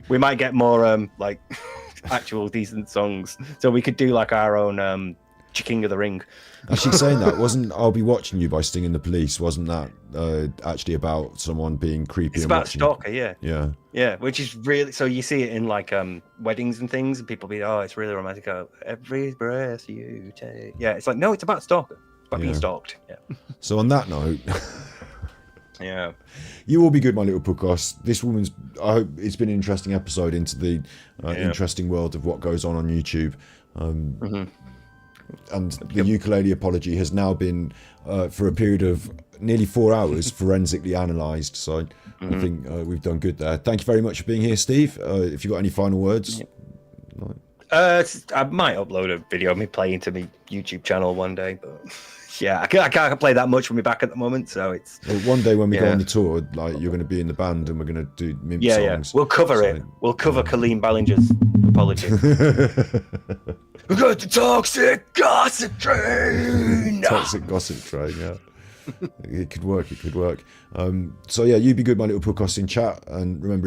we might get more like actual decent songs. So we could do like our own King of the Ring. Actually, saying that, wasn't "I'll Be Watching You" by Sting and the Police? Wasn't that actually about someone being creepy? It's and about watching? stalker, yeah, which is really, so you see it in like weddings and things, and people be, oh, it's really romantic. Oh, every breath you take. Yeah, it's like, no, it's about stalker. It's about being stalked. Yeah. So on that note, yeah, you all be good, my little podcast. This woman's. I hope it's been an interesting episode into the interesting world of what goes on YouTube. And the ukulele apology has now been, for a period of nearly 4 hours, forensically analysed. So I think we've done good there. Thank you very much for being here, Steve. If you've got any final words. I might upload a video of me playing to my YouTube channel one day, but yeah, I can't play that much when we're back at the moment. So it's one day when we go on the tour, like you're going to be in the band and we're going to do meme songs. We'll cover it. We'll cover Colleen Ballinger's apology. We got the toxic gossip train. Toxic gossip train, yeah. It could work. So yeah, you be good, my little podcast in chat, and remember if